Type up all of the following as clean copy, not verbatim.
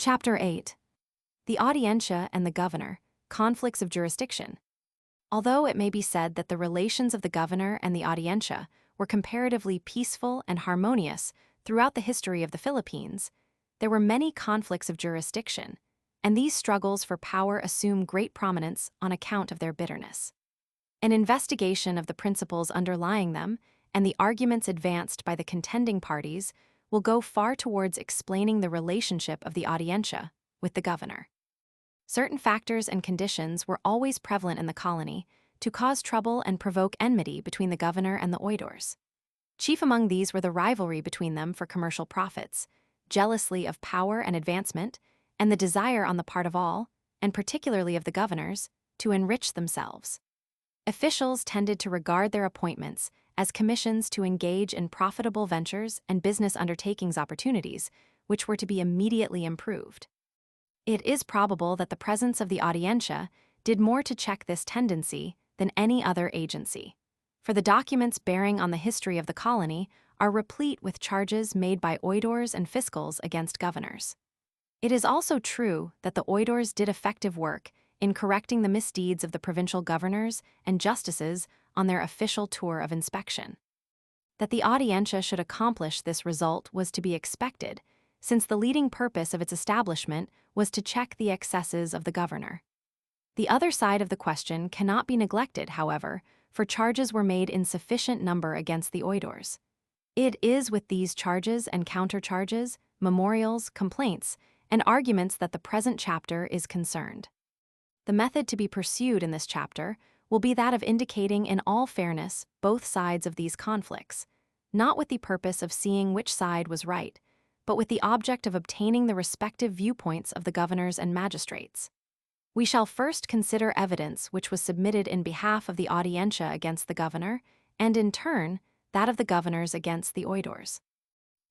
Chapter 8. The Audiencia and the Governor, Conflicts of Jurisdiction. Although it may be said that the relations of the governor and the Audiencia were comparatively peaceful and harmonious throughout the history of the Philippines, there were many conflicts of jurisdiction, and these struggles for power assume great prominence on account of their bitterness. An investigation of the principles underlying them and the arguments advanced by the contending parties will go far towards explaining the relationship of the Audiencia with the governor. Certain factors and conditions were always prevalent in the colony to cause trouble and provoke enmity between the governor and the oidores. Chief among these were the rivalry between them for commercial profits, jealousy of power and advancement, and the desire on the part of all, and particularly of the governors, to enrich themselves. Officials tended to regard their appointments as commissions to engage in profitable ventures and business undertakings opportunities, which were to be immediately improved. It is probable that the presence of the Audiencia did more to check this tendency than any other agency, for the documents bearing on the history of the colony are replete with charges made by oidores and fiscals against governors. It is also true that the oidores did effective work in correcting the misdeeds of the provincial governors and justices on their official tour of inspection. That the Audiencia should accomplish this result was to be expected, since the leading purpose of its establishment was to check the excesses of the governor. The other side of the question cannot be neglected, however, for charges were made in sufficient number against the oidores. It is with these charges and countercharges, memorials, complaints, and arguments that the present chapter is concerned. The method to be pursued in this chapter will be that of indicating in all fairness both sides of these conflicts, not with the purpose of seeing which side was right, but with the object of obtaining the respective viewpoints of the governors and magistrates. We shall first consider evidence which was submitted in behalf of the Audiencia against the governor, and in turn, that of the governors against the oidores.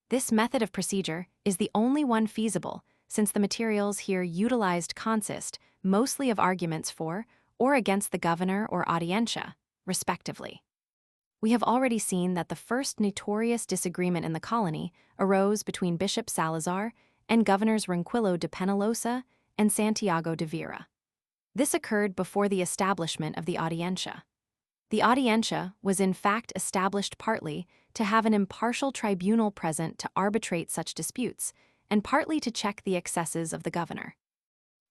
This method of procedure is the only one feasible, since the materials here utilized consist mostly of arguments for or against the governor or Audiencia, respectively. We have already seen that the first notorious disagreement in the colony arose between Bishop Salazar and Governors Ronquillo de Penalosa and Santiago de Vera. This occurred before the establishment of the Audiencia. The Audiencia was in fact established partly to have an impartial tribunal present to arbitrate such disputes, and partly to check the excesses of the governor.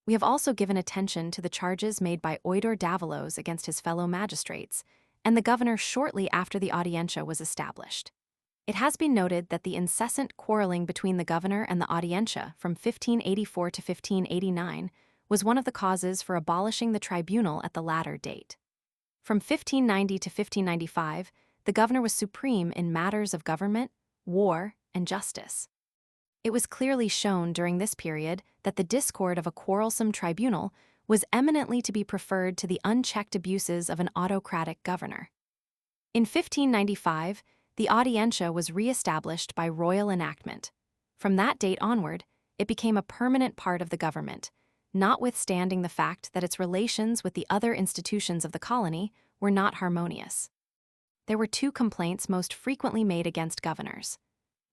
We have also given attention to the charges made by Oidor Davalos against his fellow magistrates, and the governor shortly after the Audiencia was established. It has been noted that the incessant quarreling between the governor and the Audiencia from 1584 to 1589 was one of the causes for abolishing the tribunal at the latter date. From 1590 to 1595, the governor was supreme in matters of government, war, and justice. It was clearly shown during this period that the discord of a quarrelsome tribunal was eminently to be preferred to the unchecked abuses of an autocratic governor. In 1595, the Audiencia was re-established by royal enactment. From that date onward, it became a permanent part of the government, notwithstanding the fact that its relations with the other institutions of the colony were not harmonious. There were two complaints most frequently made against governors.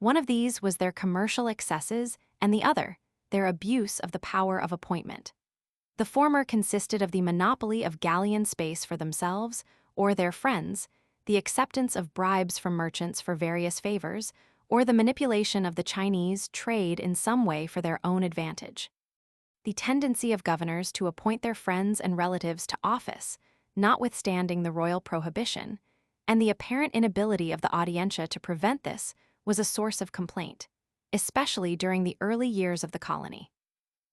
One of these was their commercial excesses, and the other, their abuse of the power of appointment. The former consisted of the monopoly of galleon space for themselves or their friends, the acceptance of bribes from merchants for various favors, or the manipulation of the Chinese trade in some way for their own advantage. The tendency of governors to appoint their friends and relatives to office, notwithstanding the royal prohibition, and the apparent inability of the Audiencia to prevent this was a source of complaint, especially during the early years of the colony.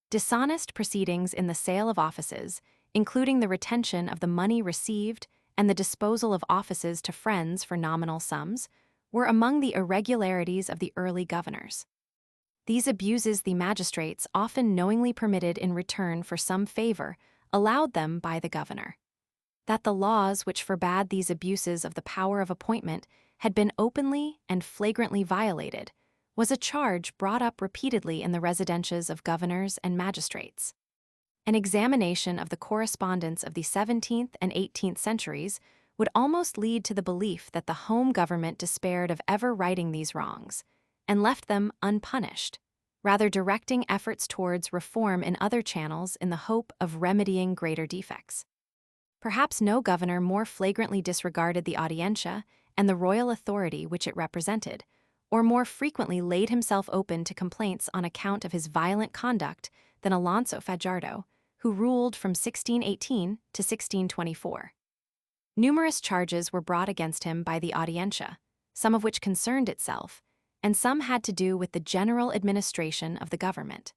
Dishonest proceedings in the sale of offices, including the retention of the money received and the disposal of offices to friends for nominal sums, were among the irregularities of the early governors. These abuses the magistrates often knowingly permitted in return for some favor allowed them by the governor. That the laws which forbade these abuses of the power of appointment had been openly and flagrantly violated was a charge brought up repeatedly in the residences of governors and magistrates. An examination of the correspondence of the 17th and 18th centuries would almost lead to the belief that the home government despaired of ever righting these wrongs, and left them unpunished, rather directing efforts towards reform in other channels in the hope of remedying greater defects. Perhaps no governor more flagrantly disregarded the Audiencia and the royal authority which it represented, or more frequently laid himself open to complaints on account of his violent conduct than Alonso Fajardo, who ruled from 1618 to 1624. Numerous charges were brought against him by the Audiencia, some of which concerned itself, and some had to do with the general administration of the government.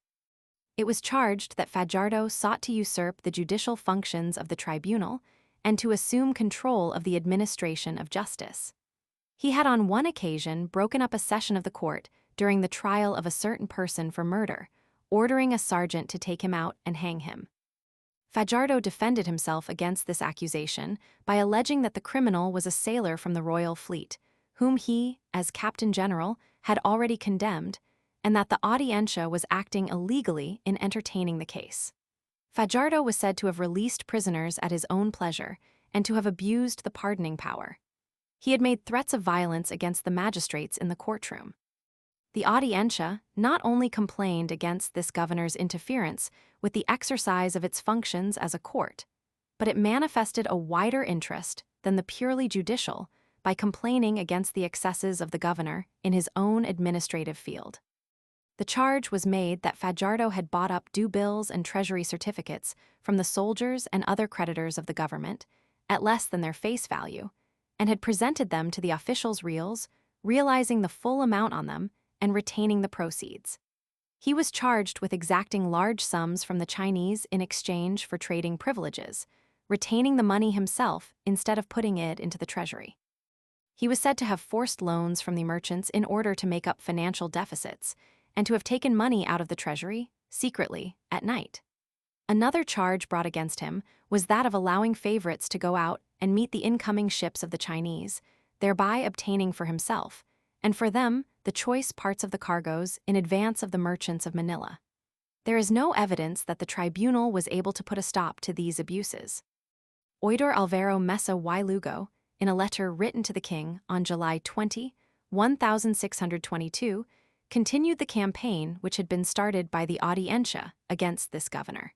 It was charged that Fajardo sought to usurp the judicial functions of the tribunal and to assume control of the administration of justice. He had on one occasion broken up a session of the court during the trial of a certain person for murder, ordering a sergeant to take him out and hang him. Fajardo defended himself against this accusation by alleging that the criminal was a sailor from the royal fleet, whom he, as captain general, had already condemned, and that the Audiencia was acting illegally in entertaining the case. Fajardo was said to have released prisoners at his own pleasure and to have abused the pardoning power. He had made threats of violence against the magistrates in the courtroom. The Audiencia not only complained against this governor's interference with the exercise of its functions as a court, but it manifested a wider interest than the purely judicial by complaining against the excesses of the governor in his own administrative field. The charge was made that Fajardo had bought up due bills and treasury certificates from the soldiers and other creditors of the government at less than their face value, and had presented them to the officials' reals, realizing the full amount on them and retaining the proceeds. He was charged with exacting large sums from the Chinese in exchange for trading privileges, retaining the money himself instead of putting it into the treasury. He was said to have forced loans from the merchants in order to make up financial deficits, and to have taken money out of the treasury, secretly, at night. Another charge brought against him was that of allowing favorites to go out and meet the incoming ships of the Chinese, thereby obtaining for himself, and for them, the choice parts of the cargoes in advance of the merchants of Manila. There is no evidence that the tribunal was able to put a stop to these abuses. Oidor Alvaro Mesa y Lugo, in a letter written to the king on July 20, 1622, continued the campaign which had been started by the Audiencia against this governor.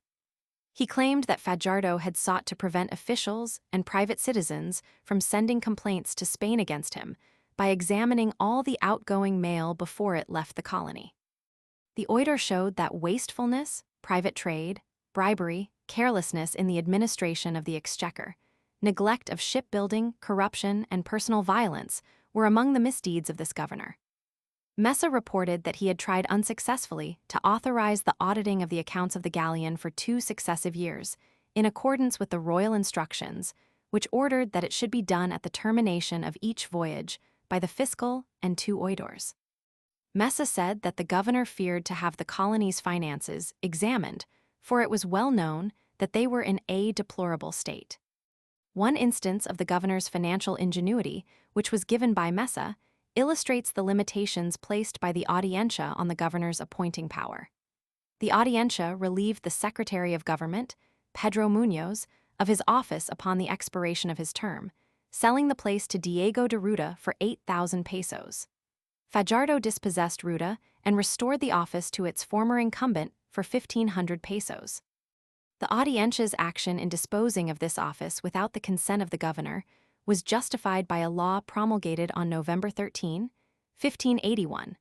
He claimed that Fajardo had sought to prevent officials and private citizens from sending complaints to Spain against him by examining all the outgoing mail before it left the colony. The oidor showed that wastefulness, private trade, bribery, carelessness in the administration of the exchequer, neglect of shipbuilding, corruption, and personal violence were among the misdeeds of this governor. Mesa reported that he had tried unsuccessfully to authorize the auditing of the accounts of the galleon for 2 successive years, in accordance with the royal instructions, which ordered that it should be done at the termination of each voyage by the fiscal and 2 oidors. Mesa said that the governor feared to have the colony's finances examined, for it was well known that they were in a deplorable state. One instance of the governor's financial ingenuity, which was given by Mesa, illustrates the limitations placed by the Audiencia on the governor's appointing power. The Audiencia relieved the Secretary of Government, Pedro Muñoz, of his office upon the expiration of his term, selling the place to Diego de Ruda for 8,000 pesos. Fajardo dispossessed Ruda and restored the office to its former incumbent for 1,500 pesos. The Audiencia's action in disposing of this office without the consent of the governor was justified by a law promulgated on November 13, 1581,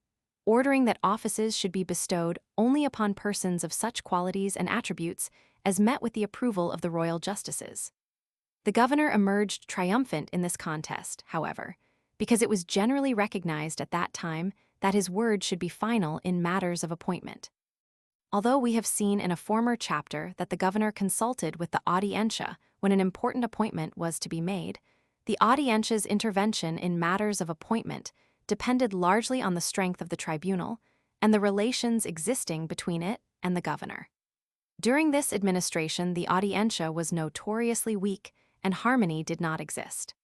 ordering that offices should be bestowed only upon persons of such qualities and attributes as met with the approval of the royal justices. The governor emerged triumphant in this contest, however, because it was generally recognized at that time that his word should be final in matters of appointment. Although we have seen in a former chapter that the governor consulted with the Audiencia when an important appointment was to be made, the Audiencia's intervention in matters of appointment depended largely on the strength of the tribunal and the relations existing between it and the governor. During this administration, the Audiencia was notoriously weak and harmony did not exist.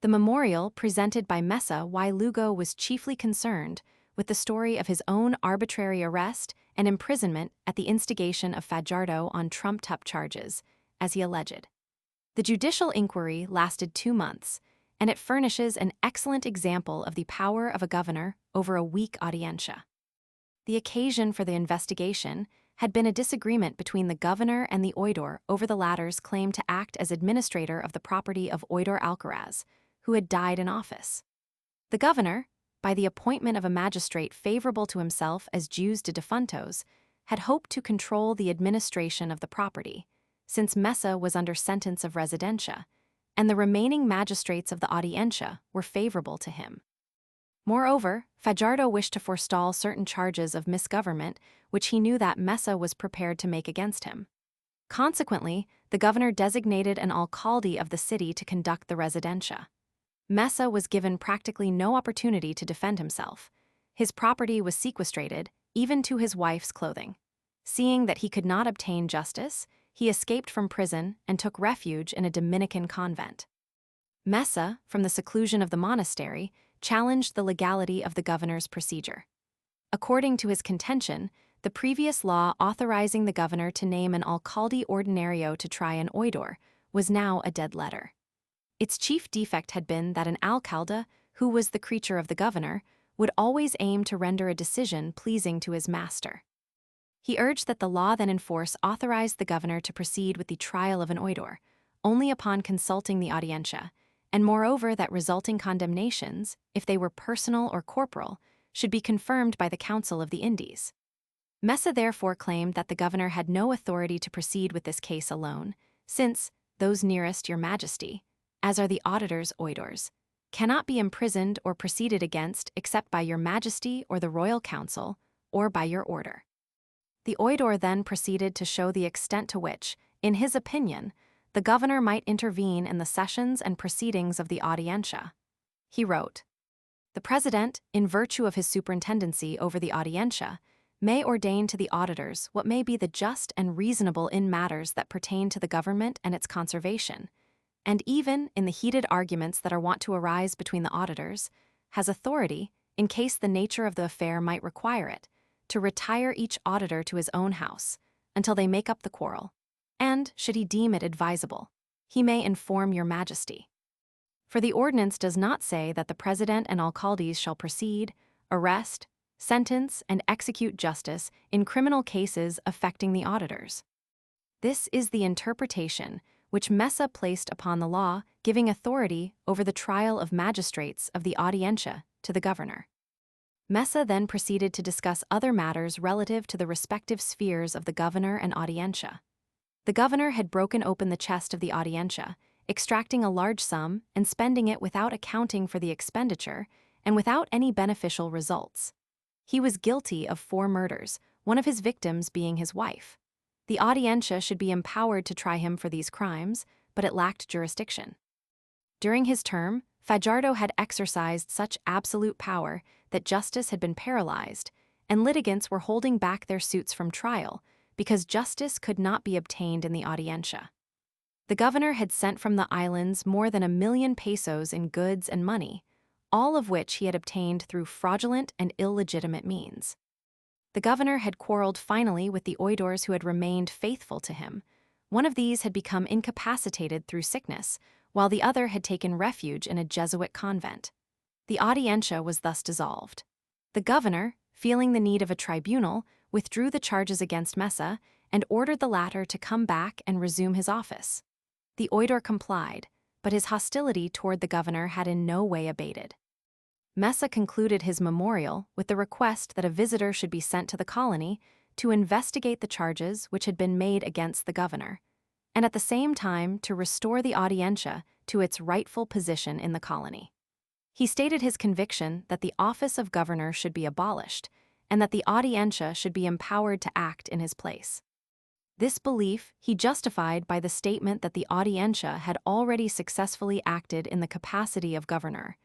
The memorial presented by Mesa y Lugo was chiefly concerned with the story of his own arbitrary arrest and imprisonment at the instigation of Fajardo on trumped-up charges, as he alleged. The judicial inquiry lasted 2 months, and it furnishes an excellent example of the power of a governor over a weak Audiencia. The occasion for the investigation had been a disagreement between the governor and the oidor over the latter's claim to act as administrator of the property of Oidor Alcaraz, who had died in office. The governor, by the appointment of a magistrate favorable to himself as jus de defuntos, had hoped to control the administration of the property, since Mesa was under sentence of residencia, and the remaining magistrates of the Audiencia were favorable to him. Moreover, Fajardo wished to forestall certain charges of misgovernment which he knew that Mesa was prepared to make against him. Consequently, the governor designated an alcalde of the city to conduct the residencia. Mesa was given practically no opportunity to defend himself. His property was sequestrated, even to his wife's clothing. Seeing that he could not obtain justice, he escaped from prison and took refuge in a Dominican convent. Mesa, from the seclusion of the monastery, challenged the legality of the governor's procedure. According to his contention, the previous law authorizing the governor to name an alcalde ordinario to try an oidor was now a dead letter. Its chief defect had been that an alcalde, who was the creature of the governor, would always aim to render a decision pleasing to his master. He urged that the law then in force authorized the governor to proceed with the trial of an oidor, only upon consulting the audiencia, and moreover that resulting condemnations, if they were personal or corporal, should be confirmed by the Council of the Indies. Mesa therefore claimed that the governor had no authority to proceed with this case alone, since those nearest your majesty, as are the auditors oidors, cannot be imprisoned or proceeded against except by your majesty or the royal council, or by your order. The oidor then proceeded to show the extent to which, in his opinion, the governor might intervene in the sessions and proceedings of the audiencia. He wrote, "The president, in virtue of his superintendency over the audiencia, may ordain to the auditors what may be the just and reasonable in matters that pertain to the government and its conservation, and even in the heated arguments that are wont to arise between the auditors, has authority, in case the nature of the affair might require it, to retire each auditor to his own house, until they make up the quarrel, and, should he deem it advisable, he may inform your majesty. For the ordinance does not say that the president and alcaldes shall proceed, arrest, sentence, and execute justice in criminal cases affecting the auditors. This is the interpretation which Mesa placed upon the law giving authority over the trial of magistrates of the audiencia to the governor." Mesa then proceeded to discuss other matters relative to the respective spheres of the governor and audiencia. The governor had broken open the chest of the audiencia, extracting a large sum and spending it without accounting for the expenditure and without any beneficial results. He was guilty of 4 murders, one of his victims being his wife. The audiencia should be empowered to try him for these crimes, but it lacked jurisdiction. During his term, Fajardo had exercised such absolute power that justice had been paralyzed, and litigants were holding back their suits from trial because justice could not be obtained in the audiencia. The governor had sent from the islands more than 1,000,000 pesos in goods and money, all of which he had obtained through fraudulent and illegitimate means. The governor had quarreled finally with the oidors who had remained faithful to him. One of these had become incapacitated through sickness, while the other had taken refuge in a Jesuit convent. The audiencia was thus dissolved. The governor, feeling the need of a tribunal, withdrew the charges against Mesa and ordered the latter to come back and resume his office. The oidor complied, but his hostility toward the governor had in no way abated. Mesa concluded his memorial with the request that a visitor should be sent to the colony to investigate the charges which had been made against the governor, and at the same time to restore the audiencia to its rightful position in the colony. He stated his conviction that the office of governor should be abolished, and that the audiencia should be empowered to act in his place. This belief he justified by the statement that the audiencia had already successfully acted in the capacity of governor,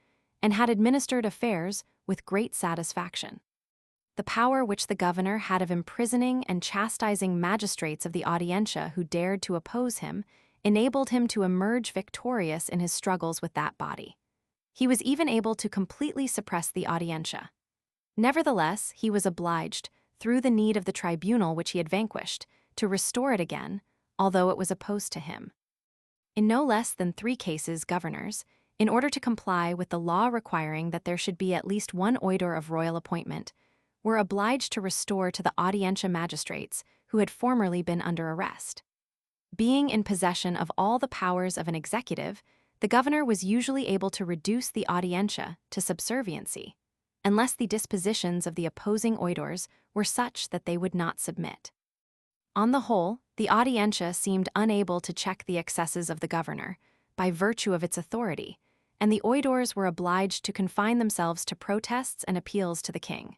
and had administered affairs with great satisfaction. The power which the governor had of imprisoning and chastising magistrates of the audiencia who dared to oppose him enabled him to emerge victorious in his struggles with that body. He was even able to completely suppress the audiencia. Nevertheless, he was obliged, through the need of the tribunal which he had vanquished, to restore it again, although it was opposed to him. In no less than 3 cases, governors, in order to comply with the law requiring that there should be at least one oidor of royal appointment, were obliged to restore to the Audiencia magistrates who had formerly been under arrest. Being in possession of all the powers of an executive, the governor was usually able to reduce the Audiencia to subserviency, unless the dispositions of the opposing oidores were such that they would not submit. On the whole, the Audiencia seemed unable to check the excesses of the governor, by virtue of its authority, and the oidores were obliged to confine themselves to protests and appeals to the king.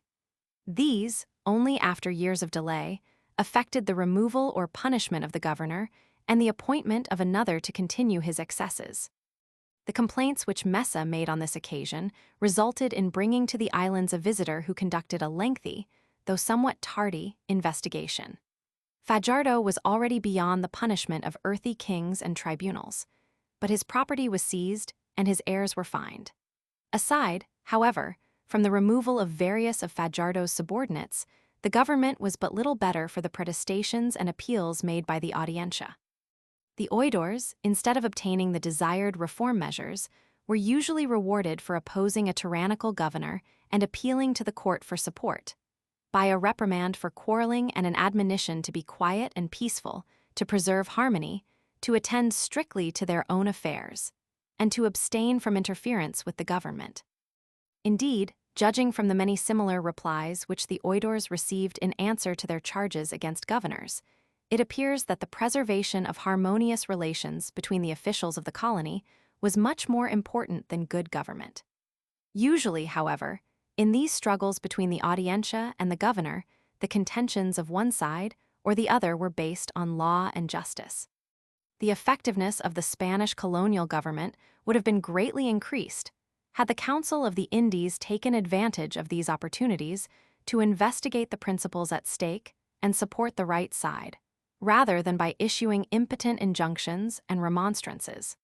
These, only after years of delay, effected the removal or punishment of the governor and the appointment of another to continue his excesses. The complaints which Mesa made on this occasion resulted in bringing to the islands a visitor who conducted a lengthy, though somewhat tardy, investigation. Fajardo was already beyond the punishment of earthly kings and tribunals, but his property was seized and his heirs were fined. Aside, however, from the removal of various of Fajardo's subordinates, the government was but little better for the protestations and appeals made by the Audiencia. The oidores, instead of obtaining the desired reform measures, were usually rewarded for opposing a tyrannical governor and appealing to the court for support, by a reprimand for quarreling and an admonition to be quiet and peaceful, to preserve harmony, to attend strictly to their own affairs, and to abstain from interference with the government. Indeed, judging from the many similar replies which the oidores received in answer to their charges against governors, it appears that the preservation of harmonious relations between the officials of the colony was much more important than good government. Usually, however, in these struggles between the Audiencia and the governor, the contentions of one side or the other were based on law and justice. The effectiveness of the Spanish colonial government would have been greatly increased had the Council of the Indies taken advantage of these opportunities to investigate the principles at stake and support the right side, rather than by issuing impotent injunctions and remonstrances.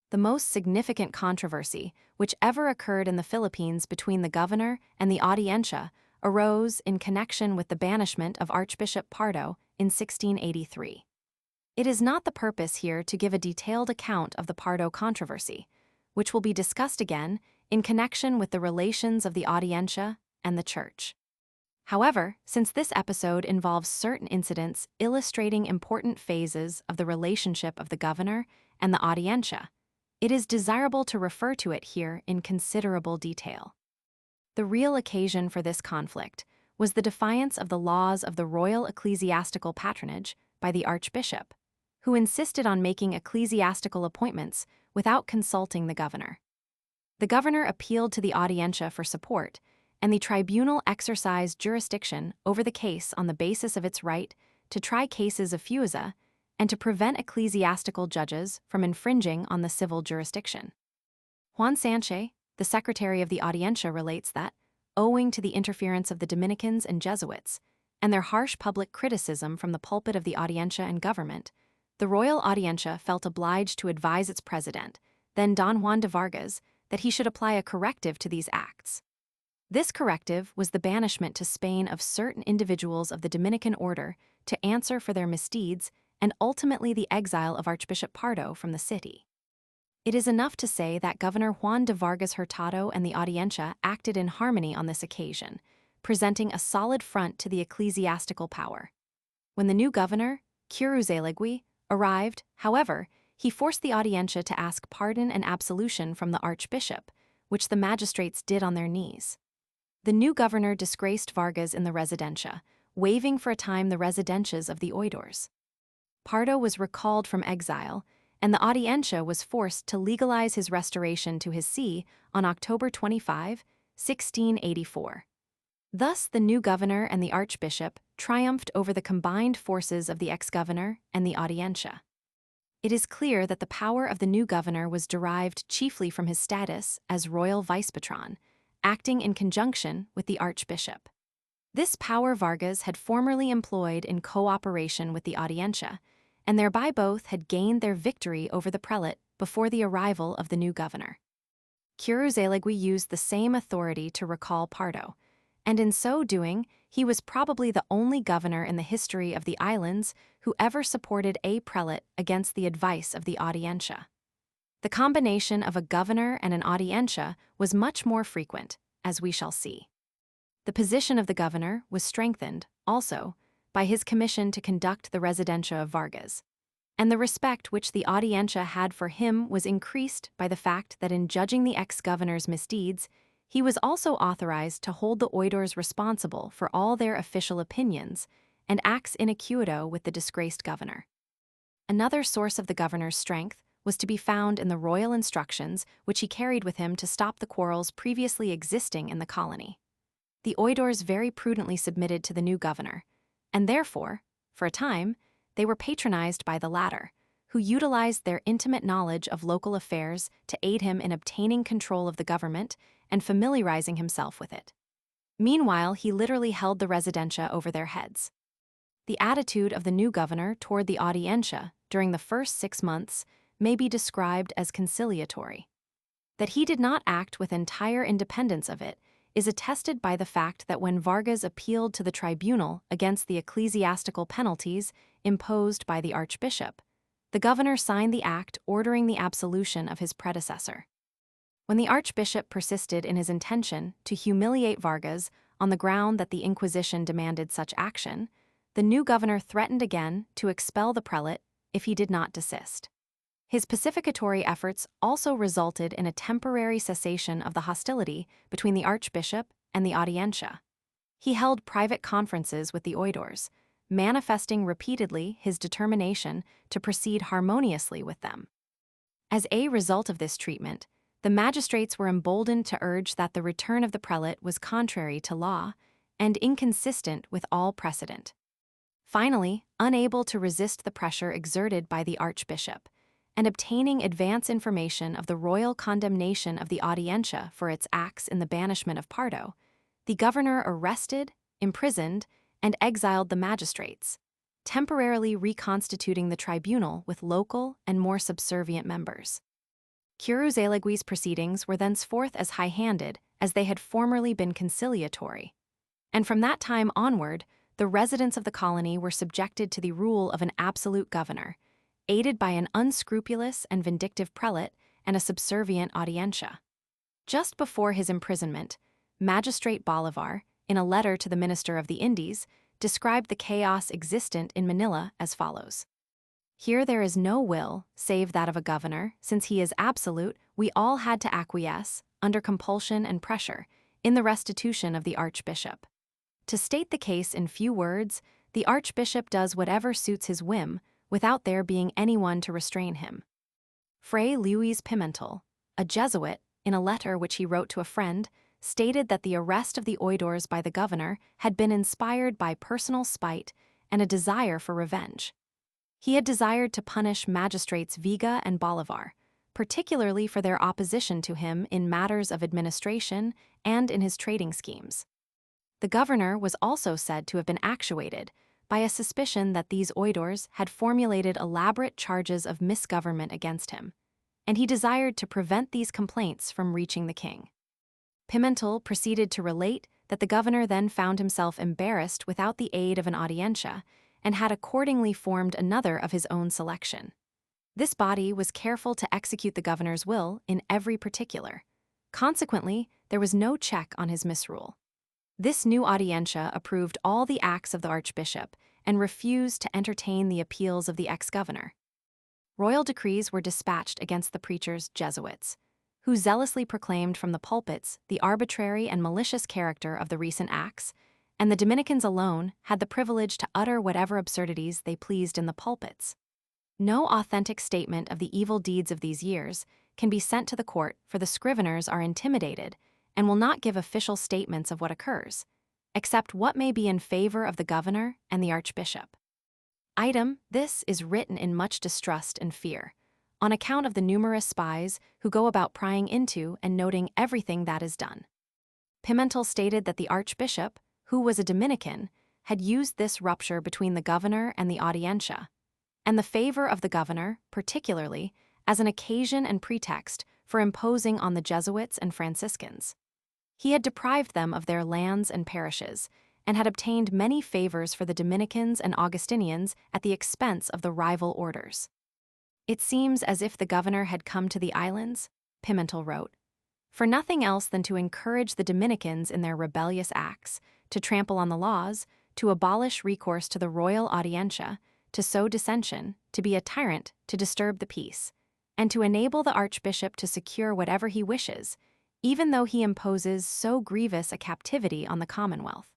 The most significant controversy which ever occurred in the Philippines between the governor and the Audiencia arose in connection with the banishment of Archbishop Pardo in 1683. It is not the purpose here to give a detailed account of the Pardo controversy, which will be discussed again in connection with the relations of the Audiencia and the Church. However, since this episode involves certain incidents illustrating important phases of the relationship of the governor and the Audiencia, it is desirable to refer to it here in considerable detail. The real occasion for this conflict was the defiance of the laws of the royal ecclesiastical patronage by the archbishop, who insisted on making ecclesiastical appointments without consulting the governor. The governor appealed to the Audiencia for support, and the tribunal exercised jurisdiction over the case on the basis of its right to try cases of fusa and to prevent ecclesiastical judges from infringing on the civil jurisdiction. Juan Sanchez, the secretary of the Audiencia, relates that, owing to the interference of the Dominicans and Jesuits, and their harsh public criticism from the pulpit of the Audiencia and government, the Royal Audiencia felt obliged to advise its president, then Don Juan de Vargas, that he should apply a corrective to these acts. This corrective was the banishment to Spain of certain individuals of the Dominican order to answer for their misdeeds and ultimately the exile of Archbishop Pardo from the city. It is enough to say that Governor Juan de Vargas Hurtado and the Audiencia acted in harmony on this occasion, presenting a solid front to the ecclesiastical power. When the new governor, Curuzelegui, arrived, however, he forced the Audiencia to ask pardon and absolution from the archbishop, which the magistrates did on their knees. The new governor disgraced Vargas in the residencia, waiving for a time the residencias of the oidores. Pardo was recalled from exile, and the Audiencia was forced to legalize his restoration to his see on October 25, 1684. Thus, the new governor and the archbishop triumphed over the combined forces of the ex-governor and the Audiencia. It is clear that the power of the new governor was derived chiefly from his status as royal vice-patron, acting in conjunction with the archbishop. This power Vargas had formerly employed in cooperation with the Audiencia, and thereby both had gained their victory over the prelate before the arrival of the new governor. Curuzelegui used the same authority to recall Pardo, and in so doing, he was probably the only governor in the history of the islands who ever supported a prelate against the advice of the Audiencia. The combination of a governor and an Audiencia was much more frequent, as we shall see. The position of the governor was strengthened, also, by his commission to conduct the residencia of Vargas, and the respect which the Audiencia had for him was increased by the fact that in judging the ex-governor's misdeeds, he was also authorized to hold the oidores responsible for all their official opinions and acts in acuito with the disgraced governor. Another source of the governor's strength was to be found in the royal instructions which he carried with him to stop the quarrels previously existing in the colony. The oidores very prudently submitted to the new governor, and therefore, for a time, they were patronized by the latter, who utilized their intimate knowledge of local affairs to aid him in obtaining control of the government and familiarizing himself with it. Meanwhile, he literally held the residencia over their heads. The attitude of the new governor toward the Audiencia during the first 6 months may be described as conciliatory. That he did not act with entire independence of it is attested by the fact that when Vargas appealed to the tribunal against the ecclesiastical penalties imposed by the archbishop, the governor signed the act ordering the absolution of his predecessor. When the archbishop persisted in his intention to humiliate Vargas on the ground that the Inquisition demanded such action, the new governor threatened again to expel the prelate if he did not desist. His pacificatory efforts also resulted in a temporary cessation of the hostility between the archbishop and the Audiencia. He held private conferences with the oidores, manifesting repeatedly his determination to proceed harmoniously with them. As a result of this treatment, the magistrates were emboldened to urge that the return of the prelate was contrary to law and inconsistent with all precedent. Finally, unable to resist the pressure exerted by the archbishop, and obtaining advance information of the royal condemnation of the Audiencia for its acts in the banishment of Pardo, the governor arrested, imprisoned, and exiled the magistrates, temporarily reconstituting the tribunal with local and more subservient members. Curuzalegüi's proceedings were thenceforth as high-handed as they had formerly been conciliatory, and from that time onward, the residents of the colony were subjected to the rule of an absolute governor, aided by an unscrupulous and vindictive prelate and a subservient Audiencia. Just before his imprisonment, Magistrate Bolivar, in a letter to the Minister of the Indies, described the chaos existent in Manila as follows. Here there is no will, save that of a governor, since he is absolute, we all had to acquiesce, under compulsion and pressure, in the restitution of the archbishop. To state the case in few words, the archbishop does whatever suits his whim, without there being anyone to restrain him. Fray Luis Pimentel, a Jesuit, in a letter which he wrote to a friend, stated that the arrest of the oidores by the governor had been inspired by personal spite and a desire for revenge. He had desired to punish magistrates Viga and Bolivar, particularly for their opposition to him in matters of administration and in his trading schemes. The governor was also said to have been actuated by a suspicion that these oidores had formulated elaborate charges of misgovernment against him, and he desired to prevent these complaints from reaching the king. Pimentel proceeded to relate that the governor then found himself embarrassed without the aid of an Audiencia and had accordingly formed another of his own selection. This body was careful to execute the governor's will in every particular. Consequently, there was no check on his misrule. This new Audiencia approved all the acts of the archbishop and refused to entertain the appeals of the ex-governor. Royal decrees were dispatched against the preachers Jesuits, who zealously proclaimed from the pulpits the arbitrary and malicious character of the recent acts, and the Dominicans alone had the privilege to utter whatever absurdities they pleased in the pulpits. No authentic statement of the evil deeds of these years can be sent to the court, for the scriveners are intimidated and will not give official statements of what occurs, except what may be in favor of the governor and the archbishop. Item, this is written in much distrust and fear, on account of the numerous spies who go about prying into and noting everything that is done. Pimentel stated that the archbishop, who was a Dominican, had used this rupture between the governor and the Audiencia, and the favor of the governor, particularly, as an occasion and pretext for imposing on the Jesuits and Franciscans. He had deprived them of their lands and parishes, and had obtained many favors for the Dominicans and Augustinians at the expense of the rival orders. It seems as if the governor had come to the islands, Pimentel wrote, for nothing else than to encourage the Dominicans in their rebellious acts, to trample on the laws, to abolish recourse to the royal Audiencia, to sow dissension, to be a tyrant, to disturb the peace, and to enable the archbishop to secure whatever he wishes, even though he imposes so grievous a captivity on the Commonwealth.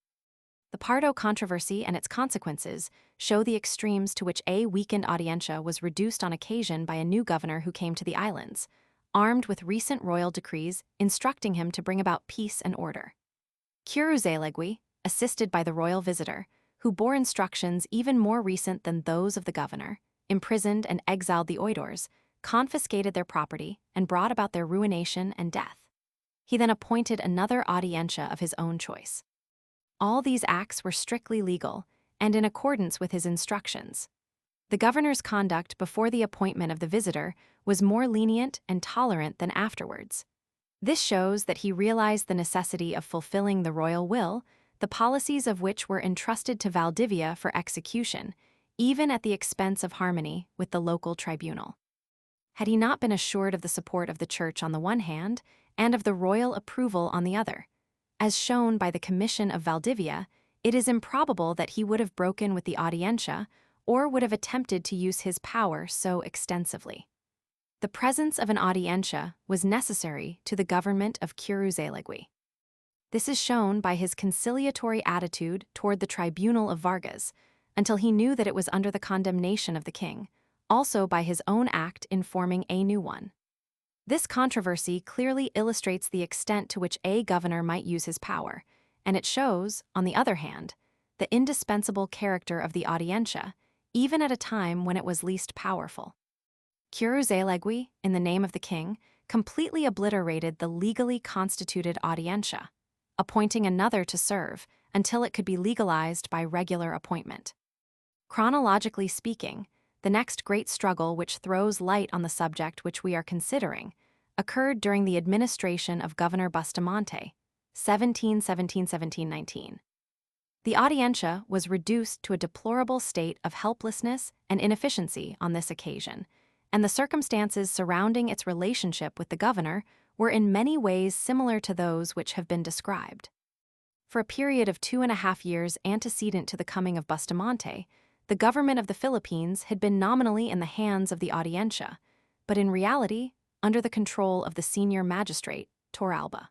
The Pardo controversy and its consequences show the extremes to which a weakened Audiencia was reduced on occasion by a new governor who came to the islands, armed with recent royal decrees instructing him to bring about peace and order. Curuzelegui, assisted by the royal visitor, who bore instructions even more recent than those of the governor, imprisoned and exiled the oidores, confiscated their property, and brought about their ruination and death. He then appointed another Audiencia of his own choice. All these acts were strictly legal and in accordance with his instructions. The governor's conduct before the appointment of the visitor was more lenient and tolerant than afterwards. This shows that he realized the necessity of fulfilling the royal will, the policies of which were entrusted to Valdivia for execution, even at the expense of harmony with the local tribunal. Had he not been assured of the support of the Church on the one hand and of the royal approval on the other, as shown by the Commission of Valdivia, it is improbable that he would have broken with the Audiencia or would have attempted to use his power so extensively. The presence of an Audiencia was necessary to the government of Curuzelegui. This is shown by his conciliatory attitude toward the tribunal of Vargas, until he knew that it was under the condemnation of the king, also by his own act in forming a new one. This controversy clearly illustrates the extent to which a governor might use his power, and it shows, on the other hand, the indispensable character of the Audiencia, even at a time when it was least powerful. Curuzelegui, in the name of the king, completely obliterated the legally constituted Audiencia, appointing another to serve until it could be legalized by regular appointment. Chronologically speaking, the next great struggle which throws light on the subject which we are considering occurred during the administration of Governor Bustamante, 1717-1719. The Audiencia was reduced to a deplorable state of helplessness and inefficiency on this occasion, and the circumstances surrounding its relationship with the governor were in many ways similar to those which have been described. For a period of 2.5 years antecedent to the coming of Bustamante, the government of the Philippines had been nominally in the hands of the Audiencia, but in reality under the control of the senior magistrate, Torralba.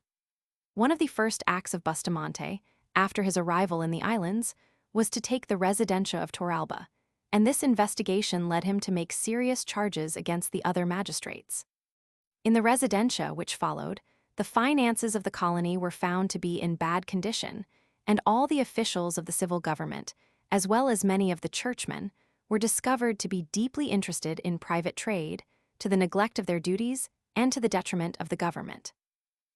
One of the first acts of Bustamante, after his arrival in the islands, was to take the residencia of Torralba, and this investigation led him to make serious charges against the other magistrates. In the residencia which followed, the finances of the colony were found to be in bad condition, and all the officials of the civil government, as well as many of the churchmen, were discovered to be deeply interested in private trade, to the neglect of their duties and to the detriment of the government.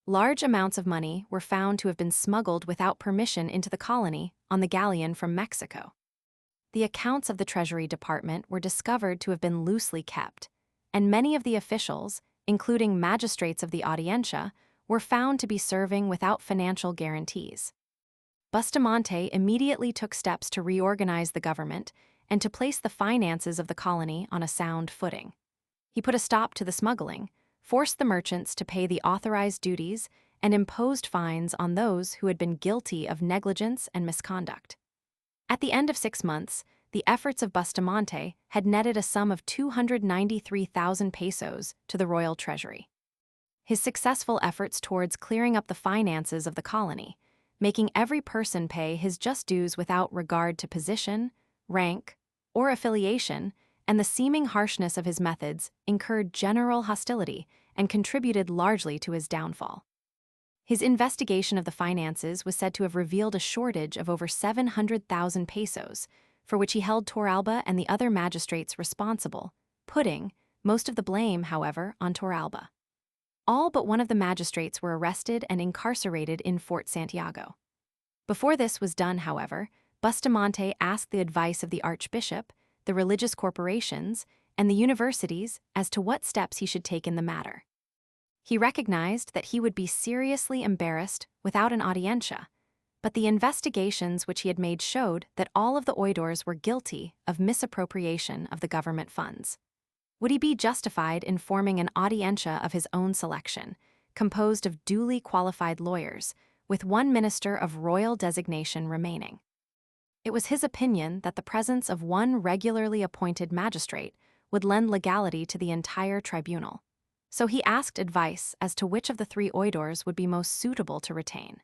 Large amounts of money were found to have been smuggled without permission into the colony on the galleon from Mexico. The accounts of the Treasury Department were discovered to have been loosely kept, and many of the officials, including magistrates of the Audiencia, were found to be serving without financial guarantees. Bustamante immediately took steps to reorganize the government and to place the finances of the colony on a sound footing. He put a stop to the smuggling, forced the merchants to pay the authorized duties, and imposed fines on those who had been guilty of negligence and misconduct. At the end of 6 months, the efforts of Bustamante had netted a sum of 293,000 pesos to the royal treasury. His successful efforts towards clearing up the finances of the colony, making every person pay his just dues without regard to position, rank, or affiliation, and the seeming harshness of his methods incurred general hostility and contributed largely to his downfall. His investigation of the finances was said to have revealed a shortage of over 700,000 pesos, for which he held Torralba and the other magistrates responsible, putting most of the blame, however, on Torralba. All but one of the magistrates were arrested and incarcerated in Fort Santiago. Before this was done, however, Bustamante asked the advice of the archbishop, the religious corporations, and the universities as to what steps he should take in the matter. He recognized that he would be seriously embarrassed without an Audiencia, but the investigations which he had made showed that all of the oidores were guilty of misappropriation of the government funds. Would he be justified in forming an Audiencia of his own selection, composed of duly qualified lawyers, with one minister of royal designation remaining. It was his opinion that the presence of one regularly appointed magistrate would lend legality to the entire tribunal, so he asked advice as to which of the three oidores would be most suitable to retain.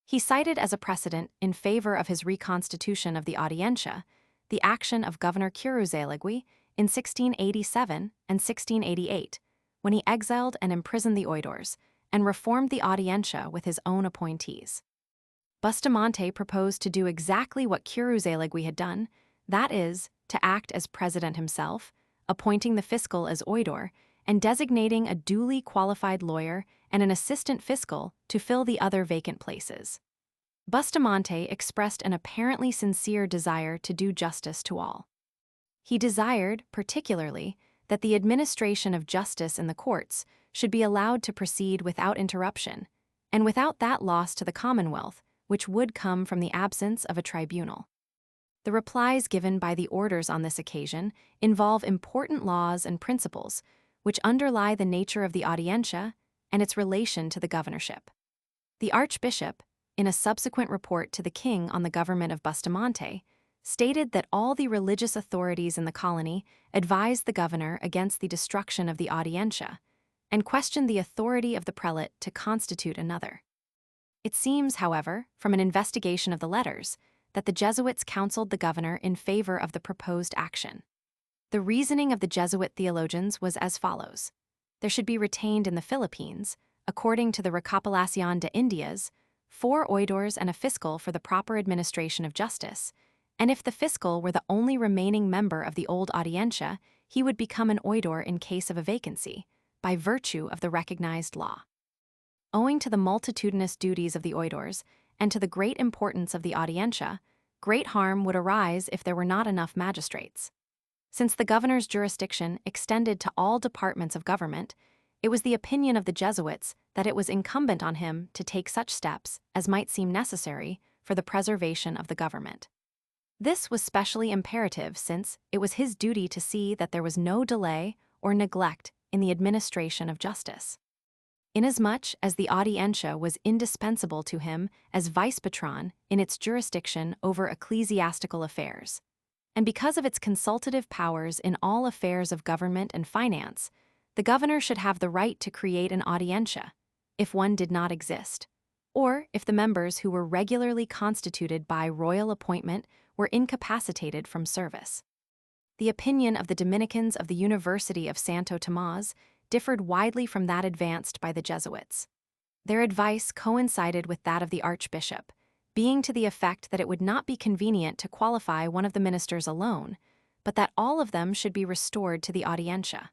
He cited as a precedent in favor of his reconstitution of the Audiencia the action of Governor Curuzelegui in 1687 and 1688, when he exiled and imprisoned the oidores and reformed the Audiencia with his own appointees. Bustamante proposed to do exactly what Curuzelegui had done, that is, to act as president himself, appointing the fiscal as oidor, and designating a duly qualified lawyer and an assistant fiscal to fill the other vacant places. Bustamante expressed an apparently sincere desire to do justice to all. He desired, particularly, that the administration of justice in the courts should be allowed to proceed without interruption, and without that loss to the Commonwealth which would come from the absence of a tribunal. The replies given by the orders on this occasion involve important laws and principles which underlie the nature of the Audiencia and its relation to the governorship. The Archbishop, in a subsequent report to the king on the government of Bustamante, stated that all the religious authorities in the colony advised the governor against the destruction of the Audiencia and questioned the authority of the prelate to constitute another. It seems, however, from an investigation of the letters, that the Jesuits counseled the governor in favor of the proposed action. The reasoning of the Jesuit theologians was as follows. There should be retained in the Philippines, according to the Recopilación de Indias, 4 oidores and a fiscal for the proper administration of justice, and if the fiscal were the only remaining member of the old Audiencia, he would become an oidor in case of a vacancy, by virtue of the recognized law. Owing to the multitudinous duties of the oidores and to the great importance of the Audiencia, great harm would arise if there were not enough magistrates. Since the governor's jurisdiction extended to all departments of government, it was the opinion of the Jesuits that it was incumbent on him to take such steps as might seem necessary for the preservation of the government. This was specially imperative since it was his duty to see that there was no delay or neglect in the administration of justice. Inasmuch as the Audiencia was indispensable to him as vice-patron in its jurisdiction over ecclesiastical affairs, and because of its consultative powers in all affairs of government and finance, the governor should have the right to create an Audiencia, if one did not exist, or if the members who were regularly constituted by royal appointment were incapacitated from service. The opinion of the Dominicans of the University of Santo Tomás differed widely from that advanced by the Jesuits. Their advice coincided with that of the Archbishop, being to the effect that it would not be convenient to qualify one of the ministers alone, but that all of them should be restored to the Audiencia.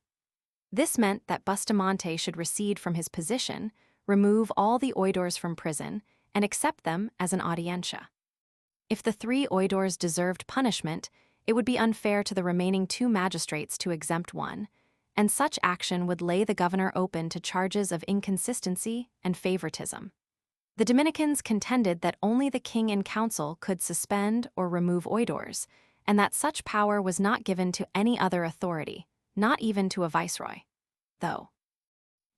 This meant that Bustamante should recede from his position, remove all the oidores from prison, and accept them as an Audiencia. If the 3 oidores deserved punishment, it would be unfair to the remaining 2 magistrates to exempt one, and such action would lay the governor open to charges of inconsistency and favoritism. The Dominicans contended that only the king and council could suspend or remove oidores, and that such power was not given to any other authority, not even to a viceroy. Though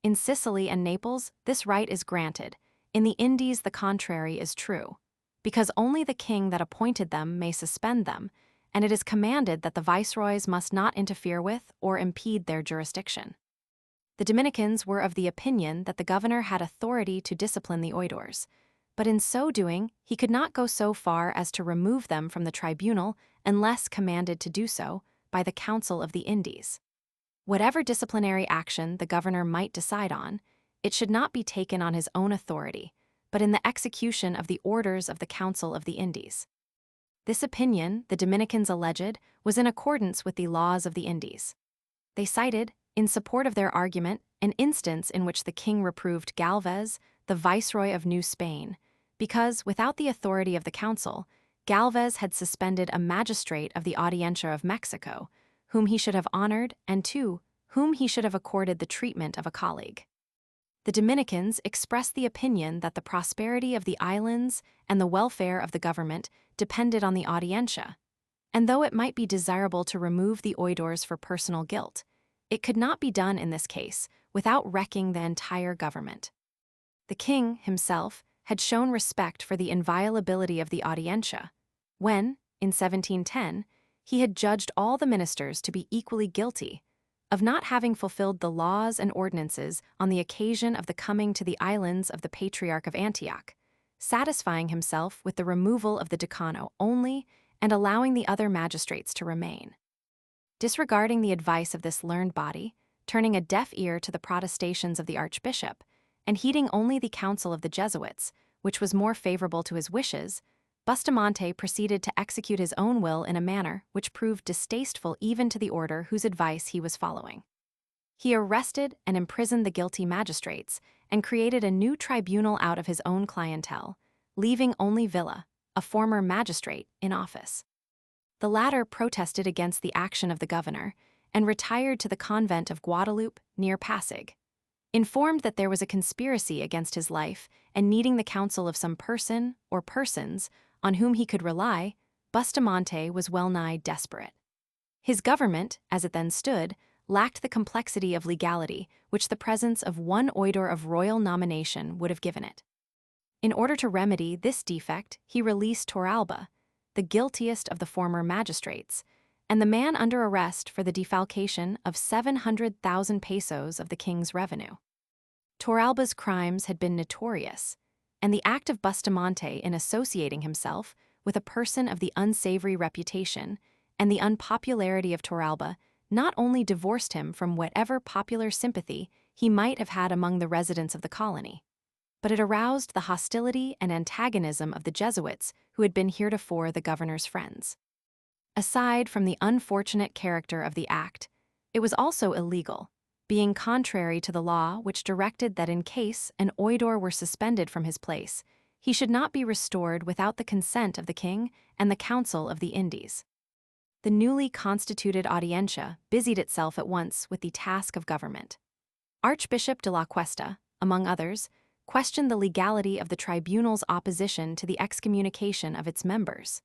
in Sicily and Naples, this right is granted, in the Indies the contrary is true, because only the king that appointed them may suspend them, and it is commanded that the viceroys must not interfere with or impede their jurisdiction. The Dominicans were of the opinion that the governor had authority to discipline the oidores, but in so doing he could not go so far as to remove them from the tribunal unless commanded to do so by the Council of the Indies. Whatever disciplinary action the governor might decide on, it should not be taken on his own authority, but in the execution of the orders of the Council of the Indies. This opinion, the Dominicans alleged, was in accordance with the laws of the Indies. They cited, in support of their argument, an instance in which the king reproved Galvez, the viceroy of New Spain, because, without the authority of the council, Galvez had suspended a magistrate of the Audiencia of Mexico, whom he should have honored, and to whom he should have accorded the treatment of a colleague. The Dominicans expressed the opinion that the prosperity of the islands and the welfare of the government depended on the Audiencia, and though it might be desirable to remove the oidores for personal guilt, it could not be done in this case without wrecking the entire government. The king, himself, had shown respect for the inviolability of the Audiencia, when, in 1710, he had judged all the ministers to be equally guilty of not having fulfilled the laws and ordinances on the occasion of the coming to the islands of the Patriarch of Antioch, satisfying himself with the removal of the decano only and allowing the other magistrates to remain. Disregarding the advice of this learned body, turning a deaf ear to the protestations of the archbishop, and heeding only the counsel of the Jesuits, which was more favorable to his wishes, Bustamante proceeded to execute his own will in a manner which proved distasteful even to the order whose advice he was following. He arrested and imprisoned the guilty magistrates and created a new tribunal out of his own clientele, leaving only Villa, a former magistrate, in office. The latter protested against the action of the governor and retired to the convent of Guadalupe near Pasig. Informed that there was a conspiracy against his life and needing the counsel of some person or persons on whom he could rely, Bustamante was well-nigh desperate. His government, as it then stood, lacked the complexity of legality which the presence of one oidor of royal nomination would have given it. In order to remedy this defect, he released Torralba, the guiltiest of the former magistrates, and the man under arrest for the defalcation of 700,000 pesos of the king's revenue. Torralba's crimes had been notorious, and the act of Bustamante in associating himself with a person of the unsavory reputation and the unpopularity of Torralba not only divorced him from whatever popular sympathy he might have had among the residents of the colony, but it aroused the hostility and antagonism of the Jesuits who had been heretofore the governor's friends. Aside from the unfortunate character of the act, it was also illegal, being contrary to the law which directed that in case an oidor were suspended from his place, he should not be restored without the consent of the king and the Council of the Indies. The newly constituted Audiencia busied itself at once with the task of government. Archbishop de la Cuesta, among others, questioned the legality of the tribunal's opposition to the excommunication of its members.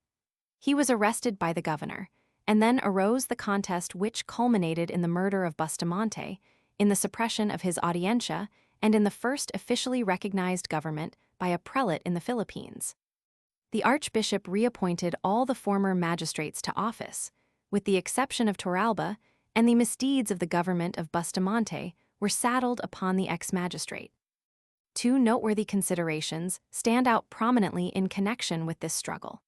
He was arrested by the governor, and then arose the contest which culminated in the murder of Bustamante, in the suppression of his Audiencia, and in the first officially recognized government by a prelate in the Philippines. The archbishop reappointed all the former magistrates to office, with the exception of Torralba, and the misdeeds of the government of Bustamante were saddled upon the ex-magistrate. Two noteworthy considerations stand out prominently in connection with this struggle.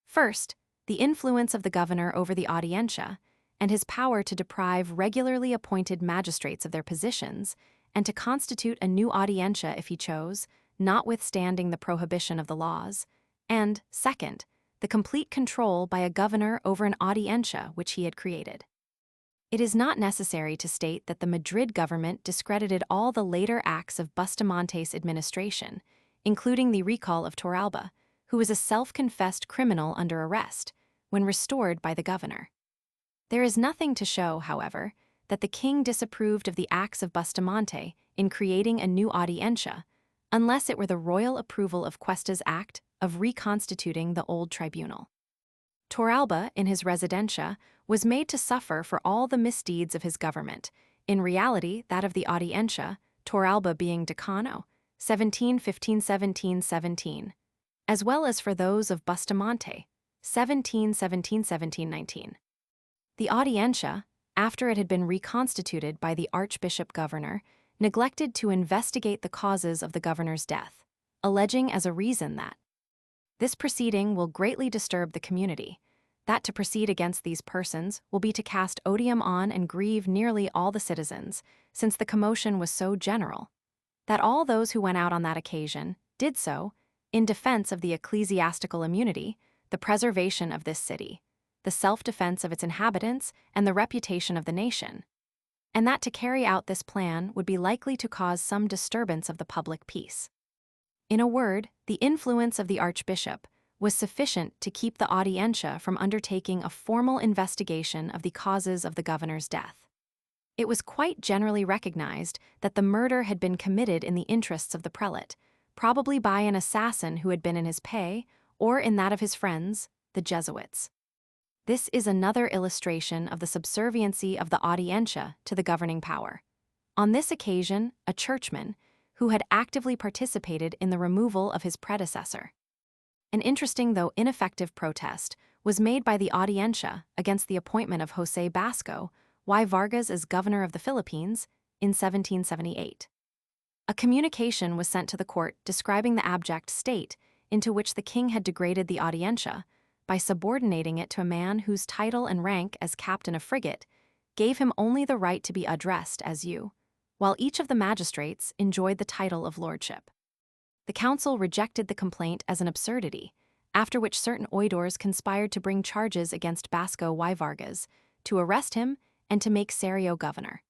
First, the influence of the governor over the Audiencia and his power to deprive regularly appointed magistrates of their positions and to constitute a new Audiencia if he chose, notwithstanding the prohibition of the laws, and, second, the complete control by a governor over an Audiencia which he had created. It is not necessary to state that the Madrid government discredited all the later acts of Bustamante's administration, including the recall of Torralba, who was a self-confessed criminal under arrest, when restored by the governor. There is nothing to show, however, that the king disapproved of the acts of Bustamante in creating a new Audiencia, unless it were the royal approval of Cuesta's act of reconstituting the old tribunal. Torralba, in his residencia, was made to suffer for all the misdeeds of his government, in reality that of the Audiencia, Torralba being decano, 1715-1717, as well as for those of Bustamante, 1717-1719. The Audiencia, after it had been reconstituted by the archbishop-governor, neglected to investigate the causes of the governor's death, alleging as a reason that this proceeding will greatly disturb the community, that to proceed against these persons will be to cast odium on and grieve nearly all the citizens, since the commotion was so general, that all those who went out on that occasion did so in defense of the ecclesiastical immunity, the preservation of this city, the self-defense of its inhabitants, and the reputation of the nation, and that to carry out this plan would be likely to cause some disturbance of the public peace. In a word, the influence of the archbishop was sufficient to keep the Audiencia from undertaking a formal investigation of the causes of the governor's death. It was quite generally recognized that the murder had been committed in the interests of the prelate, probably by an assassin who had been in his pay or in that of his friends, the Jesuits. This is another illustration of the subserviency of the Audiencia to the governing power. On this occasion, a churchman, who had actively participated in the removal of his predecessor. An interesting though ineffective protest was made by the Audiencia against the appointment of José Basco y Vargas as governor of the Philippines in 1778. A communication was sent to the court describing the abject state into which the king had degraded the Audiencia by subordinating it to a man whose title and rank as captain of frigate gave him only the right to be addressed as you, while each of the magistrates enjoyed the title of lordship. The council rejected the complaint as an absurdity, after which certain oidores conspired to bring charges against Basco y Vargas, to arrest him and to make Serio governor.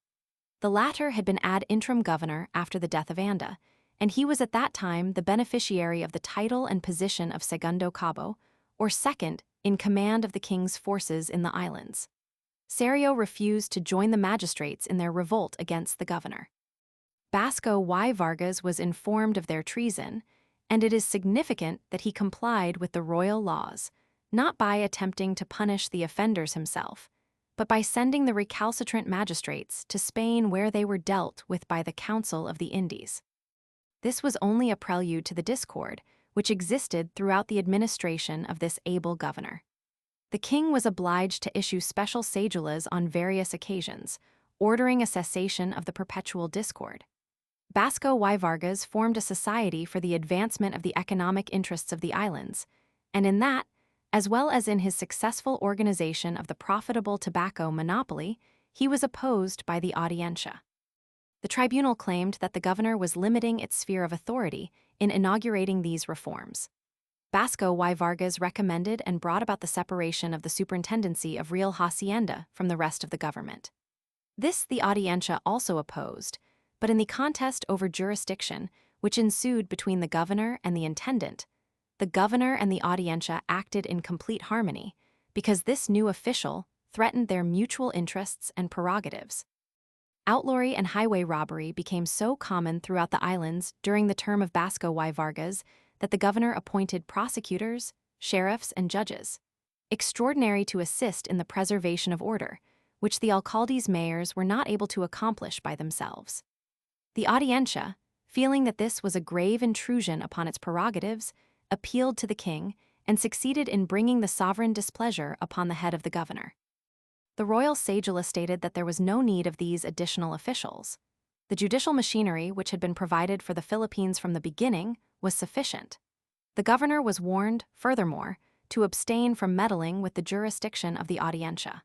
The latter had been ad interim governor after the death of Anda, and he was at that time the beneficiary of the title and position of segundo cabo, or second in command of the king's forces in the islands. Serio refused to join the magistrates in their revolt against the governor. Basco y Vargas was informed of their treason, and it is significant that he complied with the royal laws, not by attempting to punish the offenders himself, but by sending the recalcitrant magistrates to Spain where they were dealt with by the Council of the Indies. This was only a prelude to the discord which existed throughout the administration of this able governor. The king was obliged to issue special cedulas on various occasions, ordering a cessation of the perpetual discord. Basco y Vargas formed a society for the advancement of the economic interests of the islands, and in that, as well as in his successful organization of the profitable tobacco monopoly, he was opposed by the Audiencia. The tribunal claimed that the governor was limiting its sphere of authority in inaugurating these reforms. Basco y Vargas recommended and brought about the separation of the superintendency of real hacienda from the rest of the government. This the Audiencia also opposed, but in the contest over jurisdiction, which ensued between the governor and the intendant, the governor and the Audiencia acted in complete harmony, because this new official threatened their mutual interests and prerogatives. Outlawry and highway robbery became so common throughout the islands during the term of Basco y Vargas that the governor appointed prosecutors, sheriffs, and judges, extraordinary to assist in the preservation of order, which the alcaldes mayors were not able to accomplish by themselves. The Audiencia, feeling that this was a grave intrusion upon its prerogatives, appealed to the king and succeeded in bringing the sovereign displeasure upon the head of the governor. The royal cedula stated that there was no need of these additional officials. The judicial machinery which had been provided for the Philippines from the beginning was sufficient. The governor was warned, furthermore, to abstain from meddling with the jurisdiction of the Audiencia.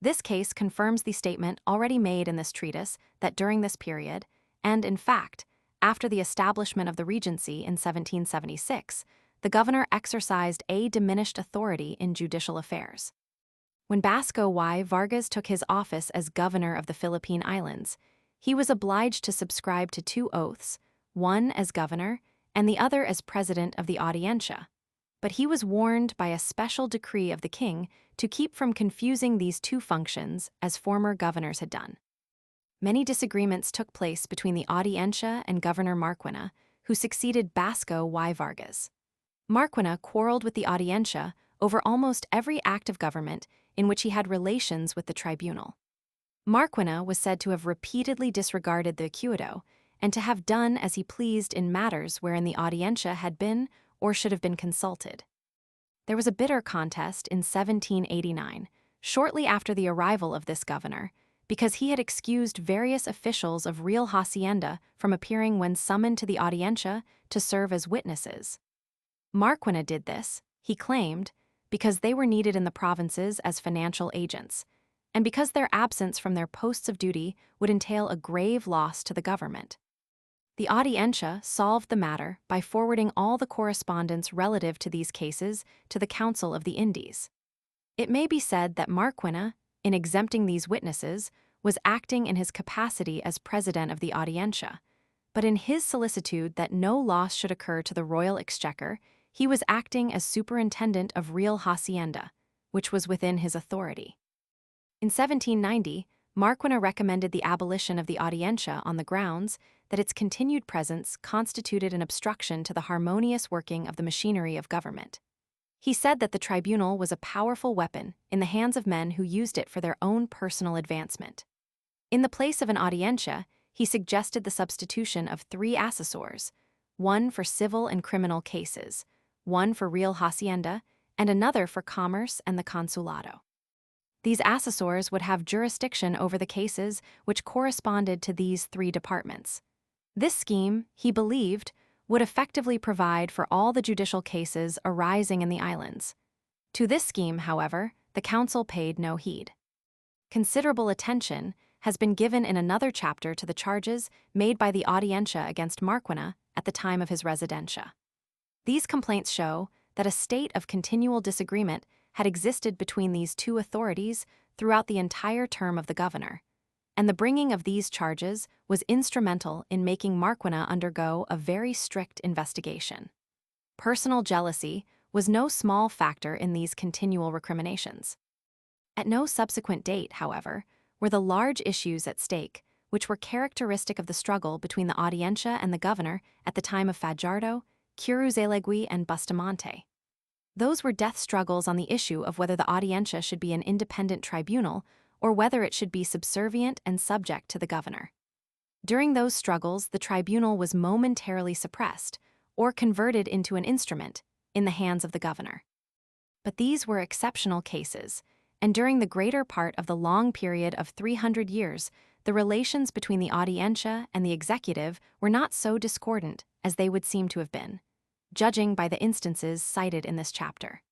This case confirms the statement already made in this treatise that during this period, and in fact, after the establishment of the Regency in 1776, the governor exercised a diminished authority in judicial affairs. When Basco y Vargas took his office as governor of the Philippine Islands, he was obliged to subscribe to two oaths, one as governor and the other as president of the Audiencia, but he was warned by a special decree of the king to keep from confusing these two functions as former governors had done. Many disagreements took place between the Audiencia and Governor Marquina, who succeeded Basco y Vargas. Marquina quarreled with the Audiencia over almost every act of government in which he had relations with the tribunal. Marquina was said to have repeatedly disregarded the acuerdo and to have done as he pleased in matters wherein the Audiencia had been or should have been consulted. There was a bitter contest in 1789, shortly after the arrival of this governor, because he had excused various officials of real hacienda from appearing when summoned to the Audiencia to serve as witnesses. Marquina did this, he claimed, because they were needed in the provinces as financial agents, and because their absence from their posts of duty would entail a grave loss to the government. The Audiencia solved the matter by forwarding all the correspondence relative to these cases to the Council of the Indies. It may be said that Marquina, in exempting these witnesses, was acting in his capacity as president of the Audiencia, but in his solicitude that no loss should occur to the royal exchequer, he was acting as superintendent of real hacienda, which was within his authority. In 1790, Marquina recommended the abolition of the Audiencia on the grounds that its continued presence constituted an obstruction to the harmonious working of the machinery of government. He said that the tribunal was a powerful weapon in the hands of men who used it for their own personal advancement. In the place of an Audiencia, he suggested the substitution of 3 assessors, one for civil and criminal cases, one for real hacienda, and another for commerce and the consulado. These assessors would have jurisdiction over the cases which corresponded to these 3 departments. This scheme, he believed, would effectively provide for all the judicial cases arising in the islands. To this scheme, however, the council paid no heed. Considerable attention has been given in another chapter to the charges made by the Audiencia against Marquina at the time of his residencia. These complaints show that a state of continual disagreement had existed between these 2 authorities throughout the entire term of the governor, and the bringing of these charges was instrumental in making Marquina undergo a very strict investigation. Personal jealousy was no small factor in these continual recriminations. At no subsequent date, however, were the large issues at stake, which were characteristic of the struggle between the Audiencia and the governor at the time of Fajardo, Curuzalegui, and Bustamante. Those were death struggles on the issue of whether the Audiencia should be an independent tribunal or whether it should be subservient and subject to the governor. During those struggles, the tribunal was momentarily suppressed or converted into an instrument in the hands of the governor. But these were exceptional cases, and during the greater part of the long period of 300 years, the relations between the Audiencia and the executive were not so discordant as they would seem to have been, judging by the instances cited in this chapter.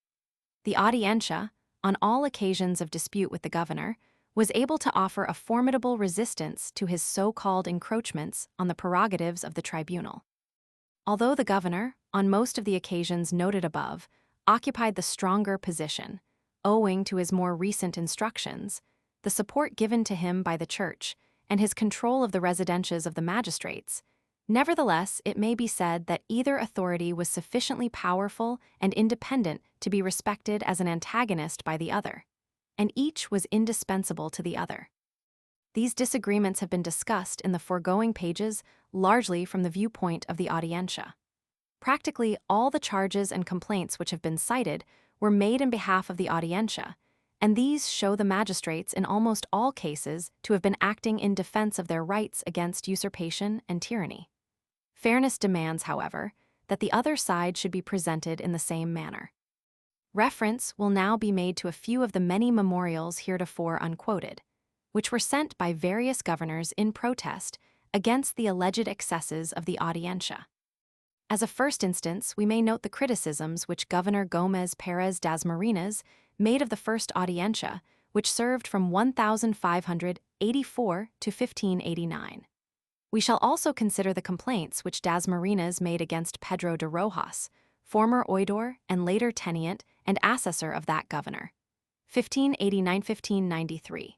The Audiencia, on all occasions of dispute with the governor, was able to offer a formidable resistance to his so-called encroachments on the prerogatives of the tribunal. Although the governor, on most of the occasions noted above, occupied the stronger position, owing to his more recent instructions, the support given to him by the Church, and his control of the residencias of the magistrates, nevertheless, it may be said that either authority was sufficiently powerful and independent to be respected as an antagonist by the other, and each was indispensable to the other. These disagreements have been discussed in the foregoing pages largely from the viewpoint of the Audiencia. Practically all the charges and complaints which have been cited were made in behalf of the Audiencia, and these show the magistrates in almost all cases to have been acting in defense of their rights against usurpation and tyranny. Fairness demands, however, that the other side should be presented in the same manner. Reference will now be made to a few of the many memorials heretofore unquoted, which were sent by various governors in protest against the alleged excesses of the Audiencia. As a first instance, we may note the criticisms which Governor Gomez Perez das Marinas made of the first Audiencia, which served from 1584 to 1589. We shall also consider the complaints which das Marinas made against Pedro de Rojas, former oidor and later tenient and assessor of that governor, 1589–1593.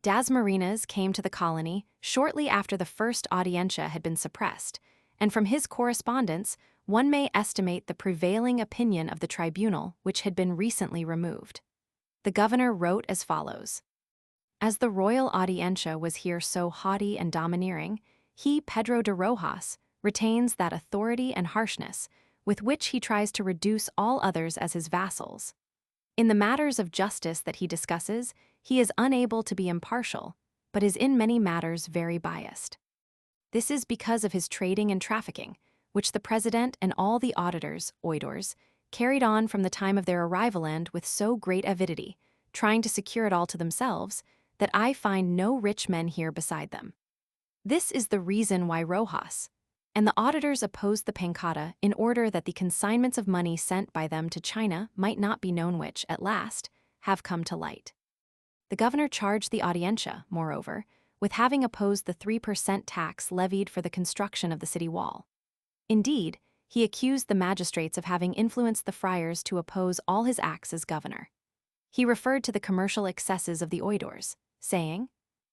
Das Marinas came to the colony shortly after the first Audiencia had been suppressed, and from his correspondence, one may estimate the prevailing opinion of the tribunal which had been recently removed. The governor wrote as follows: "As the royal Audiencia was here so haughty and domineering, he, Pedro de Rojas, retains that authority and harshness with which he tries to reduce all others as his vassals. In the matters of justice that he discusses, he is unable to be impartial, but is in many matters very biased. This is because of his trading and trafficking, which the president and all the auditors, oidors, carried on from the time of their arrival and with so great avidity, trying to secure it all to themselves, that I find no rich men here beside them. This is the reason why Rojas and the auditors opposed the pencada in order that the consignments of money sent by them to China might not be known, which, at last, have come to light." The governor charged the Audiencia, moreover, with having opposed the 3% tax levied for the construction of the city wall. Indeed, he accused the magistrates of having influenced the friars to oppose all his acts as governor. He referred to the commercial excesses of the oidors, saying,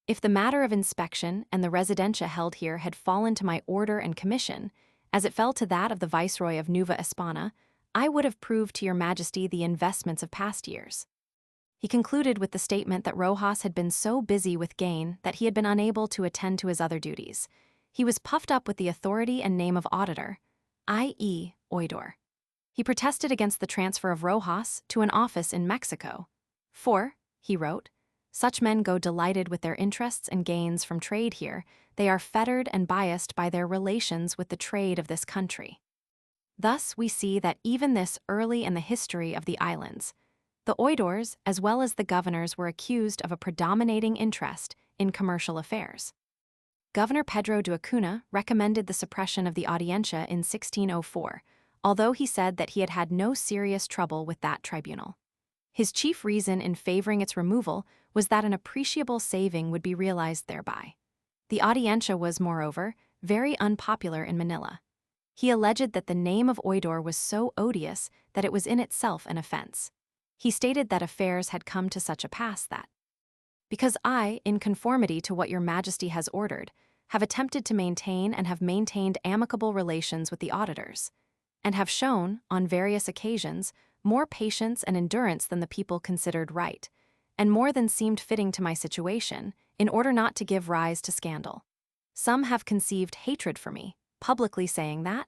"If the matter of inspection and the residencia held here had fallen to my order and commission, as it fell to that of the viceroy of Nueva Espana, I would have proved to your majesty the investments of past years." He concluded with the statement that Rojas had been so busy with gain that he had been unable to attend to his other duties. He was puffed up with the authority and name of auditor, i.e., oidor. He protested against the transfer of Rojas to an office in Mexico. "For," he wrote, Such men go delighted with their interests and gains from trade here. They are fettered and biased by their relations with the trade of this country. Thus, we see that even this early in the history of the islands, the oidores as well as the governors were accused of a predominating interest in commercial affairs. Governor Pedro de Acuna recommended the suppression of the Audiencia in 1604, although he said that he had had no serious trouble with that tribunal. His chief reason in favoring its removal was that an appreciable saving would be realized thereby. The Audiencia was, moreover, very unpopular in Manila. He alleged that the name of oidor was so odious that it was in itself an offense. He stated that affairs had come to such a pass that, because I, in conformity to what your majesty has ordered, have attempted to maintain and have maintained amicable relations with the auditors, and have shown, on various occasions, more patience and endurance than the people considered right, and more than seemed fitting to my situation, in order not to give rise to scandal. Some have conceived hatred for me, publicly saying that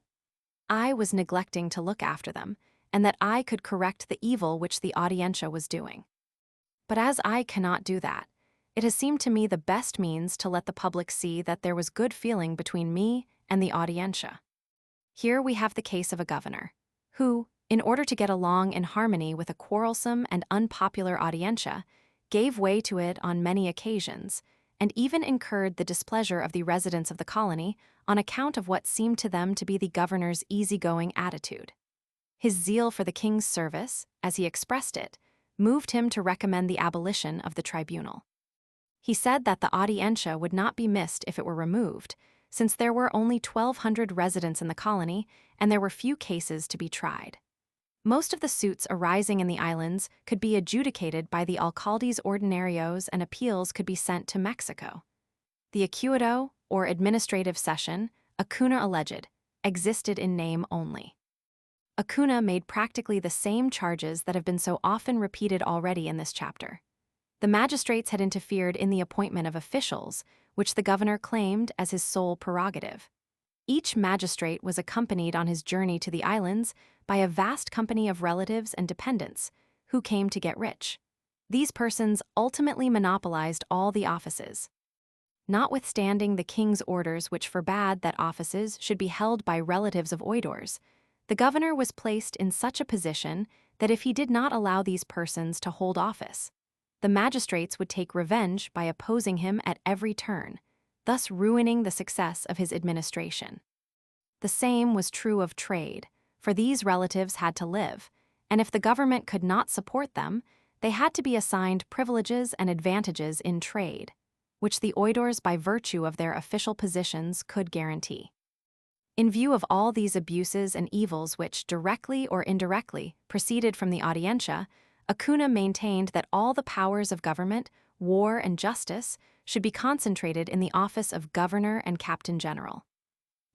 I was neglecting to look after them, and that I could correct the evil which the Audiencia was doing. But as I cannot do that, it has seemed to me the best means to let the public see that there was good feeling between me and the Audiencia. Here we have the case of a governor, who, in order to get along in harmony with a quarrelsome and unpopular Audiencia, gave way to it on many occasions, and even incurred the displeasure of the residents of the colony on account of what seemed to them to be the governor's easygoing attitude. His zeal for the king's service, as he expressed it, moved him to recommend the abolition of the tribunal. He said that the Audiencia would not be missed if it were removed, since there were only 1,200 residents in the colony and there were few cases to be tried. Most of the suits arising in the islands could be adjudicated by the alcaldes ordinarios and appeals could be sent to Mexico. The acuado, or administrative session, Acuna alleged, existed in name only. Acuna made practically the same charges that have been so often repeated already in this chapter. The magistrates had interfered in the appointment of officials, which the governor claimed as his sole prerogative. Each magistrate was accompanied on his journey to the islands by a vast company of relatives and dependents who came to get rich. These persons ultimately monopolized all the offices. Notwithstanding the king's orders which forbade that offices should be held by relatives of oidors, the governor was placed in such a position that if he did not allow these persons to hold office, the magistrates would take revenge by opposing him at every turn, thus ruining the success of his administration. The same was true of trade, for these relatives had to live, and if the government could not support them, they had to be assigned privileges and advantages in trade, which the oidors by virtue of their official positions could guarantee. In view of all these abuses and evils which, directly or indirectly, proceeded from the Audiencia, Acuna maintained that all the powers of government, war and justice should be concentrated in the office of governor and captain general.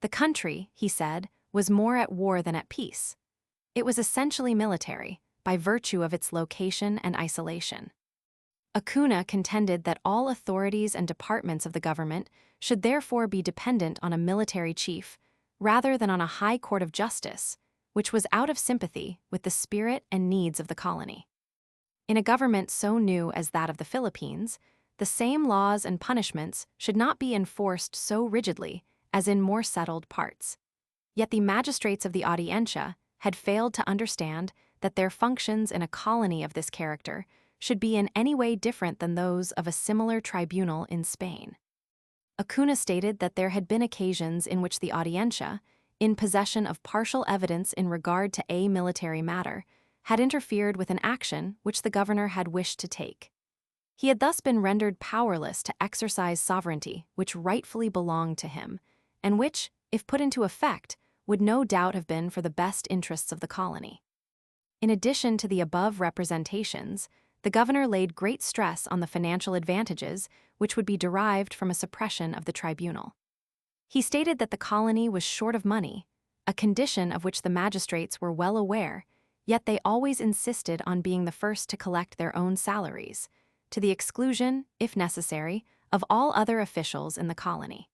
The country, he said, was more at war than at peace. It was essentially military, by virtue of its location and isolation. Acuna contended that all authorities and departments of the government should therefore be dependent on a military chief, rather than on a high court of justice, which was out of sympathy with the spirit and needs of the colony. In a government so new as that of the Philippines, the same laws and punishments should not be enforced so rigidly as in more settled parts. Yet the magistrates of the Audiencia had failed to understand that their functions in a colony of this character should be in any way different than those of a similar tribunal in Spain. Acuna stated that there had been occasions in which the Audiencia, in possession of partial evidence in regard to a military matter, had interfered with an action which the governor had wished to take. He had thus been rendered powerless to exercise sovereignty which rightfully belonged to him, and which, if put into effect, would no doubt have been for the best interests of the colony. In addition to the above representations, the governor laid great stress on the financial advantages which would be derived from a suppression of the tribunal. He stated that the colony was short of money, a condition of which the magistrates were well aware, yet they always insisted on being the first to collect their own salaries, to the exclusion, if necessary, of all other officials in the colony.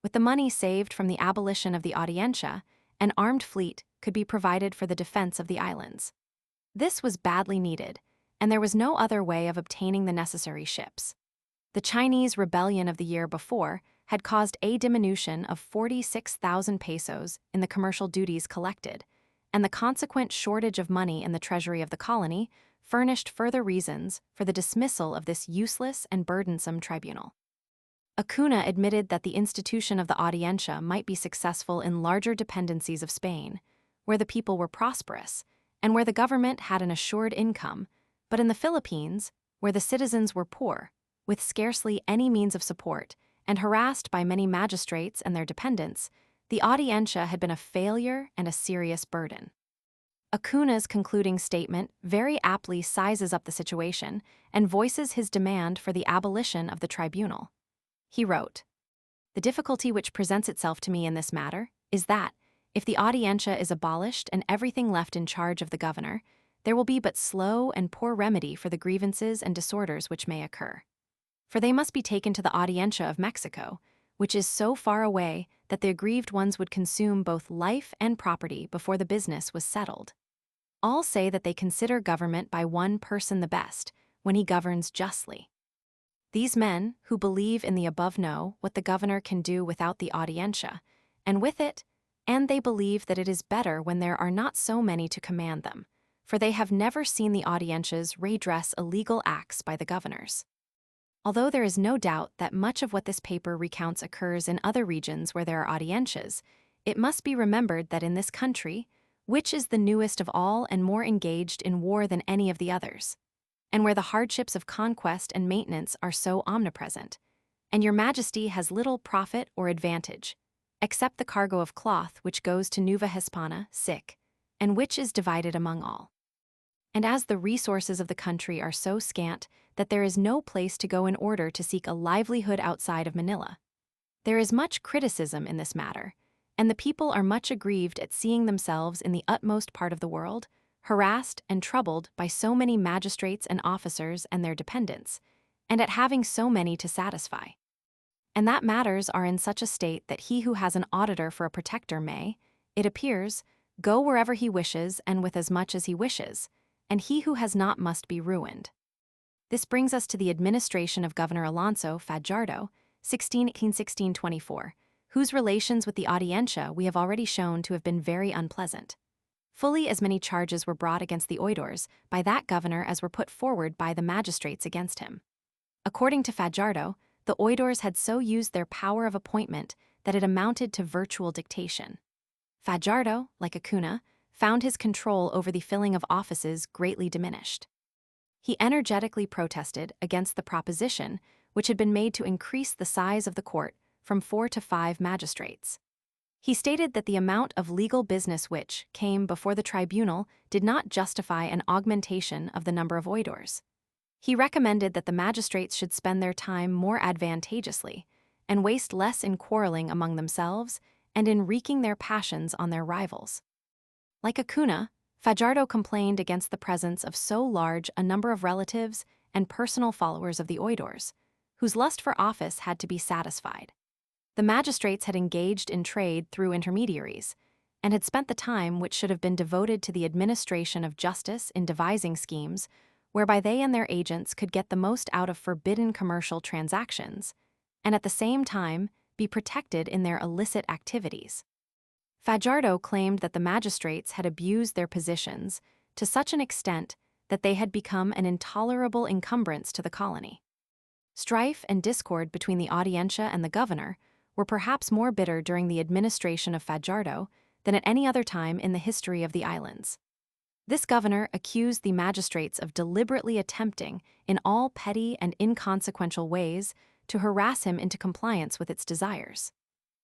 With the money saved from the abolition of the Audiencia, an armed fleet could be provided for the defense of the islands. This was badly needed, and there was no other way of obtaining the necessary ships. The Chinese rebellion of the year before had caused a diminution of 46,000 pesos in the commercial duties collected, and the consequent shortage of money in the treasury of the colony furnished further reasons for the dismissal of this useless and burdensome tribunal. Acuna admitted that the institution of the Audiencia might be successful in larger dependencies of Spain, where the people were prosperous, and where the government had an assured income, but in the Philippines, where the citizens were poor, with scarcely any means of support, and harassed by many magistrates and their dependents, the Audiencia had been a failure and a serious burden. Acuna's concluding statement very aptly sizes up the situation and voices his demand for the abolition of the tribunal. He wrote, "The difficulty which presents itself to me in this matter is that, if the Audiencia is abolished and everything left in charge of the governor, there will be but slow and poor remedy for the grievances and disorders which may occur. For they must be taken to the Audiencia of Mexico, which is so far away that the aggrieved ones would consume both life and property before the business was settled. All say that they consider government by one person the best, when he governs justly. These men, who believe in the above, know what the governor can do without the Audiencia, and with it, and they believe that it is better when there are not so many to command them, for they have never seen the Audiencias redress illegal acts by the governors." Although there is no doubt that much of what this paper recounts occurs in other regions where there are Audiencias, it must be remembered that in this country, which is the newest of all and more engaged in war than any of the others, and where the hardships of conquest and maintenance are so omnipresent, and your Majesty has little profit or advantage, except the cargo of cloth which goes to Nueva Hispana, and which is divided among all. And as the resources of the country are so scant that there is no place to go in order to seek a livelihood outside of Manila, there is much criticism in this matter, and the people are much aggrieved at seeing themselves in the utmost part of the world, harassed and troubled by so many magistrates and officers and their dependents, and at having so many to satisfy. And that matters are in such a state that he who has an auditor for a protector may, it appears, go wherever he wishes and with as much as he wishes, and he who has not must be ruined. This brings us to the administration of Governor Alonso Fajardo, 1618-1624, whose relations with the Audiencia we have already shown to have been very unpleasant. Fully as many charges were brought against the oidores by that governor as were put forward by the magistrates against him. According to Fajardo, the oidores had so used their power of appointment that it amounted to virtual dictation. Fajardo, like Acuna, found his control over the filling of offices greatly diminished. He energetically protested against the proposition which had been made to increase the size of the court from 4 to 5 magistrates. He stated that the amount of legal business which came before the tribunal did not justify an augmentation of the number of oidores. He recommended that the magistrates should spend their time more advantageously and waste less in quarreling among themselves and in wreaking their passions on their rivals. Like Acuna, Fajardo complained against the presence of so large a number of relatives and personal followers of the oidores, whose lust for office had to be satisfied. The magistrates had engaged in trade through intermediaries, and had spent the time which should have been devoted to the administration of justice in devising schemes whereby they and their agents could get the most out of forbidden commercial transactions, and at the same time be protected in their illicit activities. Fajardo claimed that the magistrates had abused their positions to such an extent that they had become an intolerable encumbrance to the colony. Strife and discord between the Audiencia and the governor were perhaps more bitter during the administration of Fajardo than at any other time in the history of the islands. This governor accused the magistrates of deliberately attempting, in all petty and inconsequential ways, to harass him into compliance with its desires.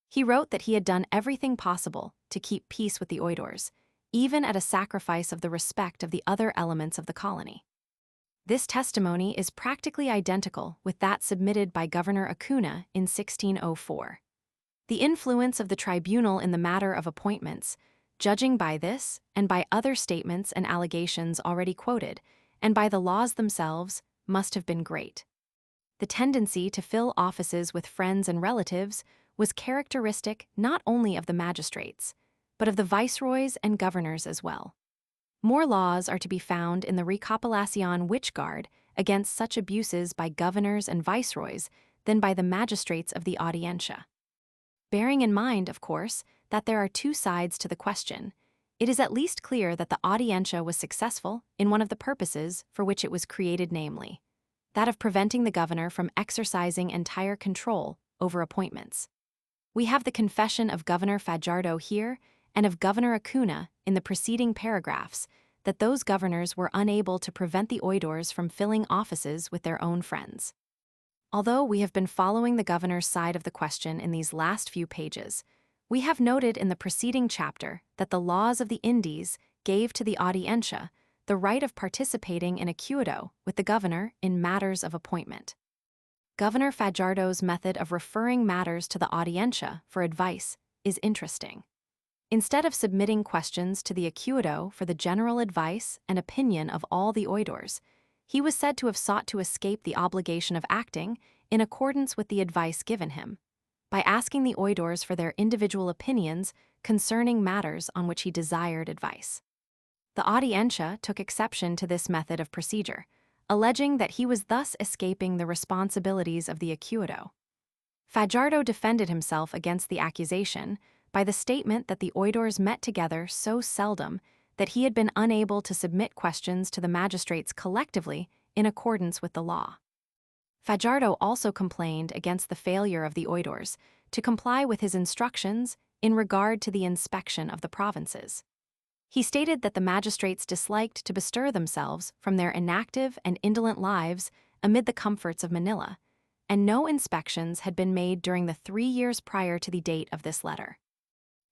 He wrote that he had done everything possible to keep peace with the oidores, even at a sacrifice of the respect of the other elements of the colony. This testimony is practically identical with that submitted by Governor Acuna in 1604. The influence of the tribunal in the matter of appointments, judging by this and by other statements and allegations already quoted, and by the laws themselves, must have been great. The tendency to fill offices with friends and relatives was characteristic not only of the magistrates, but of the viceroys and governors as well. More laws are to be found in the Recopilación which guard against such abuses by governors and viceroys than by the magistrates of the Audiencia. Bearing in mind, of course, that there are two sides to the question, it is at least clear that the Audiencia was successful in one of the purposes for which it was created, namely, that of preventing the governor from exercising entire control over appointments. We have the confession of Governor Fajardo here and of Governor Acuna in the preceding paragraphs that those governors were unable to prevent the oidores from filling offices with their own friends. Although we have been following the governor's side of the question in these last few pages, we have noted in the preceding chapter that the laws of the Indies gave to the Audiencia the right of participating in a acuerdo with the governor in matters of appointment. Governor Fajardo's method of referring matters to the Audiencia for advice is interesting. Instead of submitting questions to the acuerdo for the general advice and opinion of all the oidores, he was said to have sought to escape the obligation of acting in accordance with the advice given him, by asking the oidores for their individual opinions concerning matters on which he desired advice. The Audiencia took exception to this method of procedure, alleging that he was thus escaping the responsibilities of the acuerdo. Fajardo defended himself against the accusation by the statement that the oidores met together so seldom that he had been unable to submit questions to the magistrates collectively in accordance with the law. Fajardo also complained against the failure of the oidores to comply with his instructions in regard to the inspection of the provinces. He stated that the magistrates disliked to bestir themselves from their inactive and indolent lives amid the comforts of Manila, and no inspections had been made during the 3 years prior to the date of this letter.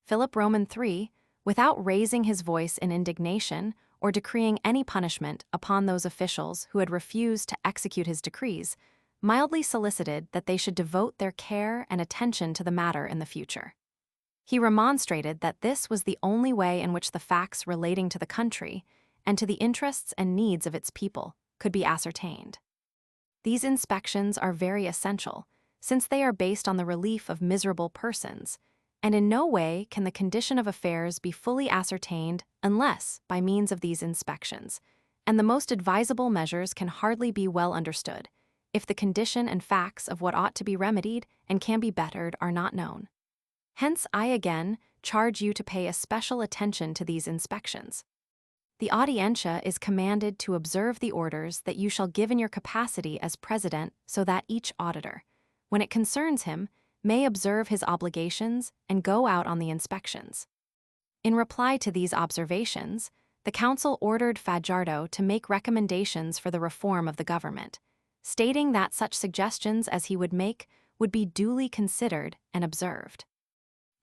Philip Roman III, without raising his voice in indignation or decreeing any punishment upon those officials who had refused to execute his decrees, mildly solicited that they should devote their care and attention to the matter in the future. He remonstrated that this was the only way in which the facts relating to the country and to the interests and needs of its people could be ascertained. These inspections are very essential, since they are based on the relief of miserable persons, and in no way can the condition of affairs be fully ascertained unless by means of these inspections, and the most advisable measures can hardly be well understood if the condition and facts of what ought to be remedied and can be bettered are not known. Hence, I again charge you to pay especial attention to these inspections. The Audiencia is commanded to observe the orders that you shall give in your capacity as president, so that each auditor, when it concerns him, may observe his obligations and go out on the inspections. In reply to these observations, the council ordered Fajardo to make recommendations for the reform of the government, stating that such suggestions as he would make would be duly considered and observed.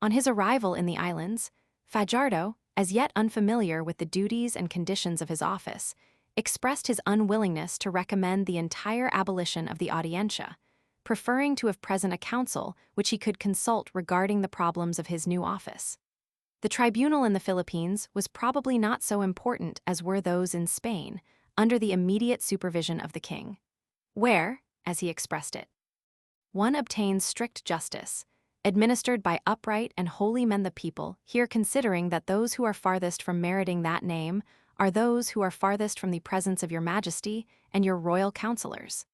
On his arrival in the islands, Fajardo, as yet unfamiliar with the duties and conditions of his office, expressed his unwillingness to recommend the entire abolition of the Audiencia, preferring to have present a council which he could consult regarding the problems of his new office. The tribunal in the Philippines was probably not so important as were those in Spain, under the immediate supervision of the king, where, as he expressed it, one obtains strict justice, administered by upright and holy men the people, here considering that those who are farthest from meriting that name are those who are farthest from the presence of your majesty and your royal counselors.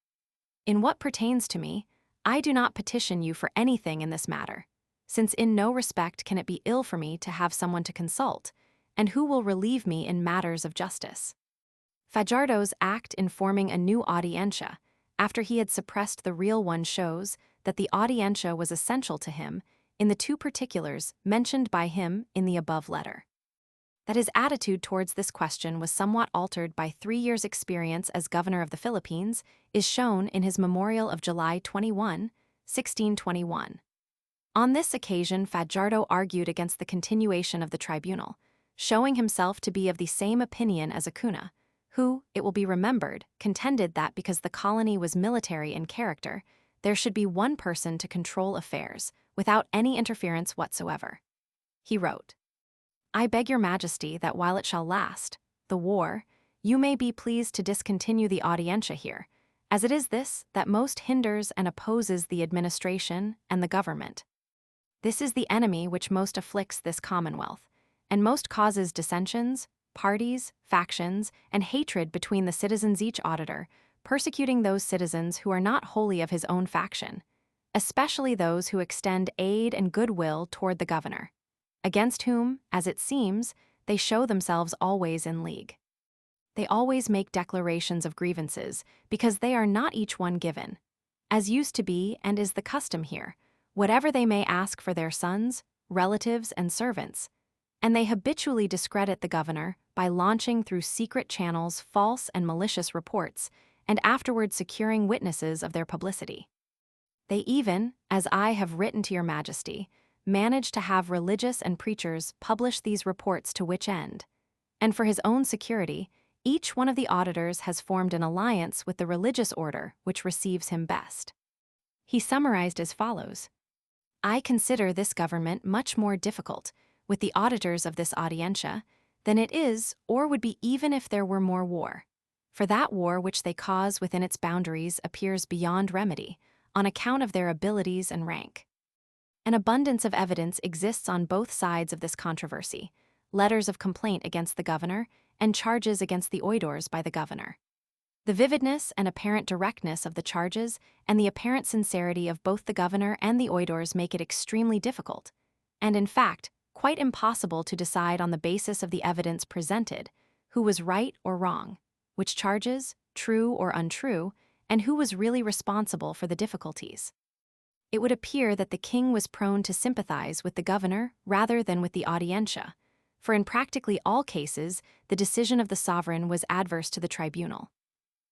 In what pertains to me, I do not petition you for anything in this matter, since in no respect can it be ill for me to have someone to consult, and who will relieve me in matters of justice. Fajardo's act in forming a new Audiencia, after he had suppressed the real one, shows that the Audiencia was essential to him in the two particulars mentioned by him in the above letter. That his attitude towards this question was somewhat altered by 3 years' experience as governor of the Philippines is shown in his memorial of July 21, 1621. On this occasion, Fajardo argued against the continuation of the tribunal, showing himself to be of the same opinion as Acuna, who, it will be remembered, contended that because the colony was military in character, there should be one person to control affairs, without any interference whatsoever. He wrote, "I beg your majesty that while it shall last, the war, you may be pleased to discontinue the Audiencia here, as it is this that most hinders and opposes the administration and the government. This is the enemy which most afflicts this commonwealth, and most causes dissensions, parties, factions, and hatred between the citizens, each auditor persecuting those citizens who are not wholly of his own faction, especially those who extend aid and goodwill toward the governor, against whom, as it seems, they show themselves always in league. They always make declarations of grievances, because they are not each one given, as used to be and is the custom here, whatever they may ask for their sons, relatives, and servants, and they habitually discredit the governor by launching through secret channels false and malicious reports, and afterward securing witnesses of their publicity. They even, as I have written to your majesty, manage to have religious and preachers publish these reports, to which end, and for his own security, each one of the auditors has formed an alliance with the religious order which receives him best. He summarized as follows: I consider this government much more difficult with the auditors of this Audiencia than it is or would be even if there were more war. For that war which they cause within its boundaries appears beyond remedy, on account of their abilities and rank. An abundance of evidence exists on both sides of this controversy, letters of complaint against the governor and charges against the oidores by the governor. The vividness and apparent directness of the charges and the apparent sincerity of both the governor and the oidores make it extremely difficult, and in fact, quite impossible to decide on the basis of the evidence presented, who was right or wrong, which charges, true or untrue, and who was really responsible for the difficulties. It would appear that the king was prone to sympathize with the governor rather than with the Audiencia, for in practically all cases, the decision of the sovereign was adverse to the tribunal.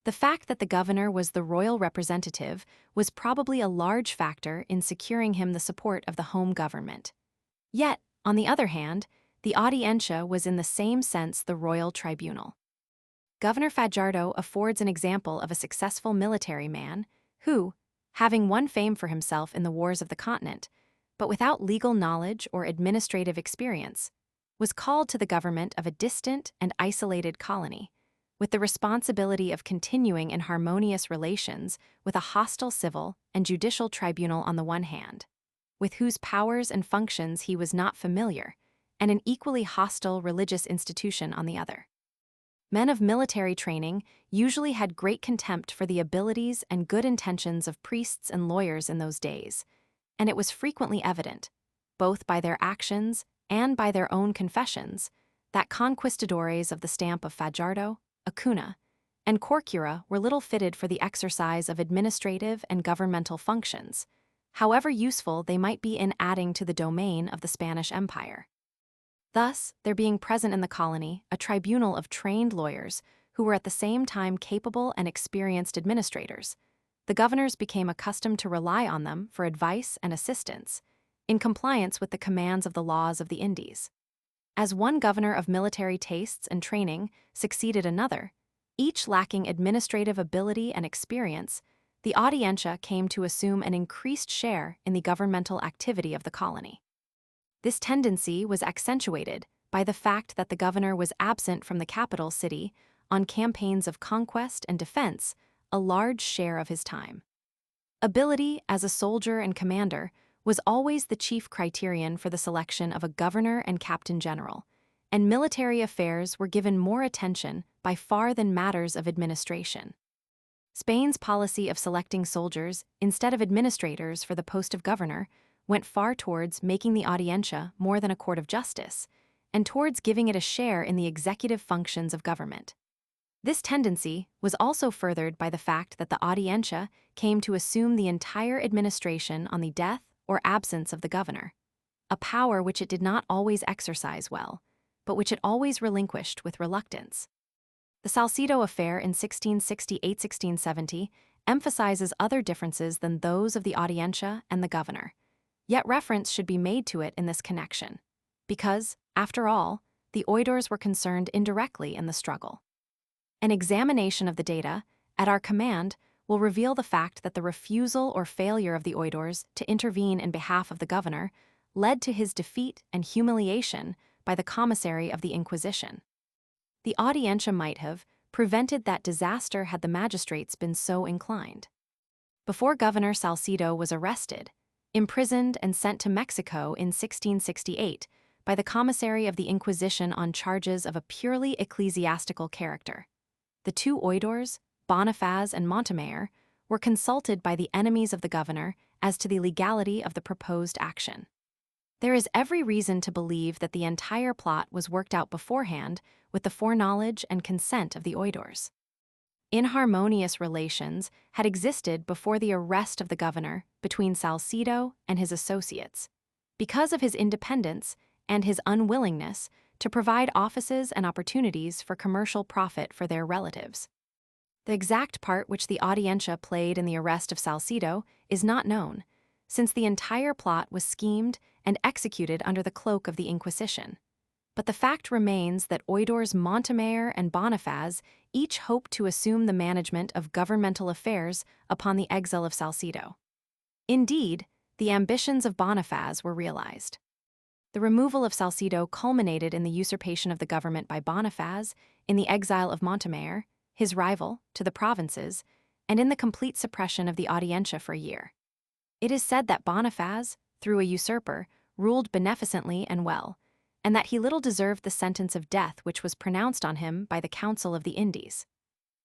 The fact that the governor was the royal representative was probably a large factor in securing him the support of the home government. Yet, on the other hand, the Audiencia was in the same sense the royal tribunal. Governor Fajardo affords an example of a successful military man who, having won fame for himself in the wars of the continent, but without legal knowledge or administrative experience, was called to the government of a distant and isolated colony, with the responsibility of continuing in harmonious relations with a hostile civil and judicial tribunal on the one hand, with whose powers and functions he was not familiar, and an equally hostile religious institution on the other. Men of military training usually had great contempt for the abilities and good intentions of priests and lawyers in those days, and it was frequently evident, both by their actions and by their own confessions, that conquistadores of the stamp of Fajardo, Acuna, and Corcura were little fitted for the exercise of administrative and governmental functions, however useful they might be in adding to the domain of the Spanish Empire. Thus, there being present in the colony a tribunal of trained lawyers who were at the same time capable and experienced administrators, the governors became accustomed to rely on them for advice and assistance, in compliance with the commands of the laws of the Indies. As one governor of military tastes and training succeeded another, each lacking administrative ability and experience, the Audiencia came to assume an increased share in the governmental activity of the colony. This tendency was accentuated by the fact that the governor was absent from the capital city on campaigns of conquest and defense a large share of his time. Ability as a soldier and commander was always the chief criterion for the selection of a governor and captain general, and military affairs were given more attention by far than matters of administration. Spain's policy of selecting soldiers instead of administrators for the post of governor went far towards making the Audiencia more than a court of justice, and towards giving it a share in the executive functions of government. This tendency was also furthered by the fact that the Audiencia came to assume the entire administration on the death or absence of the governor, a power which it did not always exercise well, but which it always relinquished with reluctance. The Salcedo affair in 1668-1670 emphasizes other differences than those of the Audiencia and the governor, yet reference should be made to it in this connection, because, after all, the oidores were concerned indirectly in the struggle. An examination of the data, at our command, will reveal the fact that the refusal or failure of the oidores to intervene in behalf of the governor led to his defeat and humiliation by the commissary of the Inquisition. The Audiencia might have prevented that disaster had the magistrates been so inclined. Before Governor Salcedo was arrested, imprisoned and sent to Mexico in 1668 by the commissary of the Inquisition on charges of a purely ecclesiastical character. The two oidores, Bonifaz and Montemayor, were consulted by the enemies of the governor as to the legality of the proposed action. There is every reason to believe that the entire plot was worked out beforehand with the foreknowledge and consent of the oidores. Inharmonious relations had existed before the arrest of the governor between Salcedo and his associates, because of his independence and his unwillingness to provide offices and opportunities for commercial profit for their relatives. The exact part which the Audiencia played in the arrest of Salcedo is not known, since the entire plot was schemed and executed under the cloak of the Inquisition. But the fact remains that oidores Montemayor and Bonifaz each hoped to assume the management of governmental affairs upon the exile of Salcedo. Indeed, the ambitions of Bonifaz were realized. The removal of Salcedo culminated in the usurpation of the government by Bonifaz, in the exile of Montemayor, his rival, to the provinces, and in the complete suppression of the Audiencia for a year. It is said that Bonifaz, through a usurper, ruled beneficently and well, and that he little deserved the sentence of death which was pronounced on him by the Council of the Indies.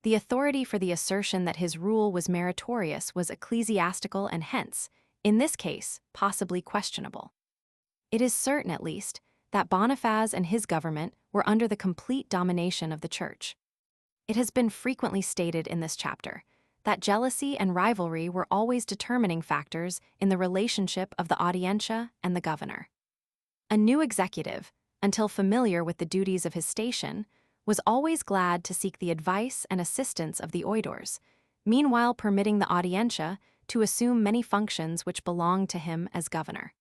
The authority for the assertion that his rule was meritorious was ecclesiastical and hence, in this case, possibly questionable. It is certain, at least, that Bonifaz and his government were under the complete domination of the Church. It has been frequently stated in this chapter that jealousy and rivalry were always determining factors in the relationship of the Audiencia and the governor. A new executive, until familiar with the duties of his station, was always glad to seek the advice and assistance of the oidores, meanwhile permitting the Audiencia to assume many functions which belonged to him as governor.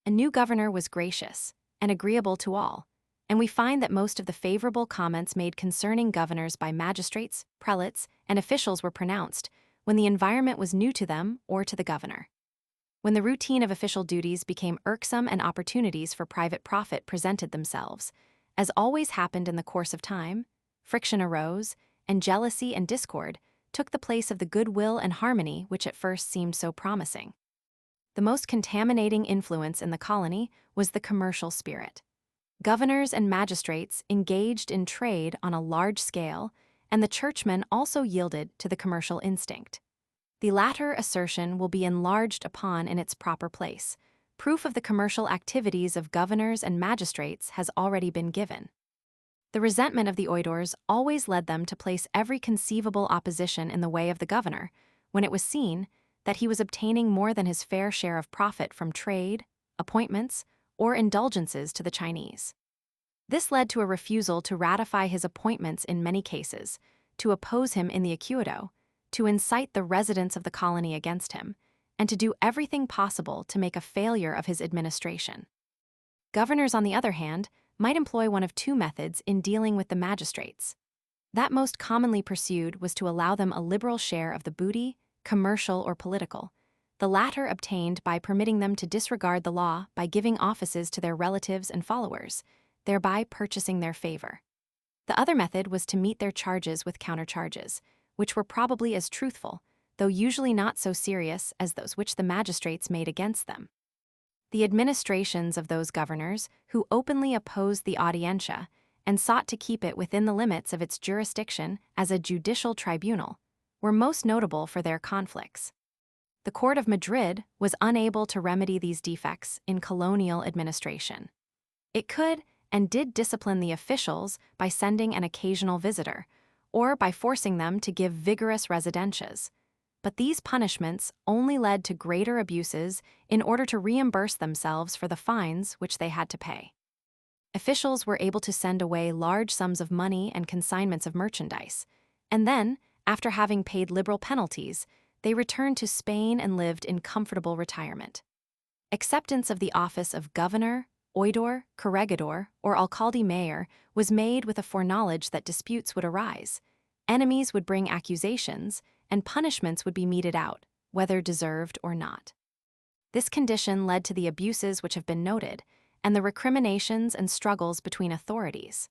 A new governor was gracious and agreeable to all, and we find that most of the favorable comments made concerning governors by magistrates, prelates, and officials were pronounced when the environment was new to them or to the governor. When the routine of official duties became irksome and opportunities for private profit presented themselves, as always happened in the course of time, friction arose, and jealousy and discord took the place of the goodwill and harmony which at first seemed so promising. The most contaminating influence in the colony was the commercial spirit. Governors and magistrates engaged in trade on a large scale, and the churchmen also yielded to the commercial instinct. The latter assertion will be enlarged upon in its proper place. Proof of the commercial activities of governors and magistrates has already been given. The resentment of the oidores always led them to place every conceivable opposition in the way of the governor, when it was seen that he was obtaining more than his fair share of profit from trade, appointments, or indulgences to the Chinese. This led to a refusal to ratify his appointments in many cases, to oppose him in the Acuedo, to incite the residents of the colony against him, and to do everything possible to make a failure of his administration. Governors, on the other hand, might employ one of two methods in dealing with the magistrates. That most commonly pursued was to allow them a liberal share of the booty, commercial or political, the latter obtained by permitting them to disregard the law by giving offices to their relatives and followers, thereby purchasing their favor. The other method was to meet their charges with countercharges, which were probably as truthful, though usually not so serious as those which the magistrates made against them. The administrations of those governors who openly opposed the Audiencia and sought to keep it within the limits of its jurisdiction as a judicial tribunal were most notable for their conflicts. The Court of Madrid was unable to remedy these defects in colonial administration. It could and did discipline the officials by sending an occasional visitor, or by forcing them to give vigorous residentias. But these punishments only led to greater abuses in order to reimburse themselves for the fines which they had to pay. Officials were able to send away large sums of money and consignments of merchandise, and then, after having paid liberal penalties, they returned to Spain and lived in comfortable retirement. Acceptance of the office of governor, oidor, corregidor, or alcalde mayor was made with a foreknowledge that disputes would arise, enemies would bring accusations, and punishments would be meted out, whether deserved or not. This condition led to the abuses which have been noted, and the recriminations and struggles between authorities.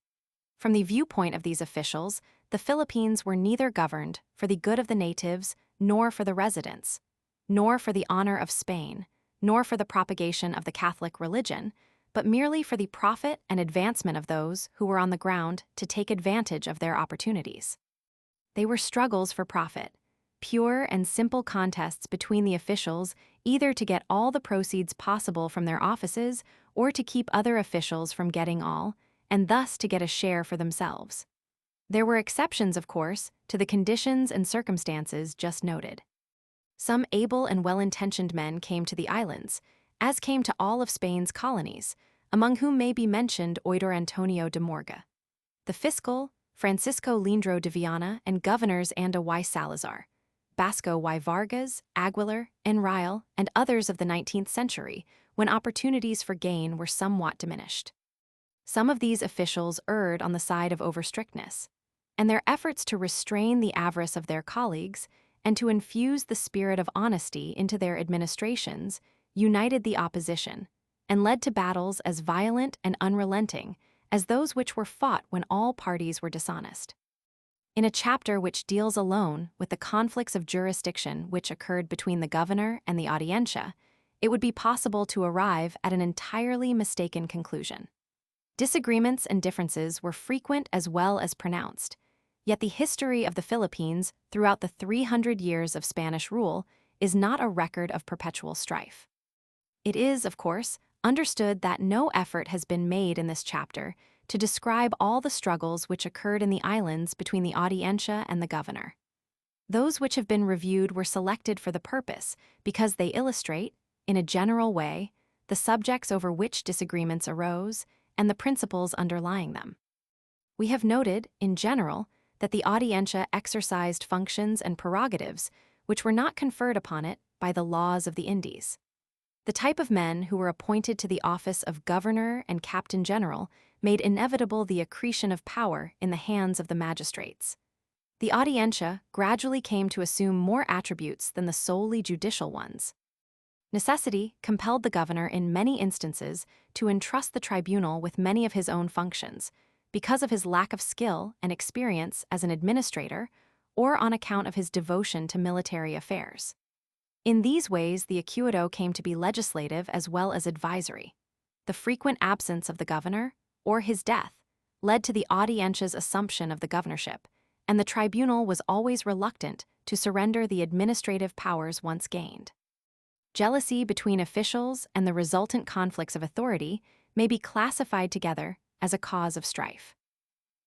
From the viewpoint of these officials, the Philippines were neither governed for the good of the natives, nor for the residents, nor for the honor of Spain, nor for the propagation of the Catholic religion, but merely for the profit and advancement of those who were on the ground to take advantage of their opportunities. They were struggles for profit, pure and simple contests between the officials, either to get all the proceeds possible from their offices or to keep other officials from getting all, and thus to get a share for themselves. There were exceptions, of course, to the conditions and circumstances just noted. Some able and well-intentioned men came to the islands, as came to all of Spain's colonies, among whom may be mentioned Oidor Antonio de Morga, the fiscal, Francisco Lindro de Viana, and governors Anda y Salazar, Basco y Vargas, Aguilar, Enrile, and others of the 19th century, when opportunities for gain were somewhat diminished. Some of these officials erred on the side of over-strictness, and their efforts to restrain the avarice of their colleagues and to infuse the spirit of honesty into their administrations united the opposition and led to battles as violent and unrelenting as those which were fought when all parties were dishonest. In a chapter which deals alone with the conflicts of jurisdiction which occurred between the governor and the Audiencia, it would be possible to arrive at an entirely mistaken conclusion. Disagreements and differences were frequent as well as pronounced, yet the history of the Philippines throughout the 300 years of Spanish rule is not a record of perpetual strife. It is, of course, understood that no effort has been made in this chapter to describe all the struggles which occurred in the islands between the Audiencia and the governor. Those which have been reviewed were selected for the purpose because they illustrate, in a general way, the subjects over which disagreements arose and the principles underlying them. We have noted, in general, that the Audiencia exercised functions and prerogatives which were not conferred upon it by the laws of the Indies. The type of men who were appointed to the office of governor and captain general made inevitable the accretion of power in the hands of the magistrates. The Audiencia gradually came to assume more attributes than the solely judicial ones. Necessity compelled the governor in many instances to entrust the tribunal with many of his own functions, because of his lack of skill and experience as an administrator, or on account of his devotion to military affairs. In these ways, the Acuado came to be legislative as well as advisory. The frequent absence of the governor, or his death, led to the Audiencia's assumption of the governorship, and the tribunal was always reluctant to surrender the administrative powers once gained. Jealousy between officials and the resultant conflicts of authority may be classified together as a cause of strife.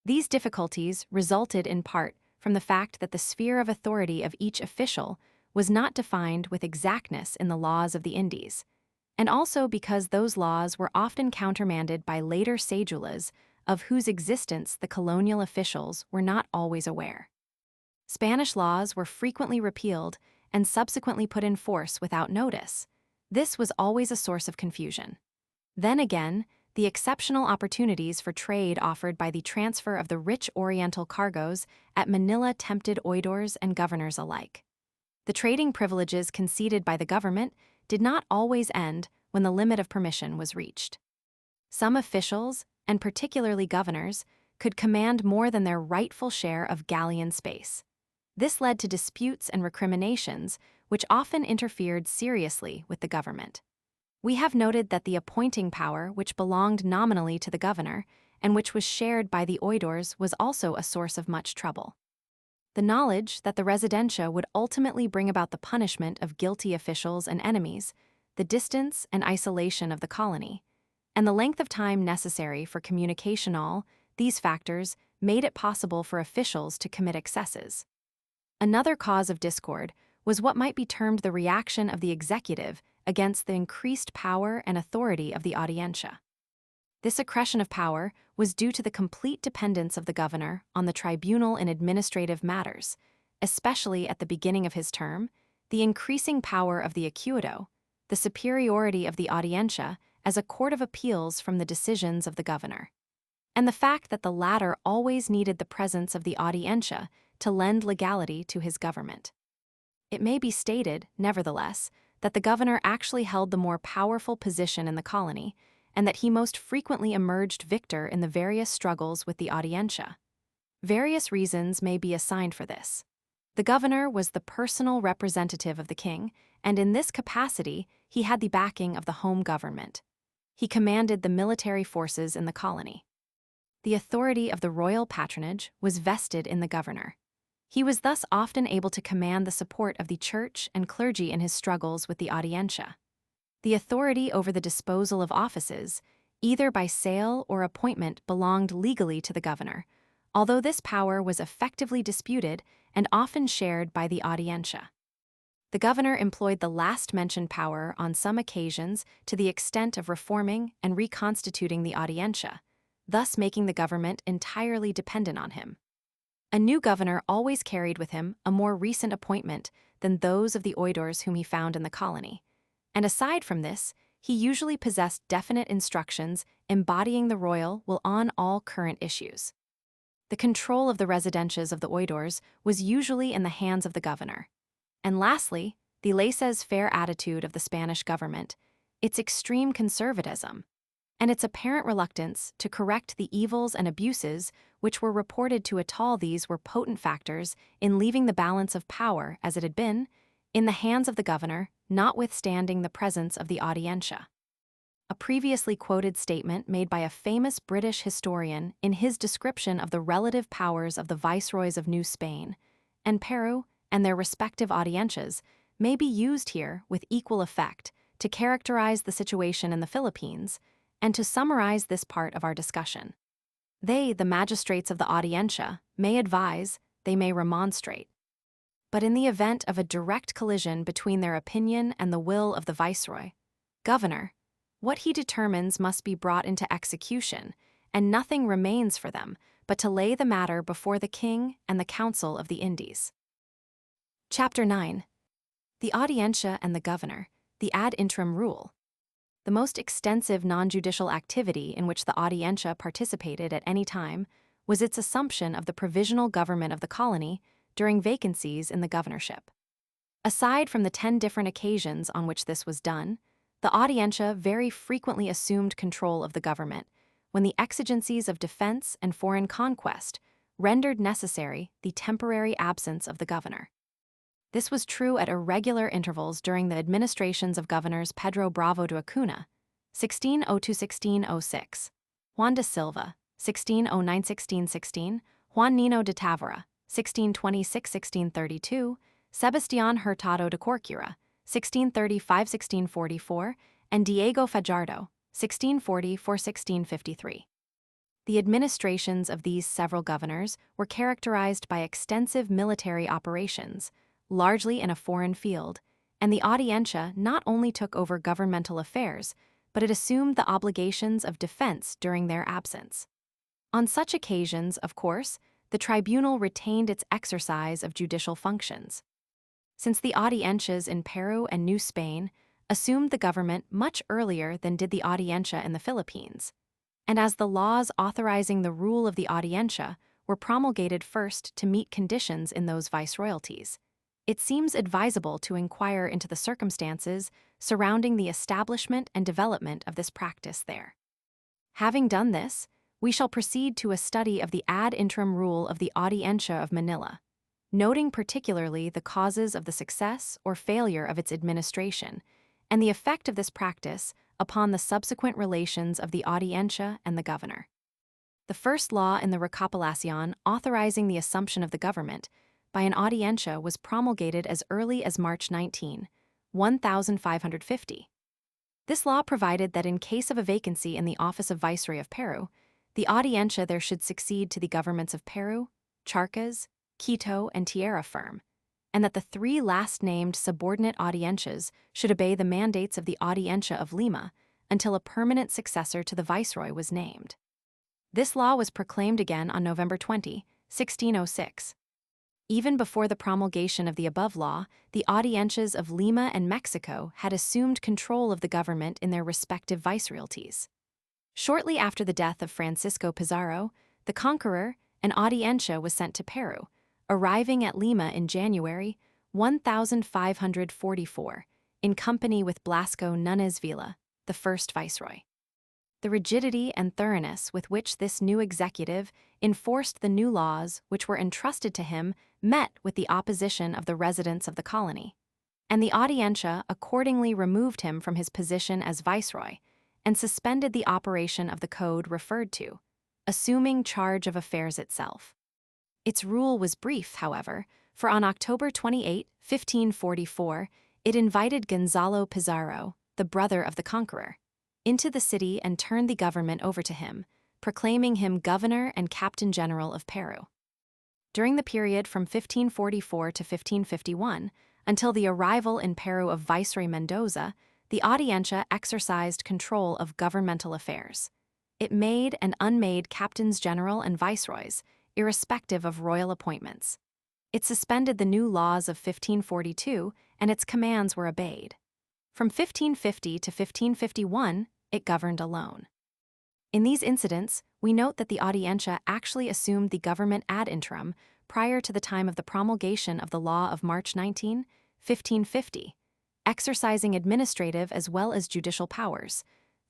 These difficulties resulted in part from the fact that the sphere of authority of each official was not defined with exactness in the laws of the Indies, and also because those laws were often countermanded by later cedulas of whose existence the colonial officials were not always aware. Spanish laws were frequently repealed and subsequently put in force without notice. This was always a source of confusion. Then again, the exceptional opportunities for trade offered by the transfer of the rich Oriental cargoes at Manila tempted oidors and governors alike. The trading privileges conceded by the government did not always end when the limit of permission was reached. Some officials, and particularly governors, could command more than their rightful share of galleon space. This led to disputes and recriminations, which often interfered seriously with the government. We have noted that the appointing power, which belonged nominally to the governor, and which was shared by the oidors, was also a source of much trouble. The knowledge that the residencia would ultimately bring about the punishment of guilty officials and enemies, the distance and isolation of the colony, and the length of time necessary for communication, all these factors made it possible for officials to commit excesses. Another cause of discord was what might be termed the reaction of the executive against the increased power and authority of the Audiencia. This accretion of power was due to the complete dependence of the governor on the tribunal in administrative matters, especially at the beginning of his term, the increasing power of the Acuado, the superiority of the Audiencia as a court of appeals from the decisions of the governor, and the fact that the latter always needed the presence of the Audiencia to lend legality to his government. It may be stated, nevertheless, that the governor actually held the more powerful position in the colony, and that he most frequently emerged victor in the various struggles with the Audiencia. Various reasons may be assigned for this. The governor was the personal representative of the king, and in this capacity he had the backing of the home government. He commanded the military forces in the colony. The authority of the royal patronage was vested in the governor. He was thus often able to command the support of the church and clergy in his struggles with the Audiencia. The authority over the disposal of offices, either by sale or appointment, belonged legally to the governor, although this power was effectively disputed and often shared by the Audiencia. The governor employed the last-mentioned power on some occasions to the extent of reforming and reconstituting the Audiencia, thus making the government entirely dependent on him. A new governor always carried with him a more recent appointment than those of the oidores whom he found in the colony, and aside from this, he usually possessed definite instructions embodying the royal will on all current issues. The control of the residencias of the oidores was usually in the hands of the governor. And lastly, the laissez-faire attitude of the Spanish government, its extreme conservatism, and its apparent reluctance to correct the evils and abuses which were reported to atoll these were potent factors in leaving the balance of power as it had been, in the hands of the governor, notwithstanding the presence of the Audiencia. A previously quoted statement made by a famous British historian in his description of the relative powers of the viceroys of New Spain and Peru and their respective audiencias may be used here with equal effect to characterize the situation in the Philippines and to summarize this part of our discussion. They, the magistrates of the Audiencia, may advise, they may remonstrate. But in the event of a direct collision between their opinion and the will of the viceroy, governor, what he determines must be brought into execution, and nothing remains for them but to lay the matter before the king and the Council of the Indies. Chapter 9. The Audiencia and the Governor, the ad interim rule. The most extensive non-judicial activity in which the Audiencia participated at any time was its assumption of the provisional government of the colony during vacancies in the governorship. Aside from the 10 different occasions on which this was done, the Audiencia very frequently assumed control of the government when the exigencies of defense and foreign conquest rendered necessary the temporary absence of the governor. This was true at irregular intervals during the administrations of governors Pedro Bravo de Acuna, 1602–1606, Juan de Silva, 1609–1616, Juan Nino de Tavera, 1626–1632, Sebastián Hurtado de Corcura, 1635–1644, and Diego Fajardo, 1640–1653. The administrations of these several governors were characterized by extensive military operations, largely in a foreign field, and the Audiencia not only took over governmental affairs, but it assumed the obligations of defense during their absence. On such occasions, of course, the tribunal retained its exercise of judicial functions. Since the Audiencias in Peru and New Spain assumed the government much earlier than did the Audiencia in the Philippines, and as the laws authorizing the rule of the Audiencia were promulgated first to meet conditions in those viceroyalties, it seems advisable to inquire into the circumstances surrounding the establishment and development of this practice there. Having done this, we shall proceed to a study of the ad interim rule of the Audiencia of Manila, noting particularly the causes of the success or failure of its administration and the effect of this practice upon the subsequent relations of the Audiencia and the governor. The first law in the Recopilación authorizing the assumption of the government by an Audiencia was promulgated as early as March 19, 1550. This law provided that in case of a vacancy in the office of Viceroy of Peru, the Audiencia there should succeed to the governments of Peru, Charcas, Quito, and Tierra Firme, and that the 3 last-named subordinate audiencias should obey the mandates of the Audiencia of Lima until a permanent successor to the viceroy was named. This law was proclaimed again on November 20, 1606. Even before the promulgation of the above law, the Audiencias of Lima and Mexico had assumed control of the government in their respective viceroyalties. Shortly after the death of Francisco Pizarro, the conqueror, an Audiencia was sent to Peru, arriving at Lima in January 1544, in company with Blasco Núñez Villa, the first viceroy. The rigidity and thoroughness with which this new executive enforced the new laws which were entrusted to him met with the opposition of the residents of the colony, and the Audiencia accordingly removed him from his position as viceroy and suspended the operation of the code referred to, assuming charge of affairs itself. Its rule was brief, however, for on October 28, 1544, it invited Gonzalo Pizarro, the brother of the conqueror, into the city and turned the government over to him, proclaiming him governor and captain general of Peru. During the period from 1544 to 1551, until the arrival in Peru of Viceroy Mendoza, the Audiencia exercised control of governmental affairs. It made and unmade captains general and viceroys, irrespective of royal appointments. It suspended the new laws of 1542, and its commands were obeyed. From 1550 to 1551, it governed alone. In these incidents, we note that the Audiencia actually assumed the government ad interim prior to the time of the promulgation of the law of March 19, 1550, exercising administrative as well as judicial powers,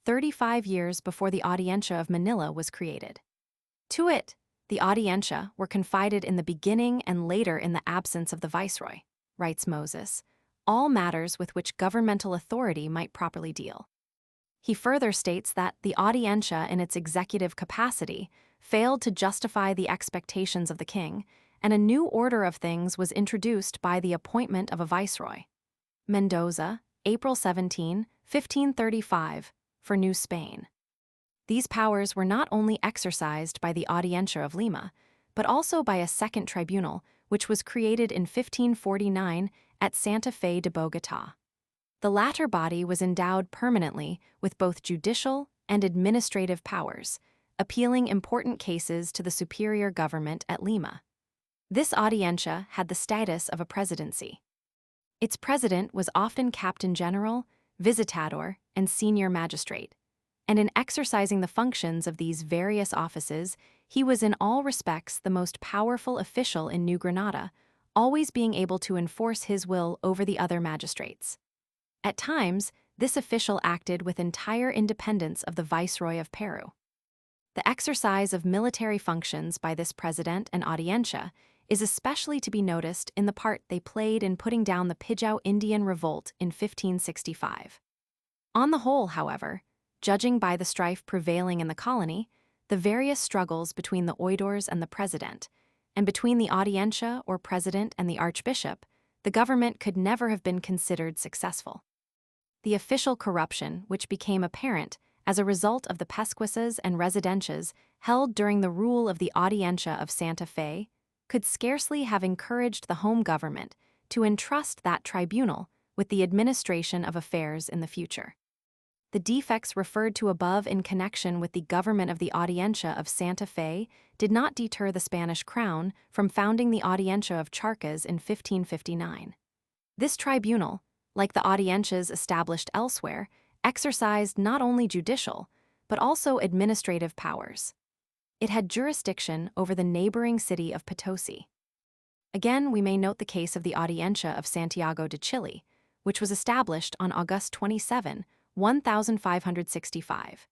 35 years before the Audiencia of Manila was created. To it, the Audiencia were confided in the beginning and later in the absence of the viceroy, writes Moses, all matters with which governmental authority might properly deal. He further states that the Audiencia in its executive capacity failed to justify the expectations of the king, and a new order of things was introduced by the appointment of a viceroy. Mendoza, April 17, 1535, for New Spain. These powers were not only exercised by the Audiencia of Lima, but also by a second tribunal, which was created in 1549 at Santa Fe de Bogotá. The latter body was endowed permanently with both judicial and administrative powers, appealing important cases to the superior government at Lima. This Audiencia had the status of a presidency. Its president was often captain general, visitador, and senior magistrate, and in exercising the functions of these various offices, he was in all respects the most powerful official in New Granada, always being able to enforce his will over the other magistrates. At times, this official acted with entire independence of the Viceroy of Peru. The exercise of military functions by this president and Audiencia is especially to be noticed in the part they played in putting down the Pijao Indian revolt in 1565. On the whole, however, judging by the strife prevailing in the colony, the various struggles between the oidores and the president, and between the Audiencia or president and the archbishop, the government could never have been considered successful. The official corruption, which became apparent as a result of the pesquisas and residencias held during the rule of the Audiencia of Santa Fe, could scarcely have encouraged the home government to entrust that tribunal with the administration of affairs in the future. The defects referred to above in connection with the government of the Audiencia of Santa Fe did not deter the Spanish crown from founding the Audiencia of Charcas in 1559. This tribunal, like the audiencias established elsewhere, exercised not only judicial, but also administrative powers. It had jurisdiction over the neighboring city of Potosi. Again, we may note the case of the Audiencia of Santiago de Chile, which was established on August 27, 1565.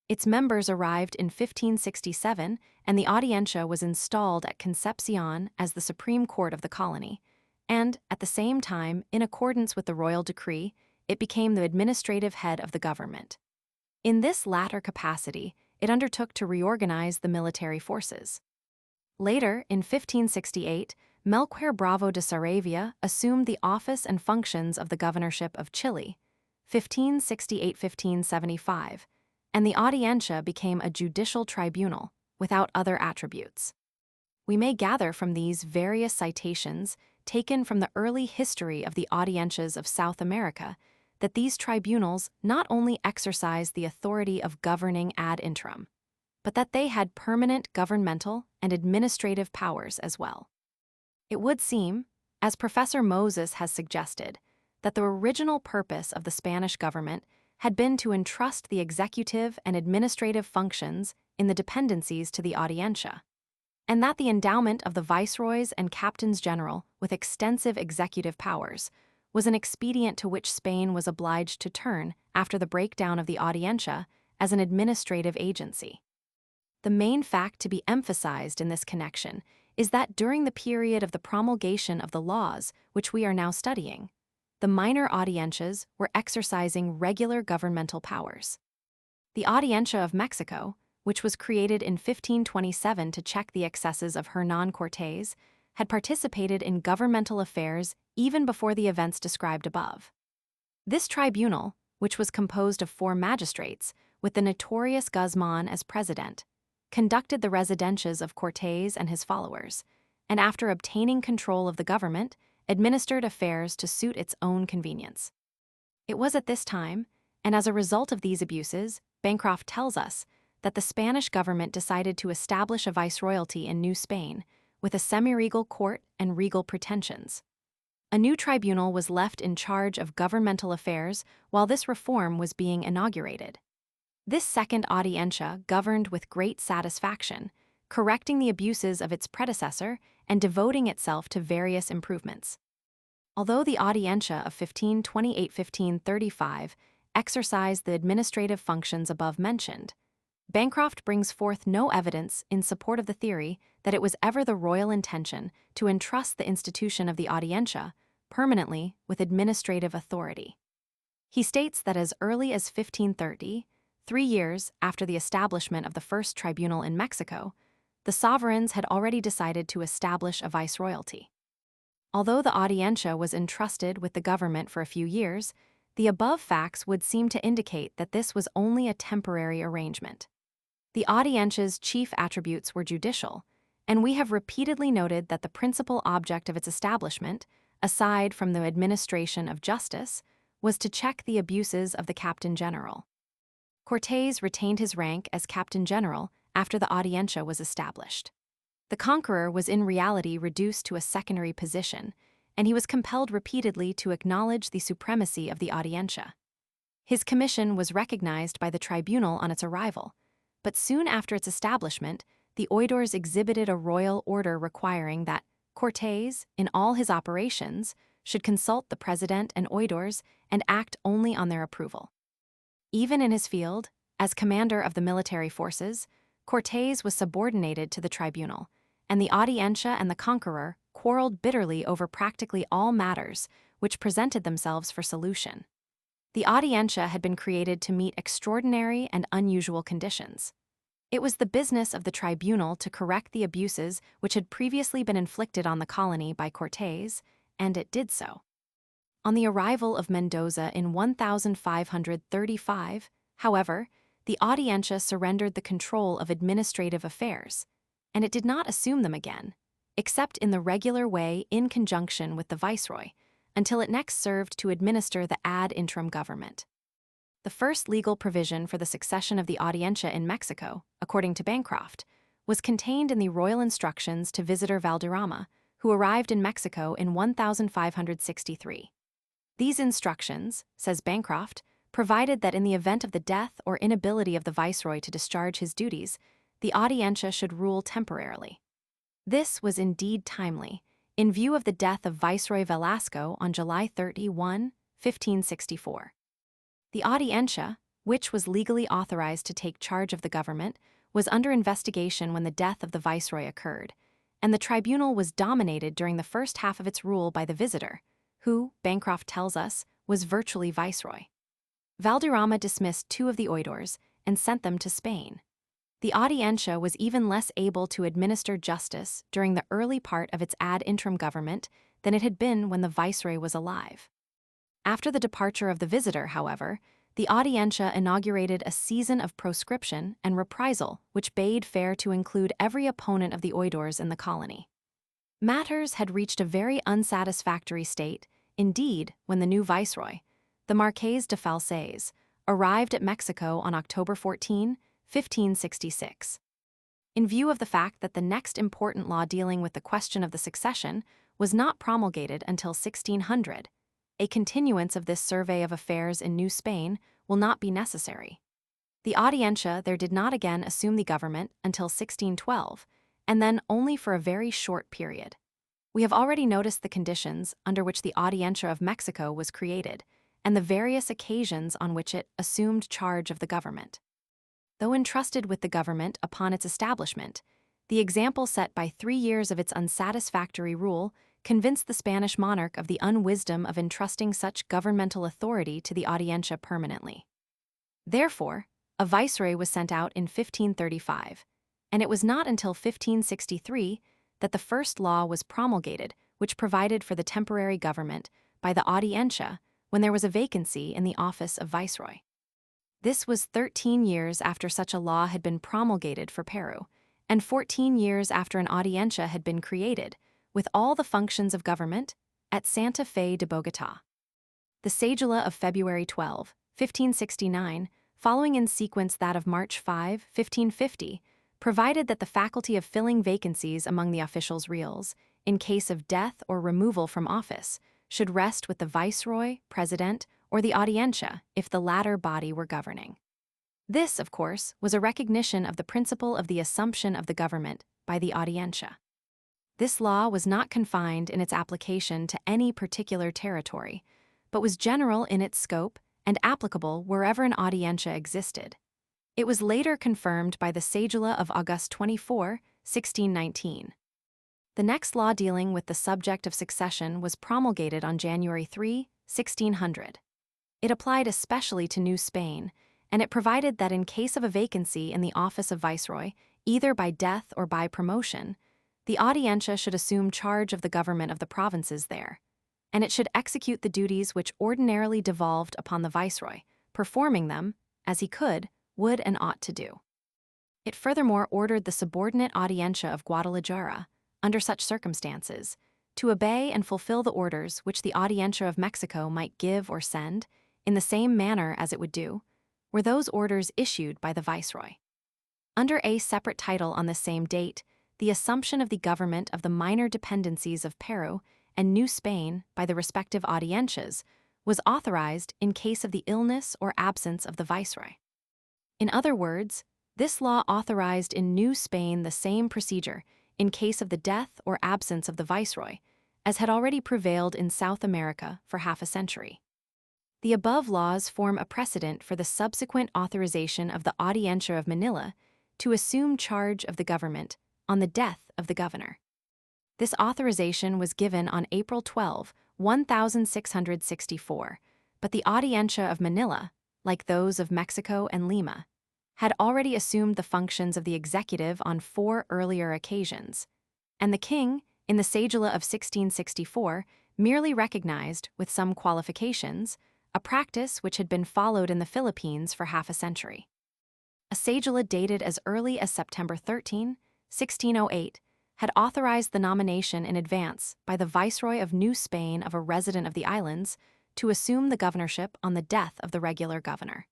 Its members arrived in 1567, and the Audiencia was installed at Concepcion as the Supreme Court of the colony, and, at the same time, in accordance with the royal decree, it became the administrative head of the government. In this latter capacity, it undertook to reorganize the military forces. Later, in 1568, Melchior Bravo de Saravia assumed the office and functions of the governorship of Chile, 1568-1575, and the Audiencia became a judicial tribunal without other attributes. We may gather from these various citations taken from the early history of the Audiencias of South America that these tribunals not only exercised the authority of governing ad interim, but that they had permanent governmental and administrative powers as well. It would seem, as Professor Moses has suggested, that the original purpose of the Spanish government had been to entrust the executive and administrative functions in the dependencies to the Audiencia, and that the endowment of the viceroys and captains general with extensive executive powers was an expedient to which Spain was obliged to turn after the breakdown of the Audiencia as an administrative agency. The main fact to be emphasized in this connection is that during the period of the promulgation of the laws which we are now studying, the minor audiencias were exercising regular governmental powers. The Audiencia of Mexico, which was created in 1527 to check the excesses of Hernán Cortés, had participated in governmental affairs even before the events described above. This tribunal, which was composed of 4 magistrates, with the notorious Guzman as president, conducted the residencias of Cortés and his followers, and after obtaining control of the government, administered affairs to suit its own convenience. It was at this time, and as a result of these abuses, Bancroft tells us, that the Spanish government decided to establish a viceroyalty in New Spain, with a semi-regal court and regal pretensions. A new tribunal was left in charge of governmental affairs while this reform was being inaugurated. This second audiencia governed with great satisfaction, correcting the abuses of its predecessor and devoting itself to various improvements. Although the Audiencia of 1528-1535 exercised the administrative functions above mentioned, Bancroft brings forth no evidence in support of the theory that it was ever the royal intention to entrust the institution of the Audiencia permanently with administrative authority. He states that as early as 1530, 3 years after the establishment of the first tribunal in Mexico, the sovereigns had already decided to establish a viceroyalty. Although the Audiencia was entrusted with the government for a few years, the above facts would seem to indicate that this was only a temporary arrangement. The Audiencia's chief attributes were judicial, and we have repeatedly noted that the principal object of its establishment, aside from the administration of justice, was to check the abuses of the Captain General. Cortés retained his rank as Captain General after the Audiencia was established. The conqueror was in reality reduced to a secondary position, and he was compelled repeatedly to acknowledge the supremacy of the Audiencia. His commission was recognized by the tribunal on its arrival, but soon after its establishment, the oidores exhibited a royal order requiring that Cortés, in all his operations, should consult the president and oidores and act only on their approval. Even in his field, as commander of the military forces, Cortés was subordinated to the tribunal, and the Audiencia and the conqueror quarreled bitterly over practically all matters which presented themselves for solution. The Audiencia had been created to meet extraordinary and unusual conditions. It was the business of the tribunal to correct the abuses which had previously been inflicted on the colony by Cortés, and it did so. On the arrival of Mendoza in 1535, however, the Audiencia surrendered the control of administrative affairs, and it did not assume them again, except in the regular way in conjunction with the viceroy, until it next served to administer the ad interim government. The first legal provision for the succession of the Audiencia in Mexico, according to Bancroft, was contained in the royal instructions to visitor Valderrama, who arrived in Mexico in 1563. These instructions, says Bancroft, provided that in the event of the death or inability of the viceroy to discharge his duties, the Audiencia should rule temporarily. This was indeed timely, in view of the death of Viceroy Velasco on July 31, 1564. The Audiencia, which was legally authorized to take charge of the government, was under investigation when the death of the viceroy occurred, and the tribunal was dominated during the first half of its rule by the visitor, who, Bancroft tells us, was virtually viceroy. Valderrama dismissed 2 of the oidores and sent them to Spain. The Audiencia was even less able to administer justice during the early part of its ad interim government than it had been when the viceroy was alive. After the departure of the visitor, however, the Audiencia inaugurated a season of proscription and reprisal which bade fair to include every opponent of the oidores in the colony. Matters had reached a very unsatisfactory state, indeed, when the new viceroy, the Marqués de Falsés, arrived at Mexico on October 14, 1566. In view of the fact that the next important law dealing with the question of the succession was not promulgated until 1600, a continuance of this survey of affairs in New Spain will not be necessary. The Audiencia there did not again assume the government until 1612, and then only for a very short period. We have already noticed the conditions under which the Audiencia of Mexico was created, and the various occasions on which it assumed charge of the government. Though entrusted with the government upon its establishment, the example set by 3 years of its unsatisfactory rule convinced the Spanish monarch of the unwisdom of entrusting such governmental authority to the Audiencia permanently. Therefore, a viceroy was sent out in 1535, and it was not until 1563 that the first law was promulgated which provided for the temporary government by the Audiencia when there was a vacancy in the office of viceroy. This was 13 years after such a law had been promulgated for Peru, and 14 years after an Audiencia had been created, with all the functions of government, at Santa Fe de Bogotá. The cedula of February 12, 1569, following in sequence that of March 5, 1550, provided that the faculty of filling vacancies among the officials' reals, in case of death or removal from office, should rest with the viceroy, president, or the Audiencia if the latter body were governing. This, of course, was a recognition of the principle of the assumption of the government by the Audiencia. This law was not confined in its application to any particular territory, but was general in its scope and applicable wherever an Audiencia existed. It was later confirmed by the cedula of August 24, 1619. The next law dealing with the subject of succession was promulgated on January 3, 1600. It applied especially to New Spain, and it provided that in case of a vacancy in the office of viceroy, either by death or by promotion, the Audiencia should assume charge of the government of the provinces there, and it should execute the duties which ordinarily devolved upon the viceroy, performing them, as he could, would and ought to do. It furthermore ordered the subordinate Audiencia of Guadalajara, under such circumstances, to obey and fulfill the orders which the Audiencia of Mexico might give or send, in the same manner as it would do, were those orders issued by the viceroy. Under a separate title on the same date, the assumption of the government of the minor dependencies of Peru and New Spain by the respective Audiencias was authorized in case of the illness or absence of the viceroy. In other words, this law authorized in New Spain the same procedure in case of the death or absence of the viceroy as had already prevailed in South America for half a century. The above laws form a precedent for the subsequent authorization of the Audiencia of Manila to assume charge of the government on the death of the governor. This authorization was given on April 12, 1664, but the Audiencia of Manila, like those of Mexico and Lima, had already assumed the functions of the executive on 4 earlier occasions, and the king, in the cedula of 1664, merely recognized, with some qualifications, a practice which had been followed in the Philippines for half a century. A cedula dated as early as September 13, 1608, had authorized the nomination in advance by the Viceroy of New Spain of a resident of the islands to assume the governorship on the death of the regular governor.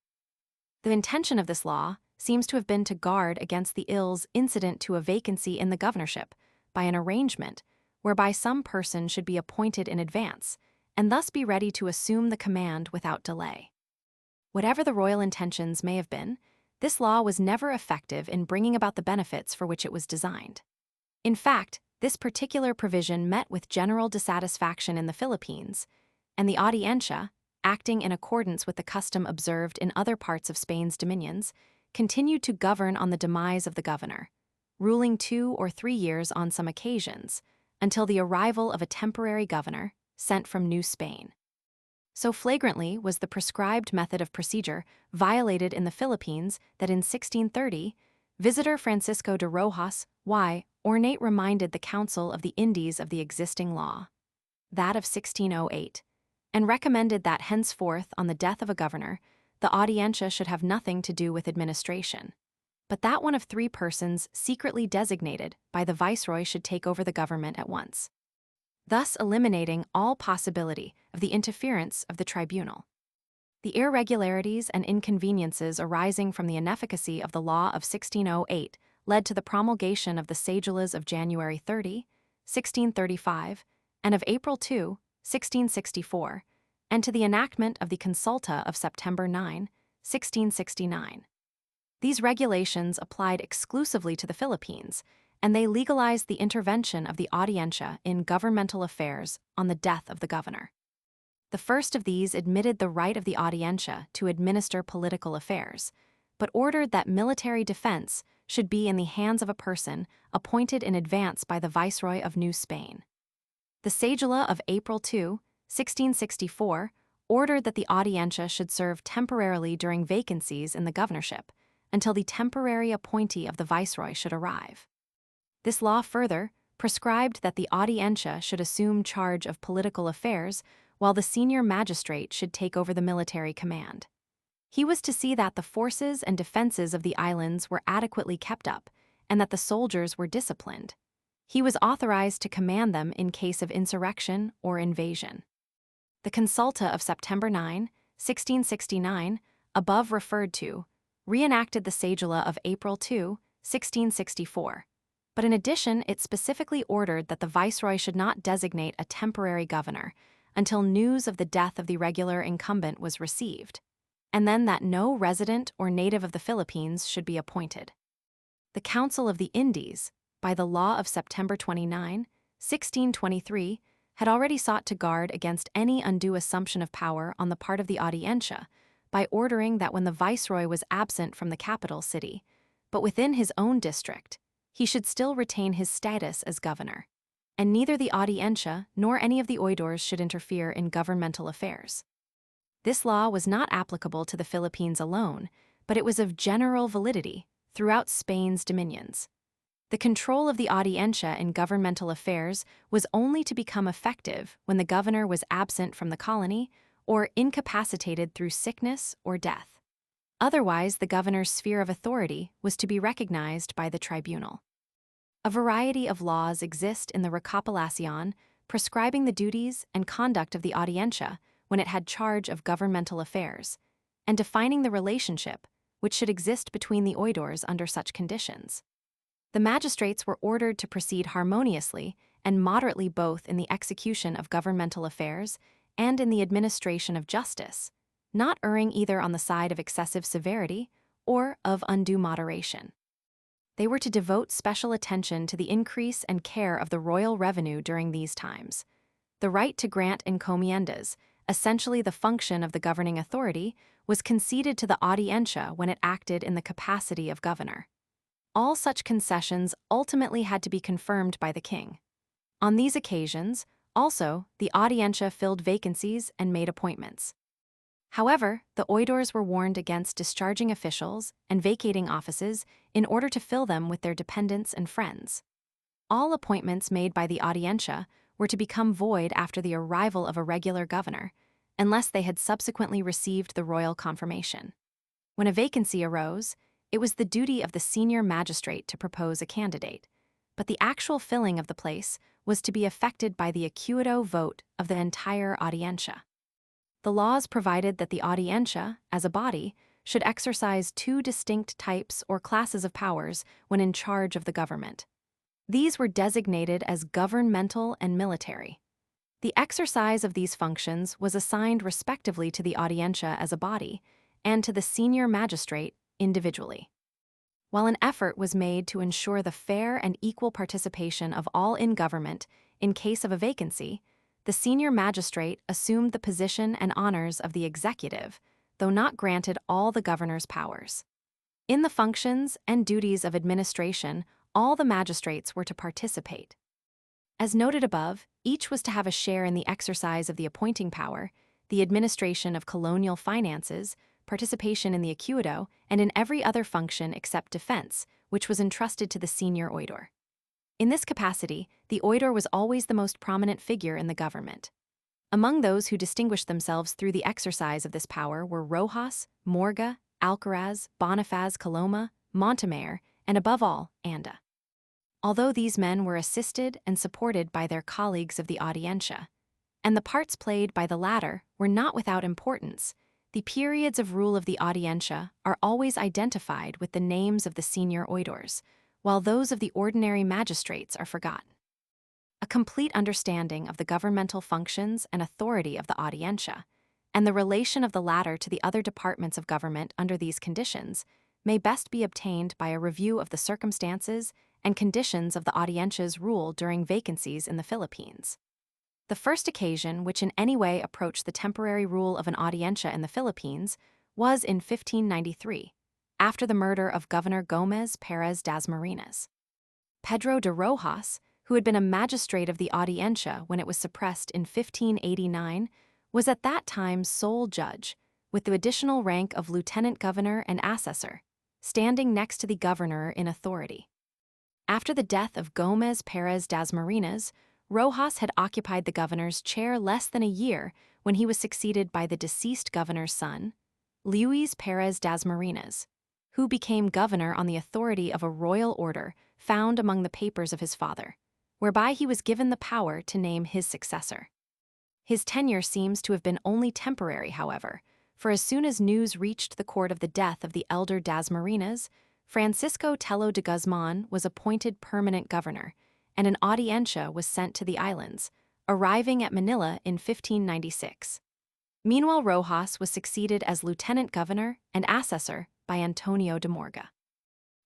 The intention of this law seems to have been to guard against the ills incident to a vacancy in the governorship by an arrangement whereby some person should be appointed in advance and thus be ready to assume the command without delay. Whatever the royal intentions may have been, this law was never effective in bringing about the benefits for which it was designed. In fact, this particular provision met with general dissatisfaction in the Philippines, and the Audiencia, acting in accordance with the custom observed in other parts of Spain's dominions, continued to govern on the demise of the governor, ruling 2 or 3 years on some occasions, until the arrival of a temporary governor sent from New Spain. So flagrantly was the prescribed method of procedure violated in the Philippines that in 1630, Visitor Francisco de Rojas Y. Ornate reminded the Council of the Indies of the existing law, that of 1608, and recommended that henceforth, on the death of a governor, the Audiencia should have nothing to do with administration, but that one of 3 persons secretly designated by the viceroy should take over the government at once, thus eliminating all possibility of the interference of the tribunal. The irregularities and inconveniences arising from the inefficacy of the law of 1608 led to the promulgation of the cedulas of January 30, 1635, and of April 2, 1664, and to the enactment of the Consulta of September 9, 1669. These regulations applied exclusively to the Philippines, and they legalized the intervention of the Audiencia in governmental affairs on the death of the governor. The first of these admitted the right of the Audiencia to administer political affairs, but ordered that military defense should be in the hands of a person appointed in advance by the Viceroy of New Spain. The cedula of April 2, 1664, ordered that the Audiencia should serve temporarily during vacancies in the governorship, until the temporary appointee of the viceroy should arrive. This law further prescribed that the Audiencia should assume charge of political affairs while the senior magistrate should take over the military command. He was to see that the forces and defenses of the islands were adequately kept up and that the soldiers were disciplined. He was authorized to command them in case of insurrection or invasion. The consulta of September 9, 1669, above referred to, reenacted the cedula of April 2, 1664. But in addition, it specifically ordered that the viceroy should not designate a temporary governor until news of the death of the regular incumbent was received, and then that no resident or native of the Philippines should be appointed. The Council of the Indies, by the law of September 29, 1623, had already sought to guard against any undue assumption of power on the part of the Audiencia by ordering that when the viceroy was absent from the capital city, but within his own district, he should still retain his status as governor, and neither the Audiencia nor any of the oidores should interfere in governmental affairs. This law was not applicable to the Philippines alone, but it was of general validity throughout Spain's dominions. The control of the Audiencia in governmental affairs was only to become effective when the governor was absent from the colony or incapacitated through sickness or death. Otherwise, the governor's sphere of authority was to be recognized by the tribunal. A variety of laws exist in the Recopilación prescribing the duties and conduct of the Audiencia when it had charge of governmental affairs, and defining the relationship which should exist between the oidores under such conditions. The magistrates were ordered to proceed harmoniously and moderately both in the execution of governmental affairs and in the administration of justice, not erring either on the side of excessive severity or of undue moderation. They were to devote special attention to the increase and care of the royal revenue during these times. The right to grant encomiendas, essentially the function of the governing authority, was conceded to the Audiencia when it acted in the capacity of governor. All such concessions ultimately had to be confirmed by the king. On these occasions, also, the Audiencia filled vacancies and made appointments. However, the oidores were warned against discharging officials and vacating offices in order to fill them with their dependents and friends. All appointments made by the Audiencia were to become void after the arrival of a regular governor, unless they had subsequently received the royal confirmation. When a vacancy arose, it was the duty of the senior magistrate to propose a candidate, but the actual filling of the place was to be effected by the acuito vote of the entire Audiencia. The laws provided that the Audiencia, as a body, should exercise two distinct types or classes of powers when in charge of the government. These were designated as governmental and military. The exercise of these functions was assigned respectively to the Audiencia as a body and to the senior magistrate individually. While an effort was made to ensure the fair and equal participation of all in government in case of a vacancy, the senior magistrate assumed the position and honors of the executive, though not granted all the governor's powers. In the functions and duties of administration, all the magistrates were to participate. As noted above, each was to have a share in the exercise of the appointing power, the administration of colonial finances, participation in the acuito, and in every other function except defense, which was entrusted to the senior oidor. In this capacity, the oidor was always the most prominent figure in the government. Among those who distinguished themselves through the exercise of this power were Rojas, Morga, Alcaraz, Bonifaz Coloma, Montemayor, and above all, Anda. Although these men were assisted and supported by their colleagues of the Audiencia, and the parts played by the latter were not without importance, the periods of rule of the Audiencia are always identified with the names of the senior oidors, while those of the ordinary magistrates are forgotten. A complete understanding of the governmental functions and authority of the Audiencia, and the relation of the latter to the other departments of government under these conditions, may best be obtained by a review of the circumstances and conditions of the Audiencia's rule during vacancies in the Philippines. The first occasion which in any way approached the temporary rule of an Audiencia in the Philippines was in 1593, after the murder of Governor Gomez Perez Dasmariñas. Pedro de Rojas, who had been a magistrate of the Audiencia when it was suppressed in 1589, was at that time sole judge, with the additional rank of lieutenant governor and assessor. standing next to the governor in authority. After the death of Gómez Pérez das Marinas, Rojas had occupied the governor's chair less than a year when he was succeeded by the deceased governor's son, Luis Pérez das Marinas, who became governor on the authority of a royal order found among the papers of his father, whereby he was given the power to name his successor. His tenure seems to have been only temporary, however, for as soon as news reached the court of the death of the elder das Marinas, Francisco Tello de Guzman was appointed permanent governor, and an audiencia was sent to the islands, arriving at Manila in 1596. Meanwhile, Rojas was succeeded as lieutenant governor and assessor by Antonio de Morga.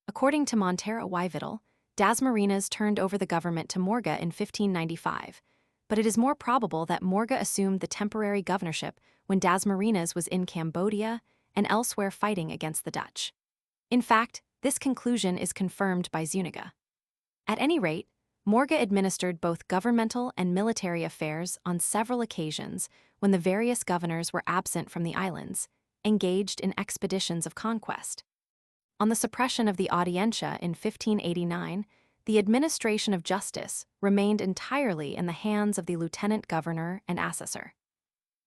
According to Montero y Vidal, das Marinas turned over the government to Morga in 1595, but it is more probable that Morga assumed the temporary governorship when das Marinas was in Cambodia and elsewhere fighting against the Dutch. In fact, this conclusion is confirmed by Zuniga. At any rate, Morga administered both governmental and military affairs on several occasions when the various governors were absent from the islands, engaged in expeditions of conquest. On the suppression of the Audiencia in 1589, the administration of justice remained entirely in the hands of the lieutenant governor and assessor.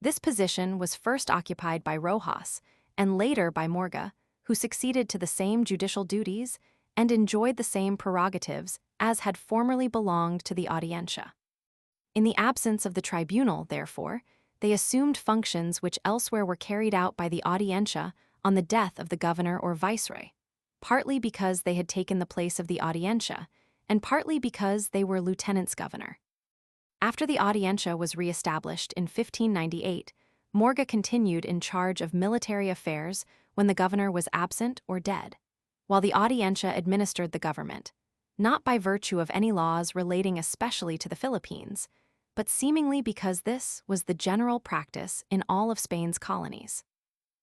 This position was first occupied by Rojas and later by Morga, who succeeded to the same judicial duties and enjoyed the same prerogatives as had formerly belonged to the Audiencia. In the absence of the tribunal, therefore, they assumed functions which elsewhere were carried out by the Audiencia on the death of the governor or viceroy, partly because they had taken the place of the Audiencia, and partly because they were lieutenants governor. After the Audiencia was re-established in 1598, Morga continued in charge of military affairs when the governor was absent or dead, while the Audiencia administered the government, not by virtue of any laws relating especially to the Philippines, but seemingly because this was the general practice in all of Spain's colonies.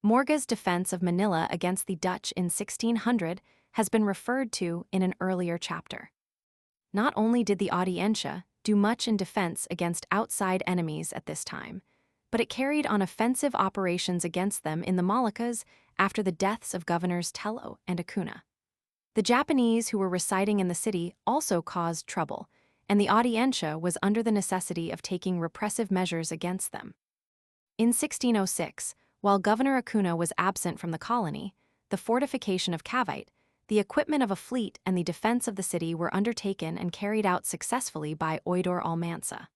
Morga's defense of Manila against the Dutch in 1600 has been referred to in an earlier chapter. Not only did the Audiencia do much in defense against outside enemies at this time, but it carried on offensive operations against them in the Moluccas after the deaths of governors Tello and Acuna. The Japanese who were residing in the city also caused trouble, and the Audiencia was under the necessity of taking repressive measures against them. In 1606, while Governor Acuna was absent from the colony, the fortification of Cavite, the equipment of a fleet and the defense of the city were undertaken and carried out successfully by Oidor Almanza.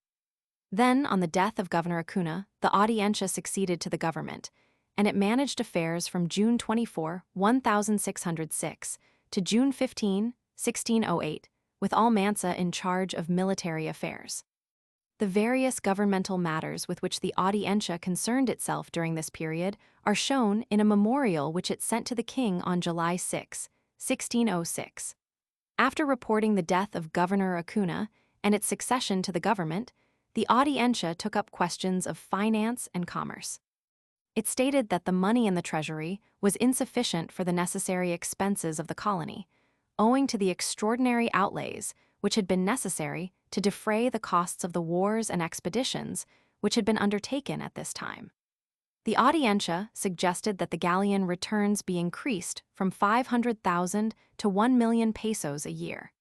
Then, on the death of Governor Acuna, the Audiencia succeeded to the government, and it managed affairs from June 24, 1606, to June 15, 1608, with Almanza in charge of military affairs. The various governmental matters with which the Audiencia concerned itself during this period are shown in a memorial which it sent to the king on July 6, 1606. After reporting the death of Governor Acuna and its succession to the government, the Audiencia took up questions of finance and commerce. It stated that the money in the treasury was insufficient for the necessary expenses of the colony, owing to the extraordinary outlays which had been necessary to defray the costs of the wars and expeditions which had been undertaken at this time. The Audiencia suggested that the galleon returns be increased from 500,000 to 1,000,000 pesos a year.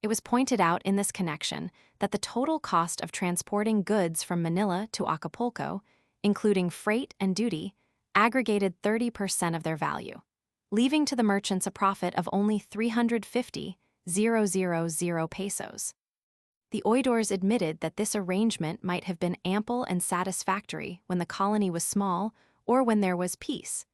It was pointed out in this connection that the total cost of transporting goods from Manila to Acapulco, including freight and duty, aggregated 30% of their value, leaving to the merchants a profit of only 350,000 pesos. The Oidors admitted that this arrangement might have been ample and satisfactory when the colony was small or when there was peace,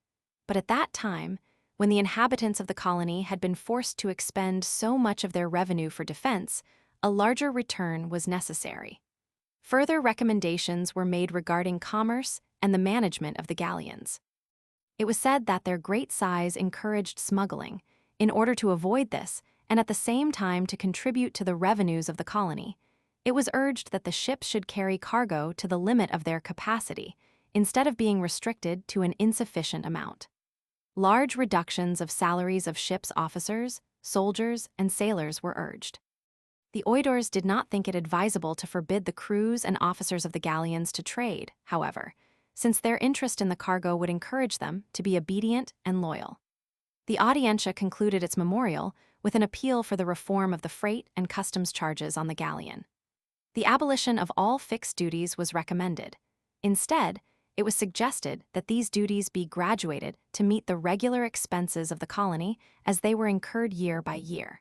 but at that time, when the inhabitants of the colony had been forced to expend so much of their revenue for defense, a larger return was necessary. Further recommendations were made regarding commerce and the management of the galleons. It was said that their great size encouraged smuggling. In order to avoid this, and at the same time to contribute to the revenues of the colony, it was urged that the ships should carry cargo to the limit of their capacity, instead of being restricted to an insufficient amount. Large reductions of salaries of ships' officers, soldiers, and sailors were urged. The Oidors did not think it advisable to forbid the crews and officers of the galleons to trade, however, since their interest in the cargo would encourage them to be obedient and loyal. The Audiencia concluded its memorial with an appeal for the reform of the freight and customs charges on the galleon. The abolition of all fixed duties was recommended. Instead, it was suggested that these duties be graduated to meet the regular expenses of the colony as they were incurred year by year.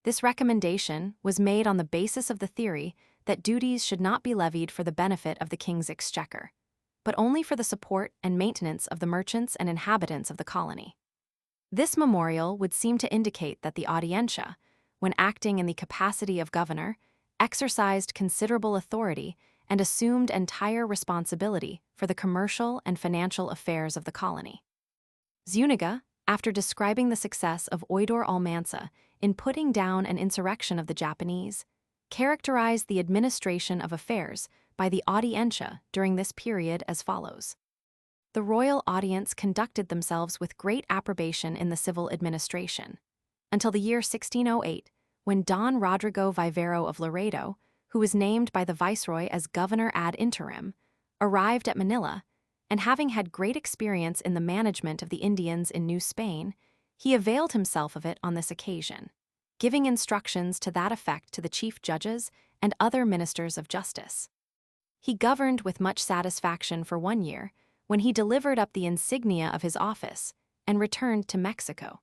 This recommendation was made on the basis of the theory that duties should not be levied for the benefit of the king's exchequer, but only for the support and maintenance of the merchants and inhabitants of the colony. This memorial would seem to indicate that the Audiencia, when acting in the capacity of governor, exercised considerable authority and assumed entire responsibility for the commercial and financial affairs of the colony. Zuniga, after describing the success of Oidor Almansa in putting down an insurrection of the Japanese, characterized the administration of affairs by the Audiencia during this period as follows. The royal audience conducted themselves with great approbation in the civil administration, until the year 1608, when Don Rodrigo Vivero of Laredo, who was named by the viceroy as governor ad interim, arrived at Manila, and having had great experience in the management of the Indians in New Spain, he availed himself of it on this occasion, giving instructions to that effect to the chief judges and other ministers of justice. He governed with much satisfaction for 1 year, when he delivered up the insignia of his office and returned to Mexico.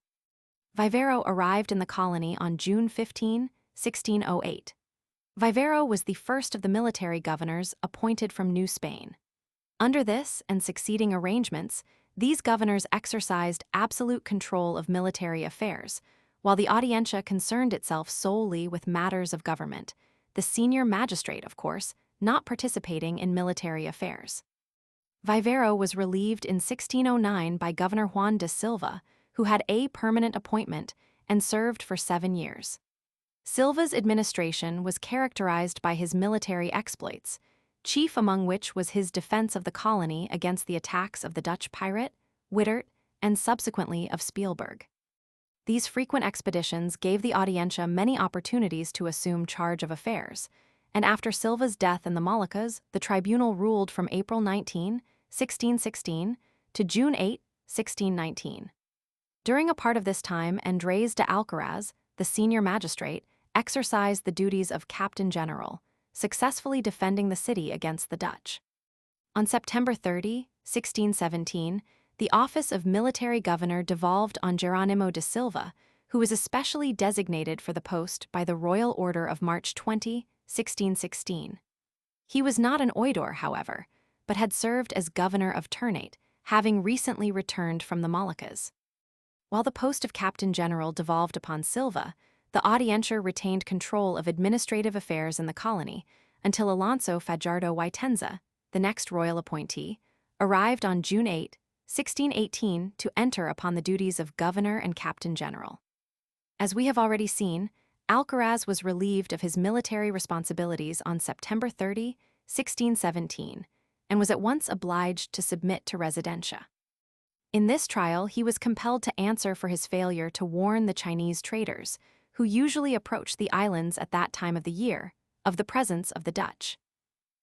Vivero arrived in the colony on June 15, 1608. Vivero was the first of the military governors appointed from New Spain. Under this and succeeding arrangements, these governors exercised absolute control of military affairs, while the Audiencia concerned itself solely with matters of government, the senior magistrate, of course, not participating in military affairs. Vivero was relieved in 1609 by Governor Juan de Silva, who had a permanent appointment and served for 7 years. Silva's administration was characterized by his military exploits, chief among which was his defense of the colony against the attacks of the Dutch pirate, Wittert, and subsequently of Spielberg. These frequent expeditions gave the Audiencia many opportunities to assume charge of affairs, and after Silva's death in the Moluccas, the tribunal ruled from April 19, 1616, to June 8, 1619. During a part of this time, Andrés de Alcaraz, the senior magistrate, exercised the duties of captain general, successfully defending the city against the Dutch. On September 30, 1617, the office of military governor devolved on Geronimo de Silva, who was especially designated for the post by the royal order of March 20, 1616. He was not an oidor, however, but had served as governor of Ternate, having recently returned from the Moluccas. While the post of captain general devolved upon Silva, the Audiencia retained control of administrative affairs in the colony until Alonso Fajardo Waytenza, the next royal appointee, arrived on June 8, 1618 to enter upon the duties of governor and captain general. As we have already seen, Alcaraz was relieved of his military responsibilities on September 30, 1617, and was at once obliged to submit to residencia. In this trial, he was compelled to answer for his failure to warn the Chinese traders, who usually approached the islands at that time of the year, of the presence of the Dutch.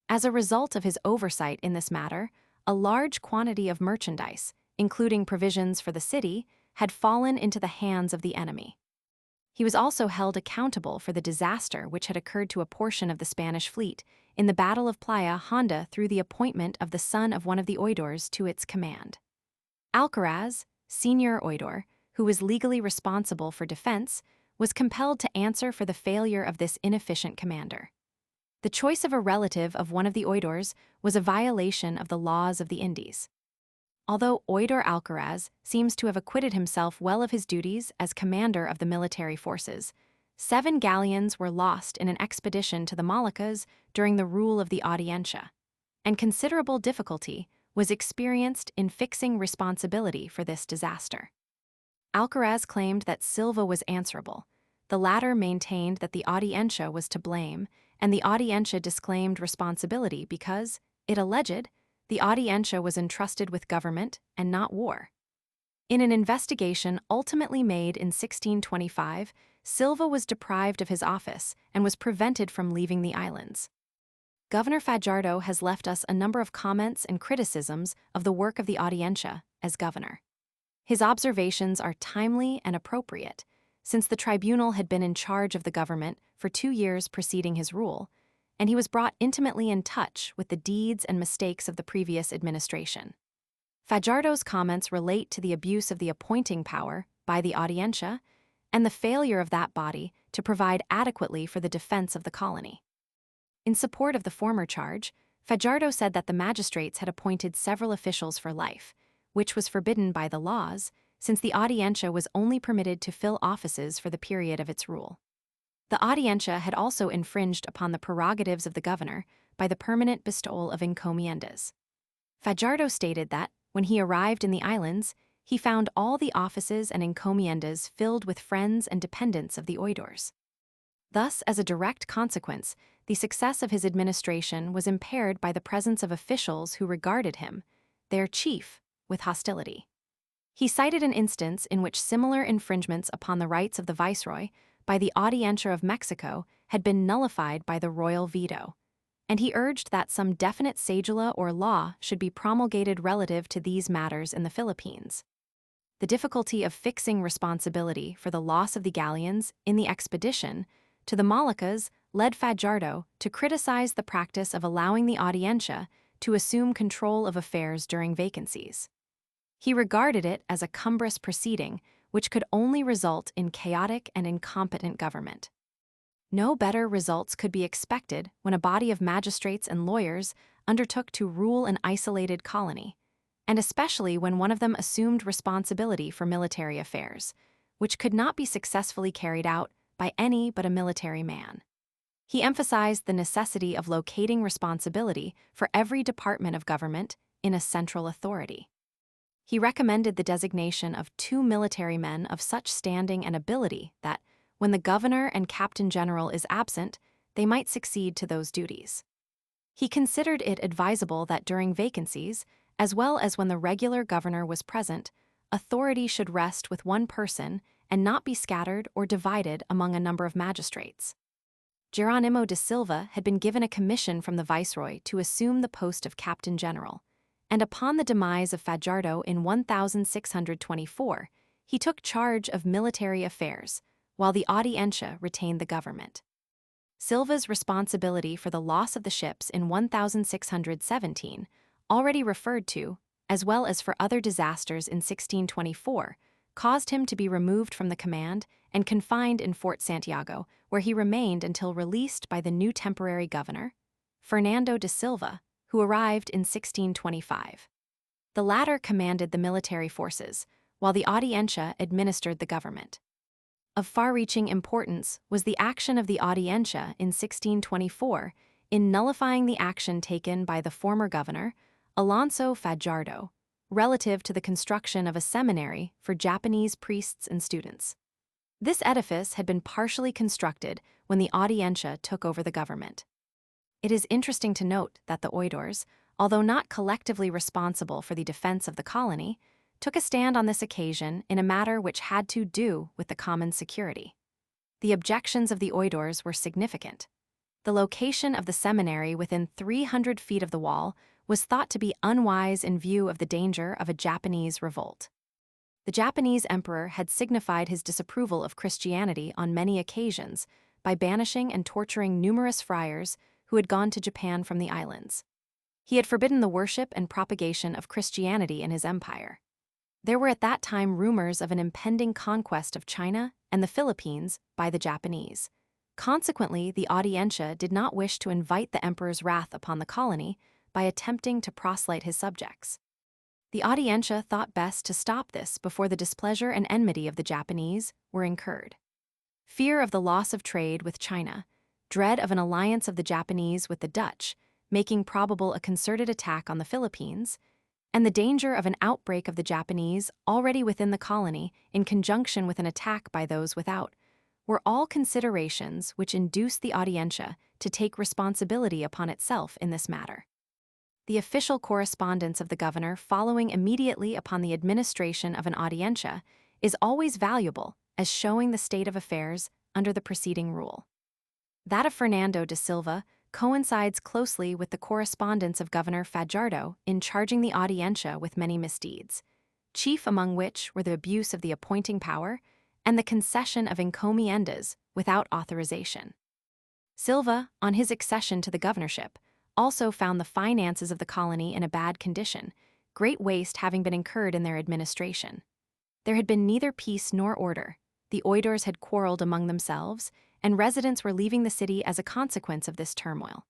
As a result of his oversight in this matter, a large quantity of merchandise, including provisions for the city, had fallen into the hands of the enemy. He was also held accountable for the disaster which had occurred to a portion of the Spanish fleet in the Battle of Playa Honda through the appointment of the son of one of the oidors to its command. Alcaraz, senior oidor, who was legally responsible for defense, was compelled to answer for the failure of this inefficient commander. The choice of a relative of one of the oidors was a violation of the laws of the Indies. Although Oidor Alcaraz seems to have acquitted himself well of his duties as commander of the military forces, 7 galleons were lost in an expedition to the Moluccas during the rule of the Audiencia, and considerable difficulty was experienced in fixing responsibility for this disaster. Alcaraz claimed that Silva was answerable. The latter maintained that the Audiencia was to blame, and the Audiencia disclaimed responsibility because, it alleged, the Audiencia was entrusted with government and not war. In an investigation ultimately made in 1625, Silva was deprived of his office and was prevented from leaving the islands. Governor Fajardo has left us a number of comments and criticisms of the work of the Audiencia as governor. His observations are timely and appropriate, since the tribunal had been in charge of the government for 2 years preceding his rule, and he was brought intimately in touch with the deeds and mistakes of the previous administration. Fajardo's comments relate to the abuse of the appointing power by the Audiencia and the failure of that body to provide adequately for the defense of the colony. In support of the former charge, Fajardo said that the magistrates had appointed several officials for life, which was forbidden by the laws, since the Audiencia was only permitted to fill offices for the period of its rule. The Audiencia had also infringed upon the prerogatives of the governor by the permanent bestowal of encomiendas. Fajardo stated that, when he arrived in the islands, he found all the offices and encomiendas filled with friends and dependents of the oidores. Thus, as a direct consequence, the success of his administration was impaired by the presence of officials who regarded him, their chief, with hostility. He cited an instance in which similar infringements upon the rights of the viceroy by the Audiencia of Mexico had been nullified by the royal veto, and he urged that some definite cedula or law should be promulgated relative to these matters in the Philippines. The difficulty of fixing responsibility for the loss of the galleons in the expedition to the Moluccas led Fajardo to criticize the practice of allowing the Audiencia to assume control of affairs during vacancies. He regarded it as a cumbrous proceeding which could only result in chaotic and incompetent government. No better results could be expected when a body of magistrates and lawyers undertook to rule an isolated colony, and especially when one of them assumed responsibility for military affairs, which could not be successfully carried out by any but a military man. He emphasized the necessity of locating responsibility for every department of government in a central authority. He recommended the designation of 2 military men of such standing and ability that, when the governor and captain general is absent, they might succeed to those duties. He considered it advisable that during vacancies, as well as when the regular governor was present, authority should rest with one person and not be scattered or divided among a number of magistrates. Geronimo de Silva had been given a commission from the viceroy to assume the post of captain general, and upon the demise of Fajardo in 1624, he took charge of military affairs, while the Audiencia retained the government. Silva's responsibility for the loss of the ships in 1617, already referred to, as well as for other disasters in 1624, caused him to be removed from the command and confined in Fort Santiago, where he remained until released by the new temporary governor, Fernando de Silva, who arrived in 1625. The latter commanded the military forces, while the Audiencia administered the government. Of far-reaching importance was the action of the Audiencia in 1624 in nullifying the action taken by the former governor, Alonso Fajardo, relative to the construction of a seminary for Japanese priests and students. This edifice had been partially constructed when the Audiencia took over the government. It is interesting to note that the oidores, although not collectively responsible for the defense of the colony, took a stand on this occasion in a matter which had to do with the common security. The objections of the oidores were significant. The location of the seminary within 300 feet of the wall was thought to be unwise in view of the danger of a Japanese revolt. The Japanese emperor had signified his disapproval of Christianity on many occasions by banishing and torturing numerous friars who had gone to Japan from the islands. He had forbidden the worship and propagation of Christianity in his empire. There were at that time rumors of an impending conquest of China and the Philippines by the Japanese. Consequently, the Audiencia did not wish to invite the emperor's wrath upon the colony by attempting to proselyte his subjects. The Audiencia thought best to stop this before the displeasure and enmity of the Japanese were incurred. Fear of the loss of trade with China, dread of an alliance of the Japanese with the Dutch, making probable a concerted attack on the Philippines, and the danger of an outbreak of the Japanese already within the colony in conjunction with an attack by those without, were all considerations which induced the Audiencia to take responsibility upon itself in this matter. The official correspondence of the governor following immediately upon the administration of an Audiencia is always valuable as showing the state of affairs under the preceding rule. That of Fernando de Silva coincides closely with the correspondence of Governor Fajardo in charging the Audiencia with many misdeeds, chief among which were the abuse of the appointing power and the concession of encomiendas without authorization. Silva, on his accession to the governorship, also found the finances of the colony in a bad condition, great waste having been incurred in their administration. There had been neither peace nor order. The oidores had quarreled among themselves, and residents were leaving the city as a consequence of this turmoil.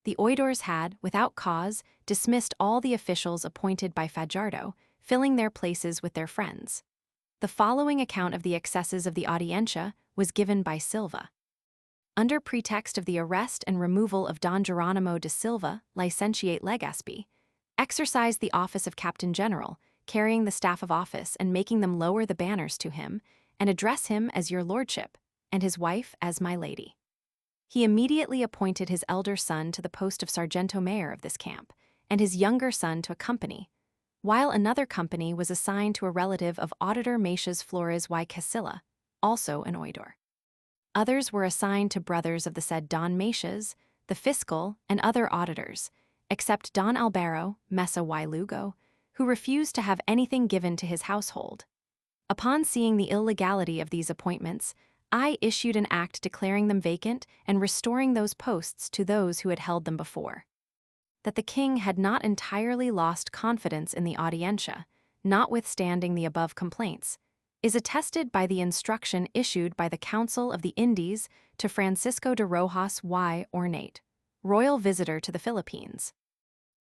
The oidores had, without cause, dismissed all the officials appointed by Fajardo, filling their places with their friends. The following account of the excesses of the Audiencia was given by Silva. Under pretext of the arrest and removal of Don Geronimo de Silva, licentiate Legaspi, exercised the office of Captain General, carrying the staff of office and making them lower the banners to him, and address him as your lordship, and his wife as my lady. He immediately appointed his elder son to the post of Sargento Mayor of this camp, and his younger son to a company, while another company was assigned to a relative of Auditor Macias Flores y Casilla, also an oidor. Others were assigned to brothers of the said Don Macias, the fiscal, and other auditors, except Don Albero Mesa y Lugo, who refused to have anything given to his household. Upon seeing the illegality of these appointments, I issued an act declaring them vacant and restoring those posts to those who had held them before. That the king had not entirely lost confidence in the Audiencia, notwithstanding the above complaints, is attested by the instruction issued by the Council of the Indies to Francisco de Rojas y Ornate, royal visitor to the Philippines.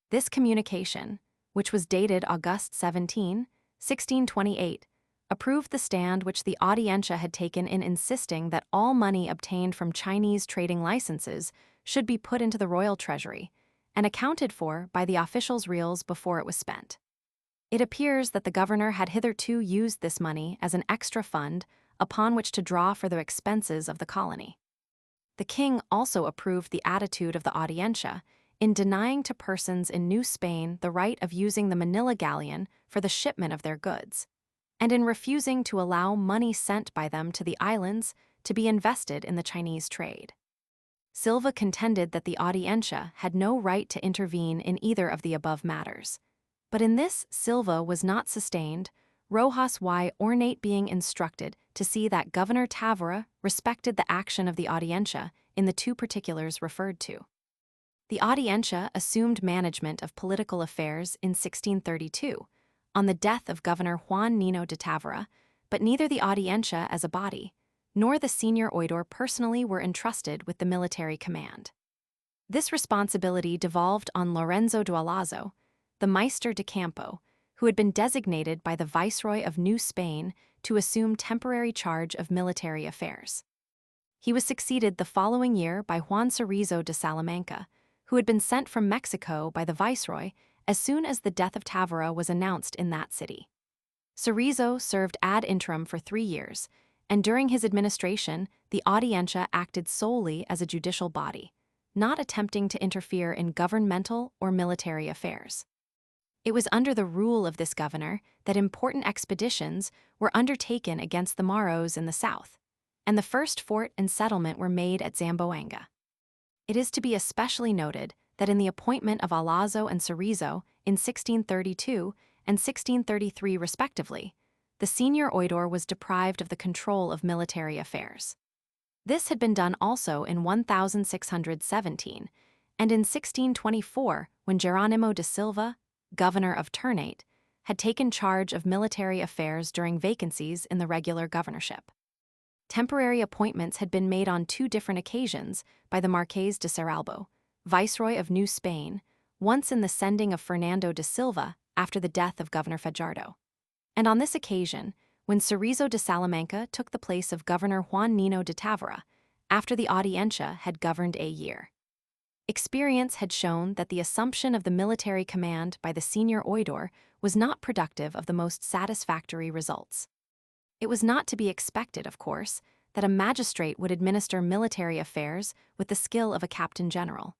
This communication, which was dated August 17, 1628, approved the stand which the Audiencia had taken in insisting that all money obtained from Chinese trading licenses should be put into the royal treasury and accounted for by the officials' reals before it was spent. It appears that the governor had hitherto used this money as an extra fund upon which to draw for the expenses of the colony. The king also approved the attitude of the Audiencia in denying to persons in New Spain the right of using the Manila galleon for the shipment of their goods, and in refusing to allow money sent by them to the islands to be invested in the Chinese trade. Silva contended that the Audiencia had no right to intervene in either of the above matters. But in this Silva was not sustained, Rojas y Ornate being instructed to see that Governor Tavora respected the action of the Audiencia in the two particulars referred to. The Audiencia assumed management of political affairs in 1632, on the death of Governor Juan Nino de Tavora, but neither the Audiencia as a body, nor the senior oidor personally were entrusted with the military command. This responsibility devolved on Lorenzo Dualazo, the Maister de Campo, who had been designated by the Viceroy of New Spain to assume temporary charge of military affairs. He was succeeded the following year by Juan Cerezo de Salamanca, who had been sent from Mexico by the Viceroy as soon as the death of Tavora was announced in that city. Cerezo served ad interim for 3 years, and during his administration, the Audiencia acted solely as a judicial body, not attempting to interfere in governmental or military affairs. It was under the rule of this governor that important expeditions were undertaken against the Moros in the south, and the first fort and settlement were made at Zamboanga. It is to be especially noted that in the appointment of Alazo and Cerezo in 1632 and 1633 respectively, the senior oidor was deprived of the control of military affairs. This had been done also in 1617, and in 1624 when Geronimo de Silva, governor of Ternate, had taken charge of military affairs during vacancies in the regular governorship. Temporary appointments had been made on 2 different occasions by the Marqués de Cerralbo, Viceroy of New Spain, once in the sending of Fernando de Silva after the death of Governor Fajardo, and on this occasion when Cerezo de Salamanca took the place of Governor Juan Nino de Tavora after the Audiencia had governed a year. Experience had shown that the assumption of the military command by the senior oidor was not productive of the most satisfactory results. It was not to be expected, of course, that a magistrate would administer military affairs with the skill of a captain general,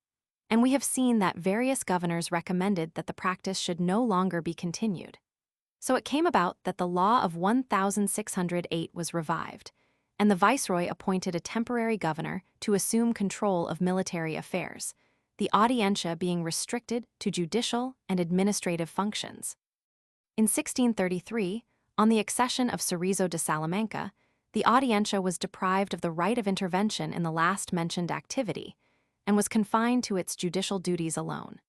and we have seen that various governors recommended that the practice should no longer be continued. So it came about that the law of 1608 was revived, and the viceroy appointed a temporary governor to assume control of military affairs, the Audiencia being restricted to judicial and administrative functions. In 1633, on the accession of Cerezo de Salamanca, the Audiencia was deprived of the right of intervention in the last-mentioned activity and was confined to its judicial duties alone.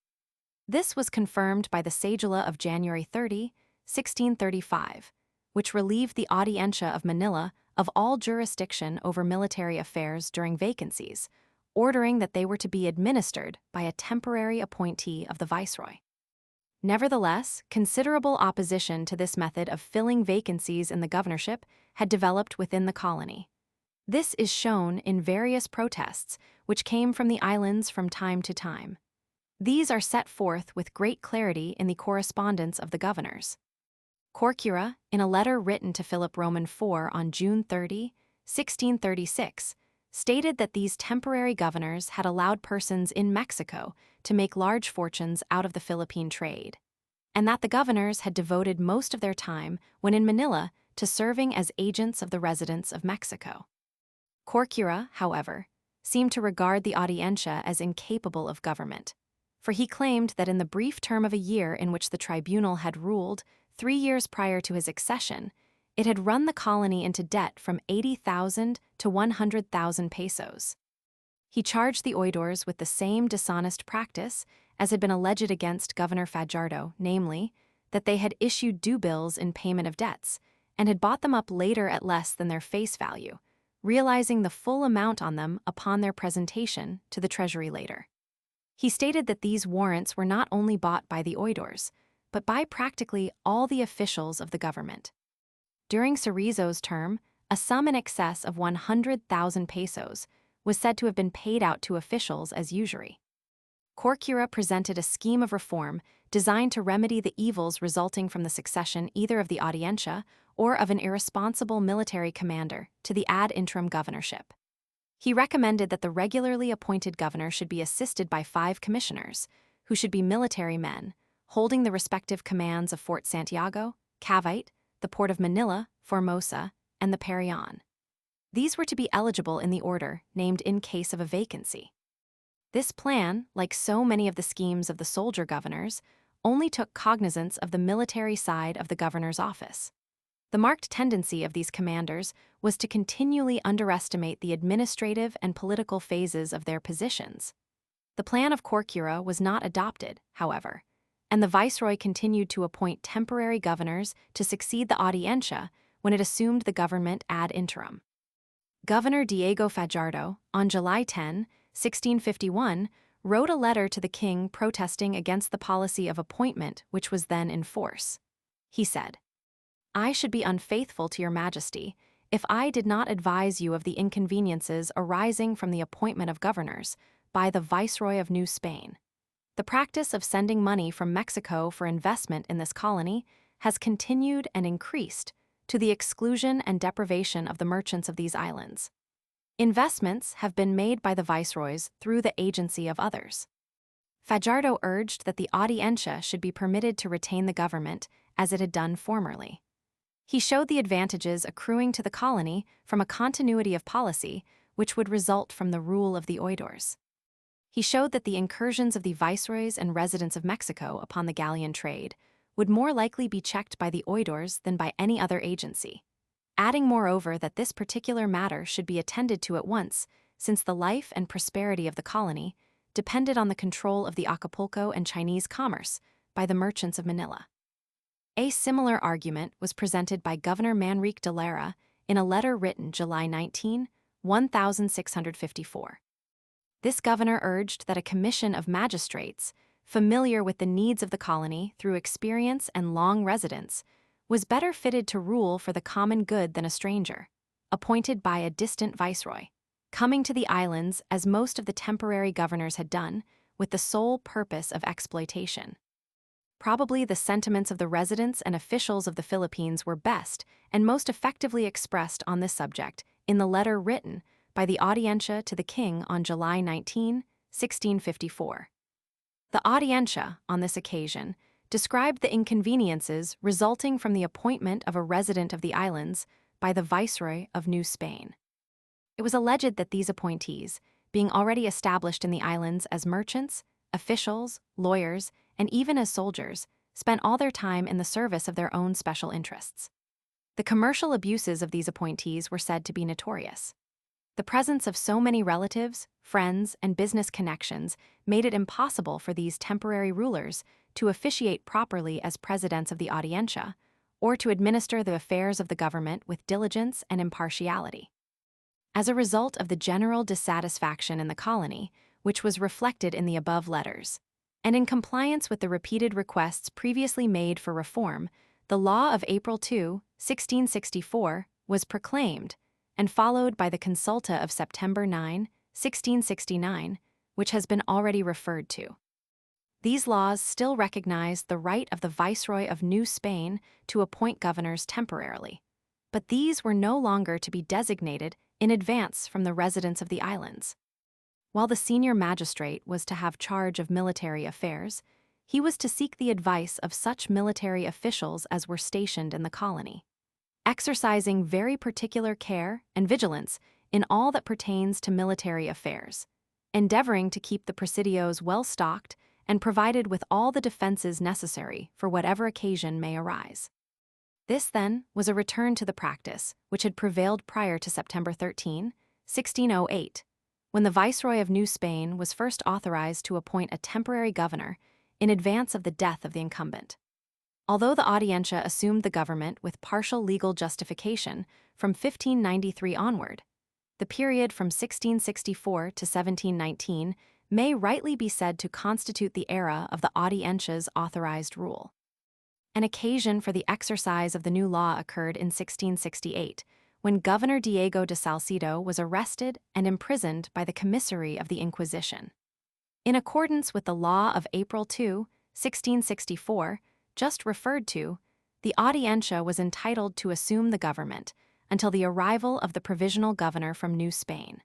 This was confirmed by the cedula of January 30, 1635, which relieved the Audiencia of Manila of all jurisdiction over military affairs during vacancies, ordering that they were to be administered by a temporary appointee of the viceroy. Nevertheless, considerable opposition to this method of filling vacancies in the governorship had developed within the colony. This is shown in various protests which came from the islands from time to time. These are set forth with great clarity in the correspondence of the governors. Corcuera, in a letter written to Philip Roman IV on June 30, 1636, stated that these temporary governors had allowed persons in Mexico to make large fortunes out of the Philippine trade, and that the governors had devoted most of their time, when in Manila, to serving as agents of the residents of Mexico. Corcuera, however, seemed to regard the Audiencia as incapable of government, for he claimed that in the brief term of a year in which the tribunal had ruled, 3 years prior to his accession, it had run the colony into debt from 80,000 to 100,000 pesos. He charged the oidores with the same dishonest practice as had been alleged against Governor Fajardo, namely, that they had issued due bills in payment of debts and had bought them up later at less than their face value, realizing the full amount on them upon their presentation to the treasury later. He stated that these warrants were not only bought by the oidores, but by practically all the officials of the government. During Cerezo's term, a sum in excess of 100,000 pesos was said to have been paid out to officials as usury. Corcuera presented a scheme of reform designed to remedy the evils resulting from the succession either of the Audiencia or of an irresponsible military commander to the ad interim governorship. He recommended that the regularly appointed governor should be assisted by 5 commissioners, who should be military men, holding the respective commands of Fort Santiago, Cavite, the port of Manila, Formosa, and the Parian. These were to be eligible in the order named in case of a vacancy. This plan, like so many of the schemes of the soldier governors, only took cognizance of the military side of the governor's office. The marked tendency of these commanders was to continually underestimate the administrative and political phases of their positions. The plan of Corcuera was not adopted, however, and the viceroy continued to appoint temporary governors to succeed the Audiencia when it assumed the government ad interim. Governor Diego Fajardo, on July 10, 1651, wrote a letter to the king protesting against the policy of appointment which was then in force. He said, "I should be unfaithful to your majesty if I did not advise you of the inconveniences arising from the appointment of governors by the Viceroy of New Spain. The practice of sending money from Mexico for investment in this colony has continued and increased to the exclusion and deprivation of the merchants of these islands. Investments have been made by the viceroys through the agency of others." Fajardo urged that the Audiencia should be permitted to retain the government as it had done formerly. He showed the advantages accruing to the colony from a continuity of policy which would result from the rule of the oidores. He showed that the incursions of the viceroys and residents of Mexico upon the galleon trade would more likely be checked by the oidores than by any other agency, adding moreover that this particular matter should be attended to at once, since the life and prosperity of the colony depended on the control of the Acapulco and Chinese commerce by the merchants of Manila. A similar argument was presented by Governor Manrique de Lara in a letter written July 19, 1654. This governor urged that a commission of magistrates, familiar with the needs of the colony through experience and long residence, was better fitted to rule for the common good than a stranger, appointed by a distant viceroy, coming to the islands as most of the temporary governors had done, with the sole purpose of exploitation. Probably the sentiments of the residents and officials of the Philippines were best and most effectively expressed on this subject in the letter written by the Audiencia to the king on July 19, 1654. The Audiencia, on this occasion, described the inconveniences resulting from the appointment of a resident of the islands by the Viceroy of New Spain. It was alleged that these appointees, being already established in the islands as merchants, officials, lawyers, and even as soldiers, spent all their time in the service of their own special interests. The commercial abuses of these appointees were said to be notorious. The presence of so many relatives, friends, and business connections made it impossible for these temporary rulers to officiate properly as presidents of the Audiencia, or to administer the affairs of the government with diligence and impartiality. As a result of the general dissatisfaction in the colony, which was reflected in the above letters, and in compliance with the repeated requests previously made for reform, the law of April 2, 1664, was proclaimed, and followed by the consulta of September 9, 1669, which has been already referred to. These laws still recognized the right of the Viceroy of New Spain to appoint governors temporarily, but these were no longer to be designated in advance from the residents of the islands. While the senior magistrate was to have charge of military affairs, he was to seek the advice of such military officials as were stationed in the colony, exercising very particular care and vigilance in all that pertains to military affairs, endeavoring to keep the presidios well stocked and provided with all the defenses necessary for whatever occasion may arise. This, then, was a return to the practice which had prevailed prior to September 13, 1608, when the Viceroy of New Spain was first authorized to appoint a temporary governor in advance of the death of the incumbent. Although the Audiencia assumed the government with partial legal justification from 1593 onward, the period from 1664 to 1719 may rightly be said to constitute the era of the Audiencia's authorized rule. An occasion for the exercise of the new law occurred in 1668, when Governor Diego de Salcedo was arrested and imprisoned by the commissary of the Inquisition. In accordance with the law of April 2, 1664, just referred to, the Audiencia was entitled to assume the government until the arrival of the provisional governor from New Spain.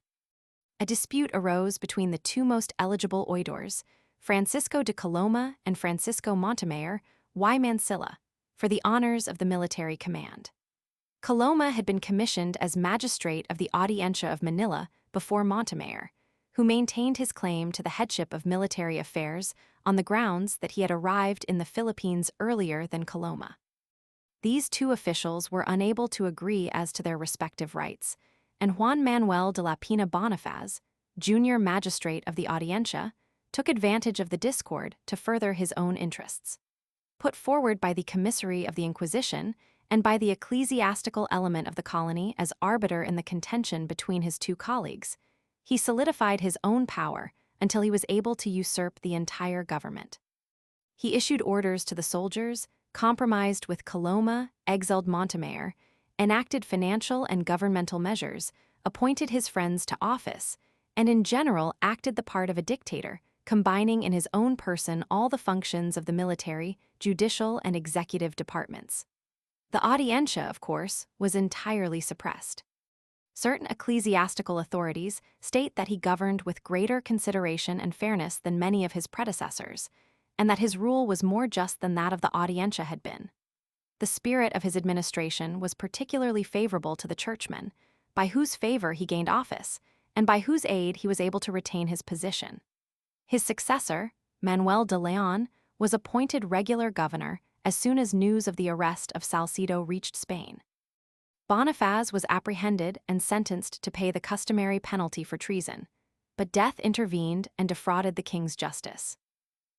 A dispute arose between the two most eligible oidores, Francisco de Coloma and Francisco Montemayor y Mansilla, for the honors of the military command. Coloma had been commissioned as magistrate of the Audiencia of Manila before Montemayor, who maintained his claim to the headship of military affairs on the grounds that he had arrived in the Philippines earlier than Coloma. These two officials were unable to agree as to their respective rights, and Juan Manuel de la Pena Bonifaz, junior magistrate of the Audiencia, took advantage of the discord to further his own interests. Put forward by the commissary of the Inquisition and by the ecclesiastical element of the colony as arbiter in the contention between his two colleagues, he solidified his own power until he was able to usurp the entire government. He issued orders to the soldiers, compromised with Coloma, exiled Montemayor, enacted financial and governmental measures, appointed his friends to office, and in general acted the part of a dictator, combining in his own person all the functions of the military, judicial, and executive departments. The Audiencia, of course, was entirely suppressed. Certain ecclesiastical authorities state that he governed with greater consideration and fairness than many of his predecessors, and that his rule was more just than that of the Audiencia had been. The spirit of his administration was particularly favorable to the churchmen, by whose favor he gained office, and by whose aid he was able to retain his position. His successor, Manuel de Leon, was appointed regular governor as soon as news of the arrest of Salcedo reached Spain. Bonifaz was apprehended and sentenced to pay the customary penalty for treason, but death intervened and defrauded the king's justice.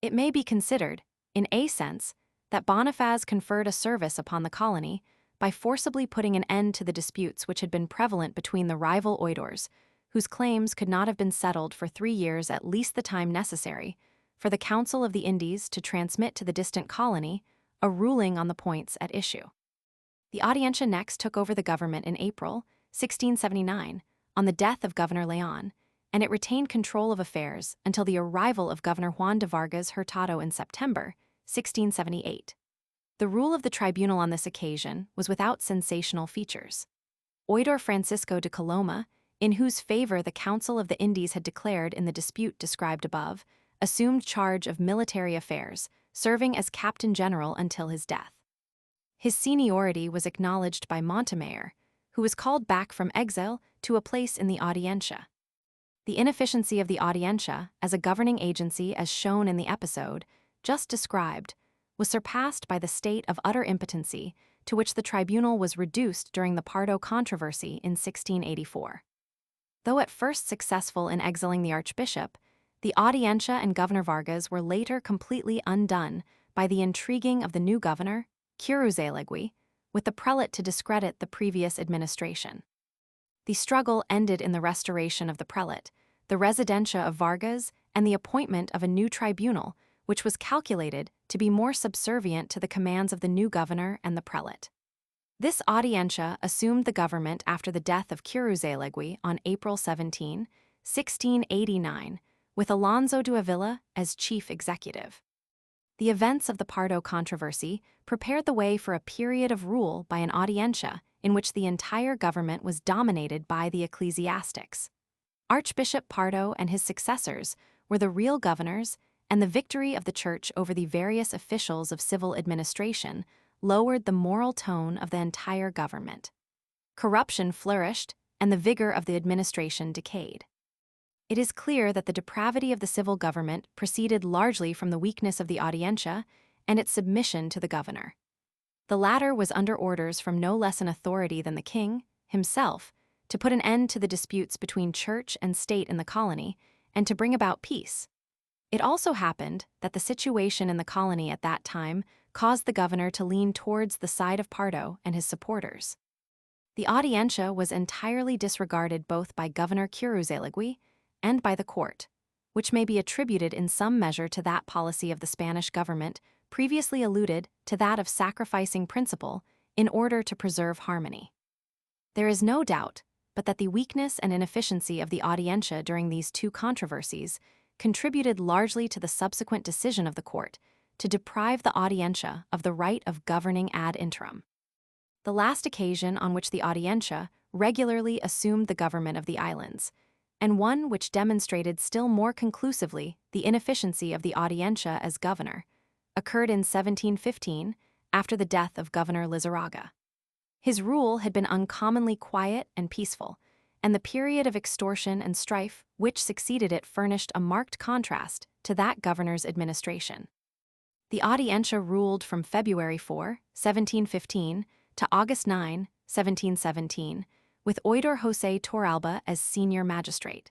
It may be considered, in a sense, that Bonifaz conferred a service upon the colony by forcibly putting an end to the disputes which had been prevalent between the rival oidores, whose claims could not have been settled for 3 years, at least the time necessary for the Council of the Indies to transmit to the distant colony a ruling on the points at issue. The Audiencia next took over the government in April 1679 on the death of Governor Leon, and it retained control of affairs until the arrival of Governor Juan de Vargas Hurtado in September 1678. The rule of the tribunal on this occasion was without sensational features. Oidor Francisco de Coloma, in whose favor the Council of the Indies had declared in the dispute described above, assumed charge of military affairs, serving as captain general until his death. His seniority was acknowledged by Montemayor, who was called back from exile to a place in the Audiencia. The inefficiency of the Audiencia as a governing agency, as shown in the episode just described, was surpassed by the state of utter impotency to which the tribunal was reduced during the Pardo controversy in 1684. Though at first successful in exiling the archbishop, the Audiencia and Governor Vargas were later completely undone by the intriguing of the new governor, Curuzelegui, with the prelate to discredit the previous administration. The struggle ended in the restoration of the prelate, the residencia of Vargas, and the appointment of a new tribunal, which was calculated to be more subservient to the commands of the new governor and the prelate. This Audiencia assumed the government after the death of Curuzelegui on April 17, 1689, with Alonso de Avila as chief executive. The events of the Pardo controversy prepared the way for a period of rule by an Audiencia in which the entire government was dominated by the ecclesiastics. Archbishop Pardo and his successors were the real governors, and the victory of the church over the various officials of civil administration lowered the moral tone of the entire government. Corruption flourished, and the vigor of the administration decayed. It is clear that the depravity of the civil government proceeded largely from the weakness of the Audiencia and its submission to the governor. The latter was under orders from no less an authority than the king, himself, to put an end to the disputes between church and state in the colony and to bring about peace. It also happened that the situation in the colony at that time caused the governor to lean towards the side of Pardo and his supporters. The Audiencia was entirely disregarded both by Governor Curuzelegui and by the court, which may be attributed in some measure to that policy of the Spanish government previously alluded to, that of sacrificing principle in order to preserve harmony. There is no doubt but that the weakness and inefficiency of the Audiencia during these two controversies contributed largely to the subsequent decision of the court to deprive the Audiencia of the right of governing ad interim. The last occasion on which the Audiencia regularly assumed the government of the islands, and one which demonstrated still more conclusively the inefficiency of the Audiencia as governor, occurred in 1715 after the death of Governor Lizarraga. His rule had been uncommonly quiet and peaceful, and the period of extortion and strife which succeeded it furnished a marked contrast to that governor's administration. The Audiencia ruled from February 4, 1715 to August 9, 1717, with Oidor José Torralba as senior magistrate.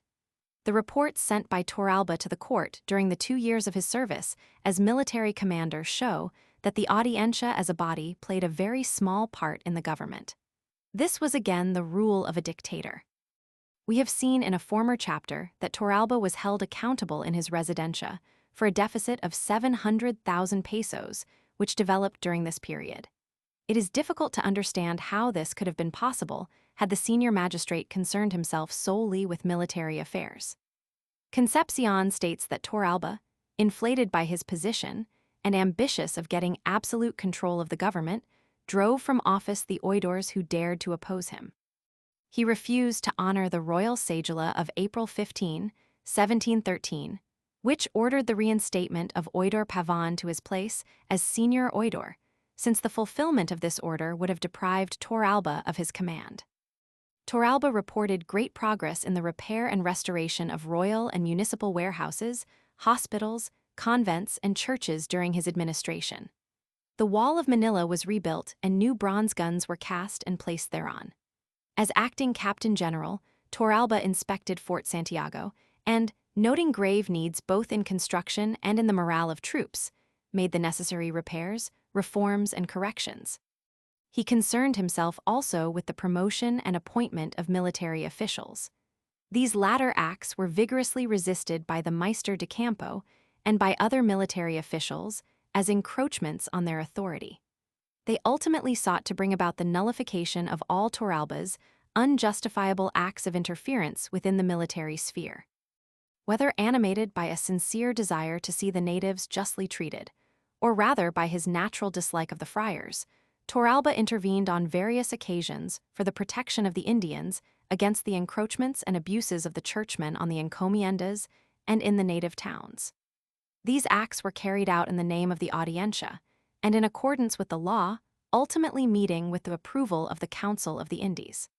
The reports sent by Torralba to the court during the 2 years of his service as military commander show that the Audiencia as a body played a very small part in the government. This was again the rule of a dictator. We have seen in a former chapter that Torralba was held accountable in his residencia for a deficit of 700,000 pesos, which developed during this period. It is difficult to understand how this could have been possible had the senior magistrate concerned himself solely with military affairs. Concepcion states that Torralba, inflated by his position and ambitious of getting absolute control of the government, drove from office the oidors who dared to oppose him. He refused to honor the royal cedula of April 15, 1713, which ordered the reinstatement of Oidor Pavon to his place as senior oidor, since the fulfillment of this order would have deprived Torralba of his command. Torralba reported great progress in the repair and restoration of royal and municipal warehouses, hospitals, convents, and churches during his administration. The wall of Manila was rebuilt and new bronze guns were cast and placed thereon. As acting captain general, Torralba inspected Fort Santiago and, noting grave needs both in construction and in the morale of troops, made the necessary repairs, reforms, and corrections. He concerned himself also with the promotion and appointment of military officials. These latter acts were vigorously resisted by the Maister de Campo and by other military officials as encroachments on their authority. They ultimately sought to bring about the nullification of all Torralba's unjustifiable acts of interference within the military sphere. Whether animated by a sincere desire to see the natives justly treated, or rather by his natural dislike of the friars, Torralba intervened on various occasions for the protection of the Indians against the encroachments and abuses of the churchmen on the encomiendas and in the native towns. These acts were carried out in the name of the Audiencia, and in accordance with the law, ultimately meeting with the approval of the Council of the Indies.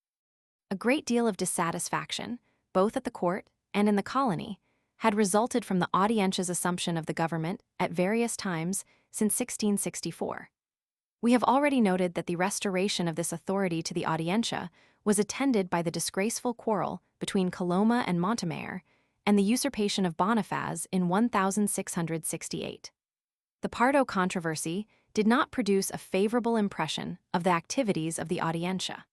A great deal of dissatisfaction, both at the court and in the colony, had resulted from the Audiencia's assumption of the government at various times since 1664. We have already noted that the restoration of this authority to the Audiencia was attended by the disgraceful quarrel between Coloma and Montemayor and the usurpation of Bonifaz in 1668. The Pardo controversy did not produce a favorable impression of the activities of the Audiencia.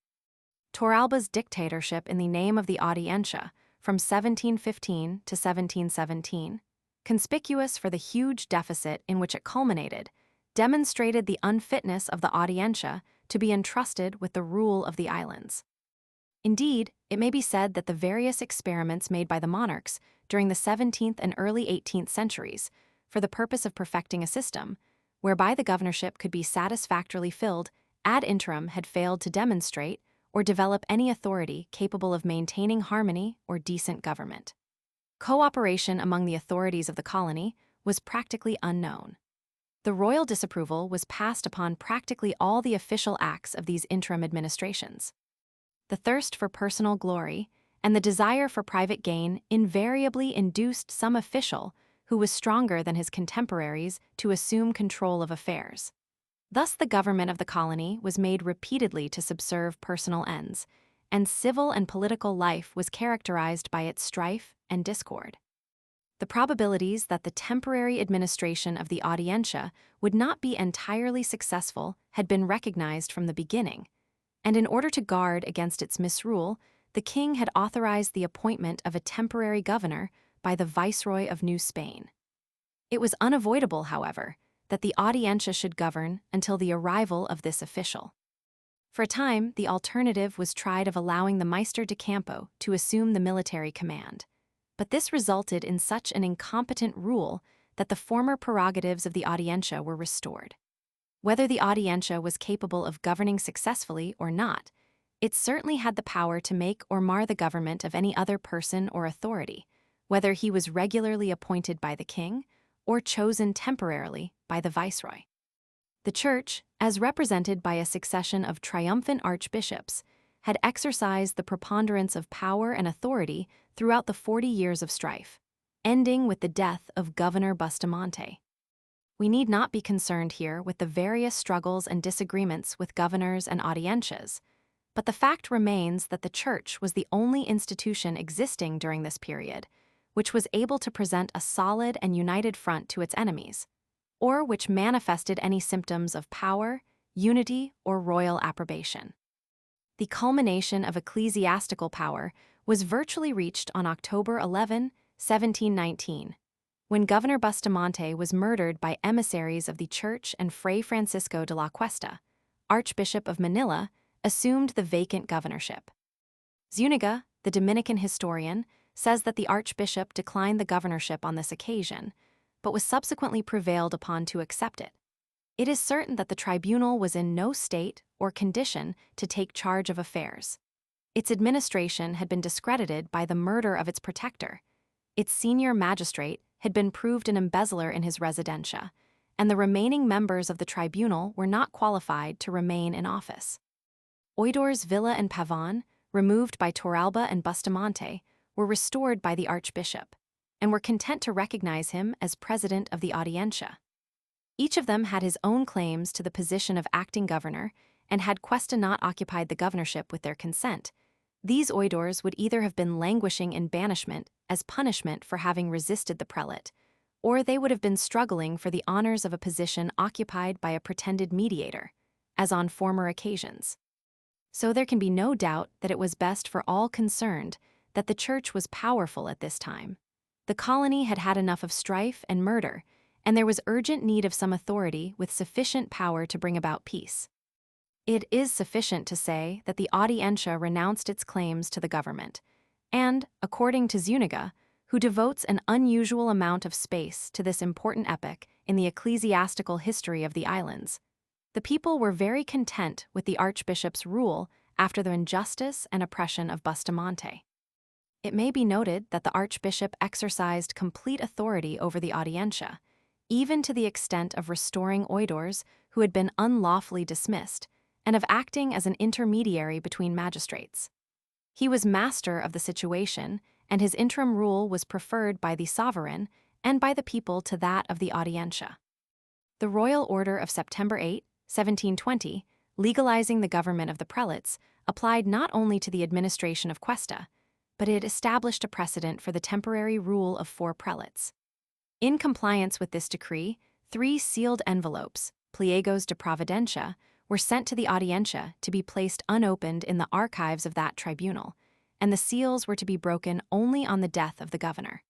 Torralba's dictatorship in the name of the Audiencia from 1715 to 1717, conspicuous for the huge deficit in which it culminated, demonstrated the unfitness of the Audiencia to be entrusted with the rule of the islands. Indeed, it may be said that the various experiments made by the monarchs during the 17th and early 18th centuries for the purpose of perfecting a system whereby the governorship could be satisfactorily filled ad interim had failed to demonstrate or develop any authority capable of maintaining harmony or decent government. Cooperation among the authorities of the colony was practically unknown. The royal disapproval was passed upon practically all the official acts of these interim administrations. The thirst for personal glory and the desire for private gain invariably induced some official who was stronger than his contemporaries to assume control of affairs. Thus the government of the colony was made repeatedly to subserve personal ends, and civil and political life was characterized by its strife and discord. The probabilities that the temporary administration of the Audiencia would not be entirely successful had been recognized from the beginning, and in order to guard against its misrule, the king had authorized the appointment of a temporary governor by the Viceroy of New Spain. It was unavoidable, however, that the Audiencia should govern until the arrival of this official. For a time, the alternative was tried of allowing the Maestre de Campo to assume the military command, but this resulted in such an incompetent rule that the former prerogatives of the Audiencia were restored. Whether the Audiencia was capable of governing successfully or not, it certainly had the power to make or mar the government of any other person or authority, whether he was regularly appointed by the king or chosen temporarily by the viceroy. The Church, as represented by a succession of triumphant archbishops, had exercised the preponderance of power and authority throughout the 40 years of strife, ending with the death of Governor Bustamante. We need not be concerned here with the various struggles and disagreements with governors and audiencias, but the fact remains that the Church was the only institution existing during this period which was able to present a solid and united front to its enemies, or which manifested any symptoms of power, unity, or royal approbation. The culmination of ecclesiastical power was virtually reached on October 11, 1719, when Governor Bustamante was murdered by emissaries of the Church and Fray Francisco de la Cuesta, Archbishop of Manila, assumed the vacant governorship. Zuniga, the Dominican historian, says that the archbishop declined the governorship on this occasion, but was subsequently prevailed upon to accept it. It is certain that the tribunal was in no state or condition to take charge of affairs. Its administration had been discredited by the murder of its protector. Its senior magistrate had been proved an embezzler in his residencia, and the remaining members of the tribunal were not qualified to remain in office. Oidores Villa and Pavon, removed by Torralba and Bustamante, were restored by the archbishop, and were content to recognize him as president of the Audiencia. Each of them had his own claims to the position of acting governor, and had Cuesta not occupied the governorship with their consent, these oidores would either have been languishing in banishment as punishment for having resisted the prelate, or they would have been struggling for the honors of a position occupied by a pretended mediator, as on former occasions. So there can be no doubt that it was best for all concerned that the Church was powerful at this time. The colony had had enough of strife and murder, and there was urgent need of some authority with sufficient power to bring about peace. It is sufficient to say that the Audiencia renounced its claims to the government, and, according to Zuniga, who devotes an unusual amount of space to this important epoch in the ecclesiastical history of the islands, the people were very content with the archbishop's rule after the injustice and oppression of Bustamante. It may be noted that the archbishop exercised complete authority over the Audiencia, even to the extent of restoring oidores who had been unlawfully dismissed, and of acting as an intermediary between magistrates. He was master of the situation, and his interim rule was preferred by the sovereign and by the people to that of the Audiencia. The Royal Order of September 8, 1720, legalizing the government of the prelates, applied not only to the administration of questa, but it established a precedent for the temporary rule of 4 prelates. In compliance with this decree, 3 sealed envelopes, pliegos de providencia, were sent to the Audiencia to be placed unopened in the archives of that tribunal, and the seals were to be broken only on the death of the governor.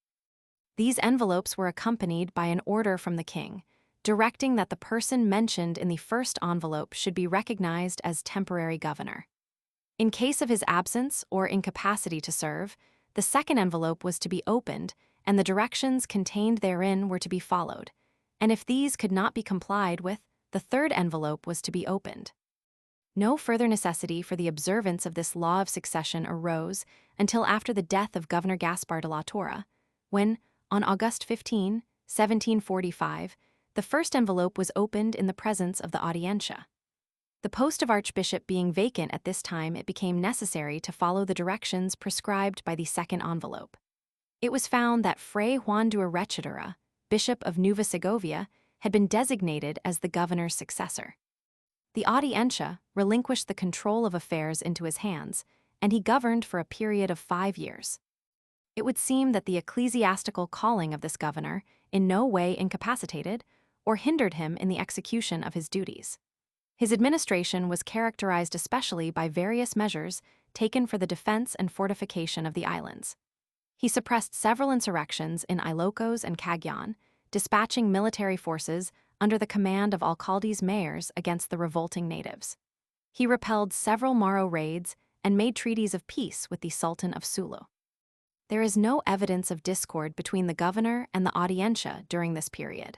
These envelopes were accompanied by an order from the king, directing that the person mentioned in the first envelope should be recognized as temporary governor. In case of his absence or incapacity to serve, the second envelope was to be opened, and the directions contained therein were to be followed, and if these could not be complied with, the third envelope was to be opened. No further necessity for the observance of this law of succession arose until after the death of Governor Gaspar de la Torre, when, on August 15, 1745, the first envelope was opened in the presence of the Audiencia. The post of archbishop being vacant at this time, it became necessary to follow the directions prescribed by the second envelope. It was found that Fray Juan de Arrechedura, Bishop of Nueva Segovia, had been designated as the governor's successor. The Audiencia relinquished the control of affairs into his hands, and he governed for a period of 5 years. It would seem that the ecclesiastical calling of this governor in no way incapacitated or hindered him in the execution of his duties. His administration was characterized especially by various measures taken for the defense and fortification of the islands. He suppressed several insurrections in Ilocos and Cagayan, dispatching military forces under the command of alcaldes mayors against the revolting natives. He repelled several Moro raids and made treaties of peace with the Sultan of Sulu. There is no evidence of discord between the governor and the Audiencia during this period.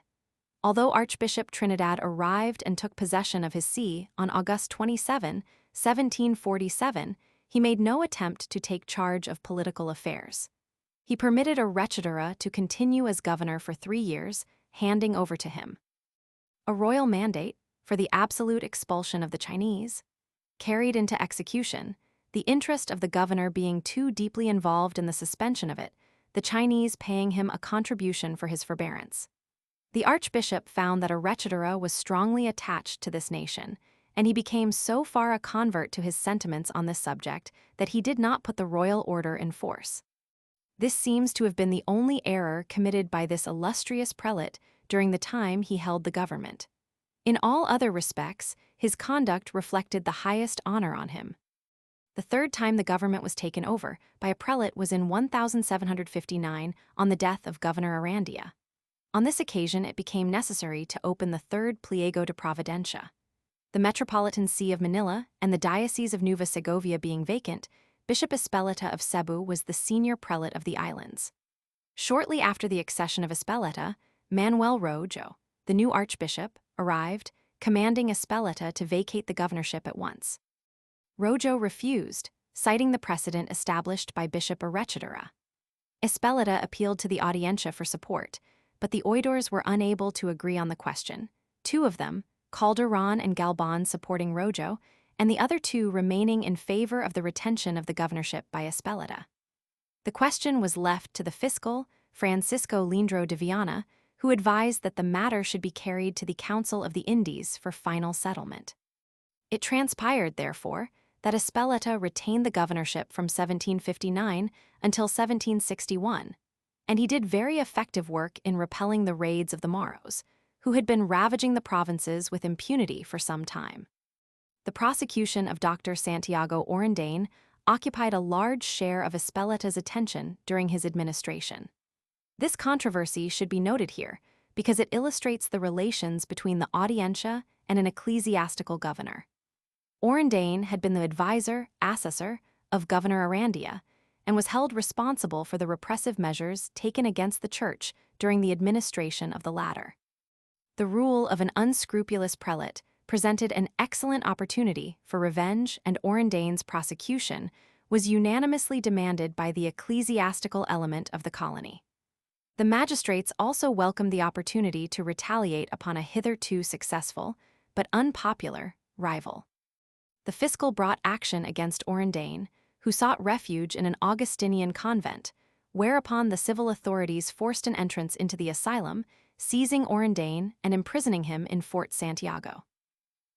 Although Archbishop Trinidad arrived and took possession of his see on August 27, 1747, he made no attempt to take charge of political affairs. He permitted Arrechedura to continue as governor for 3 years, handing over to him a royal mandate for the absolute expulsion of the Chinese, carried into execution, the interest of the governor being too deeply involved in the suspension of it, the Chinese paying him a contribution for his forbearance. The archbishop found that Arrechedura was strongly attached to this nation, and he became so far a convert to his sentiments on this subject that he did not put the royal order in force. This seems to have been the only error committed by this illustrious prelate during the time he held the government. In all other respects, his conduct reflected the highest honor on him. The third time the government was taken over by a prelate was in 1759 on the death of Governor Arandia. On this occasion, it became necessary to open the third pliego de providencia. The Metropolitan See of Manila and the Diocese of Nueva Segovia being vacant, Bishop Espeleta of Cebu was the senior prelate of the islands. Shortly after the accession of Espeleta, Manuel Rojo, the new archbishop, arrived, commanding Espeleta to vacate the governorship at once. Rojo refused, citing the precedent established by Bishop Arrechedura. Espeleta appealed to the Audiencia for support, but the oidores were unable to agree on the question, 2 of them, Calderon and Galban, supporting Rojo, and the other 2 remaining in favor of the retention of the governorship by Espeleta. The question was left to the fiscal, Francisco Lindro de Viana, who advised that the matter should be carried to the Council of the Indies for final settlement. It transpired, therefore, that Espeleta retained the governorship from 1759 until 1761, and he did very effective work in repelling the raids of the Moros, who had been ravaging the provinces with impunity for some time. The prosecution of Dr. Santiago Orendain occupied a large share of Espeleta's attention during his administration. This controversy should be noted here because it illustrates the relations between the Audiencia and an ecclesiastical governor. Orendain had been the advisor, assessor, of Governor Arandia and was held responsible for the repressive measures taken against the church during the administration of the latter. The rule of an unscrupulous prelate presented an excellent opportunity for revenge, and Orendain's prosecution was unanimously demanded by the ecclesiastical element of the colony. The magistrates also welcomed the opportunity to retaliate upon a hitherto successful, but unpopular, rival. The fiscal brought action against Orendain, who sought refuge in an Augustinian convent, whereupon the civil authorities forced an entrance into the asylum seizing Orendain and imprisoning him in Fort Santiago.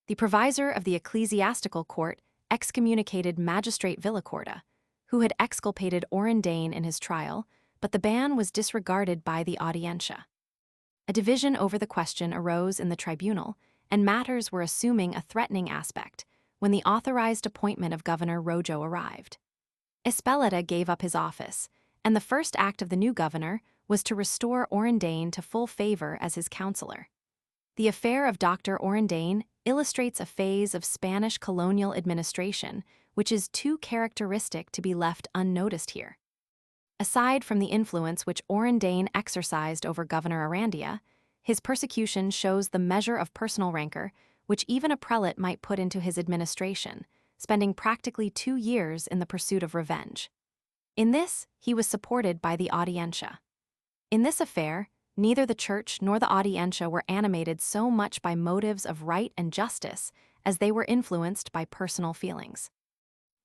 The provisor of the ecclesiastical court excommunicated Magistrate Villacorta, who had exculpated Orendain in his trial, but the ban was disregarded by the Audiencia. A division over the question arose in the tribunal, and matters were assuming a threatening aspect when the authorized appointment of Governor Rojo arrived. Espeleta gave up his office, and the first act of the new governor was to restore Orendain to full favor as his counselor. The affair of Dr. Orendain illustrates a phase of Spanish colonial administration which is too characteristic to be left unnoticed here. Aside from the influence which Orendain exercised over Governor Arandia, his persecution shows the measure of personal rancor which even a prelate might put into his administration, spending practically 2 years in the pursuit of revenge. In this, he was supported by the Audiencia. In this affair, neither the Church nor the Audiencia were animated so much by motives of right and justice as they were influenced by personal feelings.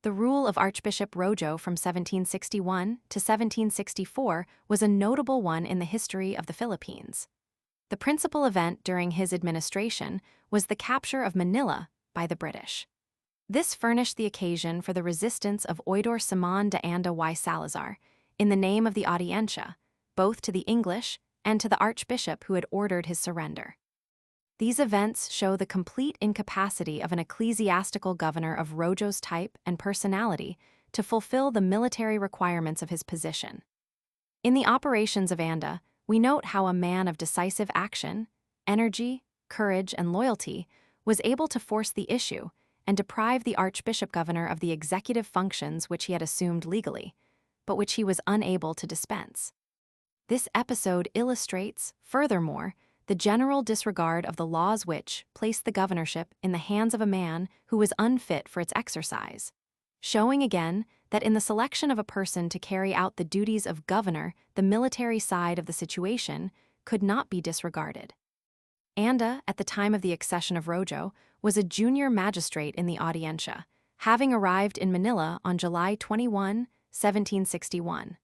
The rule of Archbishop Rojo from 1761 to 1764 was a notable one in the history of the Philippines. The principal event during his administration was the capture of Manila by the British. This furnished the occasion for the resistance of Oidor Simón de Anda y Salazar, in the name of the Audiencia, both to the English and to the archbishop who had ordered his surrender. These events show the complete incapacity of an ecclesiastical governor of Rojo's type and personality to fulfill the military requirements of his position. In the operations of Anda, we note how a man of decisive action, energy, courage, and loyalty was able to force the issue and deprive the archbishop governor of the executive functions which he had assumed legally, but which he was unable to dispense. This episode illustrates, furthermore, the general disregard of the laws which placed the governorship in the hands of a man who was unfit for its exercise, showing again that in the selection of a person to carry out the duties of governor, the military side of the situation could not be disregarded. Anda, at the time of the accession of Rojo, was a junior magistrate in the Audiencia, having arrived in Manila on July 21, 1761.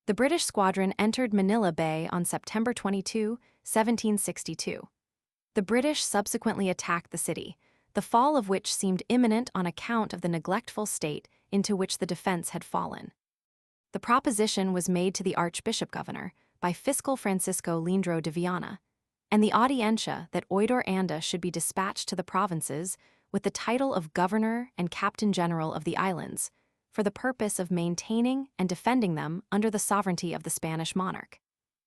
The British squadron entered Manila Bay on September 22, 1762. The British subsequently attacked the city, the fall of which seemed imminent on account of the neglectful state into which the defense had fallen. The proposition was made to the Archbishop Governor by Fiscal Francisco Lindro de Viana, and the Audiencia that Oidor Anda should be dispatched to the provinces with the title of Governor and Captain General of the islands, for the purpose of maintaining and defending them under the sovereignty of the Spanish monarch,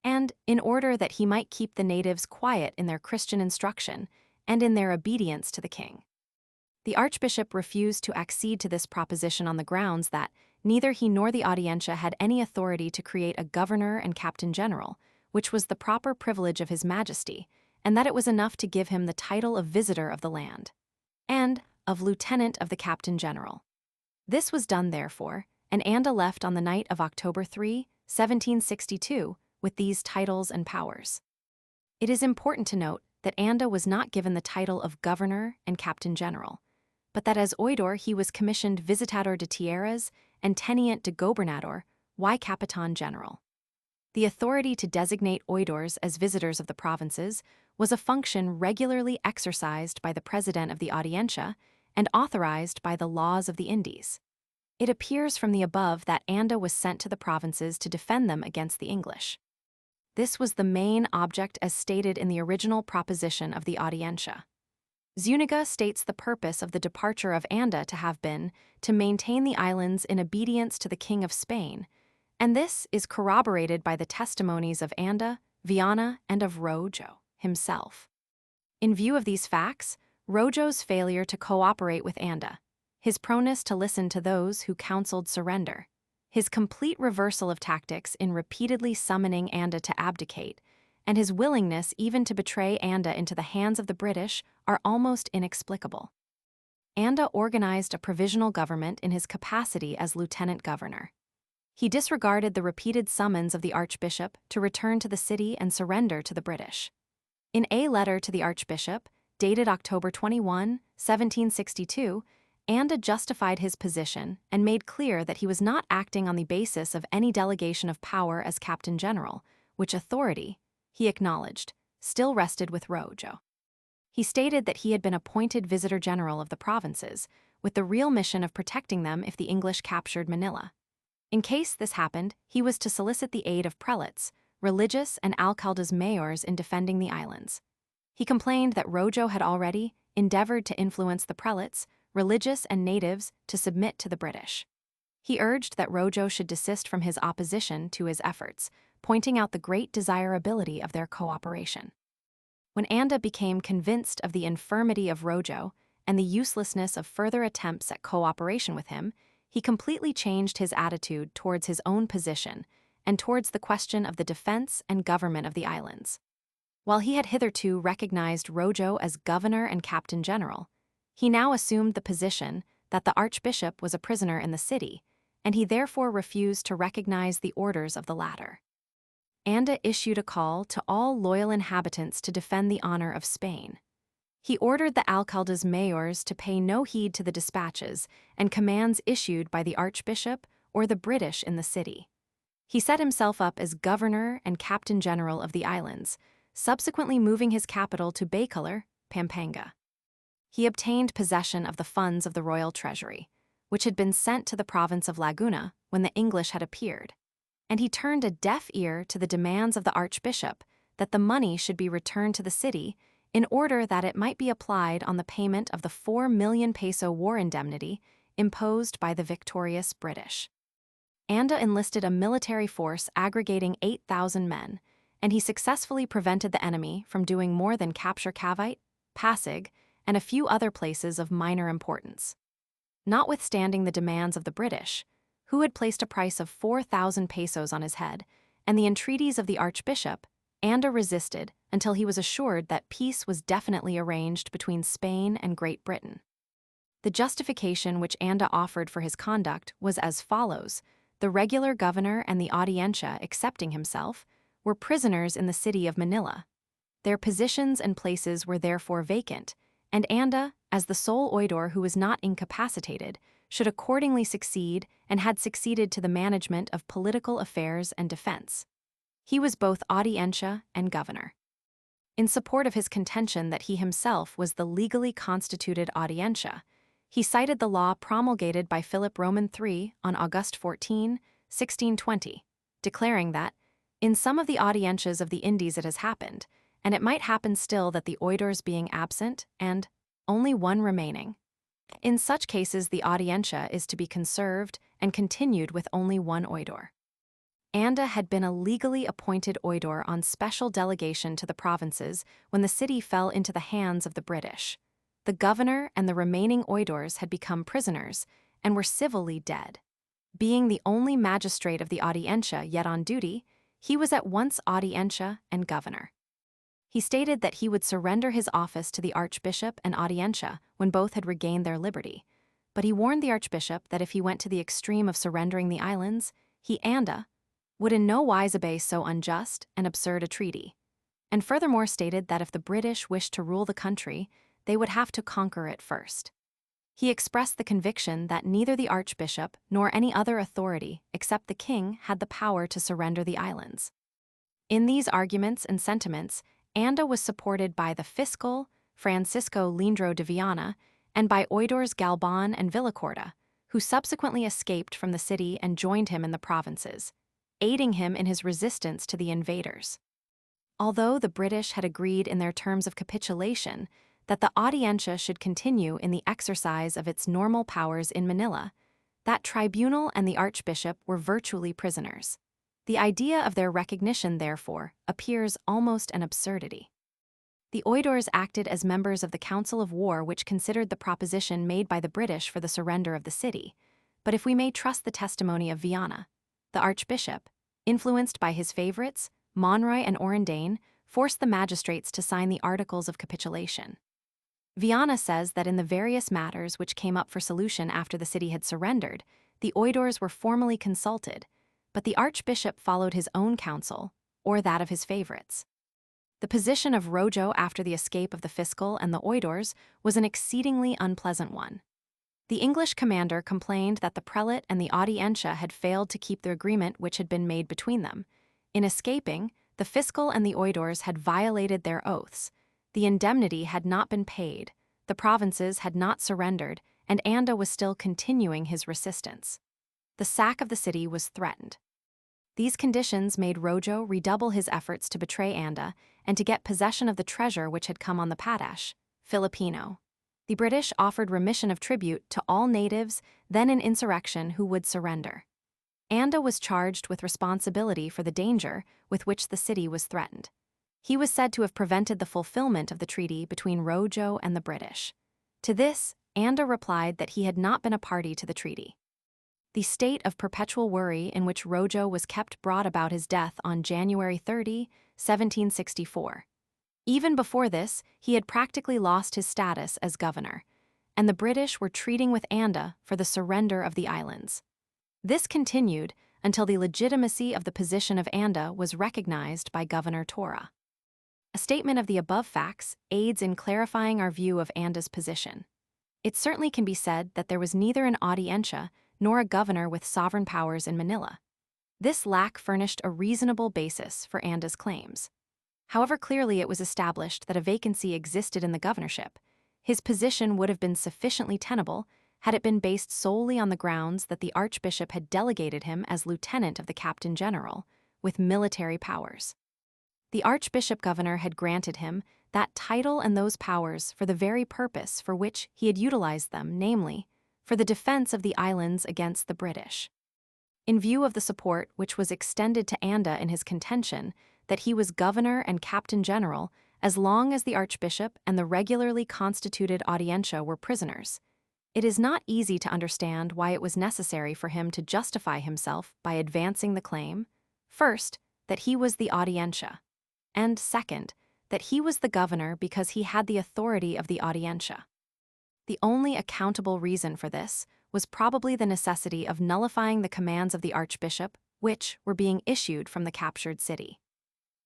and in order that he might keep the natives quiet in their Christian instruction and in their obedience to the king. The archbishop refused to accede to this proposition on the grounds that neither he nor the Audiencia had any authority to create a governor and captain general, which was the proper privilege of his majesty, and that it was enough to give him the title of visitor of the land, and of lieutenant of the captain general. This was done, therefore, and Anda left on the night of October 3, 1762, with these titles and powers. It is important to note that Anda was not given the title of governor and captain general, but that as oidor he was commissioned visitador de tierras and tenient de gobernador y capitan general. The authority to designate oidors as visitors of the provinces was a function regularly exercised by the president of the Audiencia and authorized by the laws of the Indies. It appears from the above that Anda was sent to the provinces to defend them against the English. This was the main object as stated in the original proposition of the Audiencia. Zuniga states the purpose of the departure of Anda to have been to maintain the islands in obedience to the King of Spain, and this is corroborated by the testimonies of Anda, Viana, and of Rojo himself. In view of these facts, Rojo's failure to cooperate with Anda, his proneness to listen to those who counseled surrender, his complete reversal of tactics in repeatedly summoning Anda to abdicate, and his willingness even to betray Anda into the hands of the British are almost inexplicable. Anda organized a provisional government in his capacity as lieutenant governor. He disregarded the repeated summons of the archbishop to return to the city and surrender to the British. In a letter to the archbishop, dated October 21, 1762, Anda justified his position and made clear that he was not acting on the basis of any delegation of power as captain general, which authority, he acknowledged, still rested with Rojo. He stated that he had been appointed Visitor General of the provinces, with the real mission of protecting them if the English captured Manila. In case this happened, he was to solicit the aid of prelates, religious, and alcaldes mayors in defending the islands. He complained that Rojo had already endeavored to influence the prelates, religious, and natives to submit to the British. He urged that Rojo should desist from his opposition to his efforts, pointing out the great desirability of their cooperation. When Anda became convinced of the infirmity of Rojo and the uselessness of further attempts at cooperation with him, he completely changed his attitude towards his own position and towards the question of the defense and government of the islands. While he had hitherto recognized Rojo as governor and captain general, he now assumed the position that the archbishop was a prisoner in the city, and he therefore refused to recognize the orders of the latter. Anda issued a call to all loyal inhabitants to defend the honor of Spain. He ordered the alcaldes mayors to pay no heed to the dispatches and commands issued by the archbishop or the British in the city. He set himself up as governor and captain general of the islands, subsequently moving his capital to Bacolor, Pampanga. He obtained possession of the funds of the royal treasury, which had been sent to the province of Laguna when the English had appeared, and he turned a deaf ear to the demands of the archbishop that the money should be returned to the city in order that it might be applied on the payment of the 4 million peso war indemnity imposed by the victorious British. Anda enlisted a military force aggregating 8,000 men, and he successfully prevented the enemy from doing more than capture Cavite, Pasig, and a few other places of minor importance. Notwithstanding the demands of the British, who had placed a price of 4,000 pesos on his head, and the entreaties of the archbishop, Anda resisted until he was assured that peace was definitely arranged between Spain and Great Britain. The justification which Anda offered for his conduct was as follows: the regular governor and the Audiencia, excepting himself, were prisoners in the city of Manila. Their positions and places were therefore vacant, and Anda, as the sole oidor who was not incapacitated, should accordingly succeed and had succeeded to the management of political affairs and defense. He was both Audiencia and governor. In support of his contention that he himself was the legally constituted Audiencia, he cited the law promulgated by Philip Roman III on August 14, 1620, declaring that, in some of the Audiencias of the Indies it has happened, and it might happen still that the oidors being absent and only one remaining. In such cases the Audiencia is to be conserved and continued with only one oidor. Anda had been a legally appointed oidor on special delegation to the provinces when the city fell into the hands of the British. The governor and the remaining oidors had become prisoners and were civilly dead. Being the only magistrate of the Audiencia yet on duty, he was at once Audiencia and governor. He stated that he would surrender his office to the archbishop and Audiencia when both had regained their liberty, but he warned the archbishop that if he went to the extreme of surrendering the islands, he, Anda, would in no wise obey so unjust and absurd a treaty, and furthermore stated that if the British wished to rule the country, they would have to conquer it first. He expressed the conviction that neither the archbishop nor any other authority except the king had the power to surrender the islands. In these arguments and sentiments, Anda was supported by the fiscal, Francisco Lindro de Viana, and by oidors Galban and Villacorta, who subsequently escaped from the city and joined him in the provinces, aiding him in his resistance to the invaders. Although the British had agreed in their terms of capitulation that the Audiencia should continue in the exercise of its normal powers in Manila, that tribunal and the archbishop were virtually prisoners. The idea of their recognition, therefore, appears almost an absurdity. The oidors acted as members of the Council of War which considered the proposition made by the British for the surrender of the city, but if we may trust the testimony of Viana, the archbishop, influenced by his favorites, Monroy and Orendane, forced the magistrates to sign the Articles of Capitulation. Viana says that in the various matters which came up for solution after the city had surrendered, the oidors were formally consulted, but the archbishop followed his own counsel, or that of his favorites. The position of Rojo after the escape of the fiscal and the oidors was an exceedingly unpleasant one. The English commander complained that the prelate and the Audiencia had failed to keep the agreement which had been made between them. In escaping, the fiscal and the oidores had violated their oaths, the indemnity had not been paid, the provinces had not surrendered, and Anda was still continuing his resistance. The sack of the city was threatened. These conditions made Rojo redouble his efforts to betray Anda and to get possession of the treasure which had come on the Padash, Filipino. The British offered remission of tribute to all natives then in insurrection who would surrender. Anda was charged with responsibility for the danger with which the city was threatened. He was said to have prevented the fulfillment of the treaty between Rojo and the British. To this, Anda replied that he had not been a party to the treaty. The state of perpetual worry in which Rojo was kept brought about his death on January 30, 1764. Even before this, he had practically lost his status as governor, and the British were treating with Anda for the surrender of the islands. This continued until the legitimacy of the position of Anda was recognized by Governor Tora. A statement of the above facts aids in clarifying our view of Anda's position. It certainly can be said that there was neither an audiencia nor a governor with sovereign powers in Manila. This lack furnished a reasonable basis for Anda's claims. However clearly it was established that a vacancy existed in the governorship, his position would have been sufficiently tenable had it been based solely on the grounds that the archbishop had delegated him as lieutenant of the captain general, with military powers. The archbishop-governor had granted him that title and those powers for the very purpose for which he had utilized them, namely, for the defense of the islands against the British. In view of the support which was extended to Anda in his contention that he was governor and captain general as long as the archbishop and the regularly constituted audiencia were prisoners, it is not easy to understand why it was necessary for him to justify himself by advancing the claim, first, that he was the audiencia, and second, that he was the governor because he had the authority of the audiencia. The only accountable reason for this was probably the necessity of nullifying the commands of the archbishop, which were being issued from the captured city.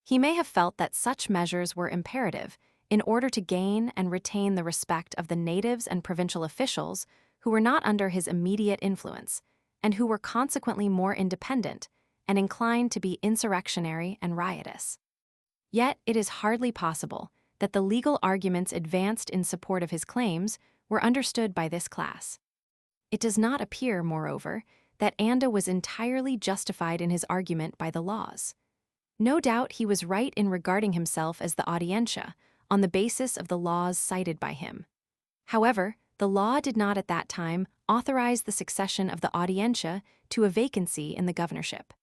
He may have felt that such measures were imperative in order to gain and retain the respect of the natives and provincial officials who were not under his immediate influence, and who were consequently more independent and inclined to be insurrectionary and riotous. Yet it is hardly possible that the legal arguments advanced in support of his claims were understood by this class. It does not appear, moreover, that Anda was entirely justified in his argument by the laws. No doubt he was right in regarding himself as the audiencia on the basis of the laws cited by him. However, the law did not at that time authorize the succession of the audiencia to a vacancy in the governorship.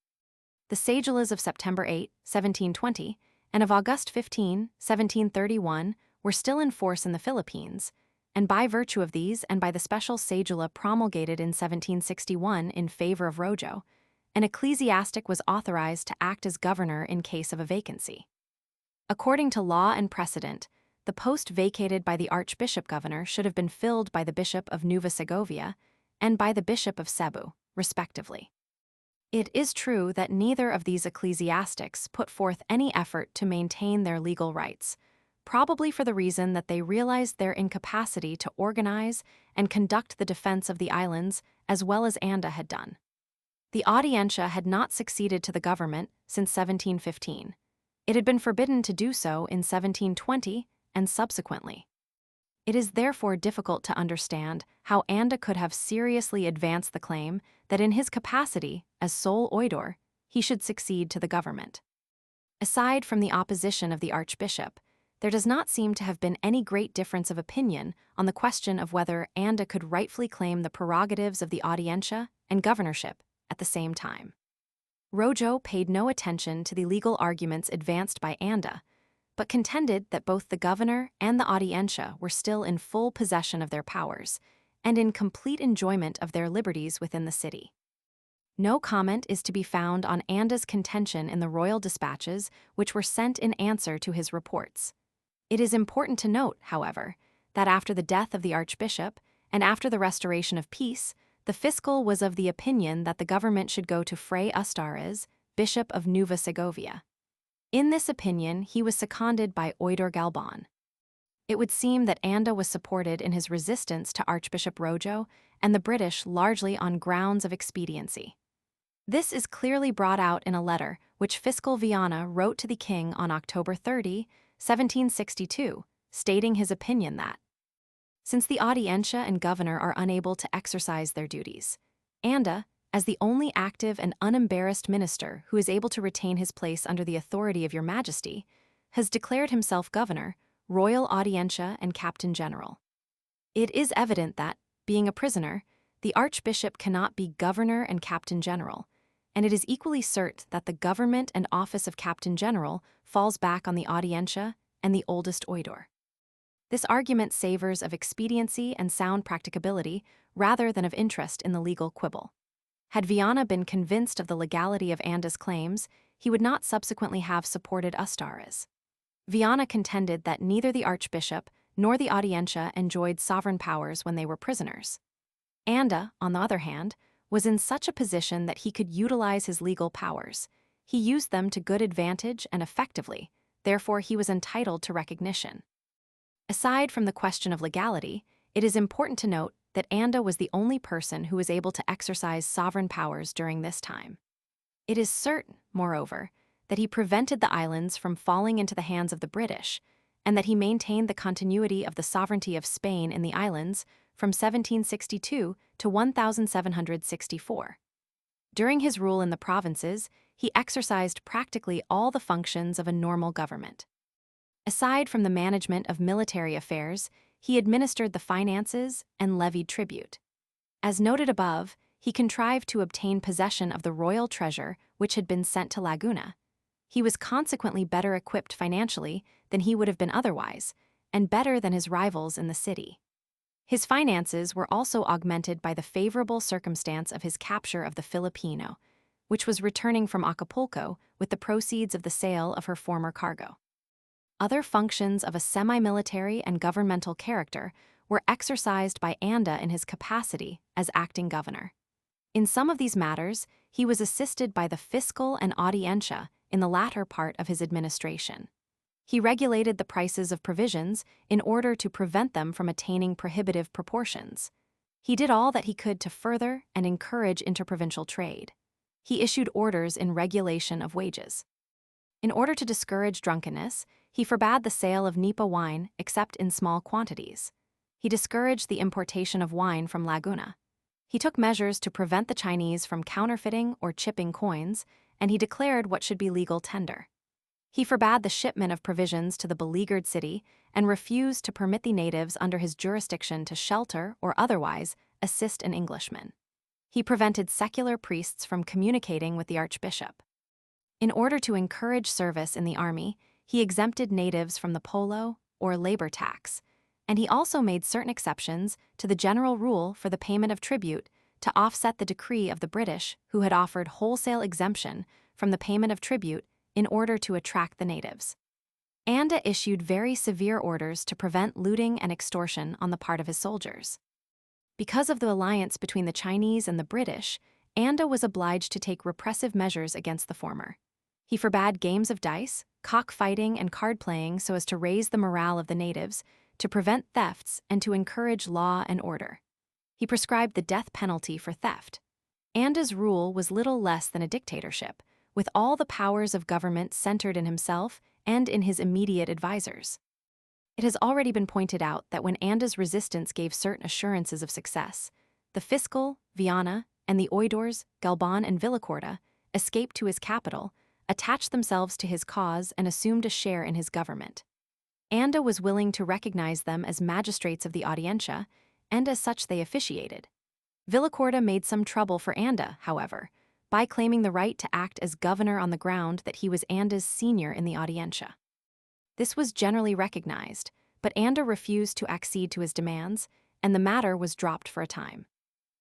The cedulas of September 8, 1720, and of August 15, 1731 were still in force in the Philippines, and by virtue of these and by the special cedula promulgated in 1761 in favor of Rojo, an ecclesiastic was authorized to act as governor in case of a vacancy. According to law and precedent, the post vacated by the archbishop-governor should have been filled by the bishop of Nueva Segovia and by the bishop of Cebu, respectively. It is true that neither of these ecclesiastics put forth any effort to maintain their legal rights, probably for the reason that they realized their incapacity to organize and conduct the defense of the islands as well as Anda had done. The audiencia had not succeeded to the government since 1715. It had been forbidden to do so in 1720 and subsequently. It is therefore difficult to understand how Anda could have seriously advanced the claim that in his capacity as sole oidor, he should succeed to the government. Aside from the opposition of the archbishop, there does not seem to have been any great difference of opinion on the question of whether Anda could rightfully claim the prerogatives of the audiencia and governorship at the same time. Rojo paid no attention to the legal arguments advanced by Anda, but contended that both the governor and the audiencia were still in full possession of their powers and in complete enjoyment of their liberties within the city. No comment is to be found on Anda's contention in the royal dispatches which were sent in answer to his reports. It is important to note, however, that after the death of the archbishop and after the restoration of peace, the fiscal was of the opinion that the government should go to Fray Ustares, bishop of Nueva Segovia. In this opinion, he was seconded by Oidor Galban. It would seem that Anda was supported in his resistance to Archbishop Rojo and the British largely on grounds of expediency. This is clearly brought out in a letter which Fiscal Viana wrote to the king on October 30, 1762, stating his opinion that, since the Audiencia and governor are unable to exercise their duties, Anda, as the only active and unembarrassed minister who is able to retain his place under the authority of your majesty, has declared himself governor, royal Audiencia and captain general. It is evident that, being a prisoner, the archbishop cannot be governor and captain general, and it is equally certain that the government and office of captain general falls back on the Audiencia and the oldest oidor. This argument savors of expediency and sound practicability rather than of interest in the legal quibble. Had Viana been convinced of the legality of Anda's claims, he would not subsequently have supported Ustares. Viana contended that neither the archbishop nor the Audiencia enjoyed sovereign powers when they were prisoners. Anda, on the other hand, was in such a position that he could utilize his legal powers. He used them to good advantage and effectively, therefore he was entitled to recognition. Aside from the question of legality, it is important to note that Anda was the only person who was able to exercise sovereign powers during this time. It is certain, moreover, that he prevented the islands from falling into the hands of the British, and that he maintained the continuity of the sovereignty of Spain in the islands from 1762 to 1764. During his rule in the provinces, he exercised practically all the functions of a normal government. Aside from the management of military affairs, he administered the finances and levied tribute. As noted above, he contrived to obtain possession of the royal treasure which had been sent to Laguna. He was consequently better equipped financially than he would have been otherwise, and better than his rivals in the city. His finances were also augmented by the favorable circumstance of his capture of the Filipino, which was returning from Acapulco with the proceeds of the sale of her former cargo. Other functions of a semi-military and governmental character were exercised by Anda in his capacity as acting governor. In some of these matters, he was assisted by the fiscal and Audiencia in the latter part of his administration. He regulated the prices of provisions in order to prevent them from attaining prohibitive proportions. He did all that he could to further and encourage interprovincial trade. He issued orders in regulation of wages. In order to discourage drunkenness, he forbade the sale of Nipa wine except in small quantities. He discouraged the importation of wine from Laguna. He took measures to prevent the Chinese from counterfeiting or chipping coins, and he declared what should be legal tender. He forbade the shipment of provisions to the beleaguered city and refused to permit the natives under his jurisdiction to shelter or otherwise assist an Englishman. He prevented secular priests from communicating with the archbishop. In order to encourage service in the army, he exempted natives from the polo or labor tax, and he also made certain exceptions to the general rule for the payment of tribute to offset the decree of the British who had offered wholesale exemption from the payment of tribute in order to attract the natives. Anda issued very severe orders to prevent looting and extortion on the part of his soldiers. Because of the alliance between the Chinese and the British, Anda was obliged to take repressive measures against the former. He forbade games of dice, cockfighting, and card-playing so as to raise the morale of the natives, to prevent thefts, and to encourage law and order. He prescribed the death penalty for theft. Anda's rule was little less than a dictatorship, with all the powers of government centered in himself and in his immediate advisors. It has already been pointed out that when Anda's resistance gave certain assurances of success, the fiscal, Viana, and the oidors, Galban and Villacorta, escaped to his capital, attached themselves to his cause, and assumed a share in his government. Anda was willing to recognize them as magistrates of the Audiencia, and as such they officiated. Villacorta made some trouble for Anda, however, by claiming the right to act as governor on the ground that he was Anda's senior in the Audiencia. This was generally recognized, but Anda refused to accede to his demands, and the matter was dropped for a time.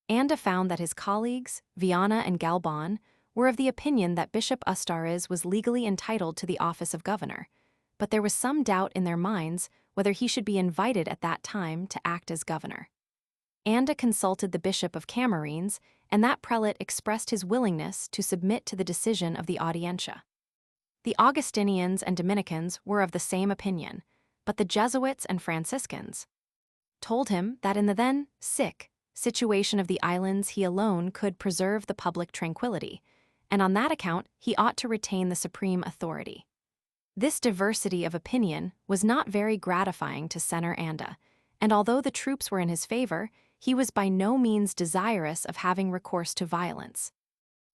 Anda found that his colleagues, Viana and Galban, were of the opinion that Bishop Ustares was legally entitled to the office of governor, but there was some doubt in their minds whether he should be invited at that time to act as governor. Anda consulted the Bishop of Camarines, and that prelate expressed his willingness to submit to the decision of the Audiencia. The Augustinians and Dominicans were of the same opinion, but the Jesuits and Franciscans told him that in the then sick situation of the islands he alone could preserve the public tranquility, and on that account he ought to retain the supreme authority. This diversity of opinion was not very gratifying to Señor Anda, and although the troops were in his favor, he was by no means desirous of having recourse to violence.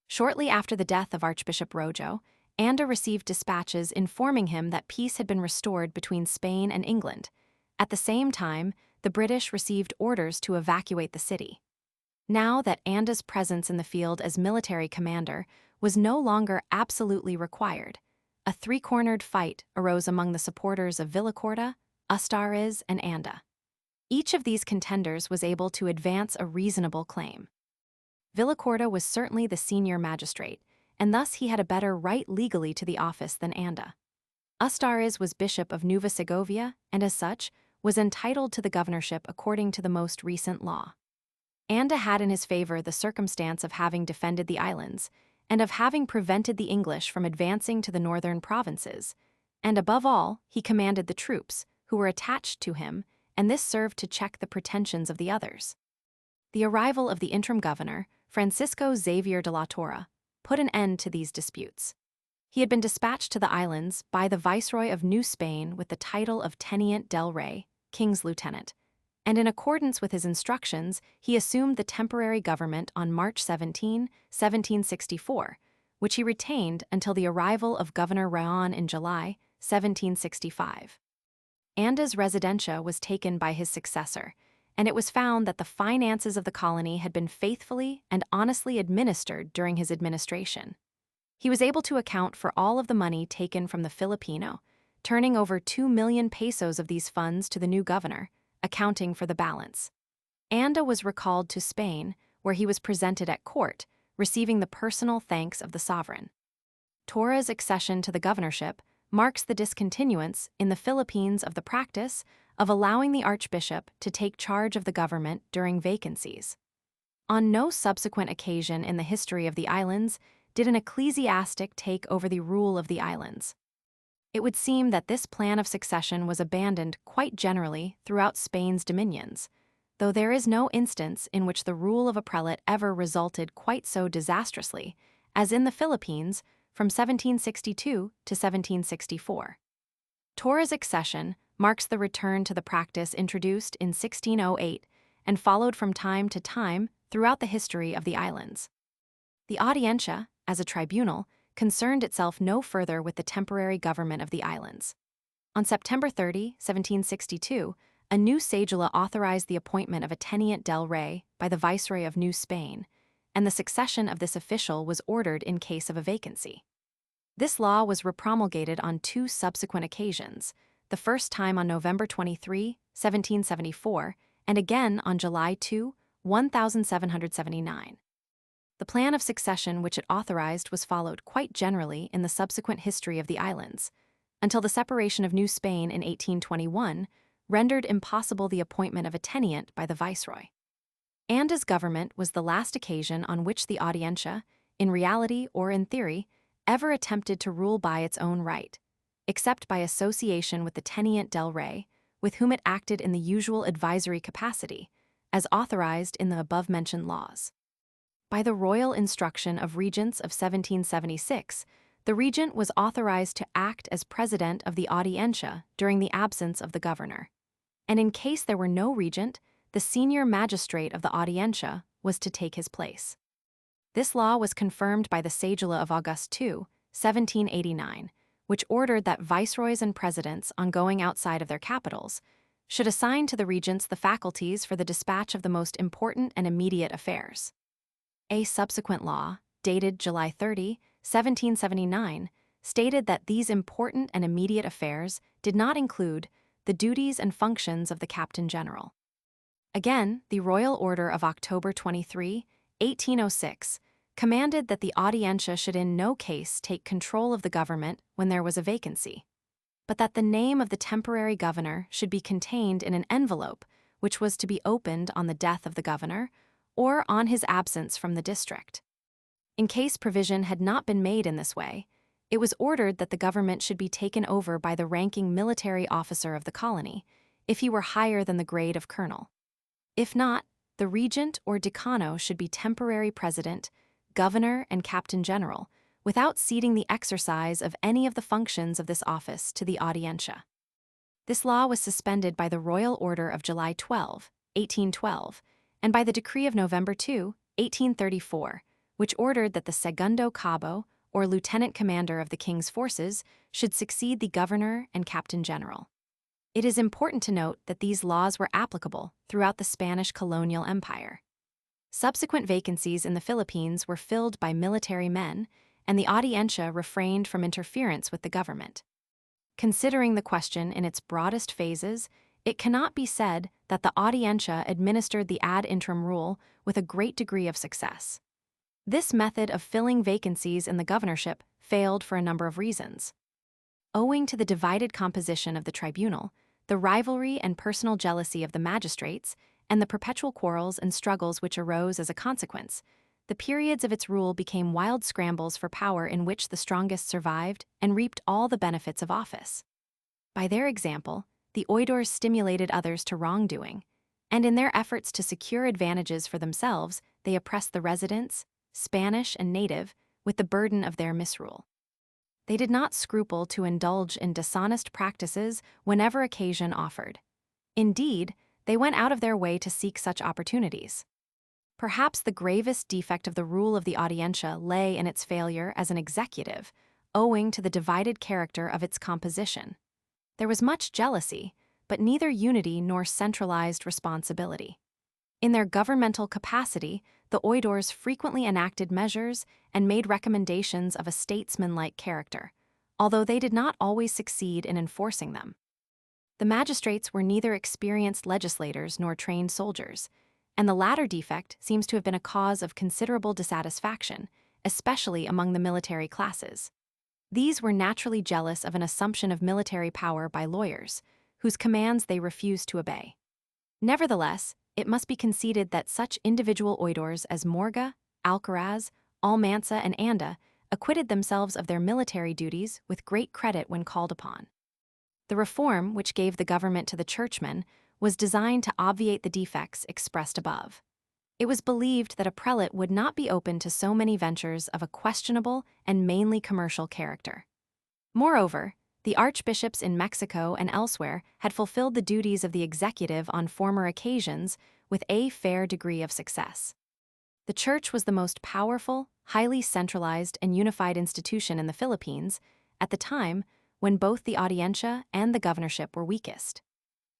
Shortly after the death of Archbishop Rojo, Anda received dispatches informing him that peace had been restored between Spain and England. At the same time, the British received orders to evacuate the city. Now that Anda's presence in the field as military commander was no longer absolutely required, a three-cornered fight arose among the supporters of Villacorta, Ustariz, and Anda. Each of these contenders was able to advance a reasonable claim. Villacorta was certainly the senior magistrate, and thus he had a better right legally to the office than Anda. Ustariz was bishop of Nueva Segovia, and as such, was entitled to the governorship according to the most recent law. Anda had in his favor the circumstance of having defended the islands, and of having prevented the English from advancing to the northern provinces, and above all, he commanded the troops, who were attached to him, and this served to check the pretensions of the others. The arrival of the interim governor, Francisco Xavier de la Torre, put an end to these disputes. He had been dispatched to the islands by the Viceroy of New Spain with the title of Teniente del Rey, King's Lieutenant, and in accordance with his instructions, he assumed the temporary government on March 17, 1764, which he retained until the arrival of Governor Raon in July 1765. Anda's residencia was taken by his successor, and it was found that the finances of the colony had been faithfully and honestly administered during his administration. He was able to account for all of the money taken from the Filipino, turning over 2 million pesos of these funds to the new governor, accounting for the balance. Anda was recalled to Spain, where he was presented at court, receiving the personal thanks of the sovereign. Torres' accession to the governorship marks the discontinuance in the Philippines of the practice of allowing the archbishop to take charge of the government during vacancies. On no subsequent occasion in the history of the islands did an ecclesiastic take over the rule of the islands. It would seem that this plan of succession was abandoned quite generally throughout Spain's dominions, though there is no instance in which the rule of a prelate ever resulted quite so disastrously as in the Philippines from 1762 to 1764. Torres' accession marks the return to the practice introduced in 1608 and followed from time to time throughout the history of the islands. The Audiencia, as a tribunal, concerned itself no further with the temporary government of the islands. On September 30, 1762, a new cedula authorized the appointment of a Teniente del Rey by the Viceroy of New Spain, and the succession of this official was ordered in case of a vacancy. This law was repromulgated on 2 subsequent occasions, the first time on November 23, 1774, and again on July 2, 1779. The plan of succession which it authorized was followed quite generally in the subsequent history of the islands, until the separation of New Spain in 1821 rendered impossible the appointment of a teniente by the viceroy. Anda's government was the last occasion on which the Audiencia, in reality or in theory, ever attempted to rule by its own right, except by association with the Teniente del Rey, with whom it acted in the usual advisory capacity, as authorized in the above-mentioned laws. By the royal instruction of regents of 1776, the regent was authorized to act as president of the Audiencia during the absence of the governor. And in case there were no regent, the senior magistrate of the Audiencia was to take his place. This law was confirmed by the cedula of August 2, 1789, which ordered that viceroys and presidents, on going outside of their capitals, should assign to the regents the faculties for the dispatch of the most important and immediate affairs. A subsequent law, dated July 30, 1779, stated that these important and immediate affairs did not include the duties and functions of the Captain General. Again, the Royal Order of October 23, 1806, commanded that the Audiencia should in no case take control of the government when there was a vacancy, but that the name of the temporary governor should be contained in an envelope which was to be opened on the death of the governor or on his absence from the district. In case provision had not been made in this way, it was ordered that the government should be taken over by the ranking military officer of the colony, if he were higher than the grade of colonel. If not, The regent or decano should be temporary president, governor, and captain general, without ceding the exercise of any of the functions of this office to the Audiencia. This law was suspended by the Royal Order of July 12, 1812, and by the Decree of November 2, 1834, which ordered that the segundo cabo, or lieutenant commander of the king's forces, should succeed the governor and captain general. It is important to note that these laws were applicable throughout the Spanish colonial empire. Subsequent vacancies in the Philippines were filled by military men, and the Audiencia refrained from interference with the government. Considering the question in its broadest phases, it cannot be said that the Audiencia administered the ad interim rule with a great degree of success. This method of filling vacancies in the governorship failed for a number of reasons. Owing to the divided composition of the tribunal, the rivalry and personal jealousy of the magistrates, and the perpetual quarrels and struggles which arose as a consequence, the periods of its rule became wild scrambles for power in which the strongest survived and reaped all the benefits of office. By their example, the oidores stimulated others to wrongdoing, and in their efforts to secure advantages for themselves, they oppressed the residents, Spanish and native, with the burden of their misrule. They did not scruple to indulge in dishonest practices whenever occasion offered. Indeed, they went out of their way to seek such opportunities. Perhaps the gravest defect of the rule of the Audiencia lay in its failure as an executive, owing to the divided character of its composition. There was much jealousy, but neither unity nor centralized responsibility. In their governmental capacity, the oidores frequently enacted measures and made recommendations of a statesman-like character, although they did not always succeed in enforcing them. The magistrates were neither experienced legislators nor trained soldiers, and the latter defect seems to have been a cause of considerable dissatisfaction, especially among the military classes. These were naturally jealous of an assumption of military power by lawyers, whose commands they refused to obey. Nevertheless, it must be conceded that such individual oidores as Morga, Alcaraz, Almanza, and Anda acquitted themselves of their military duties with great credit when called upon. The reform, which gave the government to the churchmen, was designed to obviate the defects expressed above. It was believed that a prelate would not be open to so many ventures of a questionable and mainly commercial character. Moreover, the archbishops in Mexico and elsewhere had fulfilled the duties of the executive on former occasions with a fair degree of success. The church was the most powerful, highly centralized, and unified institution in the Philippines at the time when both the Audiencia and the governorship were weakest.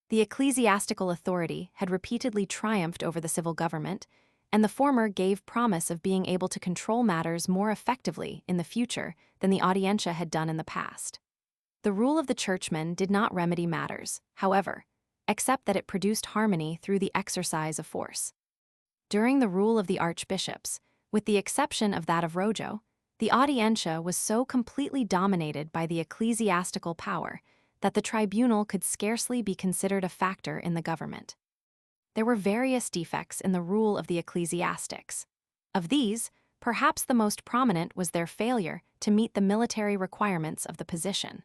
The ecclesiastical authority had repeatedly triumphed over the civil government, and the former gave promise of being able to control matters more effectively in the future than the Audiencia had done in the past. The rule of the churchmen did not remedy matters, however, except that it produced harmony through the exercise of force. During the rule of the archbishops, with the exception of that of Rojo, the Audiencia was so completely dominated by the ecclesiastical power that the tribunal could scarcely be considered a factor in the government. There were various defects in the rule of the ecclesiastics. Of these, perhaps the most prominent was their failure to meet the military requirements of the position.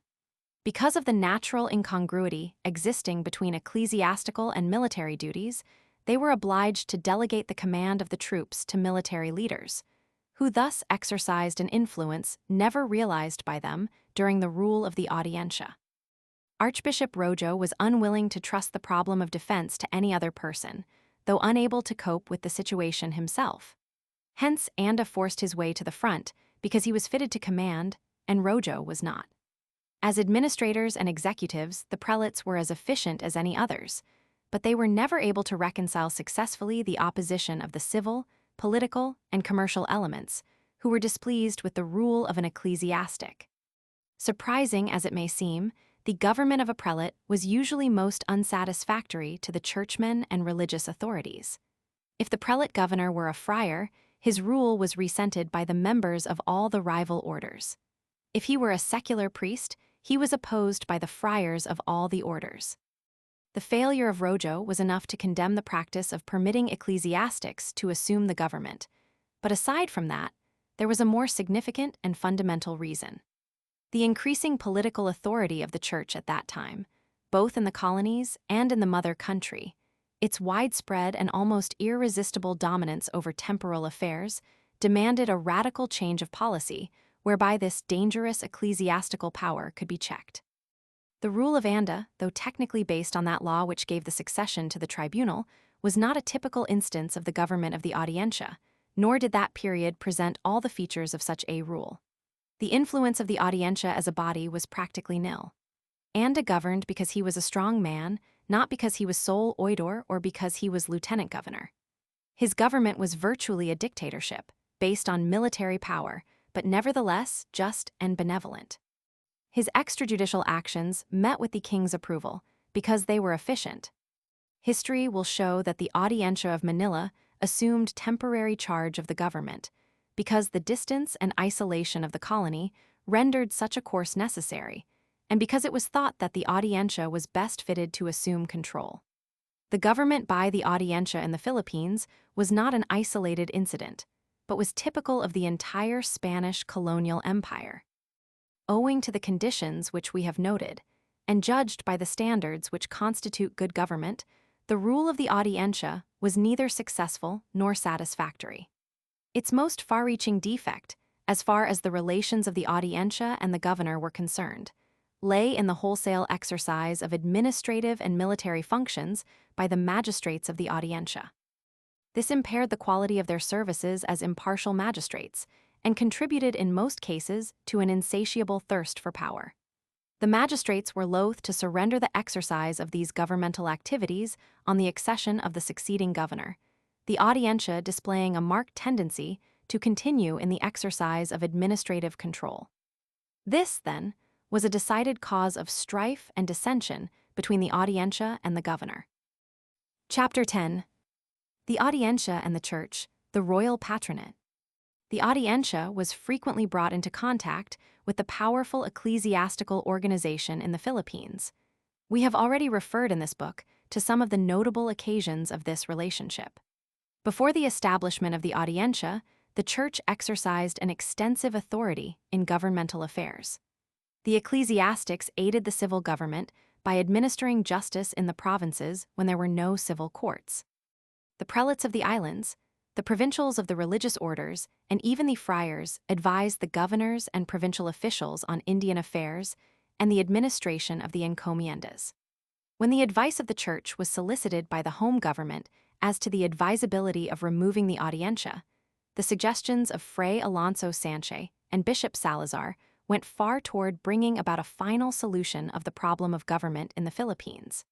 Because of the natural incongruity existing between ecclesiastical and military duties, they were obliged to delegate the command of the troops to military leaders, who thus exercised an influence never realized by them during the rule of the Audiencia. Archbishop Rojo was unwilling to trust the problem of defense to any other person, though unable to cope with the situation himself. Hence, Anda forced his way to the front because he was fitted to command, and Rojo was not. As administrators and executives, the prelates were as efficient as any others, but they were never able to reconcile successfully the opposition of the civil, political, and commercial elements, who were displeased with the rule of an ecclesiastic. Surprising as it may seem, the government of a prelate was usually most unsatisfactory to the churchmen and religious authorities. If the prelate governor were a friar, his rule was resented by the members of all the rival orders. If he were a secular priest, he was opposed by the friars of all the orders. The failure of Rojo was enough to condemn the practice of permitting ecclesiastics to assume the government, but aside from that, there was a more significant and fundamental reason. The increasing political authority of the church at that time, both in the colonies and in the mother country, Its widespread and almost irresistible dominance over temporal affairs demanded a radical change of policy whereby this dangerous ecclesiastical power could be checked. The rule of Anda, though technically based on that law which gave the succession to the tribunal, was not a typical instance of the government of the Audiencia, nor did that period present all the features of such a rule. The influence of the Audiencia as a body was practically nil. Anda governed because he was a strong man, not because he was sole oidor or because he was lieutenant governor. His government was virtually a dictatorship, based on military power, but nevertheless just and benevolent. His extrajudicial actions met with the king's approval because they were efficient. History will show that the Audiencia of Manila assumed temporary charge of the government because the distance and isolation of the colony rendered such a course necessary, and because it was thought that the Audiencia was best fitted to assume control. The government by the Audiencia in the Philippines was not an isolated incident, but was typical of the entire Spanish colonial empire. Owing to the conditions which we have noted, and judged by the standards which constitute good government, the rule of the Audiencia was neither successful nor satisfactory. Its most far-reaching defect, as far as the relations of the Audiencia and the governor were concerned, lay in the wholesale exercise of administrative and military functions by the magistrates of the Audiencia. This impaired the quality of their services as impartial magistrates, and contributed in most cases to an insatiable thirst for power. The magistrates were loath to surrender the exercise of these governmental activities on the accession of the succeeding governor, the Audiencia displaying a marked tendency to continue in the exercise of administrative control. This, then, was a decided cause of strife and dissension between the Audiencia and the governor. Chapter 10. The Audiencia and the Church, the Royal Patronate. The Audiencia was frequently brought into contact with the powerful ecclesiastical organization in the Philippines. We have already referred in this book to some of the notable occasions of this relationship. Before the establishment of the Audiencia, the Church exercised an extensive authority in governmental affairs. The ecclesiastics aided the civil government by administering justice in the provinces when there were no civil courts. The prelates of the islands, the provincials of the religious orders, and even the friars advised the governors and provincial officials on Indian affairs and the administration of the encomiendas. When the advice of the Church was solicited by the home government as to the advisability of removing the Audiencia, the suggestions of Fray Alonso Sanchez and Bishop Salazar went far toward bringing about a final solution of the problem of government in the Philippines.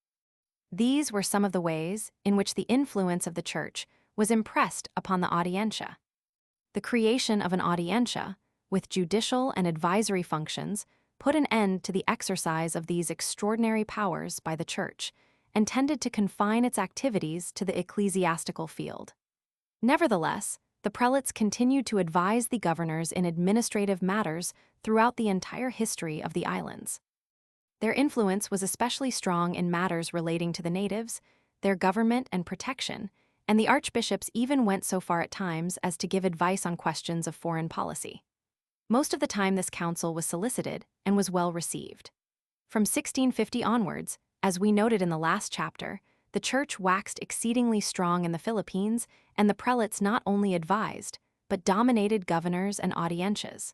These were some of the ways in which the influence of the Church was impressed upon the Audiencia. The creation of an Audiencia, with judicial and advisory functions, put an end to the exercise of these extraordinary powers by the Church and tended to confine its activities to the ecclesiastical field. Nevertheless, the prelates continued to advise the governors in administrative matters throughout the entire history of the islands. Their influence was especially strong in matters relating to the natives, their government and protection, and the archbishops even went so far at times as to give advice on questions of foreign policy. Most of the time this counsel was solicited and was well received. From 1650 onwards, as we noted in the last chapter, the Church waxed exceedingly strong in the Philippines, and the prelates not only advised, but dominated governors and audiencias.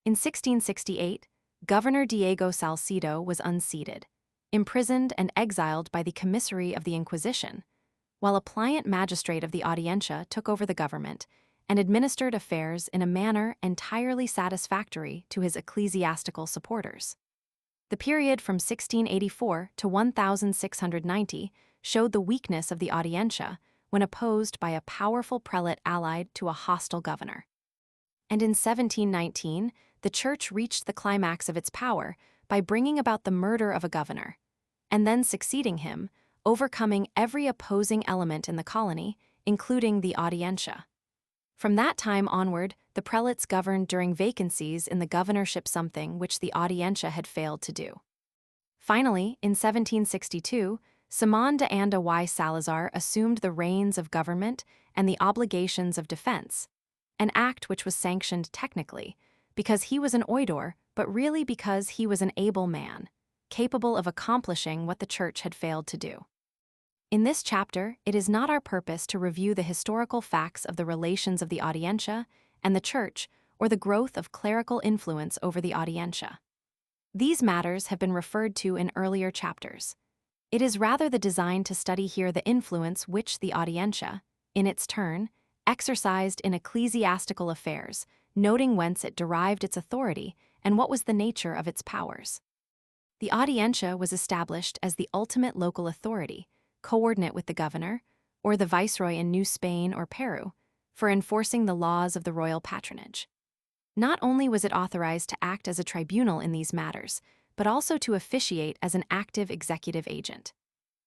In 1668, Governor Diego Salcedo was unseated, imprisoned and exiled by the commissary of the Inquisition, while a pliant magistrate of the Audiencia took over the government and administered affairs in a manner entirely satisfactory to his ecclesiastical supporters. The period from 1684 to 1690 showed the weakness of the Audiencia when opposed by a powerful prelate allied to a hostile governor. And in 1719, the Church reached the climax of its power by bringing about the murder of a governor, and then succeeding him, overcoming every opposing element in the colony, including the Audiencia. From that time onward, the prelates governed during vacancies in the governorship, something which the Audiencia had failed to do. Finally, in 1762, Simón de Anda y Salazar assumed the reins of government and the obligations of defense, an act which was sanctioned technically because he was an oidor, but really because he was an able man, capable of accomplishing what the Church had failed to do. In this chapter, it is not our purpose to review the historical facts of the relations of the Audiencia and the Church or the growth of clerical influence over the Audiencia. These matters have been referred to in earlier chapters. It is rather the design to study here the influence which the Audiencia, in its turn, exercised in ecclesiastical affairs, noting whence it derived its authority and what was the nature of its powers. The Audiencia was established as the ultimate local authority, coordinate with the governor, or the viceroy in New Spain or Peru, for enforcing the laws of the royal patronage. Not only was it authorized to act as a tribunal in these matters, but also to officiate as an active executive agent.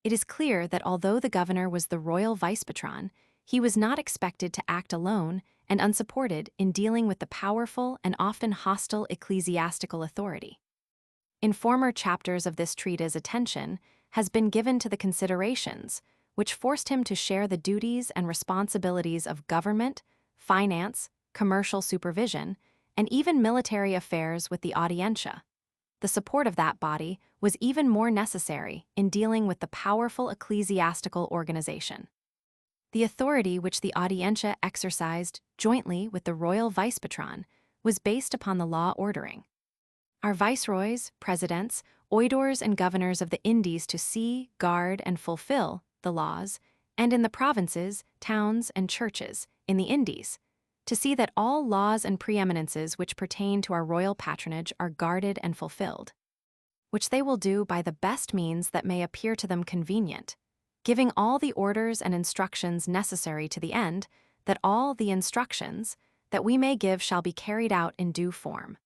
It is clear that although the governor was the royal vice-patron, he was not expected to act alone and unsupported in dealing with the powerful and often hostile ecclesiastical authority. In former chapters of this treatise, attention has been given to the considerations which forced him to share the duties and responsibilities of government, finance, commercial supervision, and even military affairs with the Audiencia. The support of that body was even more necessary in dealing with the powerful ecclesiastical organization. The authority which the Audiencia exercised jointly with the royal vice-patron was based upon the law ordering. Our viceroys, presidents, oidores, and governors of the Indies to see, guard, and fulfill the laws, and in the provinces, towns, and churches in the Indies, to see that all laws and preeminences which pertain to our royal patronage are guarded and fulfilled, which they will do by the best means that may appear to them convenient, giving all the orders and instructions necessary to the end that all the instructions that we may give shall be carried out in due form.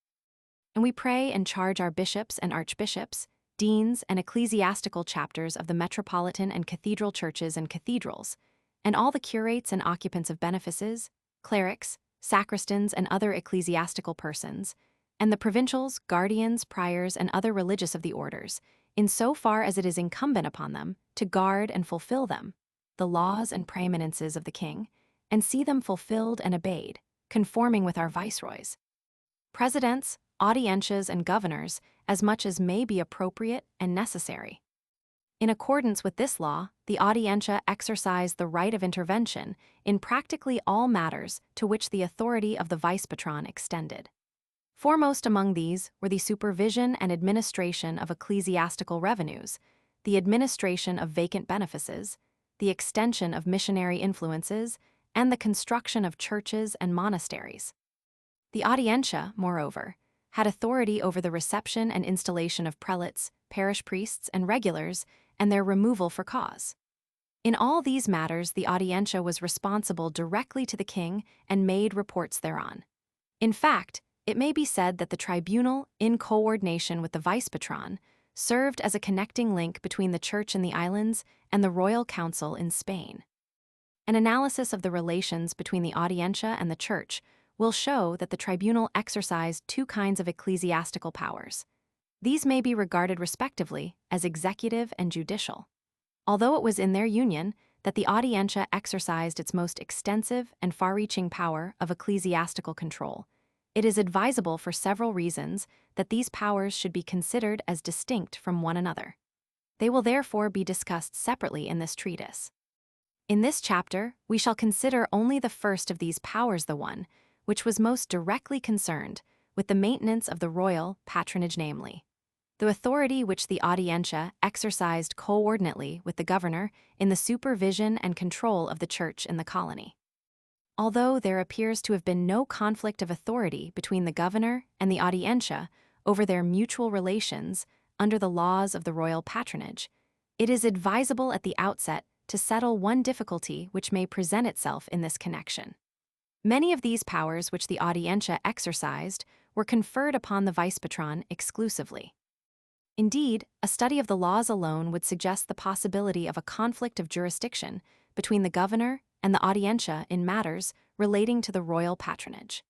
And we pray and charge our bishops and archbishops, deans and ecclesiastical chapters of the metropolitan and cathedral churches and cathedrals, and all the curates and occupants of benefices, clerics, sacristans, and other ecclesiastical persons, and the provincials, guardians, priors, and other religious of the orders, in so far as it is incumbent upon them, to guard and fulfill them, the laws and preeminences of the king, and see them fulfilled and obeyed, conforming with our viceroys, presidents, audiencias, and governors, as much as may be appropriate and necessary. In accordance with this law, the Audiencia exercised the right of intervention in practically all matters to which the authority of the vice-patron extended. Foremost among these were the supervision and administration of ecclesiastical revenues, the administration of vacant benefices, the extension of missionary influences, and the construction of churches and monasteries. The Audiencia, moreover, had authority over the reception and installation of prelates, parish priests, and regulars, and their removal for cause. In all these matters, the Audiencia was responsible directly to the king and made reports thereon. In fact, it may be said that the tribunal, in coordination with the vice-patron, served as a connecting link between the church in the islands and the royal council in Spain. An analysis of the relations between the Audiencia and the church will show that the tribunal exercised two kinds of ecclesiastical powers. These may be regarded respectively as executive and judicial. Although it was in their union that the Audiencia exercised its most extensive and far-reaching power of ecclesiastical control, it is advisable for several reasons that these powers should be considered as distinct from one another. They will therefore be discussed separately in this treatise. In this chapter, we shall consider only the first of these powers, the one which was most directly concerned with the maintenance of the royal patronage, namely, the authority which the Audiencia exercised coordinately with the governor in the supervision and control of the church in the colony. Although there appears to have been no conflict of authority between the governor and the Audiencia over their mutual relations under the laws of the royal patronage, it is advisable at the outset to settle one difficulty which may present itself in this connection. Many of these powers which the Audiencia exercised were conferred upon the vice-patron exclusively. Indeed, a study of the laws alone would suggest the possibility of a conflict of jurisdiction between the governor and the Audiencia in matters relating to the royal patronage.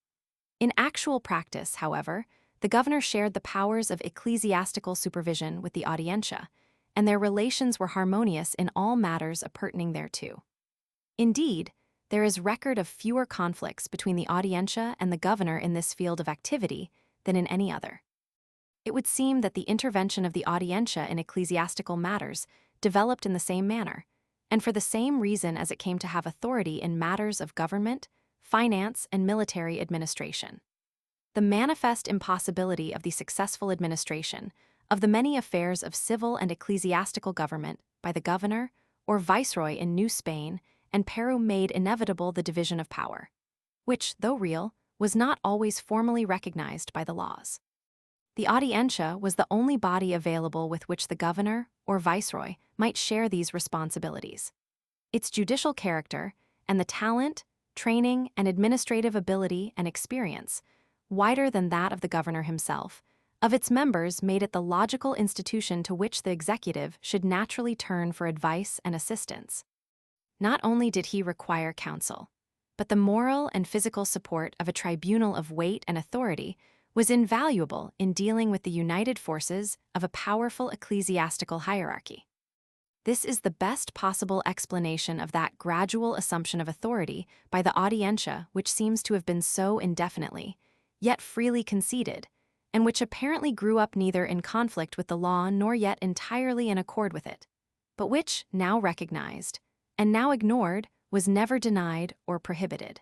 In actual practice, however, the governor shared the powers of ecclesiastical supervision with the Audiencia, and their relations were harmonious in all matters appertaining thereto. Indeed, there is record of fewer conflicts between the Audiencia and the governor in this field of activity than in any other. It would seem that the intervention of the Audiencia in ecclesiastical matters developed in the same manner, and for the same reason as it came to have authority in matters of government, finance, and military administration. The manifest impossibility of the successful administration of the many affairs of civil and ecclesiastical government by the governor or viceroy in New Spain and Peru made inevitable the division of power, which, though real, was not always formally recognized by the laws. The Audiencia was the only body available with which the governor or viceroy might share these responsibilities. Its judicial character and the talent, training, and administrative ability and experience, wider than that of the governor himself, of its members made it the logical institution to which the executive should naturally turn for advice and assistance. Not only did he require counsel, but the moral and physical support of a tribunal of weight and authority was invaluable in dealing with the united forces of a powerful ecclesiastical hierarchy. This is the best possible explanation of that gradual assumption of authority by the Audiencia which seems to have been so indefinitely, yet freely conceded, and which apparently grew up neither in conflict with the law nor yet entirely in accord with it, but which, now recognized, and now ignored, was never denied or prohibited.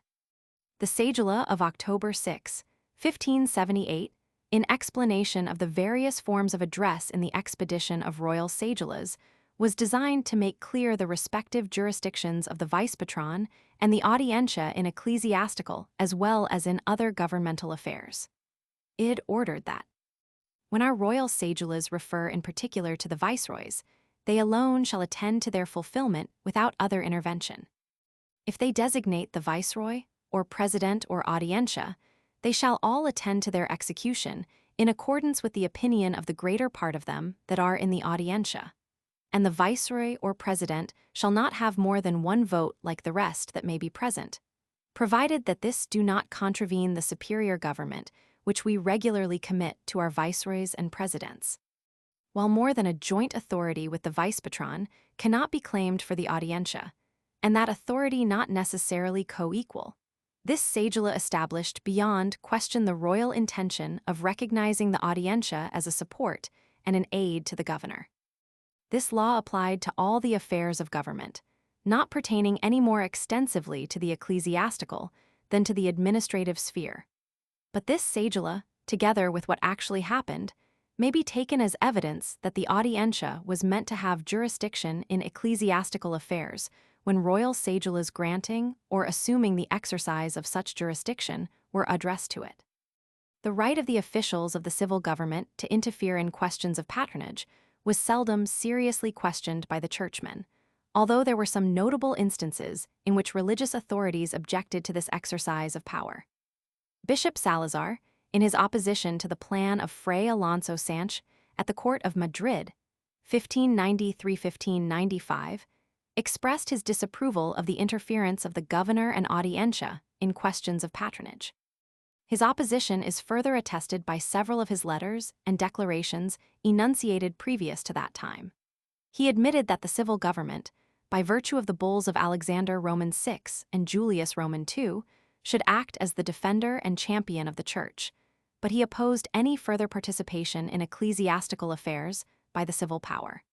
The Cedula of October 6, 1578, in explanation of the various forms of address in the expedition of royal cedulas, was designed to make clear the respective jurisdictions of the vice-patron and the Audiencia in ecclesiastical as well as in other governmental affairs. It ordered that, when our royal cedulas refer in particular to the viceroys, they alone shall attend to their fulfillment without other intervention. If they designate the viceroy, or president or Audiencia, they shall all attend to their execution in accordance with the opinion of the greater part of them that are in the Audiencia. And the viceroy or president shall not have more than one vote like the rest that may be present, provided that this do not contravene the superior government which we regularly commit to our viceroys and presidents. While more than a joint authority with the vice-patron cannot be claimed for the Audiencia, and that authority not necessarily co-equal, this cedula established beyond question the royal intention of recognizing the Audiencia as a support and an aid to the governor. This law applied to all the affairs of government, not pertaining any more extensively to the ecclesiastical than to the administrative sphere. But this cedula, together with what actually happened, may be taken as evidence that the Audiencia was meant to have jurisdiction in ecclesiastical affairs when royal cedulas granting or assuming the exercise of such jurisdiction were addressed to it. The right of the officials of the civil government to interfere in questions of patronage was seldom seriously questioned by the churchmen, although there were some notable instances in which religious authorities objected to this exercise of power. Bishop Salazar, in his opposition to the plan of Fray Alonso Sánchez at the court of Madrid, 1593–1595, expressed his disapproval of the interference of the governor and Audiencia in questions of patronage. His opposition is further attested by several of his letters and declarations enunciated previous to that time. He admitted that the civil government, by virtue of the bulls of Alexander Roman VI and Julius Roman II, should act as the defender and champion of the Church, but he opposed any further participation in ecclesiastical affairs by the civil power.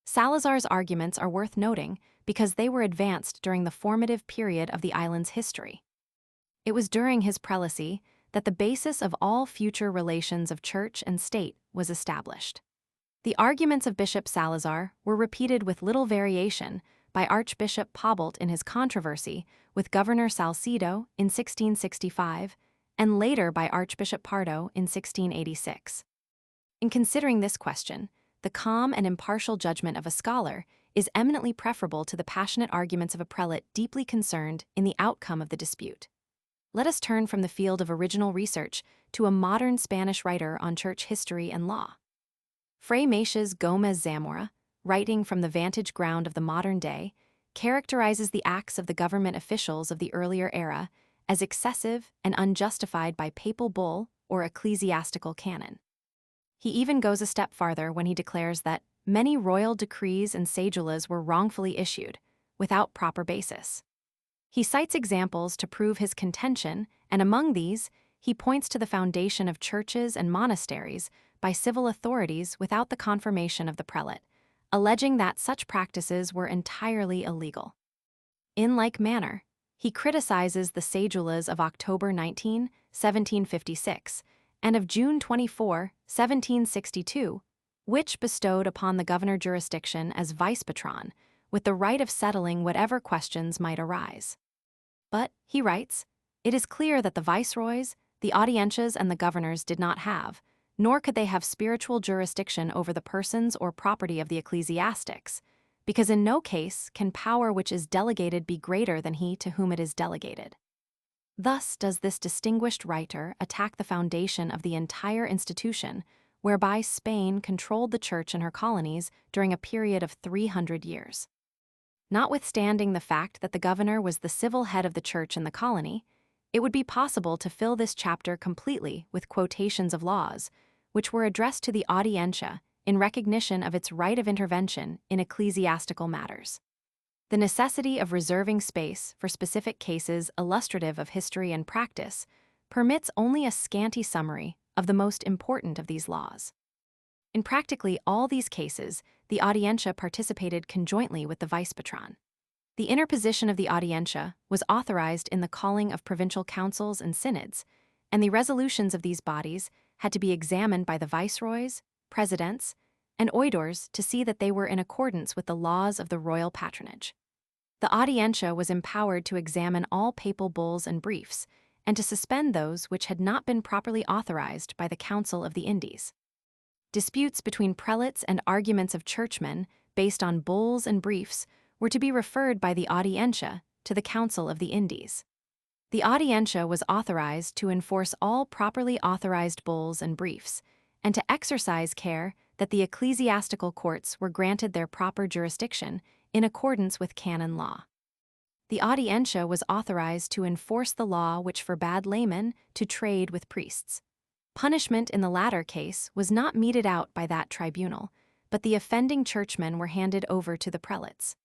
Salazar's arguments are worth noting because they were advanced during the formative period of the island's history. It was during his prelacy that the basis of all future relations of church and state was established. The arguments of Bishop Salazar were repeated with little variation by Archbishop Pobalt in his controversy with Governor Salcedo in 1665, and later by Archbishop Pardo in 1686. In considering this question, the calm and impartial judgment of a scholar is eminently preferable to the passionate arguments of a prelate deeply concerned in the outcome of the dispute. Let us turn from the field of original research to a modern Spanish writer on church history and law. Fray Macias Gómez Zamora, writing from the vantage ground of the modern day, characterizes the acts of the government officials of the earlier era as excessive and unjustified by papal bull or ecclesiastical canon. He even goes a step farther when he declares that many royal decrees and cedulas were wrongfully issued, without proper basis. He cites examples to prove his contention, and among these, he points to the foundation of churches and monasteries by civil authorities without the confirmation of the prelate, alleging that such practices were entirely illegal. In like manner, he criticizes the cedulas of October 19, 1756, and of June 24, 1762, which bestowed upon the governor jurisdiction as vice patron, with the right of settling whatever questions might arise. But, he writes, it is clear that the viceroys, the audiencias, and the governors did not have, nor could they have spiritual jurisdiction over the persons or property of the ecclesiastics, because in no case can power which is delegated be greater than he to whom it is delegated. Thus does this distinguished writer attack the foundation of the entire institution, whereby Spain controlled the church in her colonies during a period of 300 years. Notwithstanding the fact that the governor was the civil head of the church in the colony, it would be possible to fill this chapter completely with quotations of laws, which were addressed to the audiencia in recognition of its right of intervention in ecclesiastical matters. The necessity of reserving space for specific cases illustrative of history and practice permits only a scanty summary of the most important of these laws. In practically all these cases, the audiencia participated conjointly with the vice patron. The interposition of the audiencia was authorized in the calling of provincial councils and synods, and the resolutions of these bodies had to be examined by the viceroys, presidents, and oidores to see that they were in accordance with the laws of the royal patronage. The audiencia was empowered to examine all papal bulls and briefs, and to suspend those which had not been properly authorized by the Council of the Indies. Disputes between prelates and arguments of churchmen, based on bulls and briefs, were to be referred by the audiencia to the Council of the Indies. The audiencia was authorized to enforce all properly authorized bulls and briefs, and to exercise care that the ecclesiastical courts were granted their proper jurisdiction in accordance with canon law. The audiencia was authorized to enforce the law which forbade laymen to trade with priests. Punishment in the latter case was not meted out by that tribunal, but the offending churchmen were handed over to the prelates.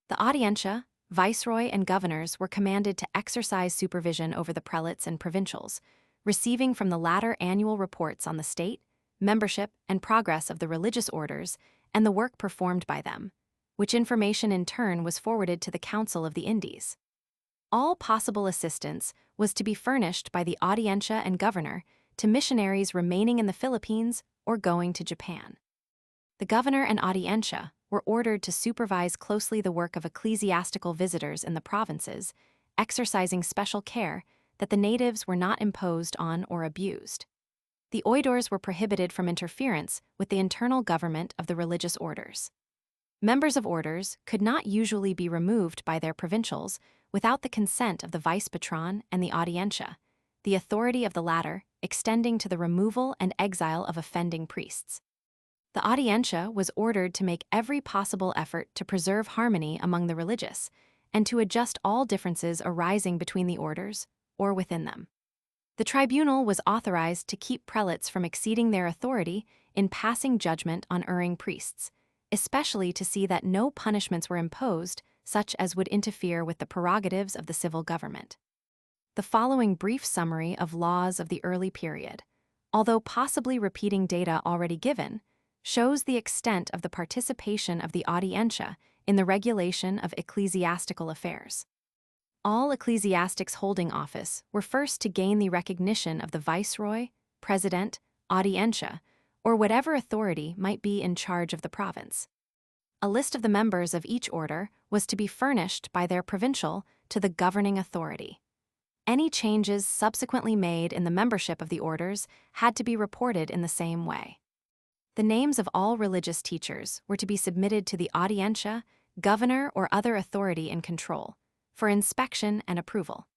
The audiencia, viceroy, and governors were commanded to exercise supervision over the prelates and provincials, receiving from the latter annual reports on the state, membership, and progress of the religious orders and the work performed by them, which information in turn was forwarded to the Council of the Indies. All possible assistance was to be furnished by the audiencia and governor to missionaries remaining in the Philippines or going to Japan. The governor and audiencia were ordered to supervise closely the work of ecclesiastical visitors in the provinces, exercising special care that the natives were not imposed on or abused. The oidores were prohibited from interference with the internal government of the religious orders. Members of orders could not usually be removed by their provincials without the consent of the vice patron and the audiencia, the authority of the latter extending to the removal and exile of offending priests. The audiencia was ordered to make every possible effort to preserve harmony among the religious and to adjust all differences arising between the orders or within them. The tribunal was authorized to keep prelates from exceeding their authority in passing judgment on erring priests, especially to see that no punishments were imposed such as would interfere with the prerogatives of the civil government. The following brief summary of laws of the early period, although possibly repeating data already given, shows the extent of the participation of the audiencia in the regulation of ecclesiastical affairs. All ecclesiastics holding office were first to gain the recognition of the viceroy, president, audiencia, or whatever authority might be in charge of the province. A list of the members of each order was to be furnished by their provincial to the governing authority. Any changes subsequently made in the membership of the orders had to be reported in the same way. The names of all religious teachers were to be submitted to the audiencia, governor, or other authority in control, for inspection and approval.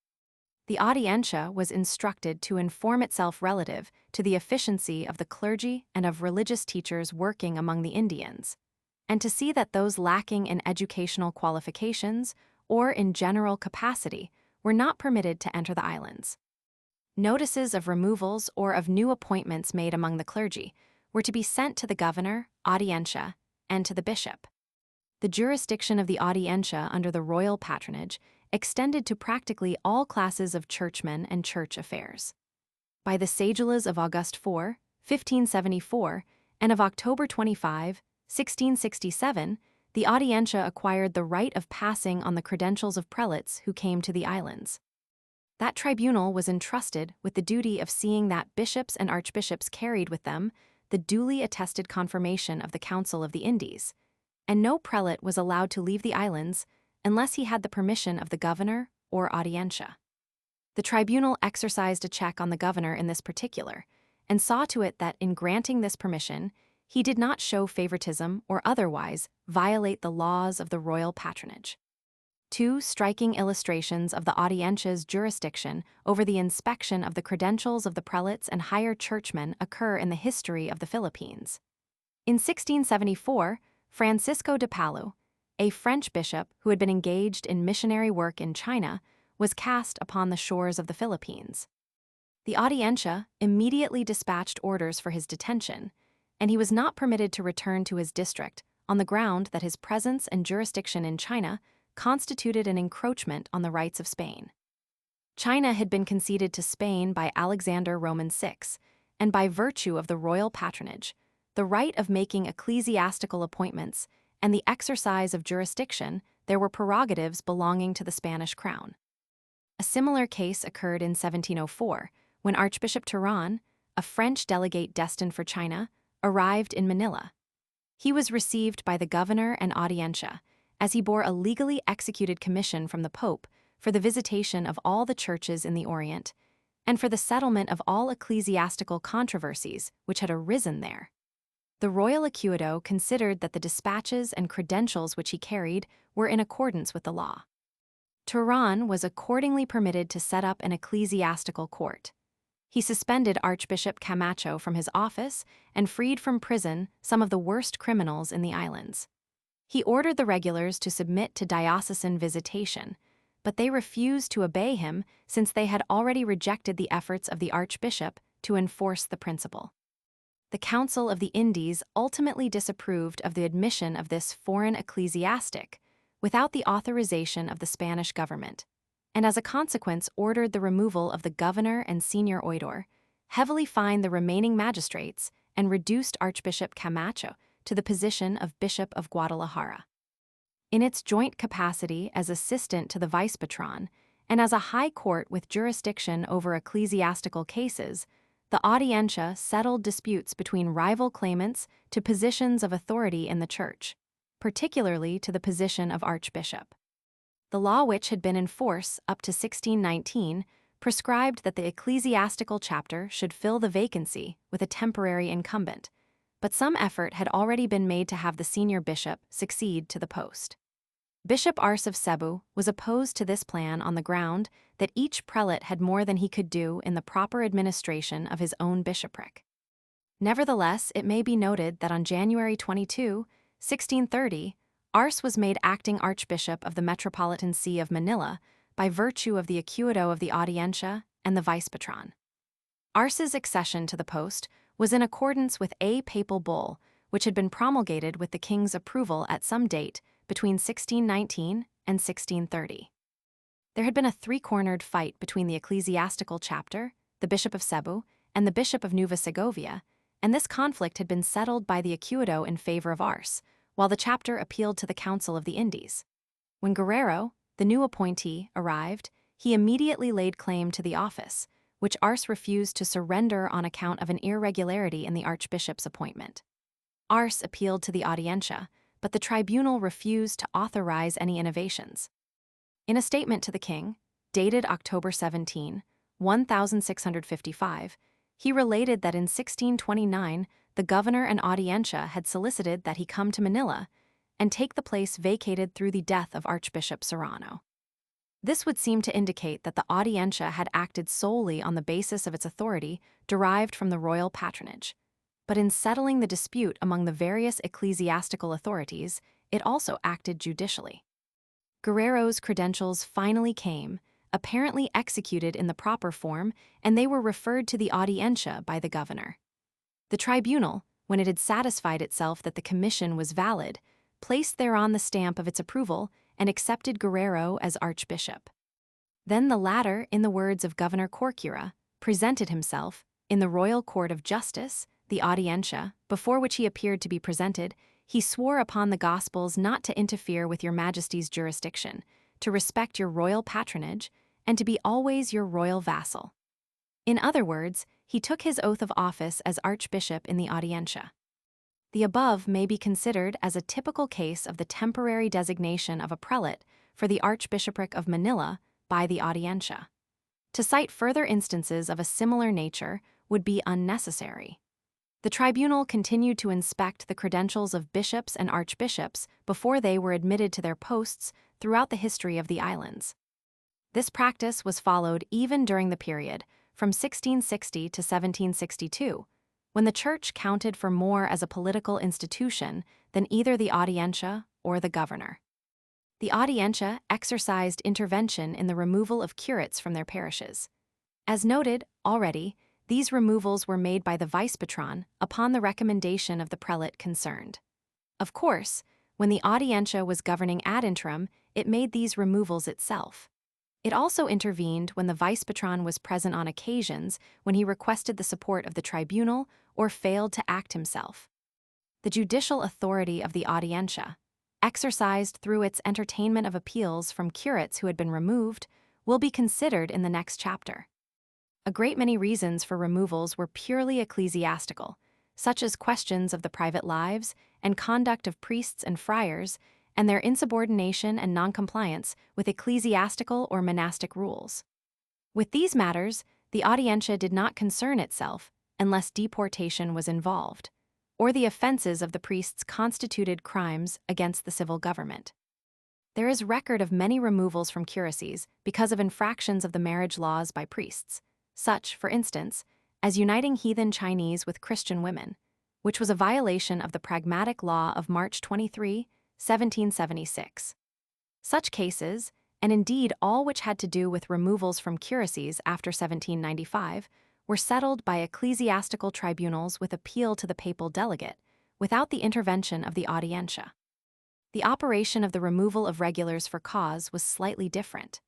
The audiencia was instructed to inform itself relative to the efficiency of the clergy and of religious teachers working among the Indians, and to see that those lacking in educational qualifications or in general capacity were not permitted to enter the islands. Notices of removals or of new appointments made among the clergy were to be sent to the governor, audiencia, and to the bishop. The jurisdiction of the audiencia under the royal patronage extended to practically all classes of churchmen and church affairs. By the cedulas of August 4, 1574, and of October 25, 1667, the Audiencia acquired the right of passing on the credentials of prelates who came to the islands. That tribunal was entrusted with the duty of seeing that bishops and archbishops carried with them the duly attested confirmation of the Council of the Indies, and no prelate was allowed to leave the islands unless he had the permission of the governor or Audiencia. The tribunal exercised a check on the governor in this particular, and saw to it that in granting this permission, he did not show favoritism or otherwise violate the laws of the royal patronage. Two striking illustrations of the Audiencia's jurisdiction over the inspection of the credentials of the prelates and higher churchmen occur in the history of the Philippines. In 1674, Francisco de Palu, a French bishop who had been engaged in missionary work in China, was cast upon the shores of the Philippines. The Audiencia immediately dispatched orders for his detention, and he was not permitted to return to his district on the ground that his presence and jurisdiction in China constituted an encroachment on the rights of Spain. China had been conceded to Spain by Alexander Roman VI, and by virtue of the royal patronage, the right of making ecclesiastical appointments and the exercise of jurisdiction, there were prerogatives belonging to the Spanish crown. A similar case occurred in 1704, when Archbishop Turan, a French delegate destined for China, arrived in Manila. He was received by the governor and Audiencia, as he bore a legally executed commission from the Pope for the visitation of all the churches in the Orient, and for the settlement of all ecclesiastical controversies which had arisen there. The royal acuito considered that the dispatches and credentials which he carried were in accordance with the law. Turan was accordingly permitted to set up an ecclesiastical court. He suspended Archbishop Camacho from his office and freed from prison some of the worst criminals in the islands. He ordered the regulars to submit to diocesan visitation, but they refused to obey him since they had already rejected the efforts of the archbishop to enforce the principle. The Council of the Indies ultimately disapproved of the admission of this foreign ecclesiastic without the authorization of the Spanish government, and as a consequence ordered the removal of the governor and senior oidor, heavily fined the remaining magistrates, and reduced Archbishop Camacho to the position of Bishop of Guadalajara. In its joint capacity as assistant to the vice patron, and as a high court with jurisdiction over ecclesiastical cases, the Audiencia settled disputes between rival claimants to positions of authority in the church, particularly to the position of archbishop. The law which had been in force up to 1619 prescribed that the ecclesiastical chapter should fill the vacancy with a temporary incumbent, but some effort had already been made to have the senior bishop succeed to the post. Bishop Arce of Cebu was opposed to this plan on the ground that each prelate had more than he could do in the proper administration of his own bishopric. Nevertheless, it may be noted that on January 22, 1630, Arce was made acting archbishop of the Metropolitan See of Manila by virtue of the acuito of the Audiencia and the vice patron. Arce's accession to the post was in accordance with a papal bull which had been promulgated with the king's approval at some date between 1619 and 1630. There had been a three-cornered fight between the ecclesiastical chapter, the Bishop of Cebu, and the Bishop of Nueva Segovia, and this conflict had been settled by the acuito in favor of Arce, while the chapter appealed to the Council of the Indies. When Guerrero, the new appointee, arrived, he immediately laid claim to the office, which Arce refused to surrender on account of an irregularity in the archbishop's appointment. Arce appealed to the Audiencia, but the tribunal refused to authorize any innovations. In a statement to the king, dated October 17, 1655, he related that in 1629 the governor and Audiencia had solicited that he come to Manila and take the place vacated through the death of Archbishop Serrano. This would seem to indicate that the Audiencia had acted solely on the basis of its authority derived from the royal patronage, but in settling the dispute among the various ecclesiastical authorities, it also acted judicially. Guerrero's credentials finally came, apparently executed in the proper form, and they were referred to the Audiencia by the governor. The tribunal, when it had satisfied itself that the commission was valid, placed thereon the stamp of its approval and accepted Guerrero as archbishop. Then the latter, in the words of Governor Corcuera, presented himself, in the royal court of justice, the Audiencia, before which he appeared to be presented, he swore upon the Gospels not to interfere with your Majesty's jurisdiction, to respect your royal patronage, and to be always your royal vassal. In other words, he took his oath of office as Archbishop in the Audiencia. The above may be considered as a typical case of the temporary designation of a prelate for the Archbishopric of Manila by the Audiencia. To cite further instances of a similar nature would be unnecessary. The tribunal continued to inspect the credentials of bishops and archbishops before they were admitted to their posts throughout the history of the islands. This practice was followed even during the period from 1660 to 1762, when the Church counted for more as a political institution than either the Audiencia or the governor. The Audiencia exercised intervention in the removal of curates from their parishes. As noted already, these removals were made by the vice-patron upon the recommendation of the prelate concerned. Of course, when the Audiencia was governing ad interim, it made these removals itself. It also intervened when the vice-patron was present on occasions when he requested the support of the tribunal or failed to act himself. The judicial authority of the Audiencia, exercised through its entertainment of appeals from curates who had been removed, will be considered in the next chapter. A great many reasons for removals were purely ecclesiastical, such as questions of the private lives and conduct of priests and friars, and their insubordination and noncompliance with ecclesiastical or monastic rules. With these matters, the Audiencia did not concern itself unless deportation was involved, or the offenses of the priests constituted crimes against the civil government. There is record of many removals from curacies because of infractions of the marriage laws by priests, such, for instance, as uniting heathen Chinese with Christian women, which was a violation of the Pragmatic Law of March 23, 1776. Such cases, and indeed all which had to do with removals from curacies after 1795, were settled by ecclesiastical tribunals with appeal to the papal delegate, without the intervention of the Audiencia. The operation of the removal of regulars for cause was slightly different.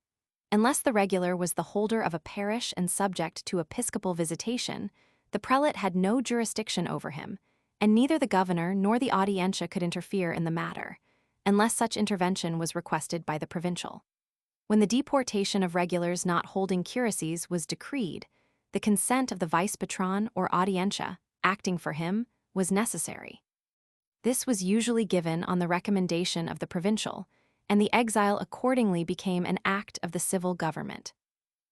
Unless the regular was the holder of a parish and subject to episcopal visitation, the prelate had no jurisdiction over him, and neither the governor nor the Audiencia could interfere in the matter, unless such intervention was requested by the provincial. When the deportation of regulars not holding curacies was decreed, the consent of the vice-patron or Audiencia, acting for him, was necessary. This was usually given on the recommendation of the provincial, and the exile accordingly became an act of the civil government.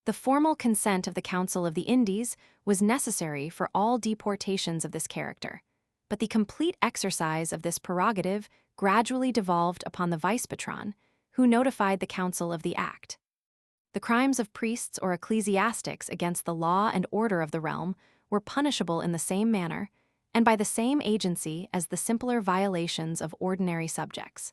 The formal consent of the Council of the Indies was necessary for all deportations of this character, but the complete exercise of this prerogative gradually devolved upon the vice-patron, who notified the Council of the act. The crimes of priests or ecclesiastics against the law and order of the realm were punishable in the same manner and by the same agency as the simpler violations of ordinary subjects.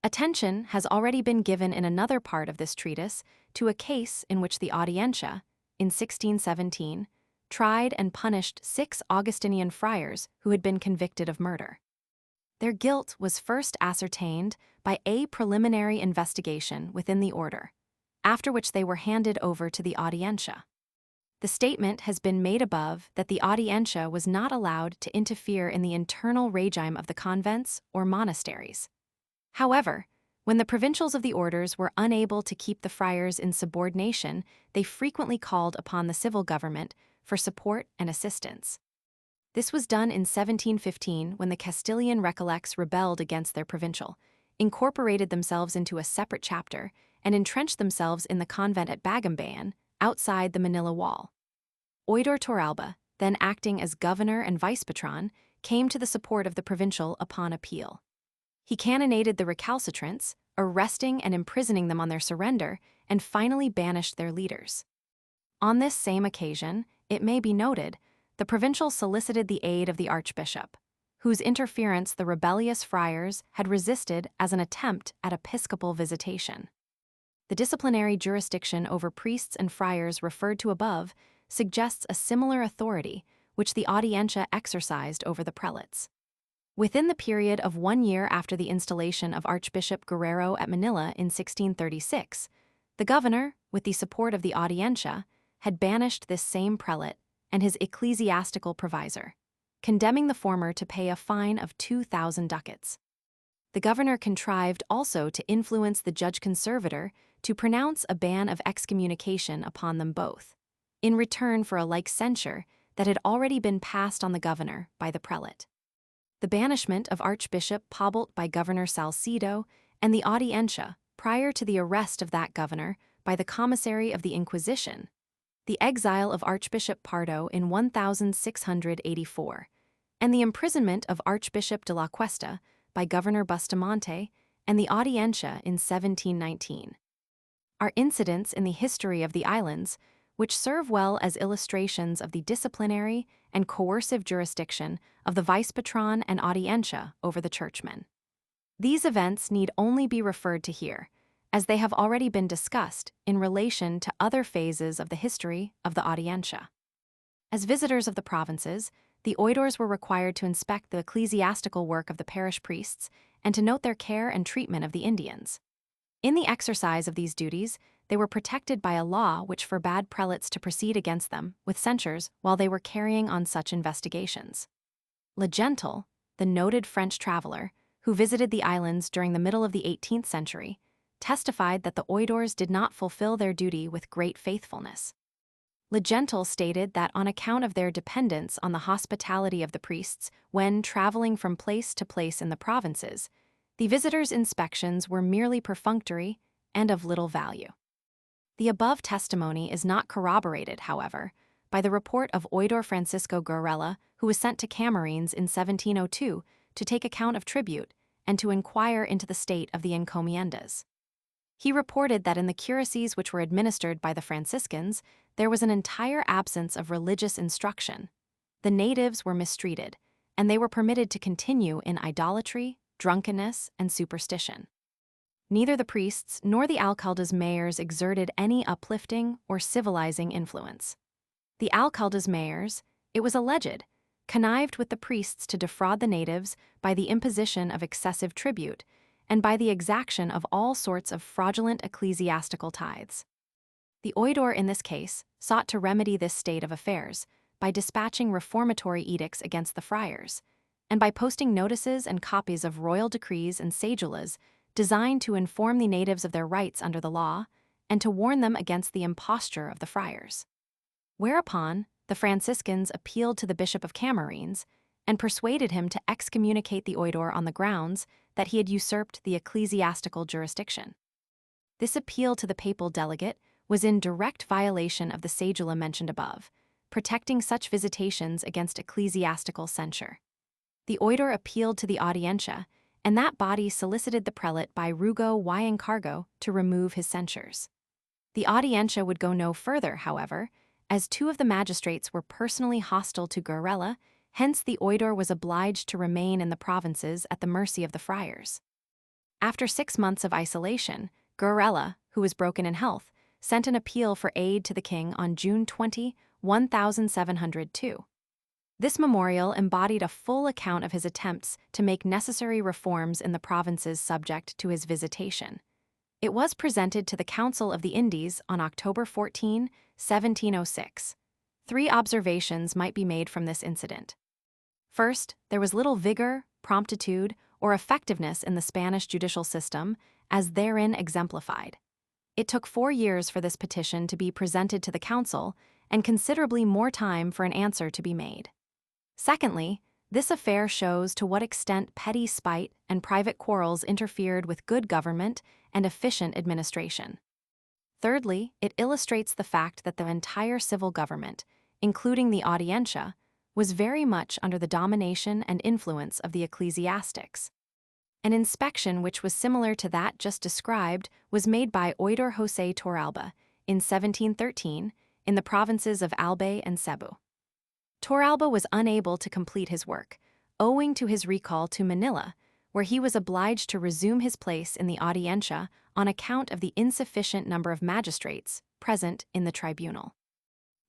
Attention has already been given in another part of this treatise to a case in which the Audiencia, in 1617, tried and punished 6 Augustinian friars who had been convicted of murder. Their guilt was first ascertained by a preliminary investigation within the order, after which they were handed over to the Audiencia. The statement has been made above that the Audiencia was not allowed to interfere in the internal regime of the convents or monasteries. However, when the provincials of the orders were unable to keep the friars in subordination, they frequently called upon the civil government for support and assistance. This was done in 1715 when the Castilian Recollects rebelled against their provincial, incorporated themselves into a separate chapter, and entrenched themselves in the convent at Bagumbayan, outside the Manila wall. Oidor Torralba, then acting as governor and vice-patron, came to the support of the provincial upon appeal. He cannonaded the recalcitrants, arresting and imprisoning them on their surrender, and finally banished their leaders. On this same occasion, it may be noted, the provincial solicited the aid of the archbishop, whose interference the rebellious friars had resisted as an attempt at episcopal visitation. The disciplinary jurisdiction over priests and friars referred to above suggests a similar authority which the Audiencia exercised over the prelates. Within the period of 1 year after the installation of Archbishop Guerrero at Manila in 1636, the governor, with the support of the Audiencia, had banished this same prelate and his ecclesiastical provisor, condemning the former to pay a fine of 2,000 ducats. The governor contrived also to influence the judge conservator to pronounce a ban of excommunication upon them both, in return for a like censure that had already been passed on the governor by the prelate. The banishment of Archbishop Pobalt by Governor Salcedo and the Audiencia, prior to the arrest of that governor by the commissary of the Inquisition, the exile of Archbishop Pardo in 1684, and the imprisonment of Archbishop de la Cuesta by Governor Bustamante and the Audiencia in 1719, are incidents in the history of the islands which serve well as illustrations of the disciplinary and coercive jurisdiction of the vice-patron and Audiencia over the churchmen. These events need only be referred to here, as they have already been discussed in relation to other phases of the history of the Audiencia. As visitors of the provinces, the oidores were required to inspect the ecclesiastical work of the parish priests and to note their care and treatment of the Indians. In the exercise of these duties, they were protected by a law which forbade prelates to proceed against them with censures while they were carrying on such investigations. Le Gentil, the noted French traveler, who visited the islands during the middle of the 18th century, testified that the oidores did not fulfill their duty with great faithfulness. Le Gentil stated that on account of their dependence on the hospitality of the priests when traveling from place to place in the provinces, the visitors' inspections were merely perfunctory and of little value. The above testimony is not corroborated, however, by the report of Oidor Francisco Guerrella, who was sent to Camarines in 1702 to take account of tribute and to inquire into the state of the encomiendas. He reported that in the curacies which were administered by the Franciscans, there was an entire absence of religious instruction. The natives were mistreated, and they were permitted to continue in idolatry, drunkenness, and superstition. Neither the priests nor the alcaldes mayors exerted any uplifting or civilizing influence. The alcaldes mayors, it was alleged, connived with the priests to defraud the natives by the imposition of excessive tribute and by the exaction of all sorts of fraudulent ecclesiastical tithes. The oidor in this case sought to remedy this state of affairs by dispatching reformatory edicts against the friars, and by posting notices and copies of royal decrees and cedulas designed to inform the natives of their rights under the law and to warn them against the imposture of the friars. Whereupon, the Franciscans appealed to the Bishop of Camarines and persuaded him to excommunicate the oidor on the grounds that he had usurped the ecclesiastical jurisdiction. This appeal to the papal delegate was in direct violation of the cedula mentioned above, protecting such visitations against ecclesiastical censure. The oidor appealed to the Audiencia, and that body solicited the prelate by rugo y encargo to remove his censures. The Audiencia would go no further, however, as two of the magistrates were personally hostile to Guerrella. Hence the oidor was obliged to remain in the provinces at the mercy of the friars. After 6 months of isolation, Guerrella, who was broken in health, sent an appeal for aid to the king on June 20, 1702. This memorial embodied a full account of his attempts to make necessary reforms in the provinces subject to his visitation. It was presented to the Council of the Indies on October 14, 1706. 3 observations might be made from this incident. First, there was little vigor, promptitude, or effectiveness in the Spanish judicial system, as therein exemplified. It took 4 years for this petition to be presented to the council, and considerably more time for an answer to be made. Secondly, this affair shows to what extent petty spite and private quarrels interfered with good government and efficient administration. Thirdly, it illustrates the fact that the entire civil government, including the Audiencia, was very much under the domination and influence of the ecclesiastics. An inspection which was similar to that just described was made by Oidor José Torralba in 1713 in the provinces of Albay and Cebu. Torralba was unable to complete his work, owing to his recall to Manila, where he was obliged to resume his place in the Audiencia on account of the insufficient number of magistrates present in the tribunal.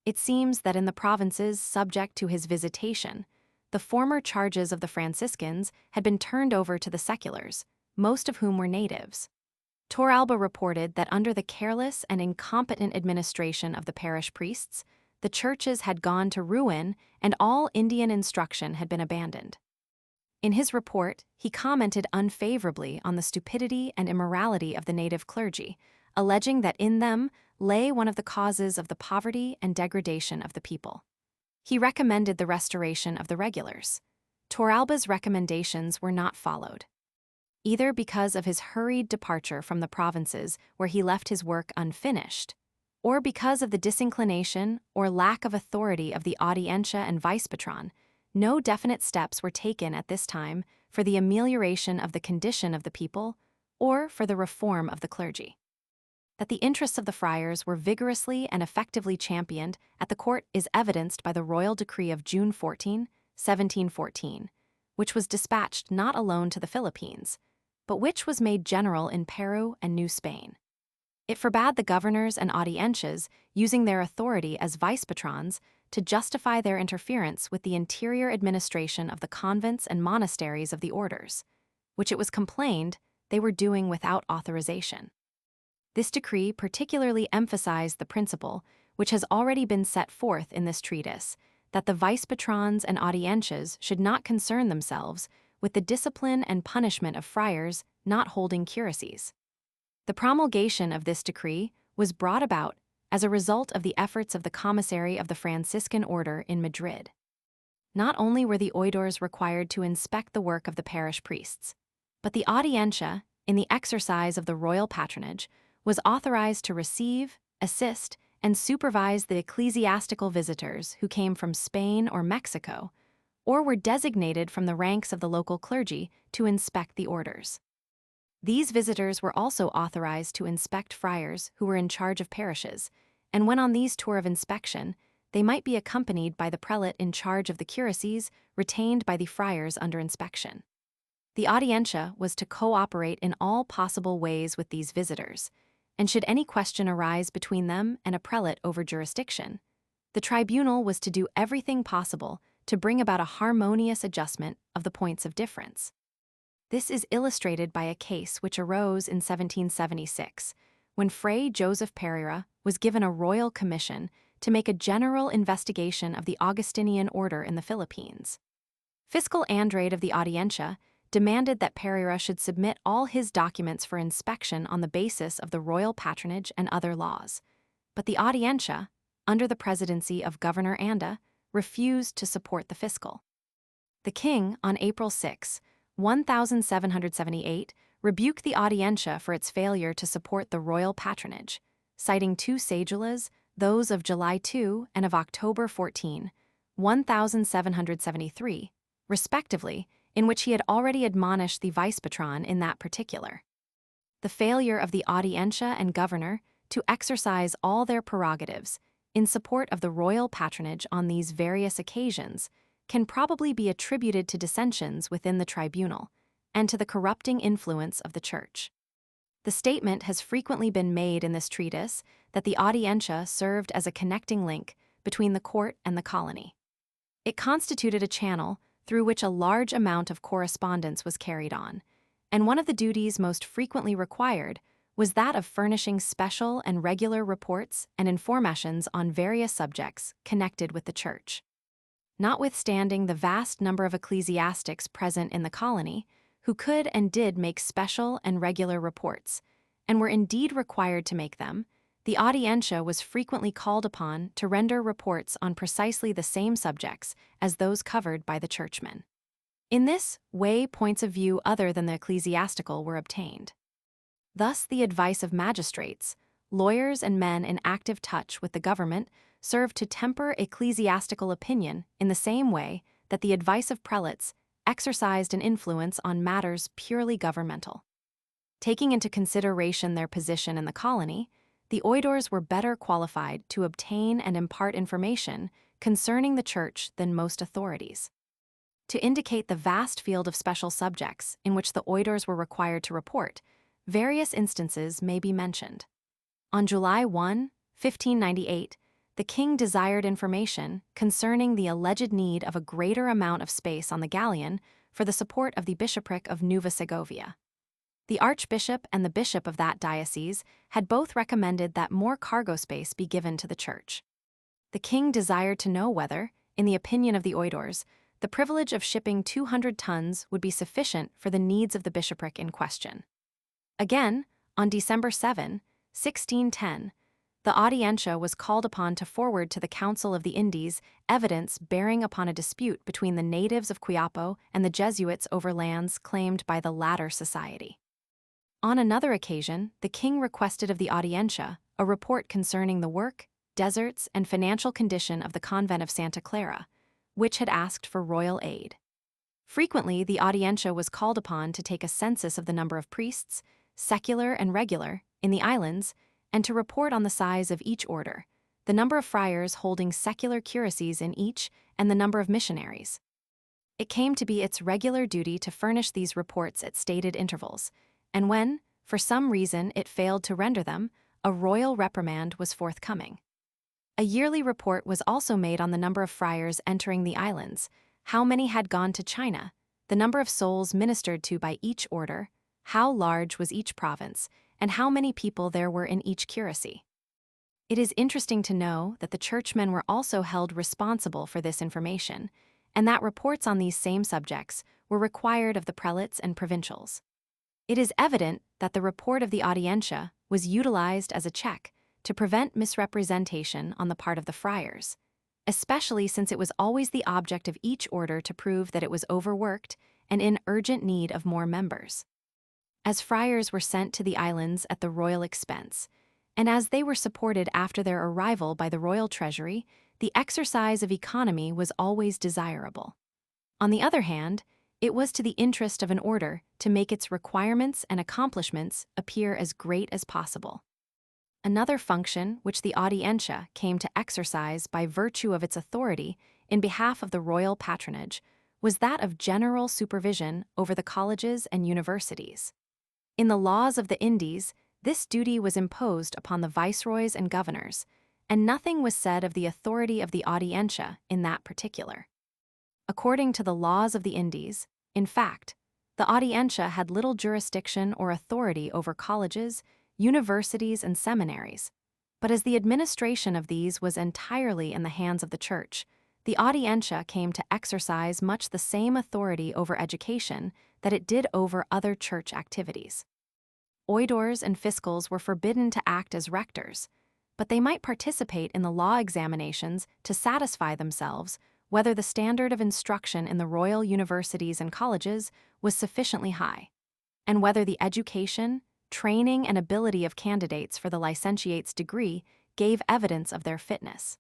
It seems that in the provinces subject to his visitation, the former charges of the Franciscans had been turned over to the seculars, most of whom were natives. Torralba reported that under the careless and incompetent administration of the parish priests, the churches had gone to ruin and all Indian instruction had been abandoned. In his report, he commented unfavorably on the stupidity and immorality of the native clergy, alleging that in them lay one of the causes of the poverty and degradation of the people. He recommended the restoration of the regulars. Torralba's recommendations were not followed, either because of his hurried departure from the provinces where he left his work unfinished, or because of the disinclination or lack of authority of the Audiencia and vice patron. No definite steps were taken at this time for the amelioration of the condition of the people or for the reform of the clergy. That the interests of the friars were vigorously and effectively championed at the court is evidenced by the royal decree of June 14, 1714, which was dispatched not alone to the Philippines, but which was made general in Peru and New Spain. It forbade the governors and audiencias, using their authority as vice patrons, to justify their interference with the interior administration of the convents and monasteries of the orders, which it was complained they were doing without authorization. This decree particularly emphasized the principle, which has already been set forth in this treatise, that the vice patrons and audiencias should not concern themselves with the discipline and punishment of friars not holding curacies. The promulgation of this decree was brought about as a result of the efforts of the commissary of the Franciscan order in Madrid. Not only were the oidores required to inspect the work of the parish priests, but the audiencia, in the exercise of the royal patronage, was authorized to receive, assist, and supervise the ecclesiastical visitors who came from Spain or Mexico, or were designated from the ranks of the local clergy to inspect the orders. These visitors were also authorized to inspect friars who were in charge of parishes, and when on these tours of inspection, they might be accompanied by the prelate in charge of the curacies retained by the friars under inspection. The audiencia was to cooperate in all possible ways with these visitors, and should any question arise between them and a prelate over jurisdiction, the tribunal was to do everything possible to bring about a harmonious adjustment of the points of difference. This is illustrated by a case which arose in 1776, when Fray Joseph Pereira was given a royal commission to make a general investigation of the Augustinian order in the Philippines. Fiscal Andrade of the Audiencia demanded that Pereira should submit all his documents for inspection on the basis of the royal patronage and other laws, but the Audiencia, under the presidency of Governor Anda, refused to support the fiscal. The king, on April 6, 1778, rebuked the Audiencia for its failure to support the royal patronage, citing two cedulas, those of July 2 and of October 14, 1773, respectively, in which he had already admonished the vice patron in that particular. The failure of the Audiencia and governor to exercise all their prerogatives in support of the royal patronage on these various occasions can probably be attributed to dissensions within the tribunal and to the corrupting influence of the church. The statement has frequently been made in this treatise that the Audiencia served as a connecting link between the court and the colony. It constituted a channel through which a large amount of correspondence was carried on, and one of the duties most frequently required was that of furnishing special and regular reports and informations on various subjects connected with the church. Notwithstanding the vast number of ecclesiastics present in the colony, who could and did make special and regular reports, and were indeed required to make them, the Audiencia was frequently called upon to render reports on precisely the same subjects as those covered by the churchmen. In this way, points of view other than the ecclesiastical were obtained. Thus, the advice of magistrates, lawyers, and men in active touch with the government served to temper ecclesiastical opinion in the same way that the advice of prelates exercised an influence on matters purely governmental. Taking into consideration their position in the colony, the oidores were better qualified to obtain and impart information concerning the church than most authorities. To indicate the vast field of special subjects in which the oidores were required to report, various instances may be mentioned. On July 1, 1598, the king desired information concerning the alleged need of a greater amount of space on the galleon for the support of the bishopric of Nueva Segovia. The archbishop and the bishop of that diocese had both recommended that more cargo space be given to the church. The The king desired to know whether, in the opinion of the oidores, the privilege of shipping 200 tons would be sufficient for the needs of the bishopric in question. Again, on December 7, 1610, the Audiencia was called upon to forward to the Council of the Indies evidence bearing upon a dispute between the natives of Quiapo and the Jesuits over lands claimed by the latter society. On another occasion, the king requested of the Audiencia a report concerning the work, deserts, and financial condition of the convent of Santa Clara, which had asked for royal aid. Frequently, the Audiencia was called upon to take a census of the number of priests, secular and regular, in the islands, and to report on the size of each order, the number of friars holding secular curacies in each, and the number of missionaries. It came to be its regular duty to furnish these reports at stated intervals, and when, for some reason, it failed to render them, a royal reprimand was forthcoming. A yearly report was also made on the number of friars entering the islands, how many had gone to China, the number of souls ministered to by each order, how large was each province, and how many people there were in each curacy. It is interesting to know that the churchmen were also held responsible for this information, and that reports on these same subjects were required of the prelates and provincials. It is evident that the report of the Audiencia was utilized as a check to prevent misrepresentation on the part of the friars, especially since it was always the object of each order to prove that it was overworked and in urgent need of more members. As friars were sent to the islands at the royal expense, and as they were supported after their arrival by the royal treasury, the exercise of economy was always desirable. On the other hand, it was to the interest of an order to make its requirements and accomplishments appear as great as possible. Another function which the Audiencia came to exercise by virtue of its authority in behalf of the royal patronage was that of general supervision over the colleges and universities. In the laws of the Indies, this duty was imposed upon the viceroys and governors, and nothing was said of the authority of the Audiencia in that particular. According to the laws of the Indies, in fact, the Audiencia had little jurisdiction or authority over colleges, universities, and seminaries, but as the administration of these was entirely in the hands of the Church, the Audiencia came to exercise much the same authority over education that it did over other church activities. Oidores and fiscals were forbidden to act as rectors, but they might participate in the law examinations to satisfy themselves whether the standard of instruction in the royal universities and colleges was sufficiently high, and whether the education, training, and ability of candidates for the licentiate's degree gave evidence of their fitness.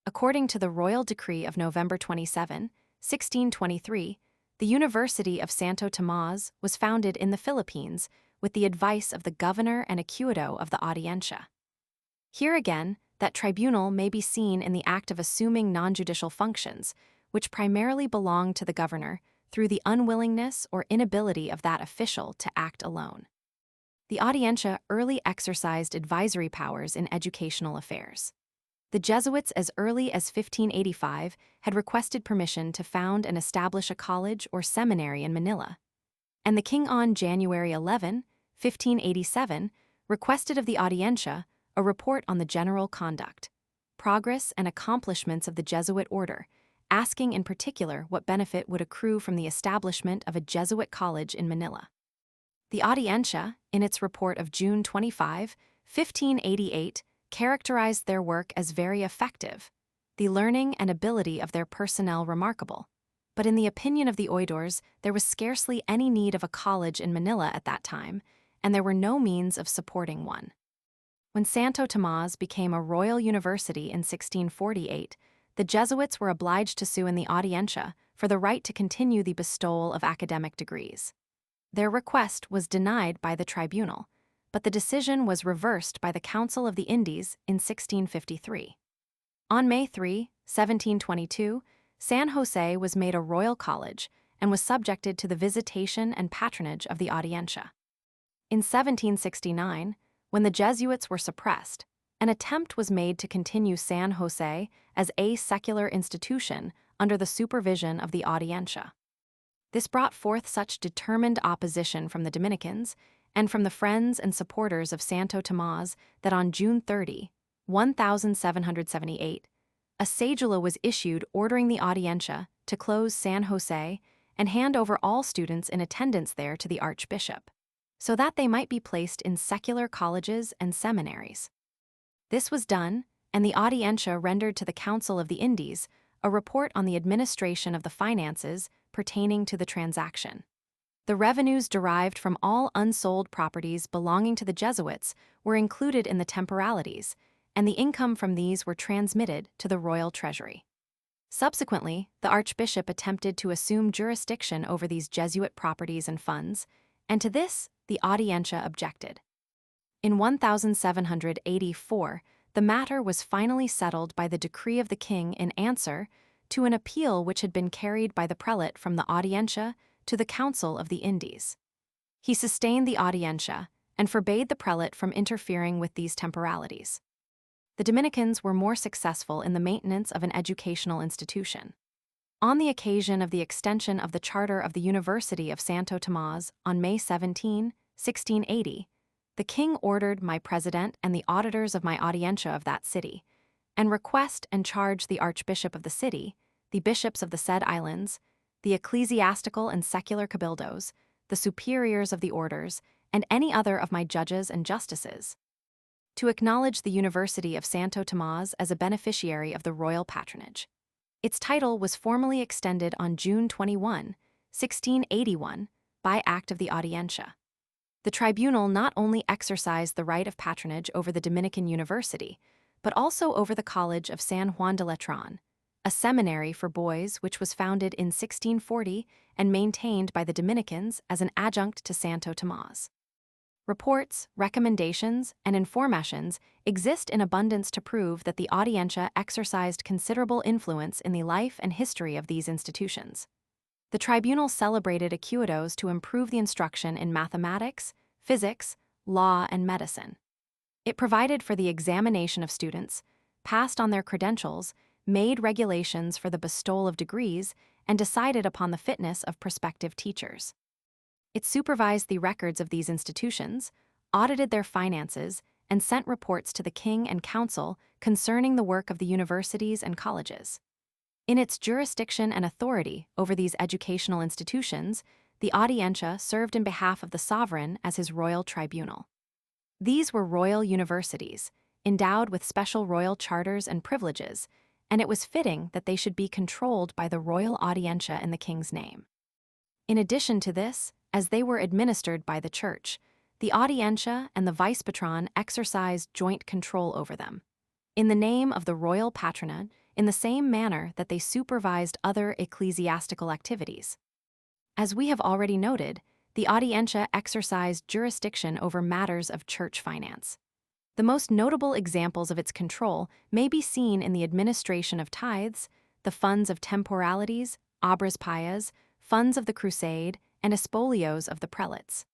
According to the royal decree of November 27, 1623, the University of Santo Tomás was founded in the Philippines with the advice of the governor and acuedo of the Audiencia. Here again, that tribunal may be seen in the act of assuming non-judicial functions, which primarily belong to the governor through the unwillingness or inability of that official to act alone. The Audiencia early exercised advisory powers in educational affairs. The Jesuits, as early as 1585, had requested permission to found and establish a college or seminary in Manila, and the king on January 11, 1587, requested of the Audiencia a report on the general conduct, progress, and accomplishments of the Jesuit order, asking in particular what benefit would accrue from the establishment of a Jesuit college in Manila. The Audiencia, in its report of June 25, 1588, characterized their work as very effective, the learning and ability of their personnel remarkable. But in the opinion of the oidores, there was scarcely any need of a college in Manila at that time, and there were no means of supporting one. When Santo Tomás became a royal university in 1648, the Jesuits were obliged to sue in the Audiencia for the right to continue the bestowal of academic degrees. Their request was denied by the tribunal, but the decision was reversed by the Council of the Indies in 1653. On May 3, 1722, San Jose was made a royal college and was subjected to the visitation and patronage of the Audiencia. In 1769, when the Jesuits were suppressed, an attempt was made to continue San Jose as a secular institution under the supervision of the Audiencia. This brought forth such determined opposition from the Dominicans and from the friends and supporters of Santo Tomás that on June 30, 1778, A cedula was issued ordering the Audiencia to close San Jose and hand over all students in attendance there to the archbishop, so that they might be placed in secular colleges and seminaries. This was done, and the Audiencia rendered to the Council of the Indies a report on the administration of the finances pertaining to the transaction. The revenues derived from all unsold properties belonging to the Jesuits were included in the temporalities, and the income from these were transmitted to the royal treasury. Subsequently, the archbishop attempted to assume jurisdiction over these Jesuit properties and funds, and to this the Audiencia objected. In 1784, the matter was finally settled by the decree of the king in answer to an appeal which had been carried by the prelate from the Audiencia to the Council of the Indies. He sustained the Audiencia and forbade the prelate from interfering with these temporalities. The Dominicans were more successful in the maintenance of an educational institution. On the occasion of the extension of the charter of the University of Santo Tomás on May 17, 1680, the king ordered my president and the auditors of my Audiencia of that city, and request and charge the archbishop of the city, the bishops of the said islands, the ecclesiastical and secular cabildos, the superiors of the orders, and any other of my judges and justices, to acknowledge the University of Santo Tomás as a beneficiary of the royal patronage. Its title was formally extended on June 21, 1681, by Act of the Audiencia. The tribunal not only exercised the right of patronage over the Dominican University, but also over the College of San Juan de Letrán, a seminary for boys which was founded in 1640 and maintained by the Dominicans as an adjunct to Santo Tomás. Reports, recommendations, and informations exist in abundance to prove that the Audiencia exercised considerable influence in the life and history of these institutions. The tribunal celebrated acuitos to improve the instruction in mathematics, physics, law, and medicine. It provided for the examination of students, passed on their credentials, made regulations for the bestowal of degrees, and decided upon the fitness of prospective teachers. It supervised the records of these institutions, audited their finances, and sent reports to the king and council concerning the work of the universities and colleges. In its jurisdiction and authority over these educational institutions, the Audiencia served in behalf of the sovereign as his royal tribunal. These were royal universities, endowed with special royal charters and privileges, and it was fitting that they should be controlled by the royal Audiencia in the king's name. In addition to this, as they were administered by the Church, the Audiencia and the vice patron exercised joint control over them, in the name of the royal patronate, in the same manner that they supervised other ecclesiastical activities. As we have already noted, the Audiencia exercised jurisdiction over matters of church finance. The most notable examples of its control may be seen in the administration of tithes, the funds of temporalities, obras pias, funds of the crusade, and espolios of the prelates.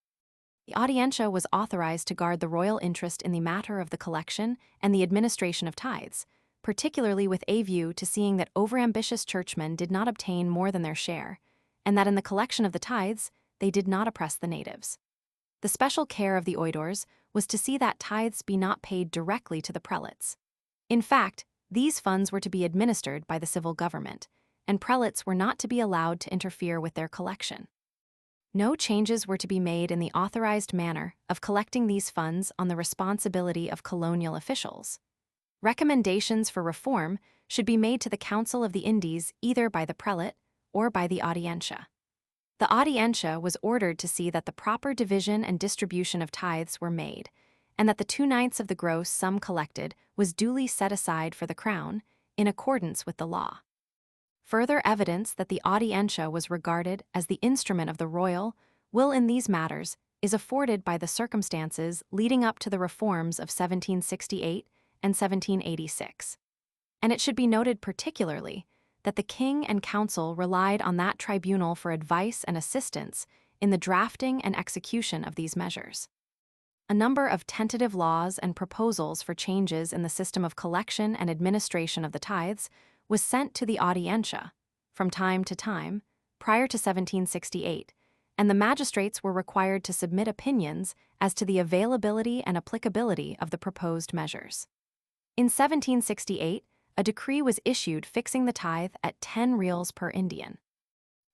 The Audiencia was authorized to guard the royal interest in the matter of the collection and the administration of tithes, particularly with a view to seeing that overambitious churchmen did not obtain more than their share, and that in the collection of the tithes they did not oppress the natives. The special care of the oidores was to see that tithes be not paid directly to the prelates. In fact, these funds were to be administered by the civil government, and prelates were not to be allowed to interfere with their collection. No changes were to be made in the authorized manner of collecting these funds on the responsibility of colonial officials. Recommendations for reform should be made to the Council of the Indies either by the prelate or by the Audiencia. The Audiencia was ordered to see that the proper division and distribution of tithes were made, and that the 2/9 of the gross sum collected was duly set aside for the crown, in accordance with the law. Further evidence that the Audiencia was regarded as the instrument of the royal will in these matters is afforded by the circumstances leading up to the reforms of 1768 and 1786. And it should be noted particularly that the king and council relied on that tribunal for advice and assistance in the drafting and execution of these measures. A number of tentative laws and proposals for changes in the system of collection and administration of the tithes was sent to the Audiencia, from time to time, prior to 1768, and the magistrates were required to submit opinions as to the availability and applicability of the proposed measures. In 1768, a decree was issued fixing the tithe at 10 reals per Indian.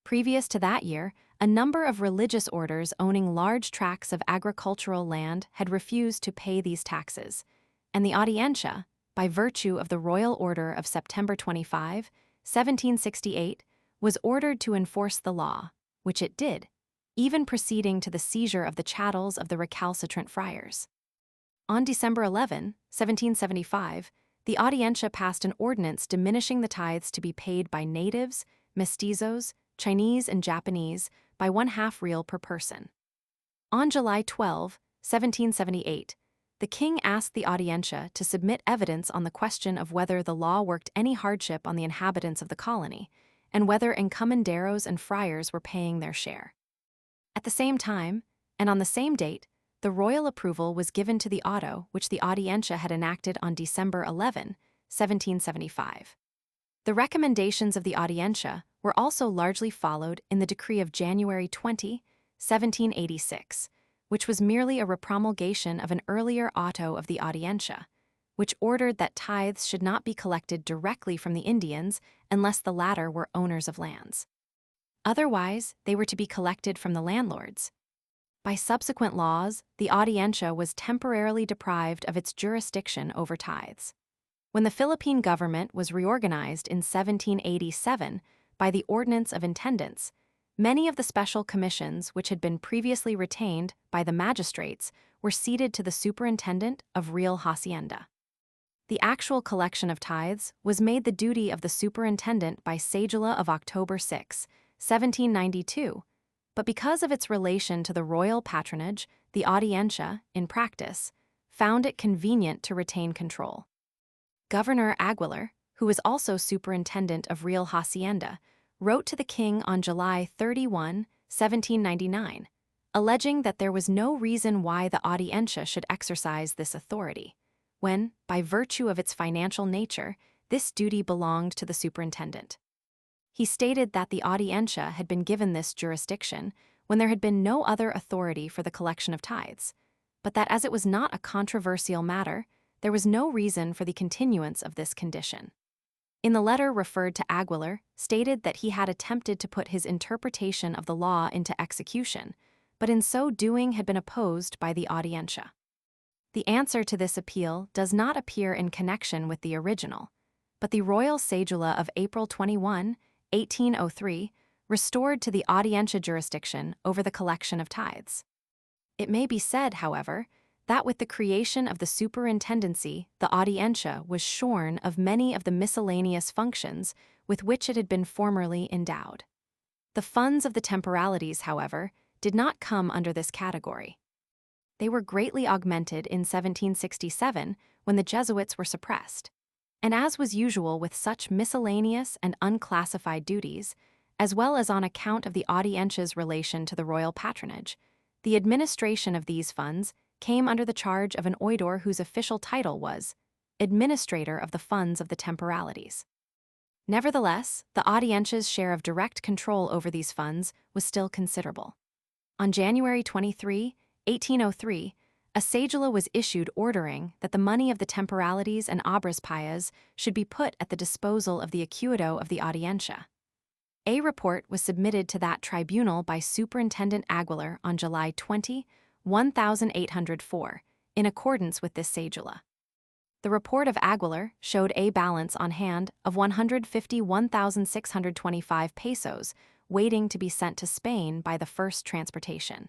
Previous to that year, a number of religious orders owning large tracts of agricultural land had refused to pay these taxes, and the Audiencia, by virtue of the Royal Order of September 25, 1768, was ordered to enforce the law, which it did, even proceeding to the seizure of the chattels of the recalcitrant friars. On December 11, 1775, the Audiencia passed an ordinance diminishing the tithes to be paid by natives, mestizos, Chinese and Japanese by 1/2 real per person. On July 12, 1778, the king asked the Audiencia to submit evidence on the question of whether the law worked any hardship on the inhabitants of the colony, and whether encomenderos and friars were paying their share. At the same time, and on the same date, the royal approval was given to the auto which the Audiencia had enacted on December 11, 1775. The recommendations of the Audiencia were also largely followed in the decree of January 20, 1786, which was merely a repromulgation of an earlier auto of the Audiencia, which ordered that tithes should not be collected directly from the Indians unless the latter were owners of lands. Otherwise, they were to be collected from the landlords. By subsequent laws, the Audiencia was temporarily deprived of its jurisdiction over tithes. When the Philippine government was reorganized in 1787 by the Ordinance of Intendants, many of the special commissions which had been previously retained by the magistrates were ceded to the superintendent of real hacienda. The actual collection of tithes was made the duty of the superintendent by cedula of October 6, 1792, but because of its relation to the royal patronage, the Audiencia, in practice, found it convenient to retain control. Governor Aguilar, who was also superintendent of real hacienda, wrote to the king on July 31, 1799, alleging that there was no reason why the Audiencia should exercise this authority, when, by virtue of its financial nature, this duty belonged to the superintendent. He stated that the Audiencia had been given this jurisdiction when there had been no other authority for the collection of tithes, but that as it was not a controversial matter, there was no reason for the continuance of this condition. In the letter referred to Aguilar, stated that he had attempted to put his interpretation of the law into execution, but in so doing had been opposed by the Audiencia. The answer to this appeal does not appear in connection with the original, but the royal cedula of April 21, 1803, restored to the Audiencia jurisdiction over the collection of tithes. It may be said, however, that with the creation of the superintendency, the Audiencia was shorn of many of the miscellaneous functions with which it had been formerly endowed. The funds of the temporalities, however, did not come under this category. They were greatly augmented in 1767 when the Jesuits were suppressed, and as was usual with such miscellaneous and unclassified duties, as well as on account of the Audiencia's relation to the royal patronage, the administration of these funds came under the charge of an oidor whose official title was Administrator of the Funds of the Temporalities. Nevertheless, the Audiencia's share of direct control over these funds was still considerable. On January 23, 1803, a cedula was issued ordering that the money of the temporalities and obras payas should be put at the disposal of the acuito of the Audiencia. A report was submitted to that tribunal by Superintendent Aguilar on July 20, 1804, in accordance with this cedula. The report of Aguilar showed a balance on hand of 151,625 pesos waiting to be sent to Spain by the first transportation.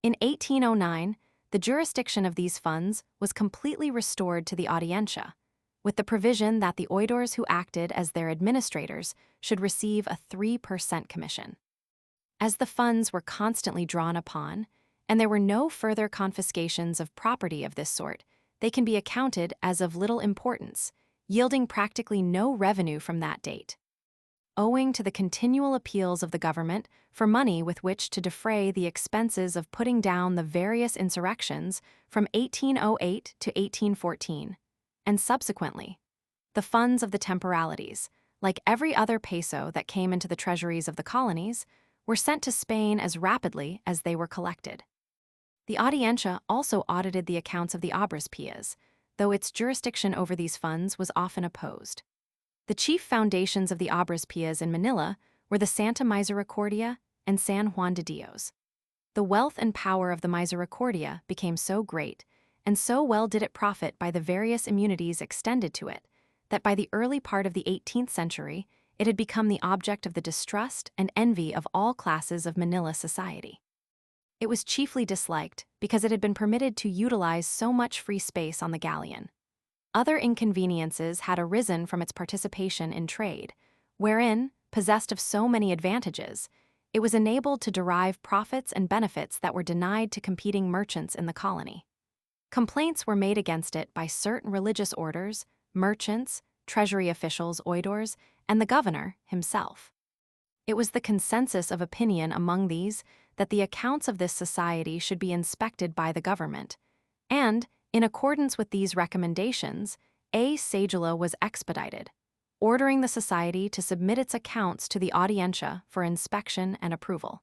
In 1809, the jurisdiction of these funds was completely restored to the Audiencia, with the provision that the oidors who acted as their administrators should receive a 3% commission. As the funds were constantly drawn upon, and there were no further confiscations of property of this sort, they can be accounted as of little importance, yielding practically no revenue from that date. Owing to the continual appeals of the government for money with which to defray the expenses of putting down the various insurrections from 1808 to 1814, and subsequently, the funds of the temporalities, like every other peso that came into the treasuries of the colonies, were sent to Spain as rapidly as they were collected. The Audiencia also audited the accounts of the obras payas, though its jurisdiction over these funds was often opposed. The chief foundations of the Obras Pias in Manila were the Santa Misericordia and San Juan de Dios. The wealth and power of the Misericordia became so great, and so well did it profit by the various immunities extended to it, that by the early part of the 18th century, it had become the object of the distrust and envy of all classes of Manila society. It was chiefly disliked because it had been permitted to utilize so much free space on the galleon. Other inconveniences had arisen from its participation in trade, wherein, possessed of so many advantages, it was enabled to derive profits and benefits that were denied to competing merchants in the colony. Complaints were made against it by certain religious orders, merchants, treasury officials, oidores, and the governor himself. It was the consensus of opinion among these that the accounts of this society should be inspected by the government, and, in accordance with these recommendations, a cedula was expedited, ordering the society to submit its accounts to the Audiencia for inspection and approval.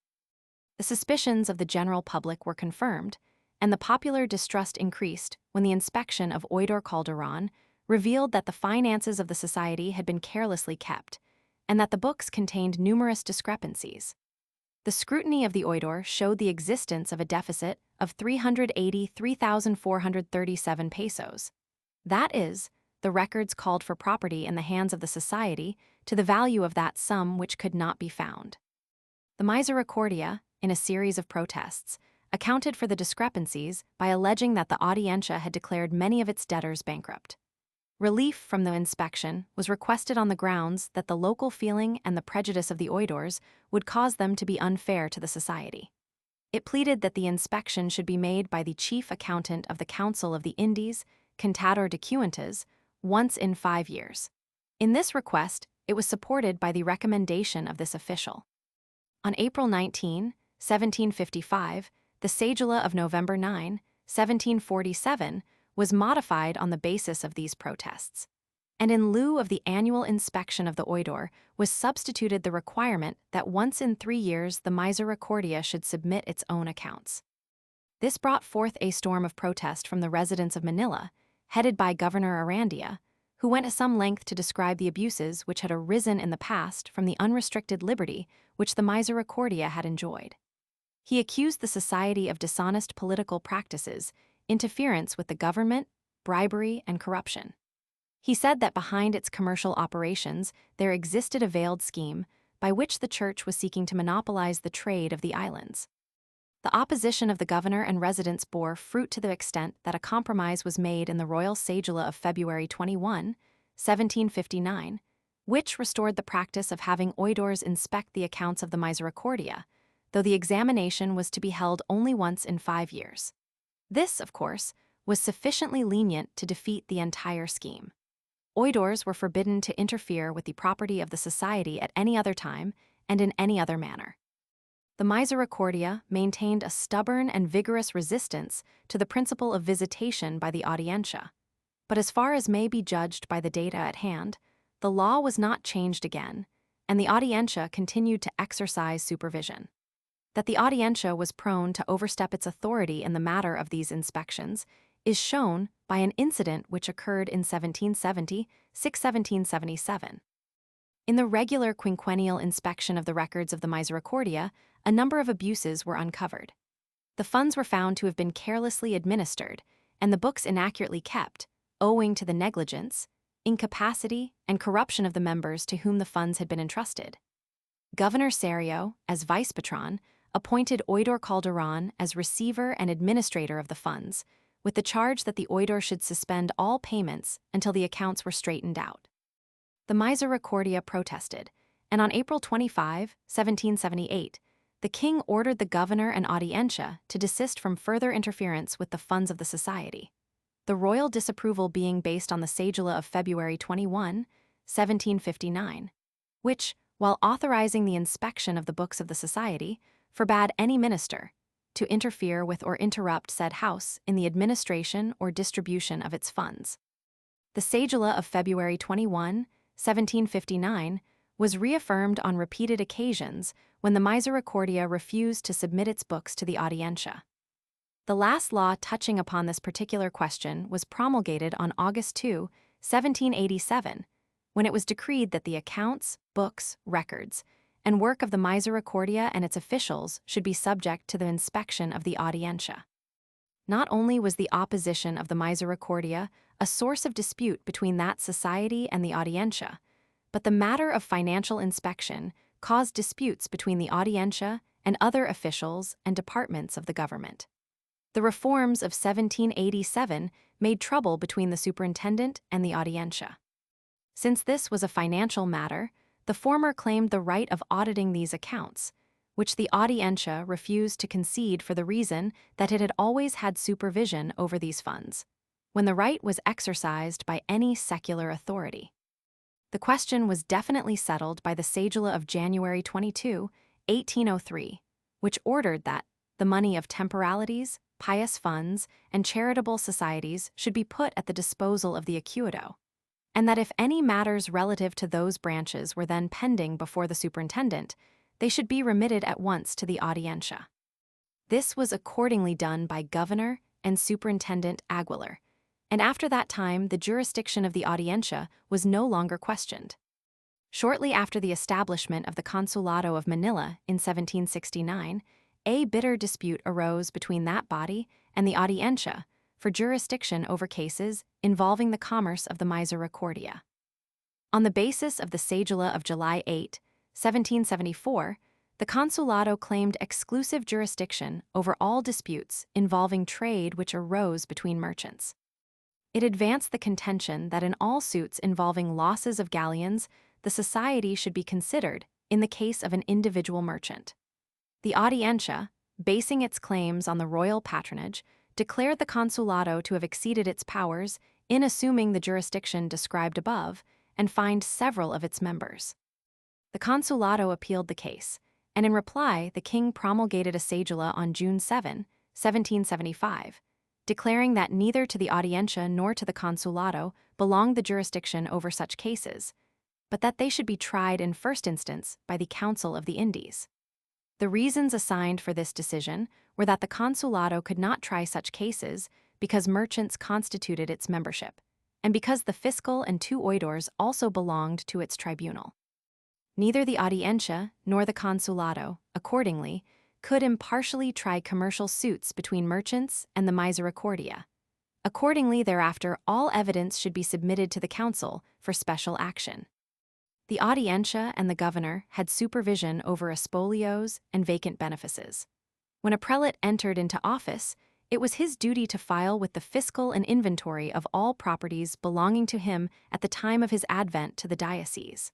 The suspicions of the general public were confirmed, and the popular distrust increased when the inspection of Oidor Calderon revealed that the finances of the society had been carelessly kept, and that the books contained numerous discrepancies. The scrutiny of the Oidor showed the existence of a deficit of 383,437 pesos. That is, the records called for property in the hands of the society to the value of that sum which could not be found. The Misericordia, in a series of protests, accounted for the discrepancies by alleging that the Audiencia had declared many of its debtors bankrupt. Relief from the inspection was requested on the grounds that the local feeling and the prejudice of the oidors would cause them to be unfair to the society. It pleaded that the inspection should be made by the chief accountant of the Council of the Indies, Contador de Cuentas, once in 5 years. In this request, it was supported by the recommendation of this official. On April 19, 1755, the cedula of November 9, 1747, was modified on the basis of these protests, and in lieu of the annual inspection of the oidor was substituted the requirement that once in 3 years the Misericordia should submit its own accounts. This brought forth a storm of protest from the residents of Manila, headed by Governor Arandia, who went to some length to describe the abuses which had arisen in the past from the unrestricted liberty which the Misericordia had enjoyed. He accused the society of dishonest political practices, interference with the government, bribery, and corruption. He said that behind its commercial operations there existed a veiled scheme by which the church was seeking to monopolize the trade of the islands. The opposition of the governor and residents bore fruit to the extent that a compromise was made in the royal cedula of February 21, 1759, which restored the practice of having oidors inspect the accounts of the Misericordia, though the examination was to be held only once in 5 years. This, of course, was sufficiently lenient to defeat the entire scheme. Oidors were forbidden to interfere with the property of the society at any other time and in any other manner. The Misericordia maintained a stubborn and vigorous resistance to the principle of visitation by the Audiencia, but as far as may be judged by the data at hand, the law was not changed again, and the Audiencia continued to exercise supervision. That the Audiencia was prone to overstep its authority in the matter of these inspections is shown by an incident which occurred in 1777. In the regular quinquennial inspection of the records of the Misericordia, a number of abuses were uncovered. The funds were found to have been carelessly administered, and the books inaccurately kept, owing to the negligence, incapacity, and corruption of the members to whom the funds had been entrusted. Governor Serio, as vice patron, appointed Oidor Calderon as receiver and administrator of the funds, with the charge that the oidor should suspend all payments until the accounts were straightened out. The Misericordia protested, and on April 25, 1778, the king ordered the governor and Audiencia to desist from further interference with the funds of the society, the royal disapproval being based on the cedula of February 21, 1759, which, while authorizing the inspection of the books of the society, forbade any minister to interfere with or interrupt said house in the administration or distribution of its funds. The cedula of February 21, 1759, was reaffirmed on repeated occasions when the Misericordia refused to submit its books to the Audiencia. The last law touching upon this particular question was promulgated on August 2, 1787, when it was decreed that the accounts, books, records, and work of the Misericordia and its officials should be subject to the inspection of the Audiencia. Not only was the opposition of the Misericordia a source of dispute between that society and the Audiencia, but the matter of financial inspection caused disputes between the Audiencia and other officials and departments of the government. The reforms of 1787 made trouble between the superintendent and the Audiencia. Since this was a financial matter, the former claimed the right of auditing these accounts, which the Audiencia refused to concede for the reason that it had always had supervision over these funds, when the right was exercised by any secular authority. The question was definitely settled by the cedula of January 22, 1803, which ordered that the money of temporalities, pious funds, and charitable societies should be put at the disposal of the acuito, and that if any matters relative to those branches were then pending before the superintendent, they should be remitted at once to the Audiencia. This was accordingly done by Governor and Superintendent Aguilar, and after that time the jurisdiction of the Audiencia was no longer questioned. Shortly after the establishment of the Consulado of Manila in 1769, a bitter dispute arose between that body and the Audiencia for jurisdiction over cases involving the commerce of the Misericordia. On the basis of the cedula of July 8, 1774, the Consulado claimed exclusive jurisdiction over all disputes involving trade which arose between merchants. It advanced the contention that in all suits involving losses of galleons, the society should be considered in the case of an individual merchant. The Audiencia, basing its claims on the royal patronage, declared the Consulado to have exceeded its powers in assuming the jurisdiction described above and fined several of its members. The Consulado appealed the case, and in reply the king promulgated a cedula on June 7, 1775, declaring that neither to the Audiencia nor to the Consulado belonged the jurisdiction over such cases, but that they should be tried in first instance by the Council of the Indies. The reasons assigned for this decision were that the Consulado could not try such cases because merchants constituted its membership, and because the fiscal and two oidores also belonged to its tribunal. Neither the Audiencia nor the Consulado, accordingly, could impartially try commercial suits between merchants and the Misericordia. Accordingly, thereafter, all evidence should be submitted to the council for special action. The Audiencia and the governor had supervision over espolios and vacant benefices. When a prelate entered into office, it was his duty to file with the fiscal an inventory of all properties belonging to him at the time of his advent to the diocese.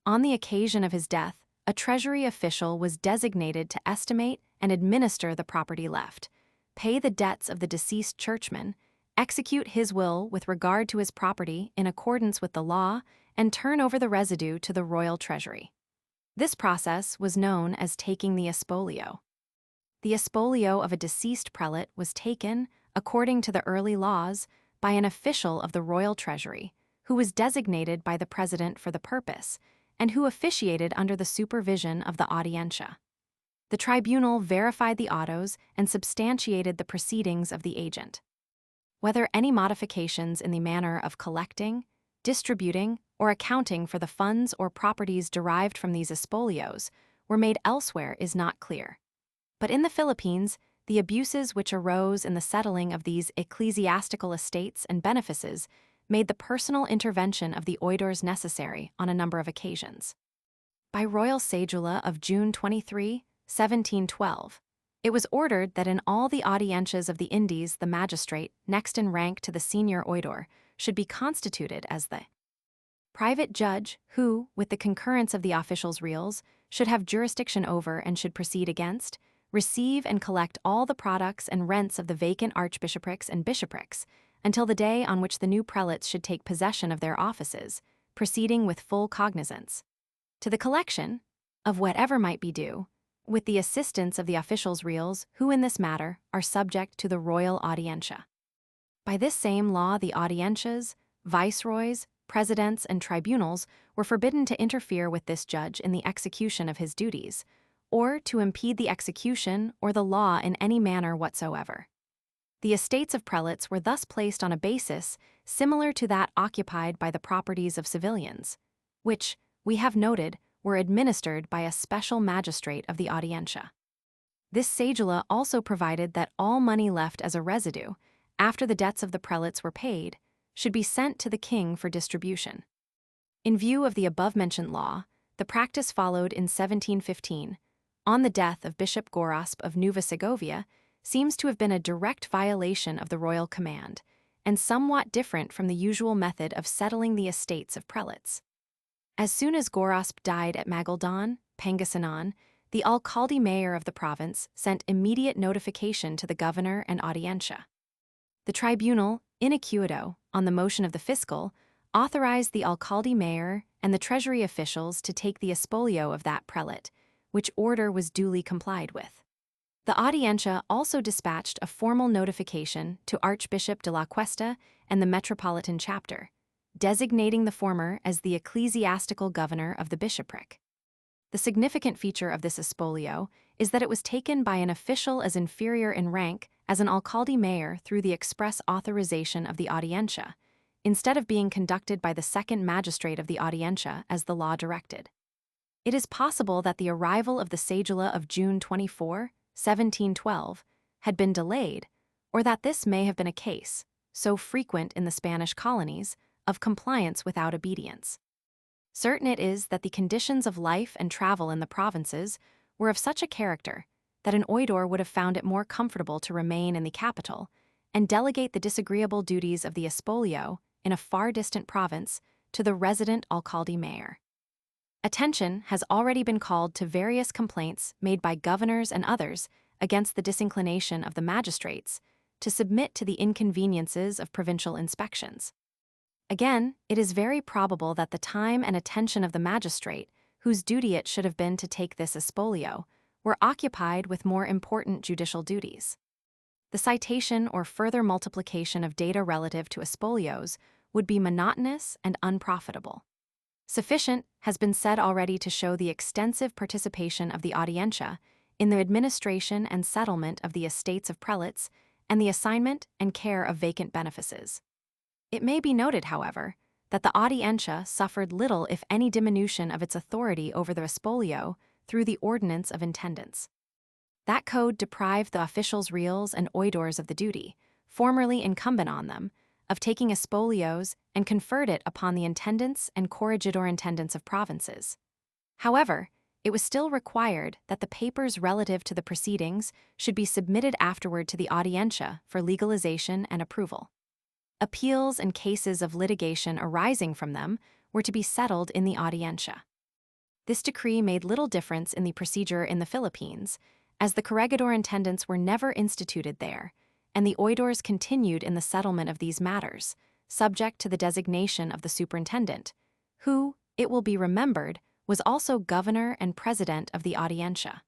On the occasion of his death, a treasury official was designated to estimate and administer the property left, pay the debts of the deceased churchman, execute his will with regard to his property in accordance with the law, and turn over the residue to the royal treasury. This process was known as taking the espolio. The espolio of a deceased prelate was taken, according to the early laws, by an official of the royal treasury, who was designated by the president for the purpose, and who officiated under the supervision of the Audiencia. The tribunal verified the autos and substantiated the proceedings of the agent. Whether any modifications in the manner of collecting, distributing, or accounting for the funds or properties derived from these espolios were made elsewhere is not clear. But in the Philippines, the abuses which arose in the settling of these ecclesiastical estates and benefices made the personal intervention of the oidores necessary on a number of occasions. By royal cedula of June 23, 1712, it was ordered that in all the Audiencias of the Indies the magistrate, next in rank to the senior oidor, should be constituted as the private judge who, with the concurrence of the officials' reals, should have jurisdiction over and should proceed against, receive and collect all the products and rents of the vacant archbishoprics and bishoprics, until the day on which the new prelates should take possession of their offices, proceeding with full cognizance, to the collection of whatever might be due, with the assistance of the officials' reals, who in this matter are subject to the royal Audiencia. By this same law, the Audiencias, viceroys, presidents, and tribunals were forbidden to interfere with this judge in the execution of his duties, or to impede the execution or the law in any manner whatsoever. The estates of prelates were thus placed on a basis similar to that occupied by the properties of civilians, which, we have noted, were administered by a special magistrate of the Audiencia. This cedula also provided that all money left as a residue, after the debts of the prelates were paid, should be sent to the king for distribution. In view of the above-mentioned law, the practice followed in 1715, on the death of Bishop Gorospe of Nueva Segovia, seems to have been a direct violation of the royal command, and somewhat different from the usual method of settling the estates of prelates. As soon as Gorospe died at Magaldon, Pangasinan, the alcalde mayor of the province sent immediate notification to the governor and Audiencia. The tribunal, in acuito, on the motion of the fiscal, authorized the alcalde mayor and the treasury officials to take the espolio of that prelate, which order was duly complied with. The Audiencia also dispatched a formal notification to Archbishop de la Cuesta and the Metropolitan Chapter, designating the former as the ecclesiastical governor of the bishopric. The significant feature of this espolio is that it was taken by an official as inferior in rank as an alcalde mayor through the express authorization of the Audiencia, instead of being conducted by the second magistrate of the Audiencia as the law directed. It is possible that the arrival of the cedula of June 24, 1712, had been delayed, or that this may have been a case, so frequent in the Spanish colonies, of compliance without obedience. Certain it is that the conditions of life and travel in the provinces were of such a character that an oidor would have found it more comfortable to remain in the capital and delegate the disagreeable duties of the espolio in a far distant province to the resident alcalde mayor. Attention has already been called to various complaints made by governors and others against the disinclination of the magistrates to submit to the inconveniences of provincial inspections. Again, it is very probable that the time and attention of the magistrate, whose duty it should have been to take this espolio, were occupied with more important judicial duties. The citation or further multiplication of data relative to espolios would be monotonous and unprofitable. Sufficient has been said already to show the extensive participation of the Audiencia in the administration and settlement of the estates of prelates and the assignment and care of vacant benefices. It may be noted, however, that the Audiencia suffered little if any diminution of its authority over the espolio through the Ordinance of Intendants. That code deprived the officials reals and oidors of the duty, formerly incumbent on them, of taking espolios and conferred it upon the intendants and corregidor intendants of provinces. However, it was still required that the papers relative to the proceedings should be submitted afterward to the Audiencia for legalization and approval. Appeals and cases of litigation arising from them were to be settled in the Audiencia. This decree made little difference in the procedure in the Philippines, as the corregidor intendants were never instituted there, and the oidors continued in the settlement of these matters, subject to the designation of the superintendent, who, it will be remembered, was also governor and president of the Audiencia.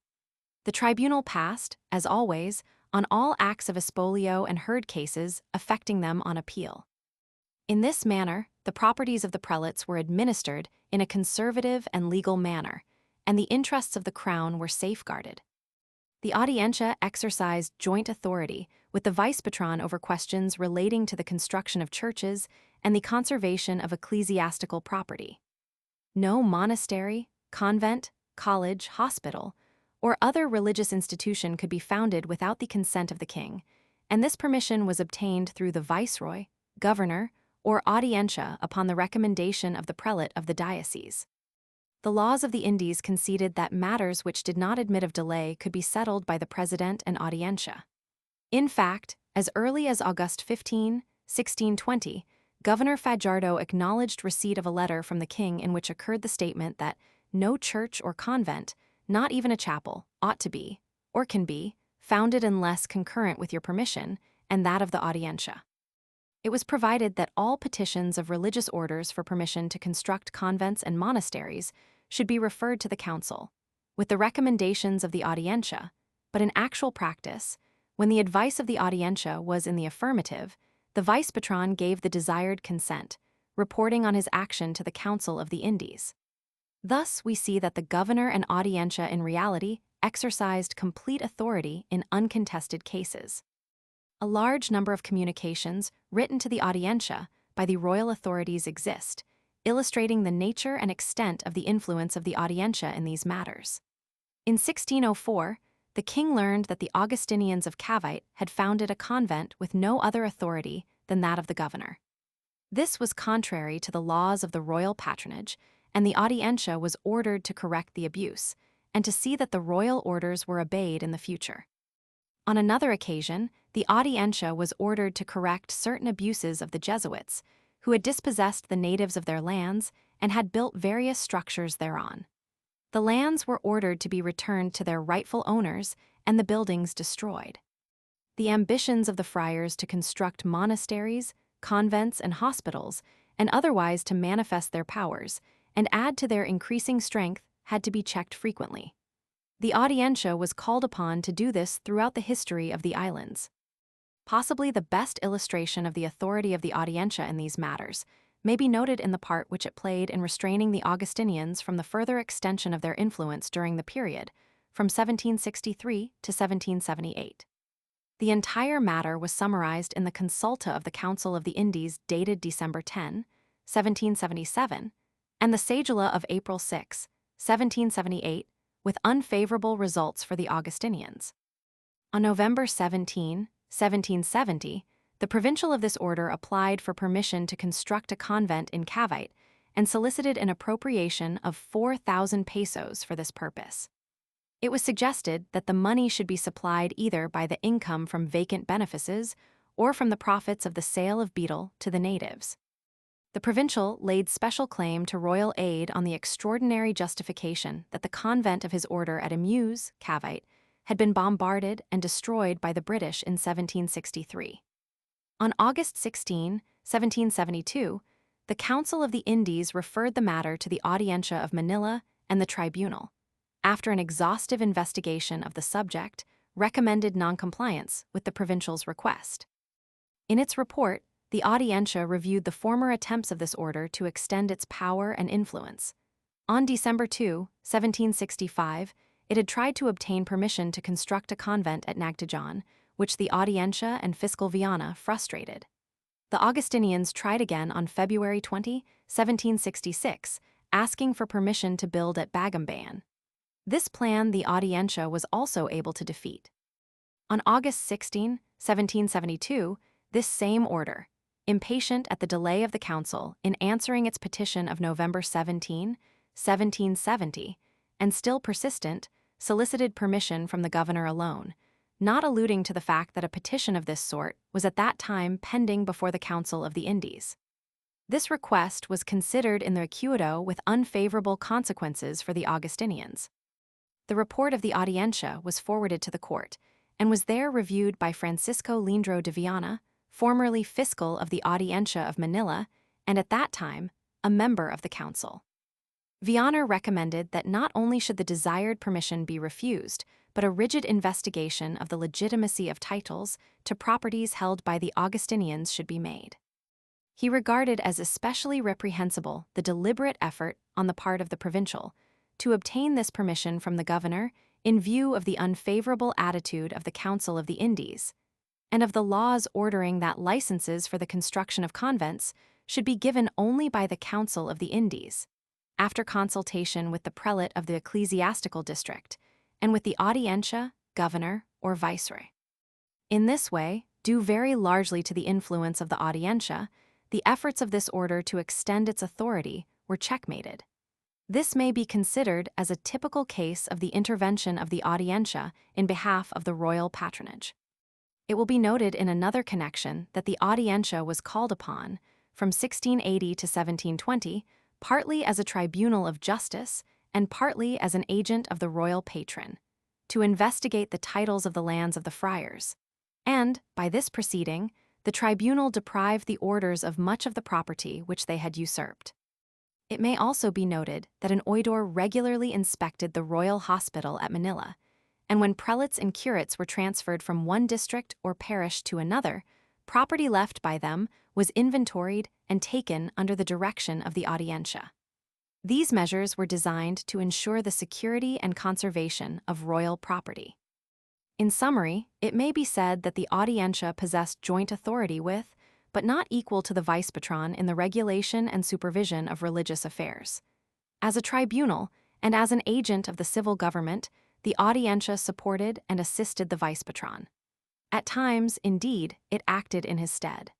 The tribunal passed, as always, on all acts of espolio and herd cases affecting them on appeal. In this manner, the properties of the prelates were administered in a conservative and legal manner, and the interests of the crown were safeguarded. The Audiencia exercised joint authority with the vice-patron over questions relating to the construction of churches and the conservation of ecclesiastical property. No monastery, convent, college, hospital, or other religious institution could be founded without the consent of the king, and this permission was obtained through the viceroy, governor, or Audiencia upon the recommendation of the prelate of the diocese. The laws of the Indies conceded that matters which did not admit of delay could be settled by the president and Audiencia. In fact, as early as August 15, 1620, Governor Fajardo acknowledged receipt of a letter from the king in which occurred the statement that no church or convent, not even a chapel, ought to be, or can be, founded unless concurrent with your permission and that of the Audiencia. It was provided that all petitions of religious orders for permission to construct convents and monasteries should be referred to the council, with the recommendations of the Audiencia, but in actual practice, when the advice of the Audiencia was in the affirmative, the vice-patron gave the desired consent, reporting on his action to the Council of the Indies. Thus, we see that the governor and Audiencia in reality exercised complete authority in uncontested cases. A large number of communications written to the Audiencia by the royal authorities exist, illustrating the nature and extent of the influence of the Audiencia in these matters. In 1604, the king learned that the Augustinians of Cavite had founded a convent with no other authority than that of the governor. This was contrary to the laws of the royal patronage, and the Audiencia was ordered to correct the abuse, and to see that the royal orders were obeyed in the future. On another occasion, the Audiencia was ordered to correct certain abuses of the Jesuits, who had dispossessed the natives of their lands and had built various structures thereon. The lands were ordered to be returned to their rightful owners and the buildings destroyed. The ambitions of the friars to construct monasteries, convents, and hospitals, and otherwise to manifest their powers and add to their increasing strength had to be checked frequently. The Audiencia was called upon to do this throughout the history of the islands. Possibly the best illustration of the authority of the Audiencia in these matters may be noted in the part which it played in restraining the Augustinians from the further extension of their influence during the period, from 1763 to 1778. The entire matter was summarized in the Consulta of the Council of the Indies dated December 10, 1777, and the Sagula of April 6, 1778, with unfavorable results for the Augustinians. On November 17, 1770, the provincial of this order applied for permission to construct a convent in Cavite and solicited an appropriation of 4,000 pesos for this purpose. It was suggested that the money should be supplied either by the income from vacant benefices or from the profits of the sale of betel to the natives. The provincial laid special claim to royal aid on the extraordinary justification that the convent of his order at Amuse, Cavite, had been bombarded and destroyed by the British in 1763. On August 16, 1772, the Council of the Indies referred the matter to the Audiencia of Manila and the tribunal. After an exhaustive investigation of the subject, recommended noncompliance with the provincial's request. In its report, the Audiencia reviewed the former attempts of this order to extend its power and influence. On December 2, 1765, it had tried to obtain permission to construct a convent at Nagtajon, which the Audiencia and Fiscal Viana frustrated. The Augustinians tried again on February 20, 1766, asking for permission to build at Bagumbayan. This plan the Audiencia was also able to defeat. On August 16, 1772, this same order, impatient at the delay of the council in answering its petition of November 17, 1770, and still persistent, solicited permission from the governor alone, not alluding to the fact that a petition of this sort was at that time pending before the Council of the Indies. This request was considered in the acuito with unfavorable consequences for the Augustinians. The report of the Audiencia was forwarded to the court, and was there reviewed by Francisco Lindro de Viana, formerly fiscal of the Audiencia of Manila, and at that time, a member of the council. Viana recommended that not only should the desired permission be refused, but a rigid investigation of the legitimacy of titles to properties held by the Augustinians should be made. He regarded as especially reprehensible the deliberate effort on the part of the provincial to obtain this permission from the governor in view of the unfavorable attitude of the Council of the Indies, and of the laws ordering that licenses for the construction of convents should be given only by the Council of the Indies, after consultation with the prelate of the ecclesiastical district, and with the Audiencia, governor, or viceroy. In this way, due very largely to the influence of the Audiencia, the efforts of this order to extend its authority were checkmated. This may be considered as a typical case of the intervention of the Audiencia in behalf of the royal patronage. It will be noted in another connection that the Audiencia was called upon, from 1680 to 1720, partly as a tribunal of justice and partly as an agent of the royal patron, to investigate the titles of the lands of the friars, and, by this proceeding, the tribunal deprived the orders of much of the property which they had usurped. It may also be noted that an oidor regularly inspected the royal hospital at Manila, and when prelates and curates were transferred from one district or parish to another, property left by them was inventoried and taken under the direction of the Audiencia. These measures were designed to ensure the security and conservation of royal property. In summary, it may be said that the Audiencia possessed joint authority with, but not equal to the vice patron in the regulation and supervision of religious affairs. As a tribunal, and as an agent of the civil government, the Audiencia supported and assisted the vice patron. At times, indeed, it acted in his stead.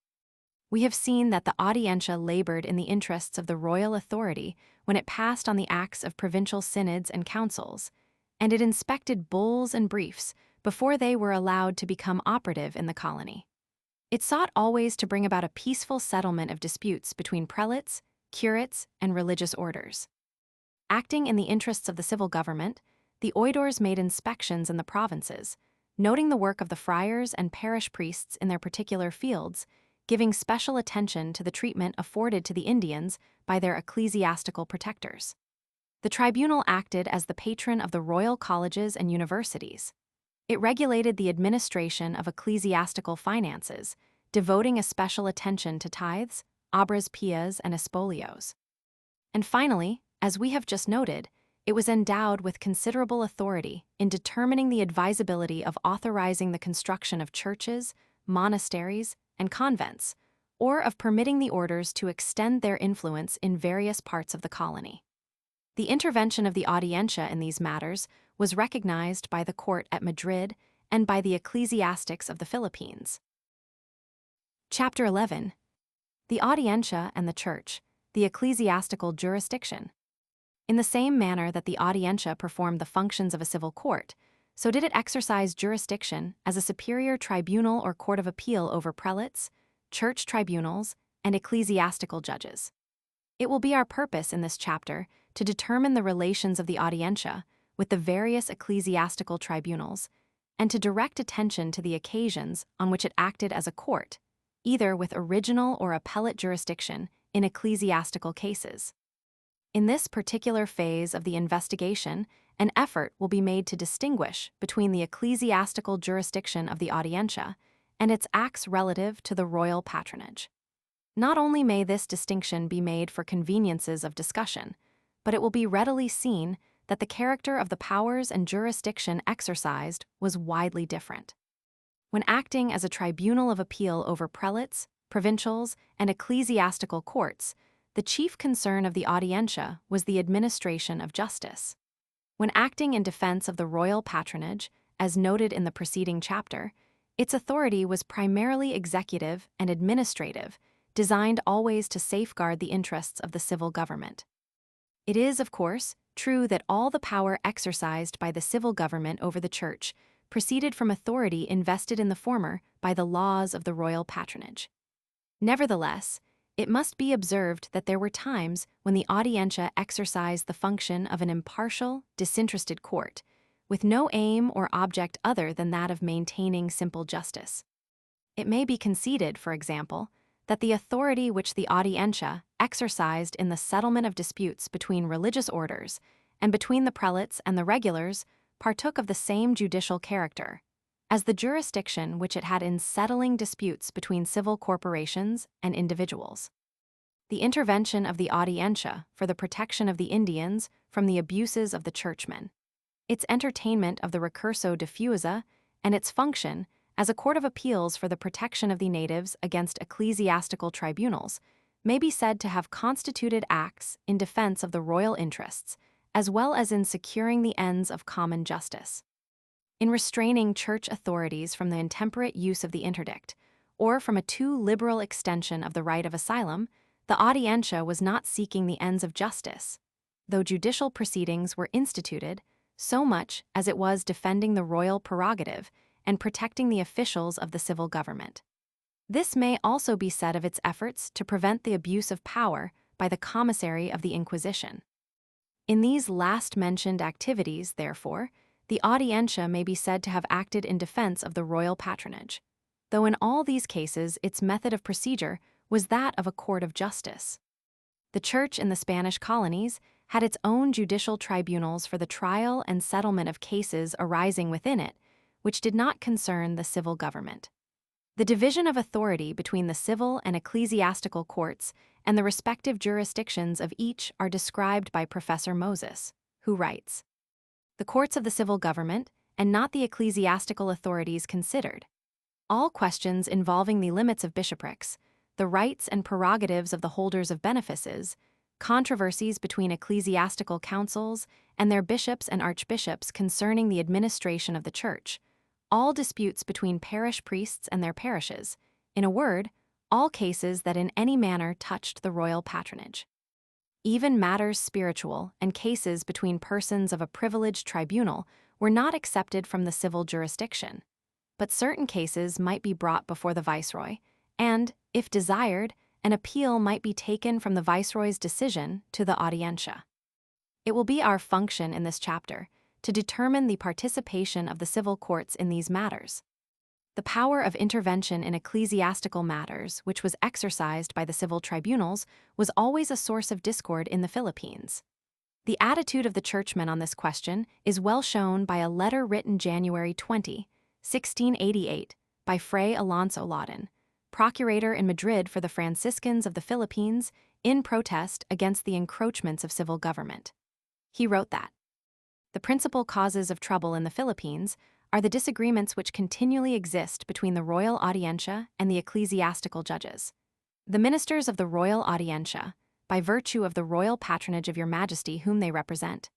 We have seen that the Audiencia labored in the interests of the royal authority when it passed on the acts of provincial synods and councils, and it inspected bulls and briefs before they were allowed to become operative in the colony. It sought always to bring about a peaceful settlement of disputes between prelates, curates, and religious orders. Acting in the interests of the civil government, the oidores made inspections in the provinces, noting the work of the friars and parish priests in their particular fields, giving special attention to the treatment afforded to the Indians by their ecclesiastical protectors. The tribunal acted as the patron of the royal colleges and universities. It regulated the administration of ecclesiastical finances, devoting a special attention to tithes, obras pias, and espolios. And finally, as we have just noted, it was endowed with considerable authority in determining the advisability of authorizing the construction of churches, monasteries, and convents, or of permitting the orders to extend their influence in various parts of the colony. The intervention of the Audiencia in these matters was recognized by the court at Madrid and by the ecclesiastics of the Philippines. Chapter 11. The Audiencia and the Church, the ecclesiastical jurisdiction. In the same manner that the Audiencia performed the functions of a civil court, so did it exercise jurisdiction as a superior tribunal or court of appeal over prelates, church tribunals, and ecclesiastical judges. It will be our purpose in this chapter to determine the relations of the Audiencia with the various ecclesiastical tribunals, and to direct attention to the occasions on which it acted as a court, either with original or appellate jurisdiction in ecclesiastical cases. In this particular phase of the investigation, an effort will be made to distinguish between the ecclesiastical jurisdiction of the Audiencia and its acts relative to the royal patronage. Not only may this distinction be made for conveniences of discussion, but it will be readily seen that the character of the powers and jurisdiction exercised was widely different. When acting as a tribunal of appeal over prelates, provincials, and ecclesiastical courts, the chief concern of the Audiencia was the administration of justice. When acting in defense of the royal patronage, as noted in the preceding chapter, its authority was primarily executive and administrative, designed always to safeguard the interests of the civil government. It is, of course, true that all the power exercised by the civil government over the church proceeded from authority invested in the former by the laws of the royal patronage. Nevertheless, it must be observed that there were times when the Audiencia exercised the function of an impartial, disinterested court, with no aim or object other than that of maintaining simple justice. It may be conceded, for example, that the authority which the Audiencia exercised in the settlement of disputes between religious orders and between the prelates and the regulars partook of the same judicial character as the jurisdiction which it had in settling disputes between civil corporations and individuals. The intervention of the Audiencia for the protection of the Indians from the abuses of the churchmen, its entertainment of the recurso diffusa, and its function as a court of appeals for the protection of the natives against ecclesiastical tribunals may be said to have constituted acts in defense of the royal interests, as well as in securing the ends of common justice. In restraining church authorities from the intemperate use of the interdict, or from a too liberal extension of the right of asylum, the Audiencia was not seeking the ends of justice, though judicial proceedings were instituted, so much as it was defending the royal prerogative and protecting the officials of the civil government. This may also be said of its efforts to prevent the abuse of power by the commissary of the Inquisition. In these last-mentioned activities, therefore, the Audiencia may be said to have acted in defense of the royal patronage, though in all these cases its method of procedure was that of a court of justice. The Church in the Spanish Colonies had its own judicial tribunals for the trial and settlement of cases arising within it, which did not concern the civil government. The division of authority between the civil and ecclesiastical courts and the respective jurisdictions of each are described by Professor Moses, who writes, "The courts of the civil government, and not the ecclesiastical authorities considered. All questions involving the limits of bishoprics, the rights and prerogatives of the holders of benefices, controversies between ecclesiastical councils and their bishops and archbishops concerning the administration of the church, all disputes between parish priests and their parishes, in a word, all cases that in any manner touched the royal patronage. Even matters spiritual and cases between persons of a privileged tribunal were not excepted from the civil jurisdiction, but certain cases might be brought before the viceroy, and, if desired, an appeal might be taken from the viceroy's decision to the Audiencia. It will be our function in this chapter to determine the participation of the civil courts in these matters. The power of intervention in ecclesiastical matters, which was exercised by the civil tribunals, was always a source of discord in the Philippines. The attitude of the churchmen on this question is well shown by a letter written January 20, 1688, by Fray Alonso Laudon, procurator in Madrid for the Franciscans of the Philippines, in protest against the encroachments of civil government. He wrote that the principal causes of trouble in the Philippines are the disagreements which continually exist between the royal Audiencia and the ecclesiastical judges. The ministers of the royal Audiencia, by virtue of the royal patronage of your majesty whom they represent,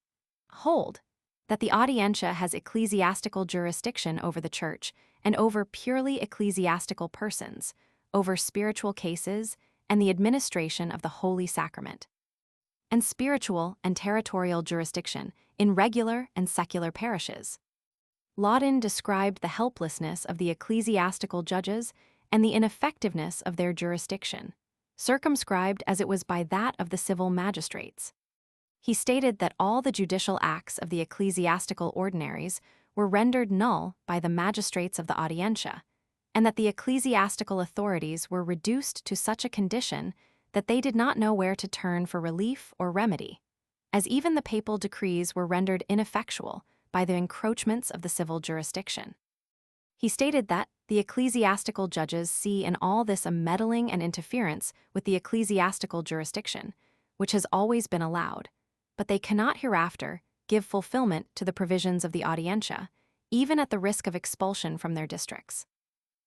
hold that the Audiencia has ecclesiastical jurisdiction over the church and over purely ecclesiastical persons, over spiritual cases and the administration of the Holy Sacrament, and spiritual and territorial jurisdiction in regular and secular parishes. Laudon described the helplessness of the ecclesiastical judges and the ineffectiveness of their jurisdiction, circumscribed as it was by that of the civil magistrates. He stated that all the judicial acts of the ecclesiastical ordinaries were rendered null by the magistrates of the Audiencia, and that the ecclesiastical authorities were reduced to such a condition that they did not know where to turn for relief or remedy, as even the papal decrees were rendered ineffectual by the encroachments of the civil jurisdiction. He stated that the ecclesiastical judges see in all this a meddling and interference with the ecclesiastical jurisdiction, which has always been allowed, but they cannot hereafter give fulfillment to the provisions of the Audiencia, even at the risk of expulsion from their districts.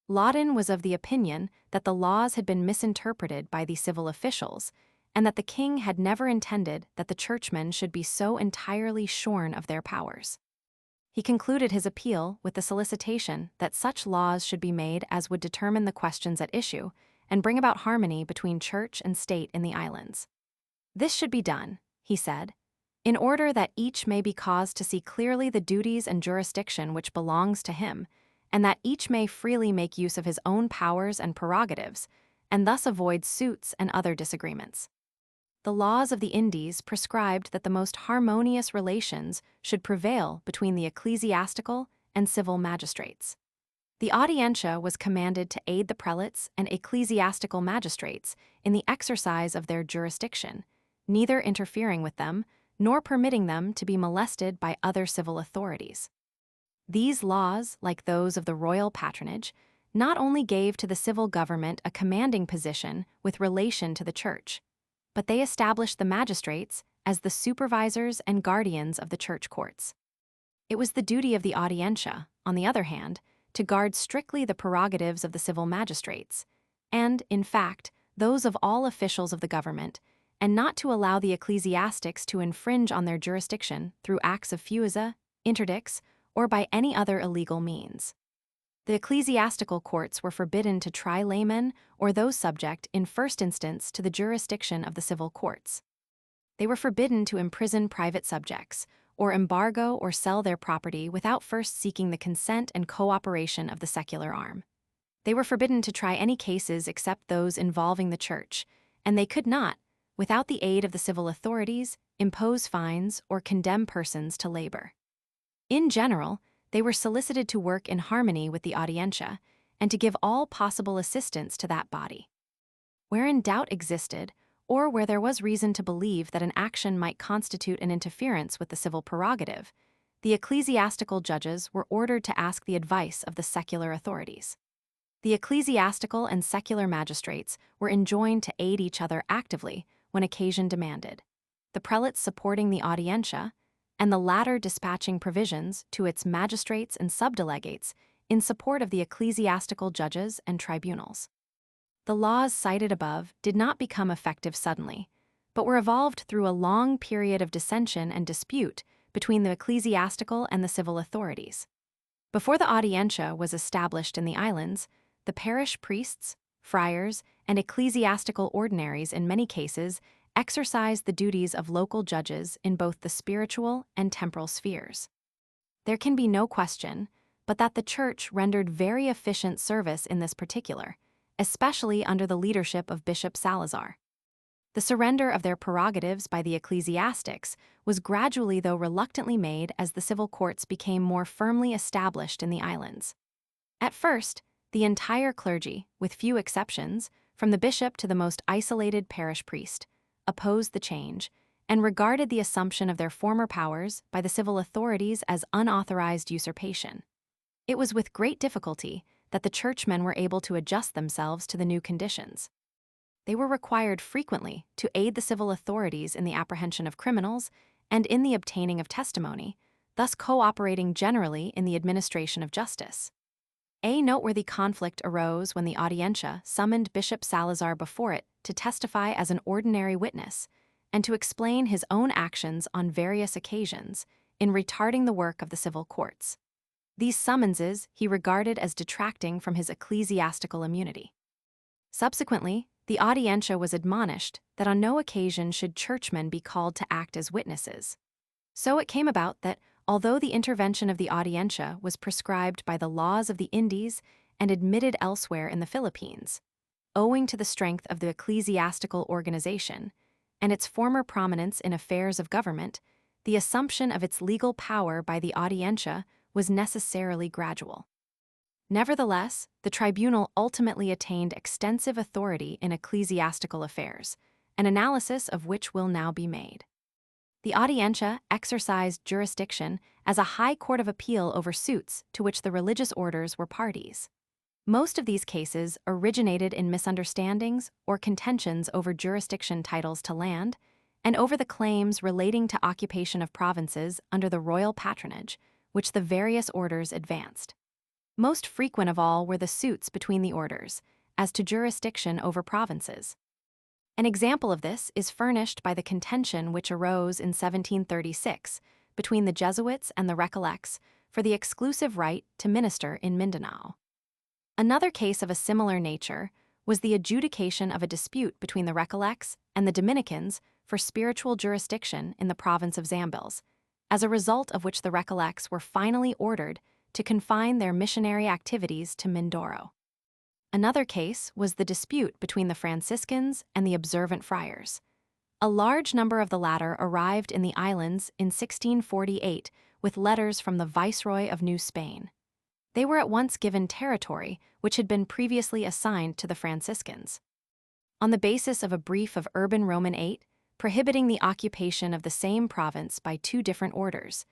Laudon was of the opinion that the laws had been misinterpreted by the civil officials, and that the king had never intended that the churchmen should be so entirely shorn of their powers. He concluded his appeal with the solicitation that such laws should be made as would determine the questions at issue and bring about harmony between church and state in the islands. This should be done, he said, in order that each may be caused to see clearly the duties and jurisdiction which belongs to him, and that each may freely make use of his own powers and prerogatives, and thus avoid suits and other disagreements. The laws of the Indies prescribed that the most harmonious relations should prevail between the ecclesiastical and civil magistrates. The Audiencia was commanded to aid the prelates and ecclesiastical magistrates in the exercise of their jurisdiction, neither interfering with them nor permitting them to be molested by other civil authorities. These laws, like those of the royal patronage, not only gave to the civil government a commanding position with relation to the church, but they established the magistrates as the supervisors and guardians of the church courts. It was the duty of the Audiencia, on the other hand, to guard strictly the prerogatives of the civil magistrates, and, in fact, those of all officials of the government, and not to allow the ecclesiastics to infringe on their jurisdiction through acts of fuiza, interdicts, or by any other illegal means. The ecclesiastical courts were forbidden to try laymen or those subject in first instance to the jurisdiction of the civil courts. They were forbidden to imprison private subjects, or embargo or sell their property without first seeking the consent and cooperation of the secular arm. They were forbidden to try any cases except those involving the church, and they could not, without the aid of the civil authorities, impose fines or condemn persons to labor. In general, they were solicited to work in harmony with the Audiencia and to give all possible assistance to that body. Wherein doubt existed, or where there was reason to believe that an action might constitute an interference with the civil prerogative, the ecclesiastical judges were ordered to ask the advice of the secular authorities. The ecclesiastical and secular magistrates were enjoined to aid each other actively when occasion demanded, the prelates supporting the Audiencia, and the latter dispatching provisions to its magistrates and subdelegates in support of the ecclesiastical judges and tribunals. the laws cited above did not become effective suddenly, but were evolved through a long period of dissension and dispute between the ecclesiastical and the civil authorities. Before the Audiencia was established in the islands, the parish priests, friars, and ecclesiastical ordinaries in many cases exercised the duties of local judges in both the spiritual and temporal spheres. There can be no question but that the Church rendered very efficient service in this particular, especially under the leadership of Bishop Salazar. The surrender of their prerogatives by the ecclesiastics was gradually though reluctantly made as the civil courts became more firmly established in the islands. At first, the entire clergy, with few exceptions, from the bishop to the most isolated parish priest, opposed the change and regarded the assumption of their former powers by the civil authorities as unauthorized usurpation. It was with great difficulty that the churchmen were able to adjust themselves to the new conditions. They were required frequently to aid the civil authorities in the apprehension of criminals and in the obtaining of testimony, thus cooperating generally in the administration of justice. A noteworthy conflict arose when the Audiencia summoned Bishop Salazar before it to testify as an ordinary witness and to explain his own actions on various occasions in retarding the work of the civil courts. These summonses he regarded as detracting from his ecclesiastical immunity. Subsequently, the Audiencia was admonished that on no occasion should churchmen be called to act as witnesses. So it came about that, although the intervention of the Audiencia was prescribed by the laws of the Indies and admitted elsewhere in the Philippines, owing to the strength of the ecclesiastical organization and its former prominence in affairs of government, the assumption of its legal power by the Audiencia was necessarily gradual. Nevertheless, the tribunal ultimately attained extensive authority in ecclesiastical affairs, an analysis of which will now be made. The Audiencia exercised jurisdiction as a high court of appeal over suits to which the religious orders were parties. Most of these cases originated in misunderstandings or contentions over jurisdiction titles to land and over the claims relating to occupation of provinces under the royal patronage, which the various orders advanced. Most frequent of all were the suits between the orders, as to jurisdiction over provinces. An example of this is furnished by the contention which arose in 1736 between the Jesuits and the Recollects for the exclusive right to minister in Mindanao. Another case of a similar nature was the adjudication of a dispute between the Recollects and the Dominicans for spiritual jurisdiction in the province of Zambales, as a result of which the Recollects were finally ordered to confine their missionary activities to Mindoro. Another case was the dispute between the Franciscans and the observant friars. A large number of the latter arrived in the islands in 1648 with letters from the Viceroy of New Spain. They were at once given territory which had been previously assigned to the Franciscans. On the basis of a brief of Urban Roman VIII, prohibiting the occupation of the same province by two different orders,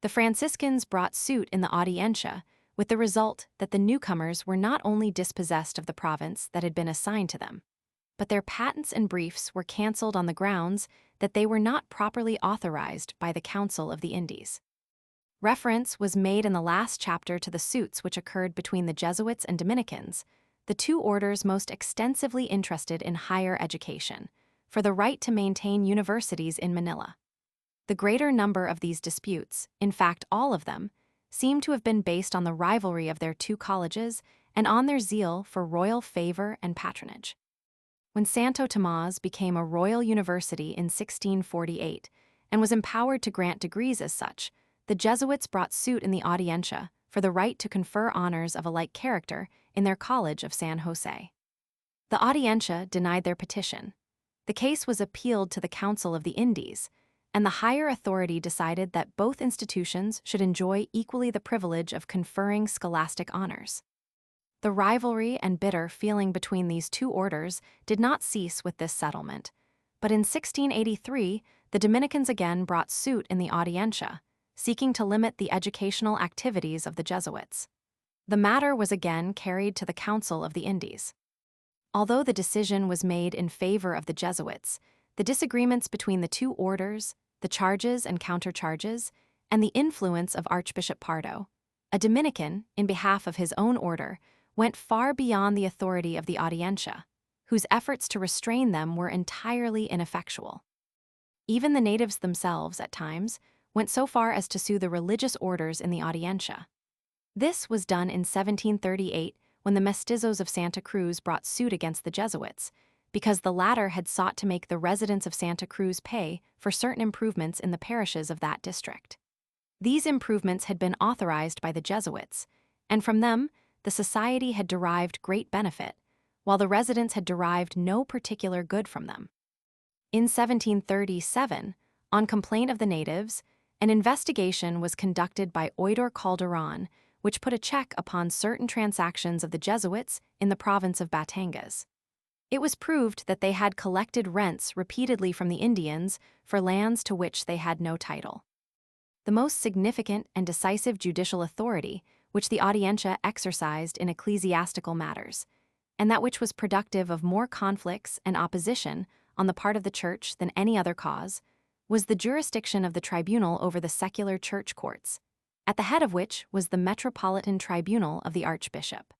the Franciscans brought suit in the Audiencia, with the result that the newcomers were not only dispossessed of the province that had been assigned to them, but their patents and briefs were cancelled on the grounds that they were not properly authorized by the Council of the Indies. Reference was made in the last chapter to the suits which occurred between the Jesuits and Dominicans, the two orders most extensively interested in higher education, for the right to maintain universities in Manila. The greater number of these disputes, in fact all of them, seem to have been based on the rivalry of their two colleges and on their zeal for royal favor and patronage. When Santo Tomas became a royal university in 1648 and was empowered to grant degrees as such, the Jesuits brought suit in the Audiencia for the right to confer honors of a like character in their College of San Jose. The Audiencia denied their petition. The case was appealed to the Council of the Indies, and the higher authority decided that both institutions should enjoy equally the privilege of conferring scholastic honors. The rivalry and bitter feeling between these two orders did not cease with this settlement, but in 1683 the Dominicans again brought suit in the Audiencia, seeking to limit the educational activities of the Jesuits. The matter was again carried to the Council of the Indies. Although the decision was made in favor of the Jesuits, the disagreements between the two orders, the charges and countercharges, and the influence of Archbishop Pardo, a Dominican, in behalf of his own order, went far beyond the authority of the Audiencia. whose efforts to restrain them were entirely ineffectual. Even the natives themselves, at times, went so far as to sue the religious orders in the Audiencia. This was done in 1738 when the mestizos of Santa Cruz brought suit against the Jesuits, because the latter had sought to make the residents of Santa Cruz pay for certain improvements in the parishes of that district. These improvements had been authorized by the Jesuits, and from them the society had derived great benefit, while the residents had derived no particular good from them. In 1737, on complaint of the natives, an investigation was conducted by Oidor Calderon, which put a check upon certain transactions of the Jesuits in the province of Batangas. It was proved that they had collected rents repeatedly from the Indians for lands to which they had no title. The most significant and decisive judicial authority which the Audiencia exercised in ecclesiastical matters, and that which was productive of more conflicts and opposition on the part of the Church than any other cause, was the jurisdiction of the tribunal over the secular church courts, at the head of which was the Metropolitan Tribunal of the Archbishop.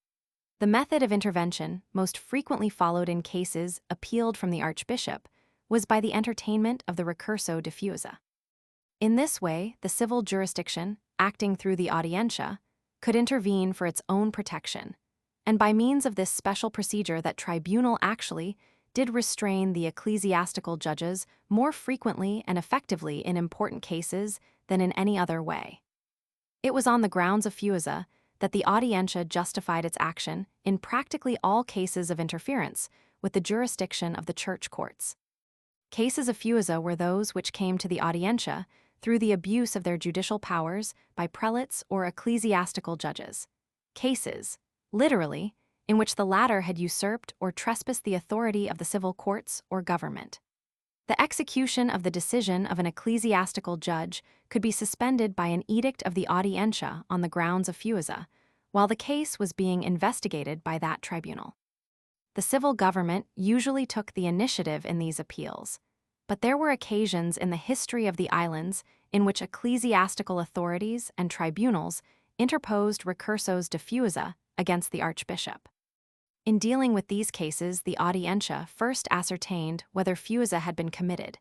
The method of intervention most frequently followed in cases appealed from the Archbishop was by the entertainment of the recurso diffusa. In this way, the civil jurisdiction, acting through the Audiencia, could intervene for its own protection, and by means of this special procedure that tribunal actually did restrain the ecclesiastical judges more frequently and effectively in important cases than in any other way. It was on the grounds of fusa that the Audiencia justified its action in practically all cases of interference with the jurisdiction of the church courts. Cases of fusa were those which came to the Audiencia through the abuse of their judicial powers by prelates or ecclesiastical judges. Cases, literally, in which the latter had usurped or trespassed the authority of the civil courts or government. The execution of the decision of an ecclesiastical judge could be suspended by an edict of the Audiencia on the grounds of fusa, while the case was being investigated by that tribunal. The civil government usually took the initiative in these appeals, but there were occasions in the history of the islands in which ecclesiastical authorities and tribunals interposed recursos diffusa against the Archbishop. In dealing with these cases, the Audiencia first ascertained whether fusa had been committed,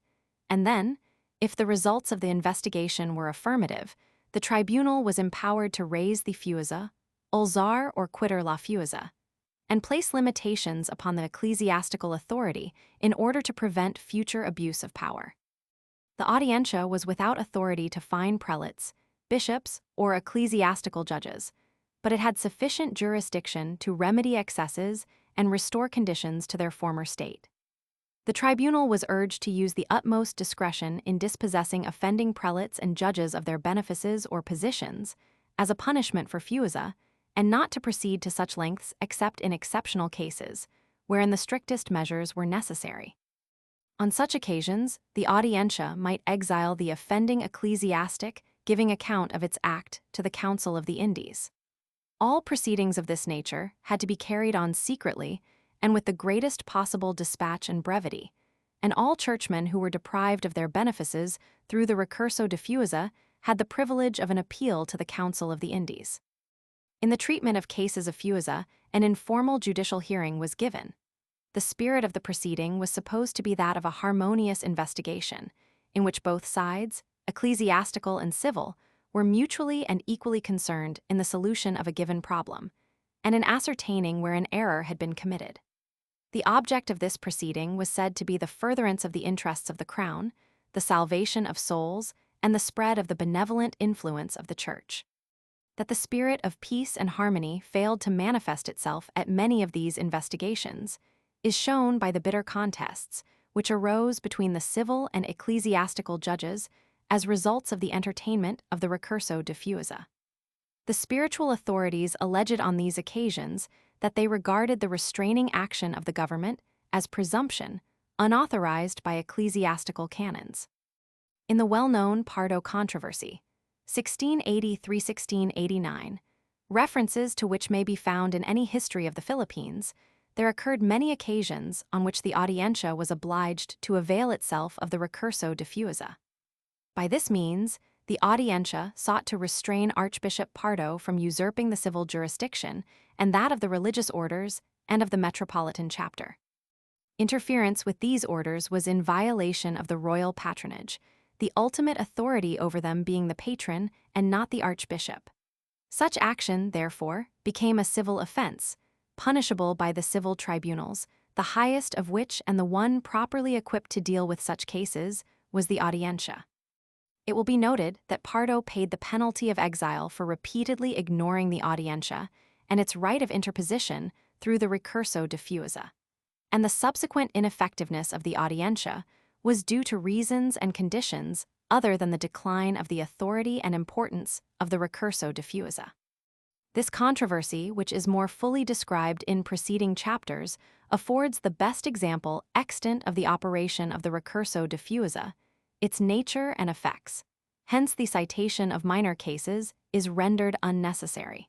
and then, if the results of the investigation were affirmative, the tribunal was empowered to raise the fusa, ulzar or quitter la fusa, and place limitations upon the ecclesiastical authority in order to prevent future abuse of power. The Audiencia was without authority to fine prelates, bishops, or ecclesiastical judges, but it had sufficient jurisdiction to remedy excesses and restore conditions to their former state. The tribunal was urged to use the utmost discretion in dispossessing offending prelates and judges of their benefices or positions as a punishment for fusa, and not to proceed to such lengths except in exceptional cases, wherein the strictest measures were necessary. On such occasions, the Audiencia might exile the offending ecclesiastic, giving account of its act to the Council of the Indies. All proceedings of this nature had to be carried on secretly and with the greatest possible dispatch and brevity, and all churchmen who were deprived of their benefices through the recurso diffusa had the privilege of an appeal to the Council of the Indies. In the treatment of cases of fusa, an informal judicial hearing was given. The spirit of the proceeding was supposed to be that of a harmonious investigation, in which both sides, ecclesiastical and civil, were mutually and equally concerned in the solution of a given problem, and in ascertaining where an error had been committed. The object of this proceeding was said to be the furtherance of the interests of the Crown, the salvation of souls, and the spread of the benevolent influence of the Church. That the spirit of peace and harmony failed to manifest itself at many of these investigations is shown by the bitter contests which arose between the civil and ecclesiastical judges as results of the entertainment of the recurso diffusa. The spiritual authorities alleged on these occasions that they regarded the restraining action of the government as presumption, unauthorized by ecclesiastical canons. In the well-known Pardo controversy, 1680–1689, references to which may be found in any history of the Philippines, there occurred many occasions on which the Audiencia was obliged to avail itself of the recurso diffusa. By this means, the Audiencia sought to restrain Archbishop Pardo from usurping the civil jurisdiction and that of the religious orders and of the metropolitan chapter. Interference with these orders was in violation of the royal patronage, the ultimate authority over them being the patron and not the archbishop. Such action, therefore, became a civil offense, punishable by the civil tribunals, the highest of which and the one properly equipped to deal with such cases was the Audiencia. It will be noted that Pardo paid the penalty of exile for repeatedly ignoring the Audiencia and its right of interposition through the recurso diffusa. And the subsequent ineffectiveness of the Audiencia was due to reasons and conditions other than the decline of the authority and importance of the recurso diffusa. This controversy, which is more fully described in preceding chapters, affords the best example extant of the operation of the recurso diffusa, its nature and effects. Hence the citation of minor cases is rendered unnecessary.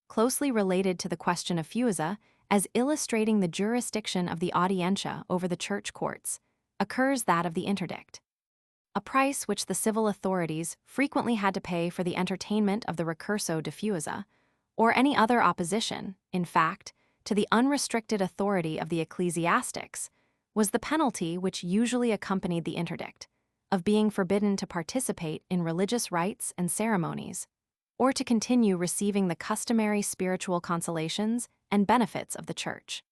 Closely related to the question of fusa, as illustrating the jurisdiction of the Audiencia over the church courts, occurs that of the interdict, a price which the civil authorities frequently had to pay for the entertainment of the recurso diffusa, or any other opposition, in fact, to the unrestricted authority of the ecclesiastics, was the penalty which usually accompanied the interdict, of being forbidden to participate in religious rites and ceremonies, or to continue receiving the customary spiritual consolations and benefits of the Church.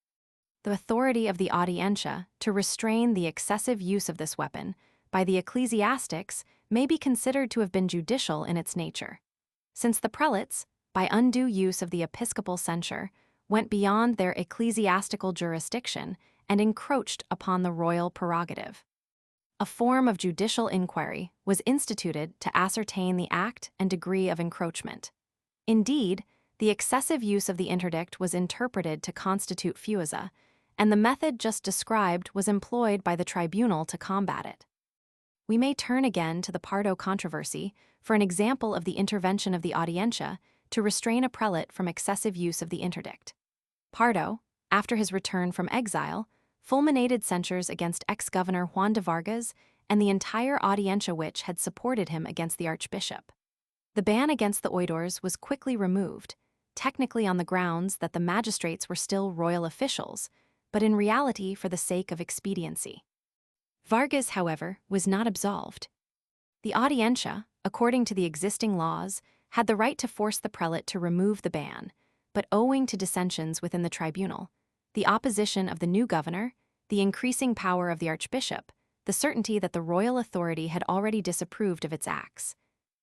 The authority of the Audiencia to restrain the excessive use of this weapon by the ecclesiastics may be considered to have been judicial in its nature, since the prelates, by undue use of the episcopal censure, went beyond their ecclesiastical jurisdiction and encroached upon the royal prerogative. A form of judicial inquiry was instituted to ascertain the act and degree of encroachment. Indeed, the excessive use of the interdict was interpreted to constitute fusa, and the method just described was employed by the tribunal to combat it. We may turn again to the Pardo controversy for an example of the intervention of the Audiencia to restrain a prelate from excessive use of the interdict. Pardo, after his return from exile, fulminated censures against ex-governor Juan de Vargas and the entire Audiencia which had supported him against the archbishop. The ban against the oidores was quickly removed, technically on the grounds that the magistrates were still royal officials, but in reality for the sake of expediency. Vargas, however, was not absolved. The Audiencia, according to the existing laws, had the right to force the prelate to remove the ban, but owing to dissensions within the tribunal, the opposition of the new governor, the increasing power of the archbishop, the certainty that the royal authority had already disapproved of its acts,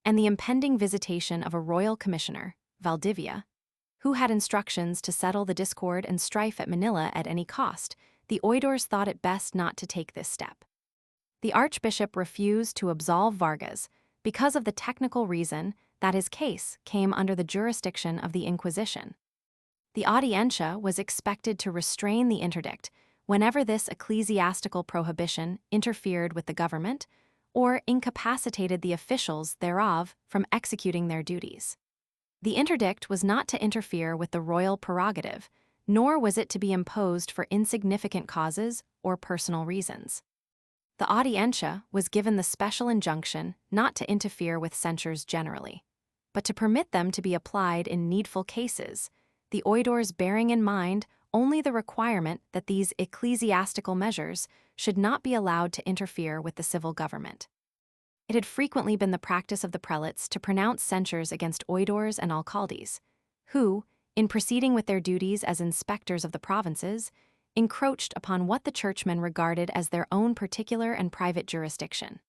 and the impending visitation of a royal commissioner, Valdivia, who had instructions to settle the discord and strife at Manila at any cost, the oidores thought it best not to take this step. The archbishop refused to absolve Vargas because of the technical reason that his case came under the jurisdiction of the Inquisition. The Audiencia was expected to restrain the interdict whenever this ecclesiastical prohibition interfered with the government or incapacitated the officials thereof from executing their duties. The interdict was not to interfere with the royal prerogative, nor was it to be imposed for insignificant causes or personal reasons. The Audiencia was given the special injunction not to interfere with censures generally, but to permit them to be applied in needful cases, the oidores bearing in mind only the requirement that these ecclesiastical measures should not be allowed to interfere with the civil government. It had frequently been the practice of the prelates to pronounce censures against oidores and alcaldes, who, in proceeding with their duties as inspectors of the provinces, encroached upon what the churchmen regarded as their own particular and private jurisdiction.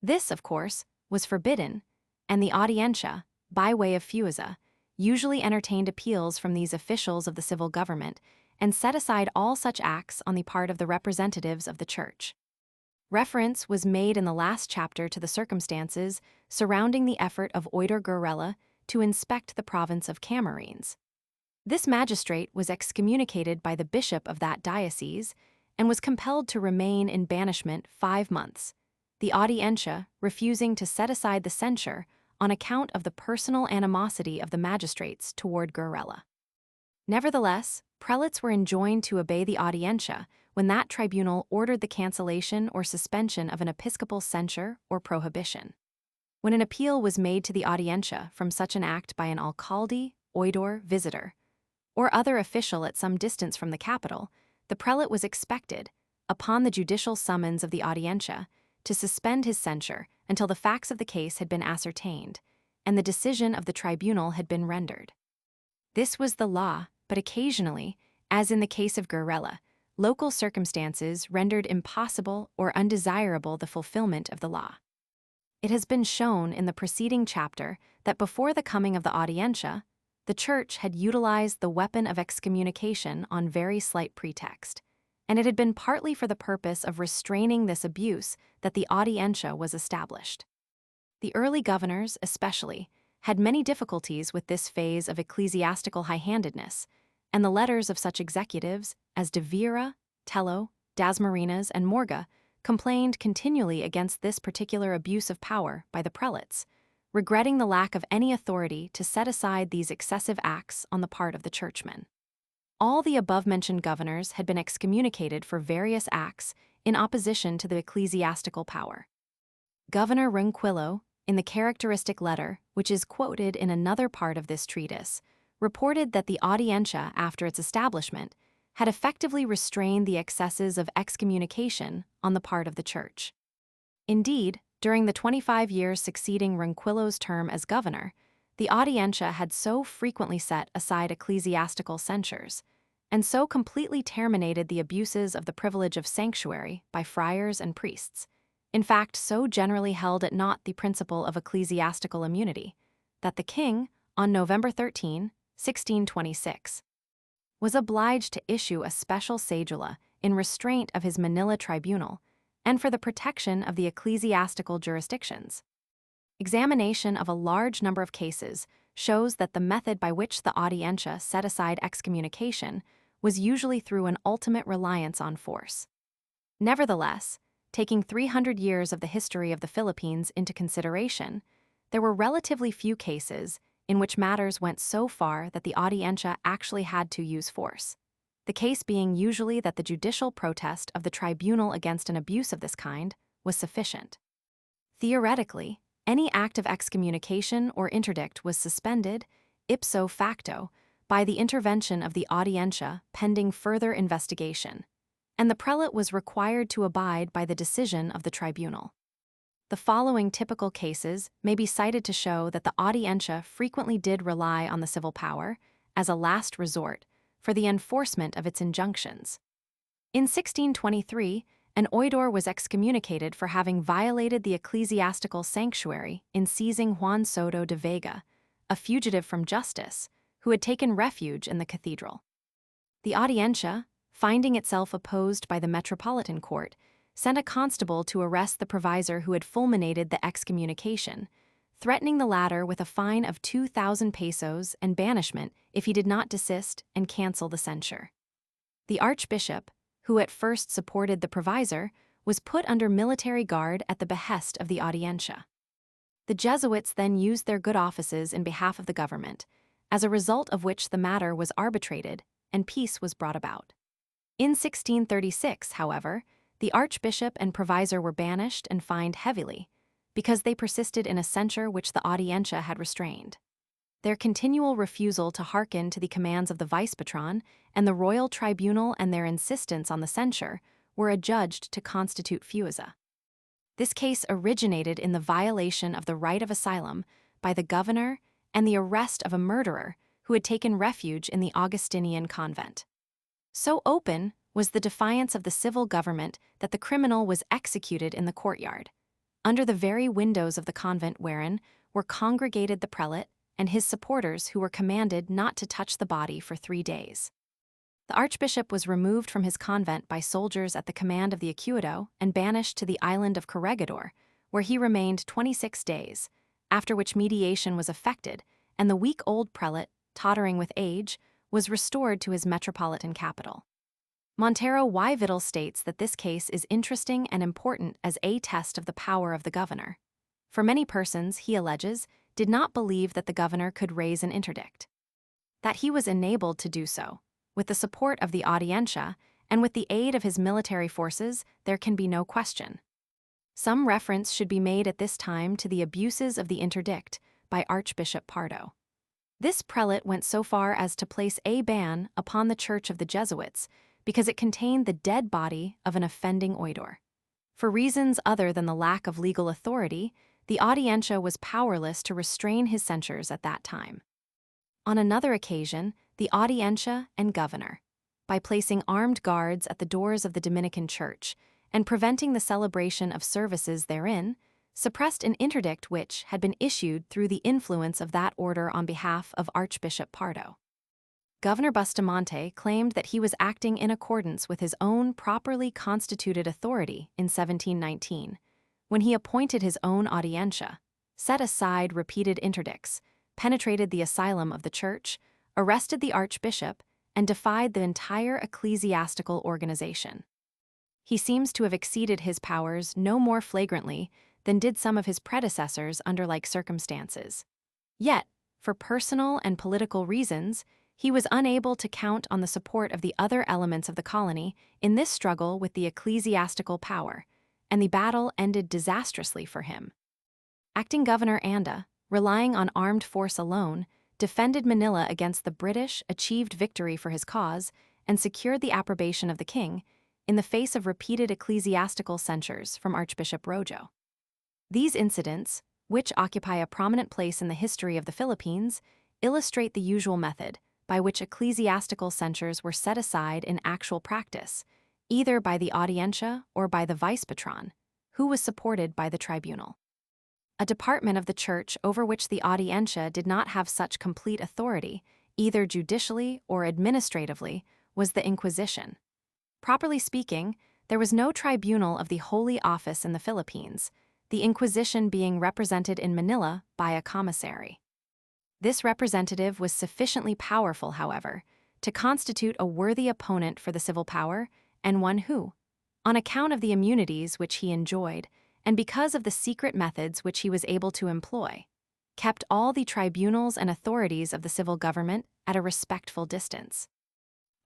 This, of course, was forbidden, and the Audiencia, by way of fusa, usually entertained appeals from these officials of the civil government and set aside all such acts on the part of the representatives of the church. Reference was made in the last chapter to the circumstances surrounding the effort of Oidor Guerrella to inspect the province of Camarines. This magistrate was excommunicated by the bishop of that diocese and was compelled to remain in banishment 5 months, the Audiencia refusing to set aside the censure on account of the personal animosity of the magistrates toward Guerrella. Nevertheless, prelates were enjoined to obey the Audiencia when that tribunal ordered the cancellation or suspension of an episcopal censure or prohibition. When an appeal was made to the Audiencia from such an act by an alcalde, oidor, visitor, or other official at some distance from the capital, the prelate was expected, upon the judicial summons of the Audiencia, to suspend his censure until the facts of the case had been ascertained, and the decision of the tribunal had been rendered. This was the law, but occasionally, as in the case of Guerrilla, local circumstances rendered impossible or undesirable the fulfillment of the law. It has been shown in the preceding chapter that before the coming of the Audiencia, the Church had utilized the weapon of excommunication on very slight pretext, and it had been partly for the purpose of restraining this abuse that the Audiencia was established. The early governors, especially, had many difficulties with this phase of ecclesiastical high-handedness, and the letters of such executives as de Vera, Tello, Dasmariñas, and Morga complained continually against this particular abuse of power by the prelates, regretting the lack of any authority to set aside these excessive acts on the part of the churchmen. All the above-mentioned governors had been excommunicated for various acts in opposition to the ecclesiastical power. Governor Ronquillo, in the characteristic letter, which is quoted in another part of this treatise, reported that the Audiencia, after its establishment, had effectively restrained the excesses of excommunication on the part of the Church. Indeed, during the 25 years succeeding Ronquillo's term as governor, the Audiencia had so frequently set aside ecclesiastical censures, and so completely terminated the abuses of the privilege of sanctuary by friars and priests, in fact so generally held at naught the principle of ecclesiastical immunity, that the king, on November 13, 1626, was obliged to issue a special cedula in restraint of his Manila tribunal and for the protection of the ecclesiastical jurisdictions. Examination of a large number of cases shows that the method by which the Audiencia set aside excommunication was usually through an ultimate reliance on force. Nevertheless, taking 300 years of the history of the Philippines into consideration, there were relatively few cases in which matters went so far that the Audiencia actually had to use force, the case being usually that the judicial protest of the tribunal against an abuse of this kind was sufficient. Theoretically, any act of excommunication or interdict was suspended, ipso facto, by the intervention of the Audiencia pending further investigation, and the prelate was required to abide by the decision of the tribunal. The following typical cases may be cited to show that the Audiencia frequently did rely on the civil power, as a last resort, for the enforcement of its injunctions. In 1623, an oidor was excommunicated for having violated the ecclesiastical sanctuary in seizing Juan Soto de Vega, a fugitive from justice, who had taken refuge in the cathedral. The Audiencia, finding itself opposed by the Metropolitan Court, sent a constable to arrest the provisor who had fulminated the excommunication, threatening the latter with a fine of 2,000 pesos and banishment if he did not desist and cancel the censure. The archbishop, who at first supported the provisor, was put under military guard at the behest of the Audiencia. The Jesuits then used their good offices in behalf of the government, as a result of which the matter was arbitrated and peace was brought about. In 1636, however, the archbishop and provisor were banished and fined heavily, because they persisted in a censure which the Audiencia had restrained. Their continual refusal to hearken to the commands of the vice-patron and the royal tribunal and their insistence on the censure were adjudged to constitute fuiza. This case originated in the violation of the right of asylum by the governor and the arrest of a murderer who had taken refuge in the Augustinian convent. So open was the defiance of the civil government that the criminal was executed in the courtyard, under the very windows of the convent wherein were congregated the prelate and his supporters who were commanded not to touch the body for 3 days. The archbishop was removed from his convent by soldiers at the command of the Acuado and banished to the island of Corregidor, where he remained 26 days, after which mediation was effected, and the weak-old prelate, tottering with age, was restored to his metropolitan capital. Montero y Vidal states that this case is interesting and important as a test of the power of the governor. For many persons, he alleges, did not believe that the governor could raise an interdict. That he was enabled to do so, with the support of the Audiencia and with the aid of his military forces, there can be no question. Some reference should be made at this time to the abuses of the interdict by Archbishop Pardo. This prelate went so far as to place a ban upon the Church of the Jesuits because it contained the dead body of an offending oidor. For reasons other than the lack of legal authority, the Audiencia was powerless to restrain his censures at that time. On another occasion, the Audiencia and governor, by placing armed guards at the doors of the Dominican Church and preventing the celebration of services therein, suppressed an interdict which had been issued through the influence of that order on behalf of Archbishop Pardo. Governor Bustamante claimed that he was acting in accordance with his own properly constituted authority in 1719, when he appointed his own Audiencia, set aside repeated interdicts, penetrated the asylum of the church, arrested the archbishop, and defied the entire ecclesiastical organization. He seems to have exceeded his powers no more flagrantly than did some of his predecessors under like circumstances. Yet, for personal and political reasons, he was unable to count on the support of the other elements of the colony in this struggle with the ecclesiastical power, and the battle ended disastrously for him. Acting Governor Anda, relying on armed force alone, defended Manila against the British, achieved victory for his cause, and secured the approbation of the king in the face of repeated ecclesiastical censures from Archbishop Rojo. These incidents, which occupy a prominent place in the history of the Philippines, illustrate the usual method by which ecclesiastical censures were set aside in actual practice, either by the Audiencia or by the vice-patron, who was supported by the tribunal. A department of the church over which the Audiencia did not have such complete authority, either judicially or administratively, was the Inquisition. Properly speaking, there was no tribunal of the Holy Office in the Philippines, the Inquisition being represented in Manila by a commissary. This representative was sufficiently powerful, however, to constitute a worthy opponent for the civil power, and one who, on account of the immunities which he enjoyed, and because of the secret methods which he was able to employ, kept all the tribunals and authorities of the civil government at a respectful distance.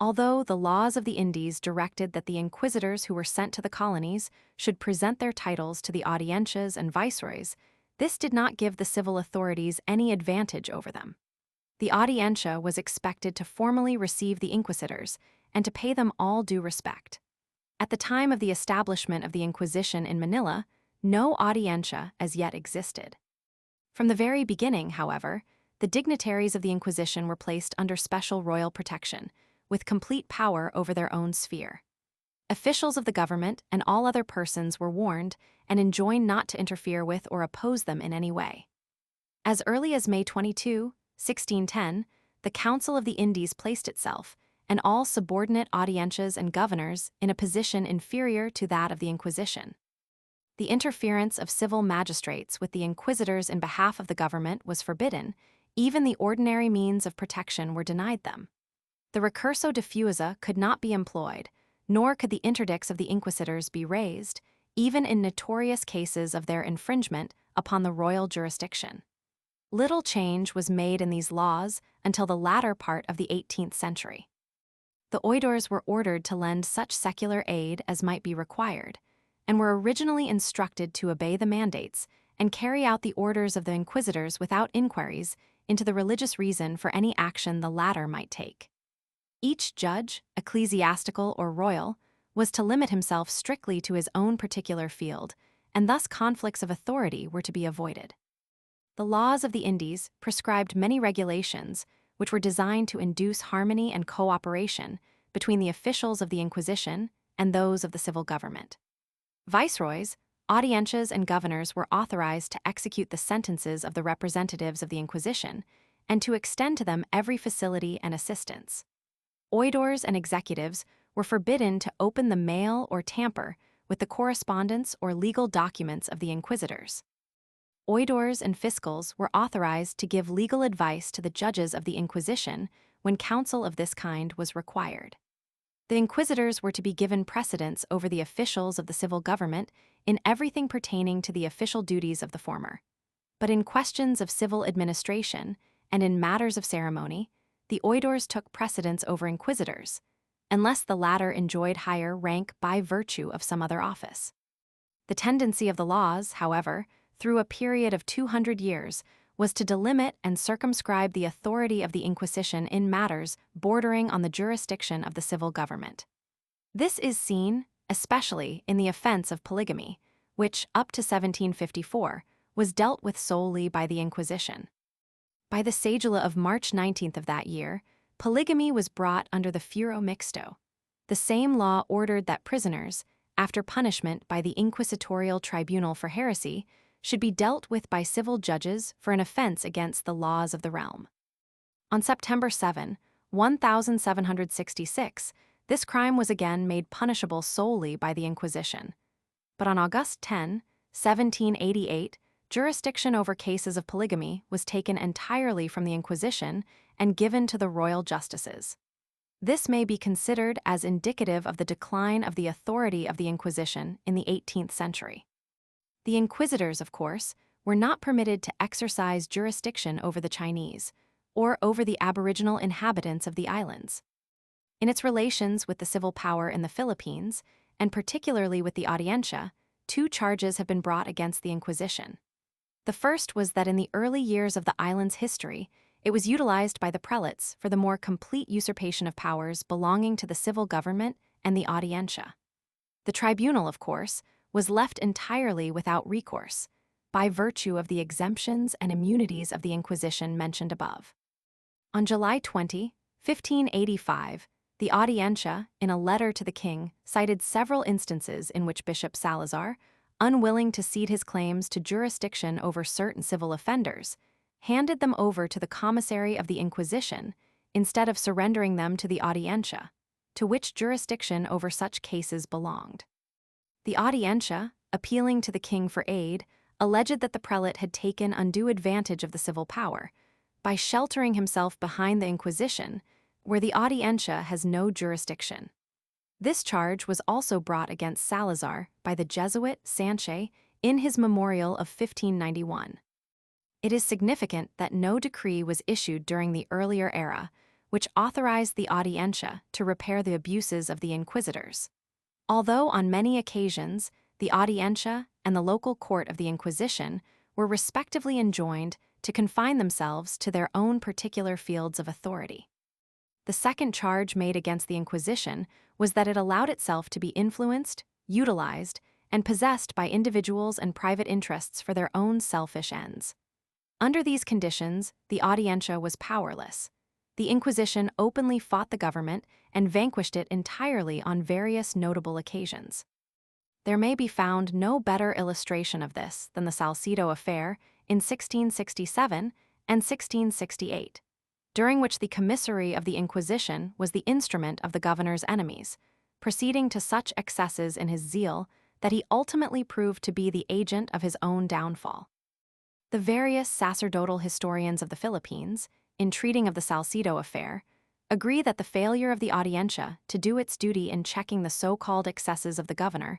Although the laws of the Indies directed that the inquisitors who were sent to the colonies should present their titles to the audiencias and viceroys, this did not give the civil authorities any advantage over them. The Audiencia was expected to formally receive the inquisitors and to pay them all due respect. At the time of the establishment of the Inquisition in Manila, no Audiencia as yet existed. From the very beginning, however, the dignitaries of the Inquisition were placed under special royal protection, with complete power over their own sphere. Officials of the government and all other persons were warned and enjoined not to interfere with or oppose them in any way. As early as May 22, 1610, the Council of the Indies placed itself, and all subordinate audiencias and governors, in a position inferior to that of the Inquisition. The interference of civil magistrates with the inquisitors in behalf of the government was forbidden, even the ordinary means of protection were denied them. The recurso diffusa could not be employed, nor could the interdicts of the inquisitors be raised, even in notorious cases of their infringement upon the royal jurisdiction. Little change was made in these laws until the latter part of the 18th century. The oidors were ordered to lend such secular aid as might be required, and were originally instructed to obey the mandates and carry out the orders of the inquisitors without inquiries into the religious reason for any action the latter might take. Each judge, ecclesiastical or royal, was to limit himself strictly to his own particular field, and thus conflicts of authority were to be avoided. The laws of the Indies prescribed many regulations which were designed to induce harmony and cooperation between the officials of the Inquisition and those of the civil government. Viceroys, audiencias, and governors were authorized to execute the sentences of the representatives of the Inquisition and to extend to them every facility and assistance. Oidors and executives were forbidden to open the mail or tamper with the correspondence or legal documents of the inquisitors. Oidors and fiscals were authorized to give legal advice to the judges of the Inquisition when counsel of this kind was required. The inquisitors were to be given precedence over the officials of the civil government in everything pertaining to the official duties of the former. But in questions of civil administration and in matters of ceremony, the oidors took precedence over inquisitors, unless the latter enjoyed higher rank by virtue of some other office. The tendency of the laws, however, through a period of 200 years, was to delimit and circumscribe the authority of the Inquisition in matters bordering on the jurisdiction of the civil government. This is seen, especially in the offense of polygamy, which, up to 1754, was dealt with solely by the Inquisition. By the cedula of March 19th of that year, polygamy was brought under the fuero mixto. The same law ordered that prisoners, after punishment by the inquisitorial tribunal for heresy, should be dealt with by civil judges for an offense against the laws of the realm. On September 7, 1766, this crime was again made punishable solely by the Inquisition. But on August 10, 1788, jurisdiction over cases of polygamy was taken entirely from the Inquisition and given to the royal justices. This may be considered as indicative of the decline of the authority of the Inquisition in the 18th century. The inquisitors, of course, were not permitted to exercise jurisdiction over the Chinese or over the aboriginal inhabitants of the islands. In its relations with the civil power in the Philippines, and particularly with the Audiencia, two charges have been brought against the Inquisition. The first was that in the early years of the island's history, it was utilized by the prelates for the more complete usurpation of powers belonging to the civil government and the Audiencia. The tribunal, of course, was left entirely without recourse, by virtue of the exemptions and immunities of the Inquisition mentioned above. On July 20, 1585, the Audiencia, in a letter to the king, cited several instances in which Bishop Salazar, unwilling to cede his claims to jurisdiction over certain civil offenders, handed them over to the commissary of the Inquisition instead of surrendering them to the Audiencia, to which jurisdiction over such cases belonged. The Audiencia, appealing to the king for aid, alleged that the prelate had taken undue advantage of the civil power by sheltering himself behind the Inquisition, where the Audiencia has no jurisdiction. This charge was also brought against Salazar by the Jesuit Sanchez in his memorial of 1591. It is significant that no decree was issued during the earlier era, which authorized the Audiencia to repair the abuses of the inquisitors. Although on many occasions the Audiencia and the local court of the Inquisition were respectively enjoined to confine themselves to their own particular fields of authority. The second charge made against the Inquisition was that it allowed itself to be influenced, utilized, and possessed by individuals and private interests for their own selfish ends. Under these conditions, the Audiencia was powerless. The Inquisition openly fought the government and vanquished it entirely on various notable occasions. There may be found no better illustration of this than the Salcedo affair in 1667 and 1668, during which the commissary of the Inquisition was the instrument of the governor's enemies, proceeding to such excesses in his zeal that he ultimately proved to be the agent of his own downfall. The various sacerdotal historians of the Philippines, in treating of the Salcedo affair, agree that the failure of the Audiencia to do its duty in checking the so-called excesses of the governor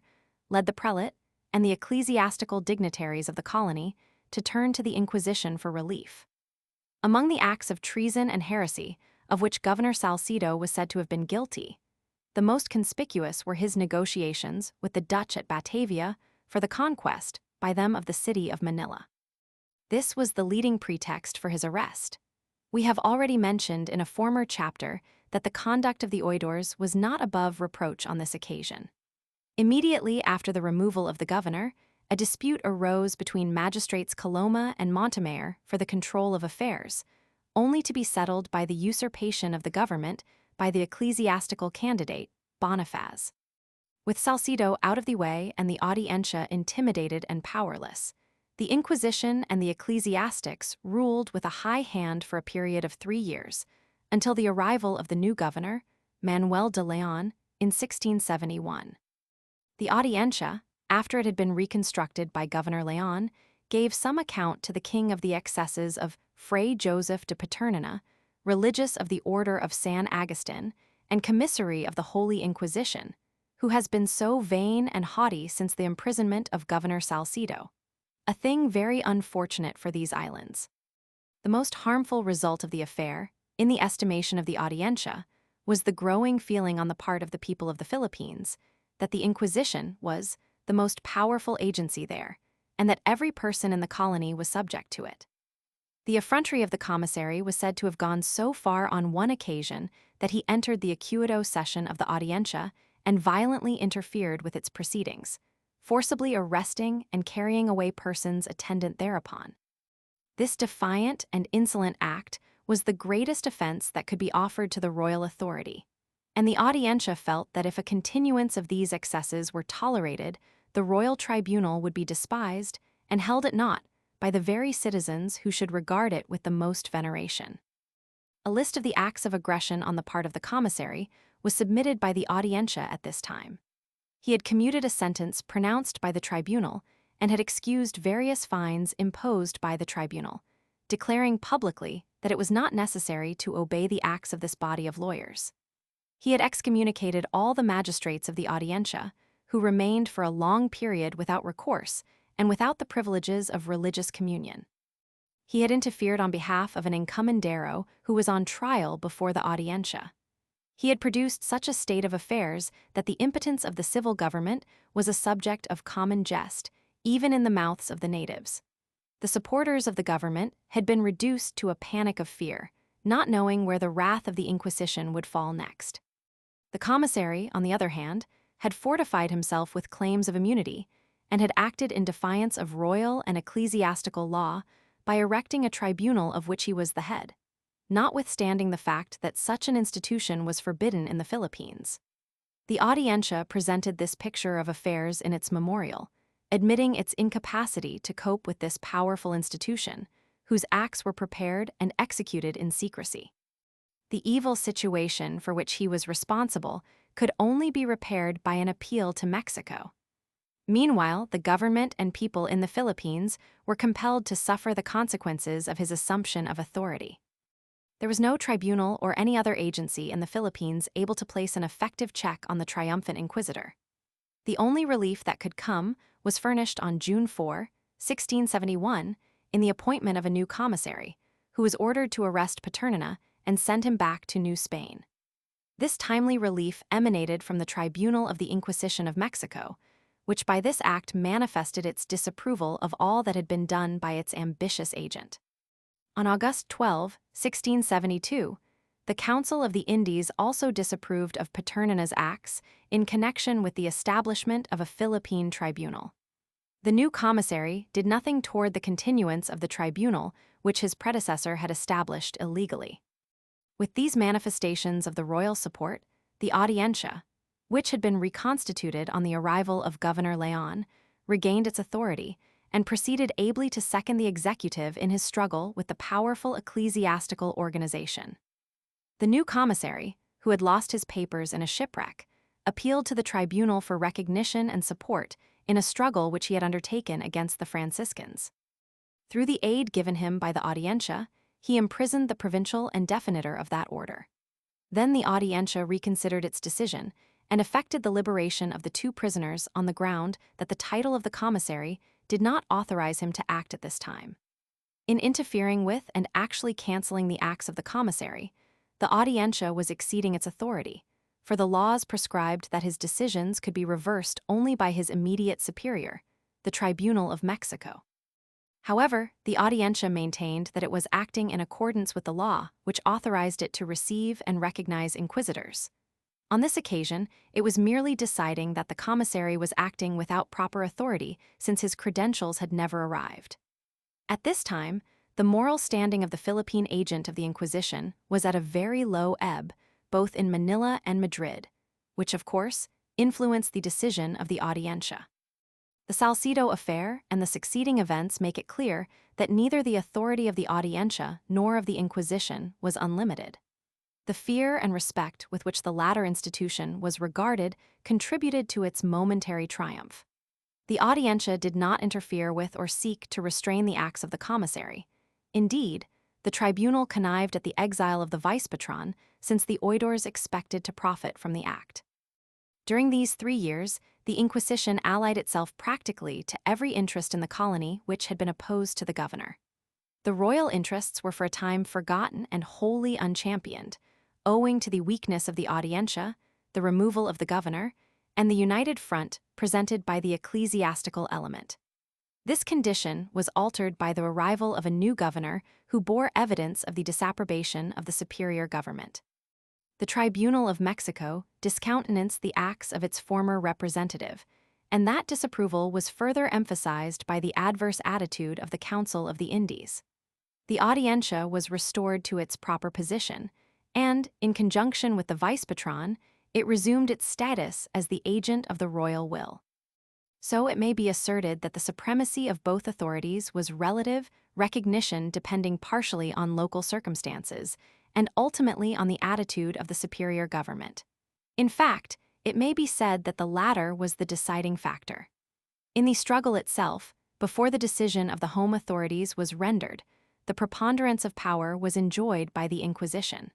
led the prelate and the ecclesiastical dignitaries of the colony to turn to the Inquisition for relief. Among the acts of treason and heresy of which Governor Salcedo was said to have been guilty, the most conspicuous were his negotiations with the Dutch at Batavia for the conquest by them of the city of Manila. This was the leading pretext for his arrest. We have already mentioned in a former chapter that the conduct of the oidores was not above reproach on this occasion. Immediately after the removal of the governor, a dispute arose between magistrates Coloma and Montemayor for the control of affairs, only to be settled by the usurpation of the government by the ecclesiastical candidate, Bonifaz. With Salcedo out of the way and the Audiencia intimidated and powerless, the Inquisition and the ecclesiastics ruled with a high hand for a period of 3 years, until the arrival of the new governor, Manuel de Leon, in 1671. The Audiencia, after it had been reconstructed by Governor Leon, gave some account to the king of the excesses of Fray Joseph de Paternina, religious of the Order of San Agustin, and commissary of the Holy Inquisition, who has been so vain and haughty since the imprisonment of Governor Salcedo, a thing very unfortunate for these islands. The most harmful result of the affair, in the estimation of the Audiencia, was the growing feeling on the part of the people of the Philippines that the Inquisition was the most powerful agency there, and that every person in the colony was subject to it. The effrontery of the commissary was said to have gone so far on one occasion that he entered the Acuito session of the Audiencia and violently interfered with its proceedings, forcibly arresting and carrying away persons attendant thereupon. This defiant and insolent act was the greatest offense that could be offered to the royal authority, and the Audiencia felt that if a continuance of these excesses were tolerated, the royal tribunal would be despised and held at naught by the very citizens who should regard it with the most veneration. A list of the acts of aggression on the part of the commissary was submitted by the Audiencia at this time. He had commuted a sentence pronounced by the tribunal and had excused various fines imposed by the tribunal, declaring publicly that it was not necessary to obey the acts of this body of lawyers. He had excommunicated all the magistrates of the Audiencia, who remained for a long period without recourse and without the privileges of religious communion. He had interfered on behalf of an encomendero who was on trial before the Audiencia. He had produced such a state of affairs that the impotence of the civil government was a subject of common jest, even in the mouths of the natives. The supporters of the government had been reduced to a panic of fear, not knowing where the wrath of the Inquisition would fall next. The commissary, on the other hand, had fortified himself with claims of immunity and had acted in defiance of royal and ecclesiastical law by erecting a tribunal of which he was the head, notwithstanding the fact that such an institution was forbidden in the Philippines. The Audiencia presented this picture of affairs in its memorial, admitting its incapacity to cope with this powerful institution, whose acts were prepared and executed in secrecy. The evil situation for which he was responsible could only be repaired by an appeal to Mexico. Meanwhile, the government and people in the Philippines were compelled to suffer the consequences of his assumption of authority. There was no tribunal or any other agency in the Philippines able to place an effective check on the triumphant inquisitor. The only relief that could come was furnished on June 4, 1671, in the appointment of a new commissary, who was ordered to arrest Paternina and send him back to New Spain. This timely relief emanated from the Tribunal of the Inquisition of Mexico, which by this act manifested its disapproval of all that had been done by its ambitious agent. On August 12, 1672, the Council of the Indies also disapproved of Paternina's acts in connection with the establishment of a Philippine tribunal. The new commissary did nothing toward the continuance of the tribunal which his predecessor had established illegally. With these manifestations of the royal support, the Audiencia, which had been reconstituted on the arrival of Governor Leon, regained its authority and proceeded ably to second the executive in his struggle with the powerful ecclesiastical organization. The new commissary, who had lost his papers in a shipwreck, appealed to the tribunal for recognition and support in a struggle which he had undertaken against the Franciscans. Through the aid given him by the Audiencia, he imprisoned the provincial and definitor of that order. Then the Audiencia reconsidered its decision and effected the liberation of the two prisoners on the ground that the title of the commissary did not authorize him to act at this time. In interfering with and actually canceling the acts of the commissary, the Audiencia was exceeding its authority, for the laws prescribed that his decisions could be reversed only by his immediate superior, the Tribunal of Mexico. However, the Audiencia maintained that it was acting in accordance with the law which authorized it to receive and recognize inquisitors. On this occasion, it was merely deciding that the commissary was acting without proper authority since his credentials had never arrived. At this time, the moral standing of the Philippine agent of the Inquisition was at a very low ebb, both in Manila and Madrid, which, of course, influenced the decision of the Audiencia. The Salcedo affair and the succeeding events make it clear that neither the authority of the Audiencia nor of the Inquisition was unlimited. The fear and respect with which the latter institution was regarded contributed to its momentary triumph. The Audiencia did not interfere with or seek to restrain the acts of the commissary. Indeed, the tribunal connived at the exile of the vice-patron since the oidores expected to profit from the act. During these 3 years, the Inquisition allied itself practically to every interest in the colony which had been opposed to the governor. The royal interests were for a time forgotten and wholly unchampioned, owing to the weakness of the Audiencia, the removal of the governor, and the united front presented by the ecclesiastical element. This condition was altered by the arrival of a new governor who bore evidence of the disapprobation of the superior government. The Tribunal of Mexico discountenanced the acts of its former representative, and that disapproval was further emphasized by the adverse attitude of the Council of the Indies. The Audiencia was restored to its proper position, and, in conjunction with the vice-patron, it resumed its status as the agent of the royal will. So it may be asserted that the supremacy of both authorities was relative recognition depending partially on local circumstances, and ultimately on the attitude of the superior government. In fact, it may be said that the latter was the deciding factor. In the struggle itself, before the decision of the home authorities was rendered, the preponderance of power was enjoyed by the Inquisition.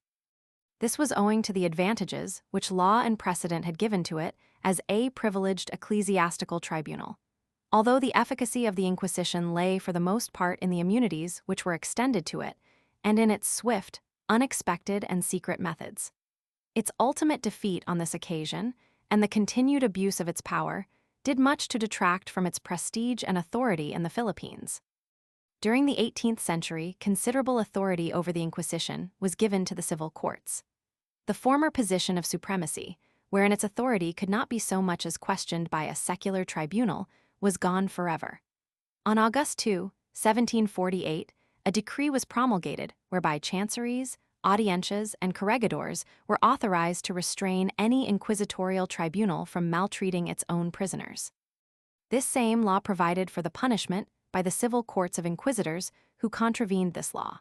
This was owing to the advantages which law and precedent had given to it as a privileged ecclesiastical tribunal. Although the efficacy of the Inquisition lay for the most part in the immunities which were extended to it, and in its swift, unexpected, and secret methods. Its ultimate defeat on this occasion, and the continued abuse of its power, did much to detract from its prestige and authority in the Philippines. During the 18th century, considerable authority over the Inquisition was given to the civil courts. The former position of supremacy, wherein its authority could not be so much as questioned by a secular tribunal, was gone forever. On August 2, 1748, a decree was promulgated whereby chanceries, audiencias, and corregidors were authorized to restrain any inquisitorial tribunal from maltreating its own prisoners. This same law provided for the punishment by the civil courts of inquisitors who contravened this law.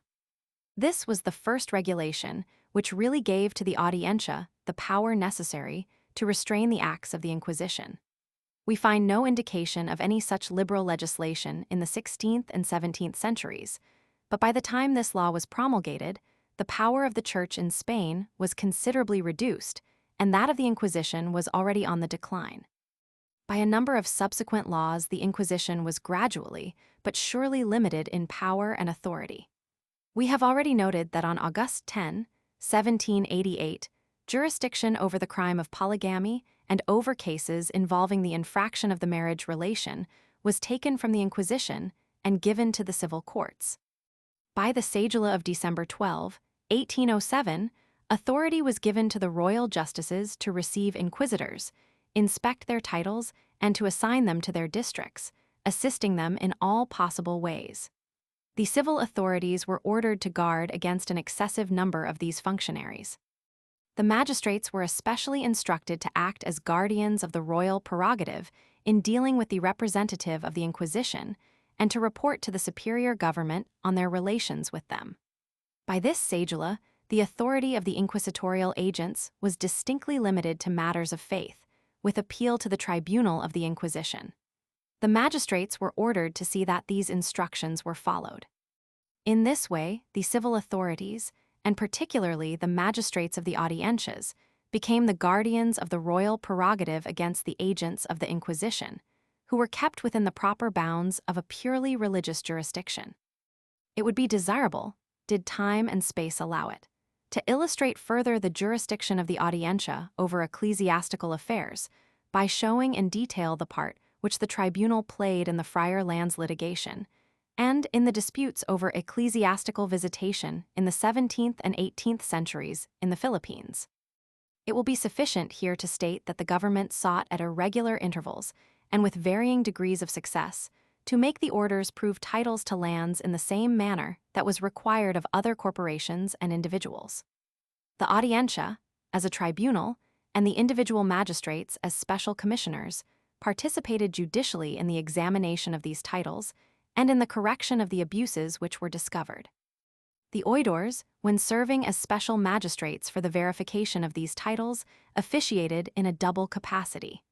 This was the first regulation which really gave to the Audiencia the power necessary to restrain the acts of the Inquisition. We find no indication of any such liberal legislation in the 16th and 17th centuries, but by the time this law was promulgated, the power of the Church in Spain was considerably reduced, and that of the Inquisition was already on the decline. By a number of subsequent laws, the Inquisition was gradually, but surely limited in power and authority. We have already noted that on August 10, 1788, jurisdiction over the crime of polygamy and over cases involving the infraction of the marriage relation was taken from the Inquisition and given to the civil courts. By the cedula of December 12, 1807, authority was given to the royal justices to receive inquisitors, inspect their titles, and to assign them to their districts, assisting them in all possible ways. The civil authorities were ordered to guard against an excessive number of these functionaries. The magistrates were especially instructed to act as guardians of the royal prerogative in dealing with the representative of the Inquisition and to report to the superior government on their relations with them. By this cedula, the authority of the inquisitorial agents was distinctly limited to matters of faith, with appeal to the tribunal of the Inquisition. The magistrates were ordered to see that these instructions were followed. In this way, the civil authorities, and particularly the magistrates of the audiencias, became the guardians of the royal prerogative against the agents of the Inquisition, who were kept within the proper bounds of a purely religious jurisdiction. It would be desirable, did time and space allow it, to illustrate further the jurisdiction of the Audiencia over ecclesiastical affairs by showing in detail the part which the tribunal played in the friar lands litigation and in the disputes over ecclesiastical visitation in the 17th and 18th centuries in the Philippines. It will be sufficient here to state that the government sought at irregular intervals and with varying degrees of success to make the orders prove titles to lands in the same manner that was required of other corporations and individuals. The Audiencia, as a tribunal, and the individual magistrates as special commissioners, participated judicially in the examination of these titles and in the correction of the abuses which were discovered. The oidores, when serving as special magistrates for the verification of these titles, officiated in a double capacity.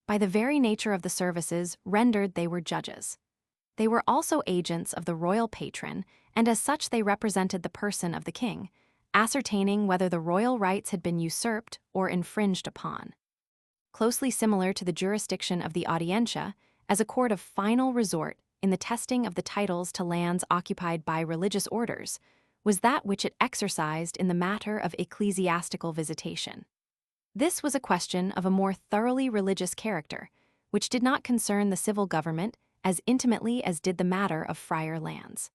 By the very nature of the services rendered, they were judges. They were also agents of the royal patron, and as such they represented the person of the king, ascertaining whether the royal rights had been usurped or infringed upon. Closely similar to the jurisdiction of the Audiencia, as a court of final resort in the testing of the titles to lands occupied by religious orders, was that which it exercised in the matter of ecclesiastical visitation. This was a question of a more thoroughly religious character, which did not concern the civil government as intimately as did the matter of friar lands.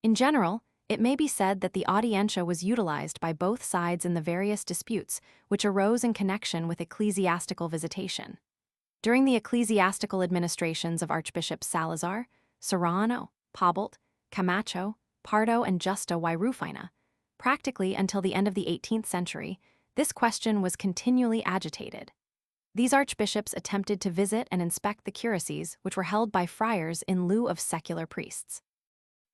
In general, It may be said that the Audiencia was utilized by both sides in the various disputes which arose in connection with ecclesiastical visitation. During the ecclesiastical administrations of Archbishops Salazar, Serrano, Pobalt, Camacho, Pardo, and Justo y Rufina, practically until the end of the 18th century, this question was continually agitated. These archbishops attempted to visit and inspect the curacies which were held by friars in lieu of secular priests.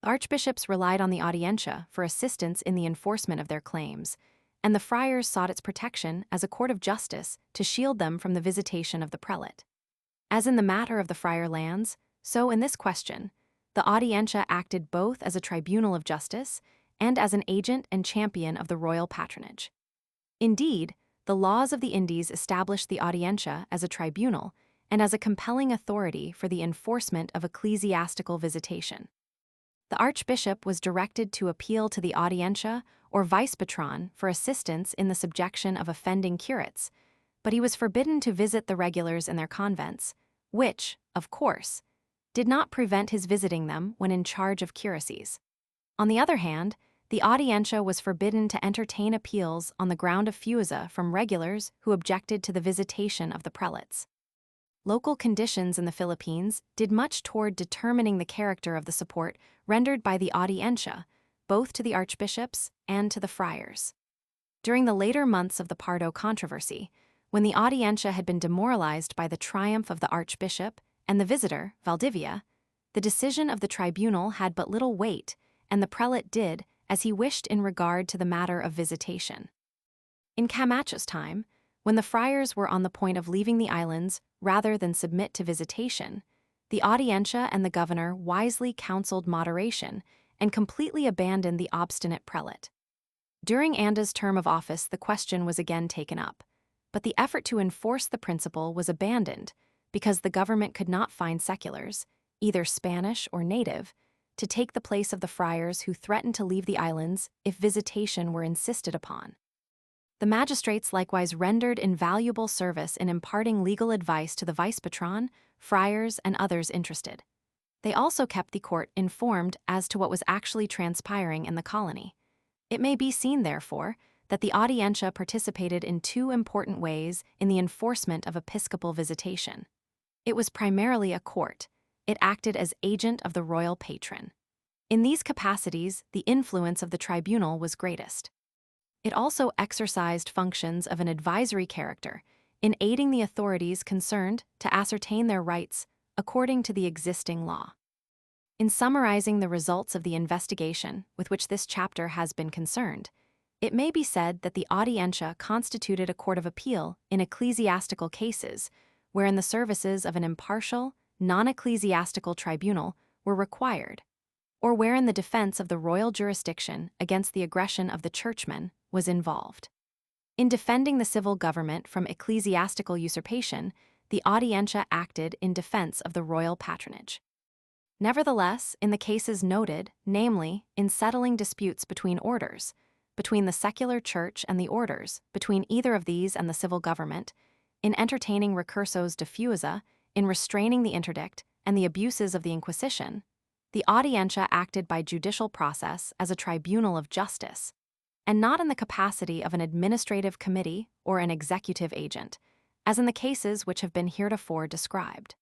Archbishops relied on the Audiencia for assistance in the enforcement of their claims, and the friars sought its protection as a court of justice to shield them from the visitation of the prelate. As in the matter of the friar lands, so in this question, the Audiencia acted both as a tribunal of justice and as an agent and champion of the royal patronage. Indeed, the laws of the Indies established the Audiencia as a tribunal and as a compelling authority for the enforcement of ecclesiastical visitation. The archbishop was directed to appeal to the Audiencia or vice-patron for assistance in the subjection of offending curates, but he was forbidden to visit the regulars in their convents, which, of course, did not prevent his visiting them when in charge of curacies. On the other hand, the Audiencia was forbidden to entertain appeals on the ground of fusa from regulars who objected to the visitation of the prelates. Local conditions in the Philippines did much toward determining the character of the support rendered by the Audiencia, both to the archbishops and to the friars. During the later months of the Pardo controversy, when the Audiencia had been demoralized by the triumph of the archbishop and the visitor, Valdivia, the decision of the tribunal had but little weight, and the prelate did as he wished in regard to the matter of visitation. In Camacho's time, when the friars were on the point of leaving the islands rather than submit to visitation, the Audiencia and the governor wisely counseled moderation and completely abandoned the obstinate prelate. During Anda's term of office, the question was again taken up, but the effort to enforce the principle was abandoned because the government could not find seculars, either Spanish or native, to take the place of the friars who threatened to leave the islands if visitation were insisted upon. The magistrates likewise rendered invaluable service in imparting legal advice to the vice-patron, friars, and others interested. They also kept the court informed as to what was actually transpiring in the colony. It may be seen, therefore, that the Audiencia participated in two important ways in the enforcement of episcopal visitation. It was primarily a court. It acted as agent of the royal patron. In these capacities, the influence of the tribunal was greatest. It also exercised functions of an advisory character in aiding the authorities concerned to ascertain their rights according to the existing law. In summarizing the results of the investigation with which this chapter has been concerned, it may be said that the Audiencia constituted a court of appeal in ecclesiastical cases wherein the services of an impartial, non-ecclesiastical tribunal were required, or wherein the defense of the royal jurisdiction against the aggression of the churchmen was involved. In defending the civil government from ecclesiastical usurpation, the Audiencia acted in defense of the royal patronage. Nevertheless, in the cases noted, namely, in settling disputes between orders, between the secular church and the orders, between either of these and the civil government, in entertaining recursos de fusa, in restraining the interdict and the abuses of the Inquisition, the Audiencia acted by judicial process as a tribunal of justice, and not in the capacity of an administrative committee or an executive agent, as in the cases which have been heretofore described.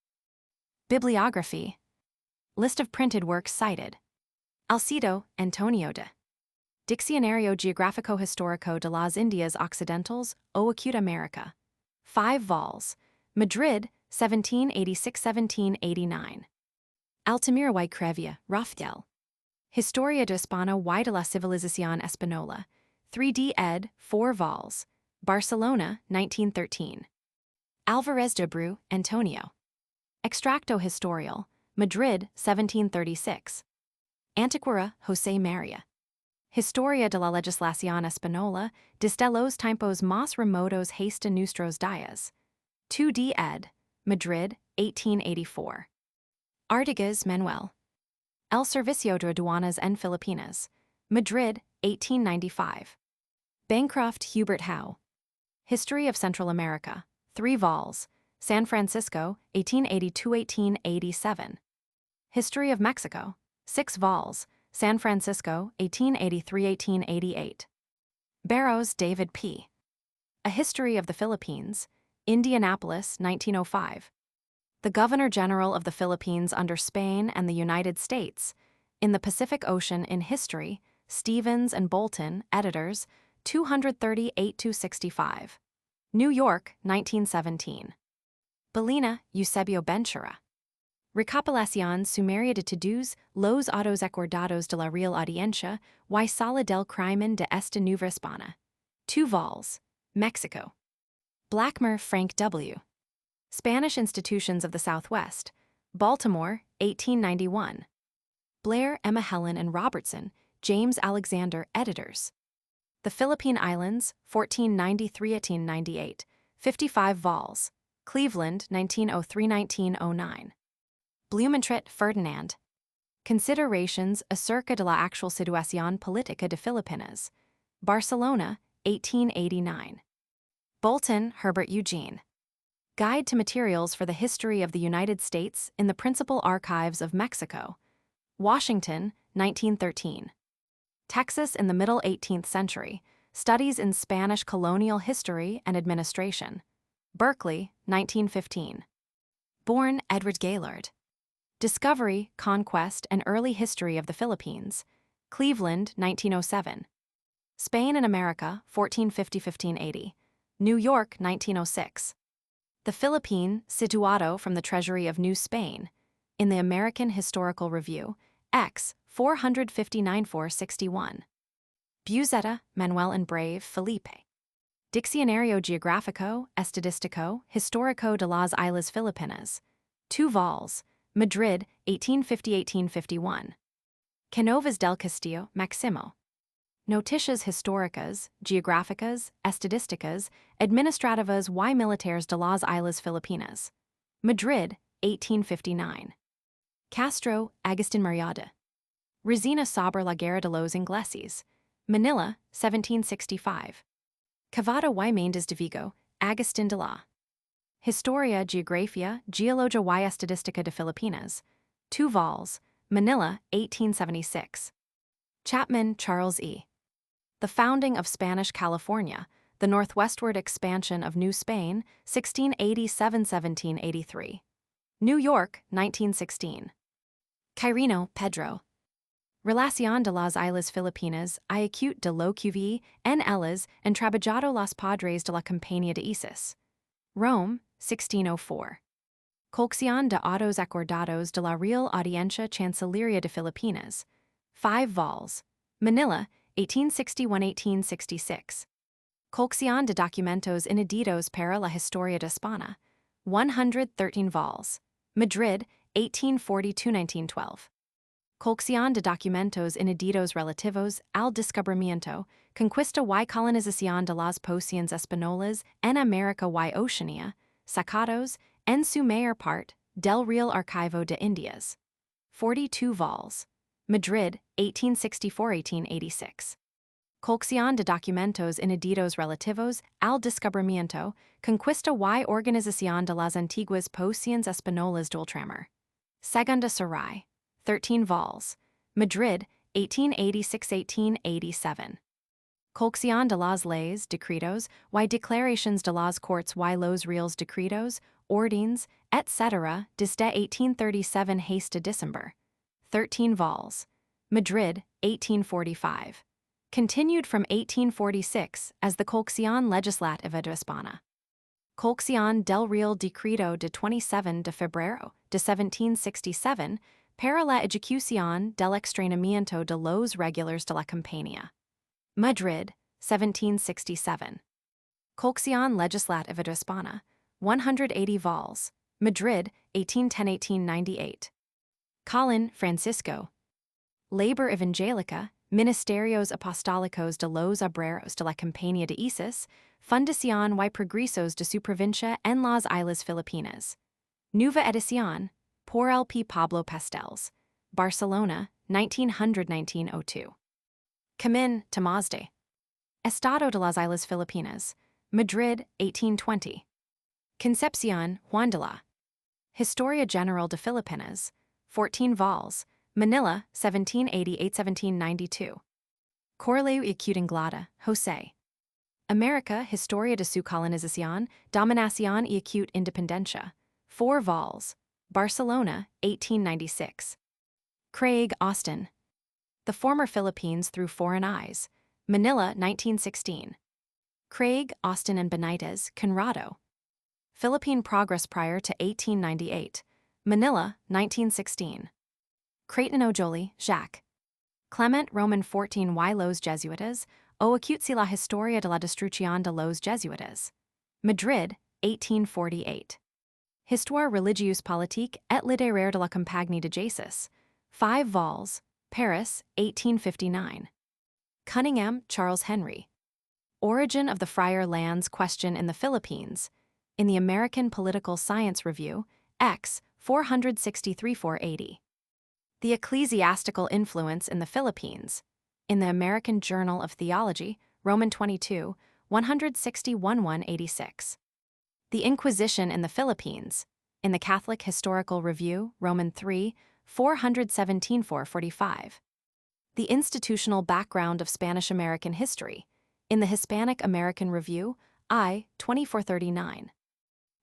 Bibliography. List of printed works cited. Alcido, Antonio de. Diccionario Geográfico-Histórico de las Indias Occidentales o Acute America. 5 vols. Madrid, 1786-1789. Altamira y Crevia, Rafael. Historia de España y de la Civilización Española. 3d ed. 4 vols. Barcelona, 1913. Alvarez de Bru, Antonio. Extracto Historial. Madrid, 1736. Antiquara, José María. Historia de la Legislación Española desde los tiempos más remotos hasta nuestros días. 2d ed. Madrid, 1884. Artigas, Manuel. El Servicio de Aduanas en Filipinas. Madrid, 1895. Bancroft, Hubert Howe. History of Central America. 3 vols. San Francisco, 1882-1887. History of Mexico. 6 vols. San Francisco, 1883–1888. Barrows, David P. A History of the Philippines, Indianapolis, 1905. The Governor-General of the Philippines under Spain and the United States, in the Pacific Ocean in History, Stevens and Bolton, editors, 238–65. New York, 1917. Bellina, Eusebio Benchura. Recopilación sumaria de todos los autos acordados de la Real Audiencia y Sala del Crimen de esta Nueva España. 2 vols. Mexico. Blackmer, Frank W. Spanish Institutions of the Southwest, Baltimore, 1891. Blair, Emma Helen and Robertson, James Alexander, editors. The Philippine Islands, 1493–1898, 55 vols. Cleveland, 1903–1909. Blumentritt, Ferdinand. Considerations acerca de la actual situación política de Filipinas. Barcelona, 1889. Bolton, Herbert Eugene. Guide to Materials for the History of the United States in the Principal Archives of Mexico. Washington, 1913. Texas in the Middle 18th Century, Studies in Spanish Colonial History and Administration. Berkeley, 1915. Bourne, Edward Gaylord. Discovery, Conquest, and Early History of the Philippines. Cleveland, 1907. Spain in America, 1450–1580. New York, 1906. The Philippine, Situado from the Treasury of New Spain. In the American Historical Review, X, 459–461. Buzetta, Manuel and Brave, Felipe. Diccionario Geográfico, Estadístico, Histórico de las Islas Filipinas. 2 vols. Madrid, 1850–1851. Canovas del Castillo, Maximo. Noticias históricas, geográficas, estadísticas, administrativas y militares de las Islas Filipinas. Madrid, 1859. Castro, Agustín Mariada. Resina sobre la Guerra de los Ingleses. Manila, 1765. Cavada y Méndez de Vigo, Agustín de la. Historia, Geografía, Geologia y Estadística de Filipinas. 2 vols. Manila, 1876. Chapman, Charles E. The Founding of Spanish California, the Northwestward Expansion of New Spain, 1687–1783. New York, 1916. Quirino, Pedro. Relación de las Islas Filipinas y acute de lo que vi en ellas en trabajado los padres de la Compañía de Isis. Rome, 1604. Colección de autos acordados de la Real Audiencia Chancillería de Filipinas. 5 vols. Manila, 1861–1866. Colección de documentos ineditos para la Historia de España. 113 vols. Madrid, 1842–1912. Colección de documentos ineditos relativos al descubrimiento, conquista y colonización de las pociones españolas en América y Oceanía, sacados, en su mayor parte, del Real Archivo de Indias. 42 vols. Madrid, 1864–1886. Colección de documentos ineditos relativos al descubrimiento, conquista y organización de las antiguas pociones españolas de ultramar. Segunda Saray. 13 vols. Madrid, 1886–1887. Colección de las leyes, decretos, y declaraciones de las cortes y los reales decretos, ordines, etc., desde 1837 hasta December. 13 vols. Madrid, 1845. Continued from 1846 as the Colección Legislativa de España. Colección del Real Decreto de 27 de febrero de 1767 para la ejecución del extrañamiento de los regulars de la Compañía. Madrid, 1767. Colección Legislativa de España, 180 vols. Madrid, 1810–1898. Colin, Francisco. Labor Evangelica, Ministerios Apostólicos de los Obreros de la Compañía de Isis, Fundación y Progresos de su Provincia en las Islas Filipinas. Nueva edición, por L. P. Pablo Pastells. Barcelona, 1900–1902. Camin, Tomás de. Estado de las Islas Filipinas. Madrid, 1820. Concepción, Juan de la. Historia General de Filipinas. 14 vols. Manila, 1788-1792. Correleu y Acute José. America, Historia de su Colonización, Dominación y Acute Independencia. 4 vols. Barcelona, 1896. Craig, Austin. The Former Philippines Through Foreign Eyes. Manila, 1916. Craig, Austin and Benitez, Conrado. Philippine Progress Prior to 1898. Manila, 1916. Creighton O'Joly, Jacques. Clement Roman 14 y los Jesuitas, o Acute la Historia de la Destrucción de los Jesuitas. Madrid, 1848. Histoire religieuse politique et littéraire de la Compagnie de Jesus. 5 vols. Paris, 1859. Cunningham, Charles Henry. Origin of the Friar Lands Question in the Philippines. In the American Political Science Review, X, 463-480. The Ecclesiastical Influence in the Philippines. In the American Journal of Theology, Roman 22, 161-186. The Inquisition in the Philippines. In the Catholic Historical Review, Roman 3, 417-445. The Institutional Background of Spanish American History. In the Hispanic American Review, I, 2439.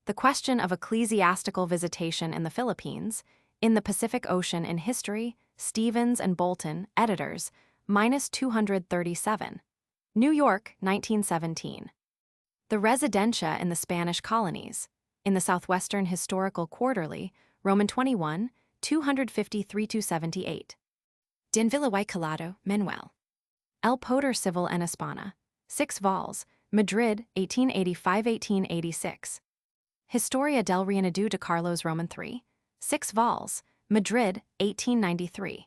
The Question of Ecclesiastical Visitation in the Philippines. In the Pacific Ocean in History, Stevens and Bolton, editors, -237. New York, 1917. The Residencia in the Spanish Colonies. In the Southwestern Historical Quarterly, Roman 21, 253-78. Dinvilla y Collado, Manuel. El Poder Civil en España. 6 vols. Madrid, 1885-1886. Historia del Reinado de Carlos Roman 3. 6 vols. Madrid, 1893.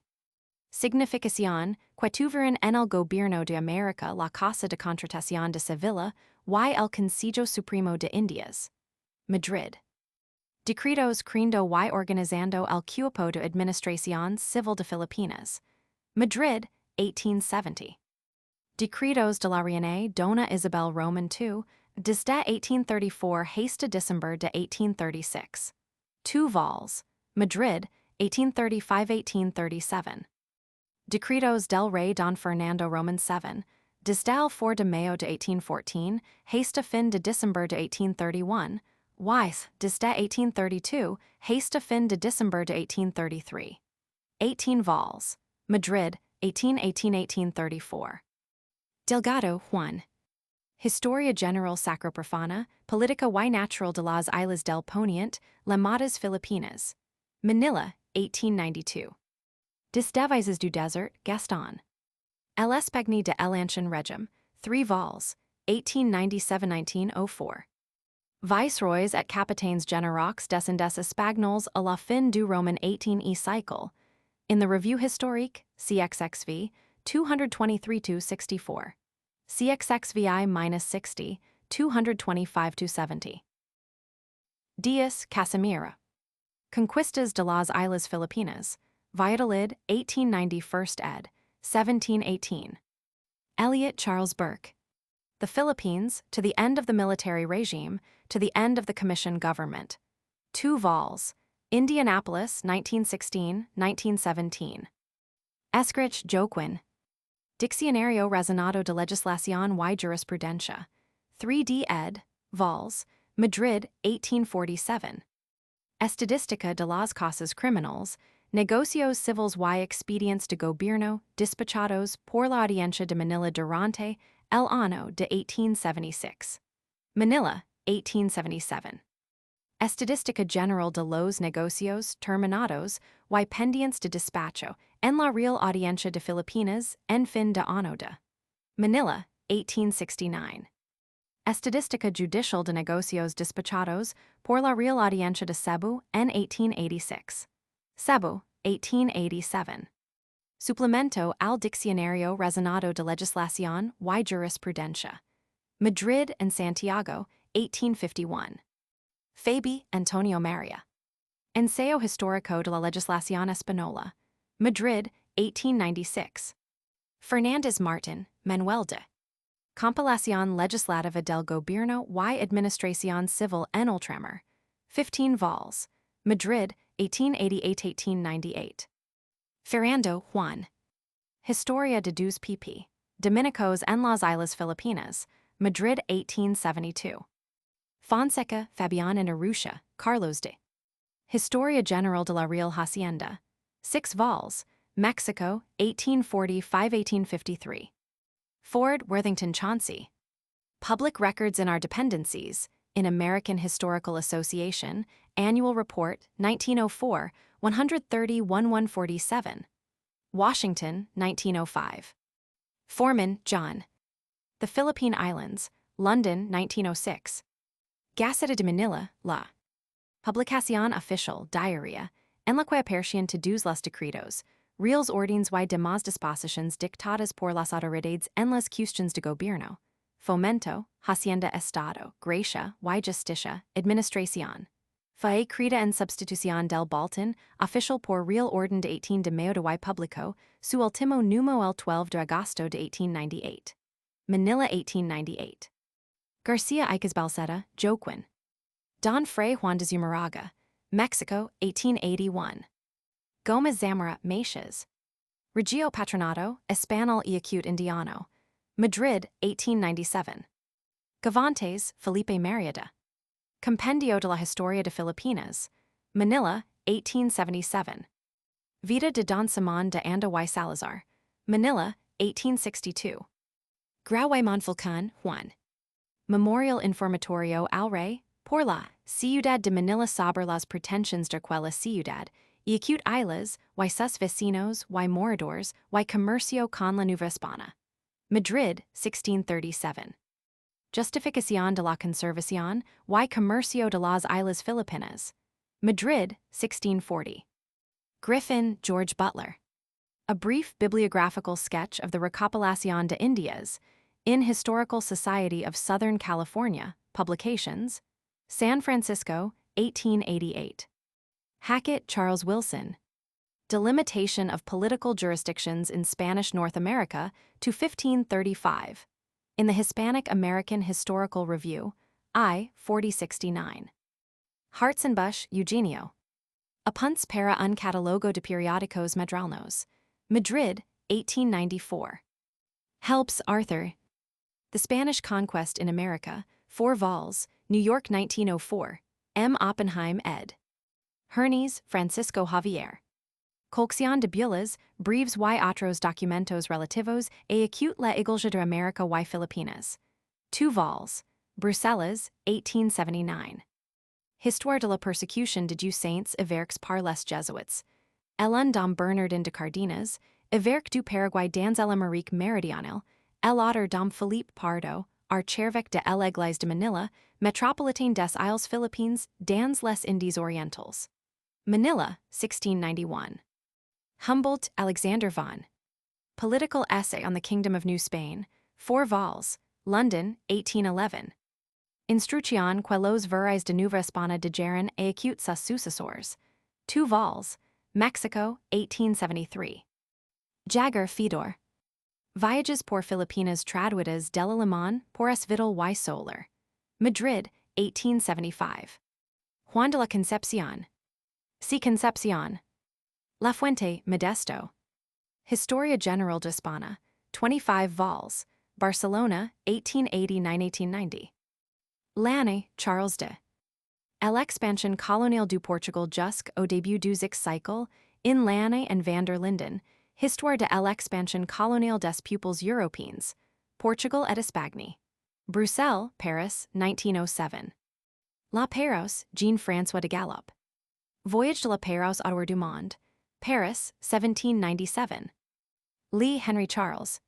Significación que tuvieron en el gobierno de América la Casa de Contratación de Sevilla y el Consejo Supremo de Indias. Madrid. Decretos creando y organizando el Cuerpo de Administración Civil de Filipinas. Madrid, 1870. Decretos de la Reina Dona Isabel Roman II, desde 1834 hasta December de 1836. 2 vols. Madrid, 1835-1837. Decretos del Rey Don Fernando Roman 7, desde el 4 de Mayo de 1814 hasta fin de December de 1831, Weiss, desde 1832 hasta fin de December de 1833. 18 vols. Madrid, 1818-1834. Delgado, Juan. Historia General Sacroprofana, Politica y Natural de las Islas del Poniente, Llamadas Filipinas. Manila, 1892. Des Devises du Desert, Gaston. El Espagni de el Ancien Régime, 3 vols, 1897-1904. Viceroys et Capitaines Généraux descendants Espagnols à la fin du Roman 18e cycle. In the Revue Historique, CXXV, 223-64. CXXVI-60, 225-70. Díaz Casimiro. Conquistas de las Islas Filipinas. Valladolid, 1890 1st ed., 1718. Elliot Charles Burke. The Philippines, to the end of the military regime, to the end of the commission government. 2 vols. Indianapolis, 1916-1917. Escrich Joaquin. Diccionario Razonado de Legislación y Jurisprudencia. 3d ed. vols. Madrid, 1847. Estadística de las Causas Criminales, Negocios Civils y Expedientes de Gobierno, despachados por la Audiencia de Manila durante el año de 1876. Manila, 1877. Estadística General de los Negocios Terminados y Pendientes de Despacho en la Real Audiencia de Filipinas en fin de año de. Manila, 1869. Estadística Judicial de Negocios Despachados por la Real Audiencia de Cebu en 1886. Cebu, 1887. Suplemento al Diccionario Razonado de Legislación y Jurisprudencia. Madrid and Santiago, 1851. Fabi, Antonio Maria. Ensayo Histórico de la Legislación Española. Madrid, 1896. Fernández Martin, Manuel de. Compilación Legislativa del Gobierno y Administración Civil en Ultramar. 15 vols. Madrid, 1888-1898. Ferrando, Juan. Historia de dos pp. Dominicos en las Islas Filipinas, Madrid 1872. Fonseca, Fabián and Arusha, Carlos de. Historia General de la Real Hacienda. 6 vols, Mexico, 1845-1853. Ford, Worthington Chauncey. Public Records in Our Dependencies, in American Historical Association, Annual Report, 1904, 130-1147. Washington, 1905. Foreman, John. The Philippine Islands, London, 1906. Gaceta de Manila, La. Publicación Oficial, Diarrhea, en la que aparecían todos los decretos, reales órdenes y demás disposiciones dictadas por las autoridades en las cuestiones de gobierno, fomento, hacienda estado, gracia y justicia, administración. Fue creada en substitución del Bulletin Oficial por Real Orden de 18 de Mayo de y publicó su último número el 12 de agosto de 1898. Manila 1898. Garcia Iquez Balseta, Joaquin. Don Fray Juan de Zumaraga, Mexico 1881. Gomez Zamora, Meches. Regio Patronato, Español y Acute Indiano, Madrid 1897. Gavantes, Felipe Mérida. Compendio de la Historia de Filipinas, Manila, 1877. Vida de Don Simón de Anda y Salazar, Manila, 1862. Grau y Monfalcón, Juan. Memorial Informatorio al Rey, por la Ciudad de Manila sobre las pretensiones de aquella ciudad, y acute islas, y sus vecinos, y moradores, y comercio con la Nueva España. Madrid, 1637. Justificación de la Conservación y Comercio de las Islas Filipinas, Madrid, 1640. Griffin, George Butler. A Brief Bibliographical Sketch of the Recopilación de Indias, in Historical Society of Southern California, Publications, San Francisco, 1888. Hackett, Charles Wilson. Delimitation of Political Jurisdictions in Spanish North America to 1535. In the Hispanic American Historical Review, I. 4069. Hartzenbusch Eugenio. Apuntes para un catalogo de periódicos medralnos, Madrid, 1894. Helps, Arthur. The Spanish Conquest in America, 4 vols, New York 1904, M. Oppenheim ed. Hernes, Francisco Javier. Colección de Bulas, Breves y Otros Documentos Relativos a Acute la Iglesia de América y Filipinas. 2 vols, Bruselas, 1879. Histoire de la Persecution de Jews Saints Everques par les Jesuits. Ellen dom Bernardin de Cardenas, Everque du Paraguay dans l'Amérique Méridionale, El Otter dom Philippe Pardo, Archevêque de l'Église de Manila, Metropolitain des Isles Philippines dans les Indies Orientales. Manila, 1691. Humboldt, Alexander von. Political Essay on the Kingdom of New Spain, 4 vols, London, 1811. Instrucción que los veres de Nueva España dijeron a acute sus sucesores, 2 vols, Mexico, 1873. Jagger, Fedor. Viajes por Filipinas traduidas del alemán por S. Vidal y Soler. Madrid, 1875. Juan de la Concepción. Si Concepción. La Fuente, Modesto. Historia General de España, 25 vols, Barcelona, 1880-1890. Lange, Charles de. L'expansion colonial du Portugal jusque au début du siècle, in Lange and van der Linden, Histoire de l'expansion coloniale des peuples européens, Portugal et Espagne. Bruxelles, Paris, 1907. La Pérouse, Jean-François de Gallop. Voyage de la Pérouse autour du monde, Paris, 1797. Lee Henry Charles.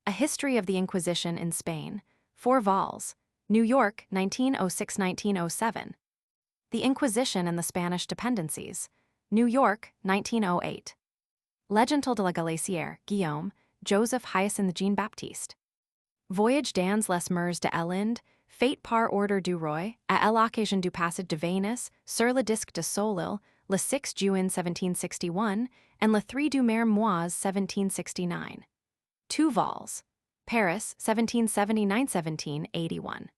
A History of the Inquisition in Spain, 4 vols, New York, 1906-1907. The Inquisition and the Spanish Dependencies, New York, 1908. Legental de la Galicière, Guillaume, Joseph Hyacinthe Jean-Baptiste. Voyage dans les mers de l'Inde, fait par ordre du roi, à l'occasion du passage de Vénus, sur le disque de Soleil, le 6 juin 1761, and le 3 du mer mois 1769. 2 vols. Paris, 1779-1781.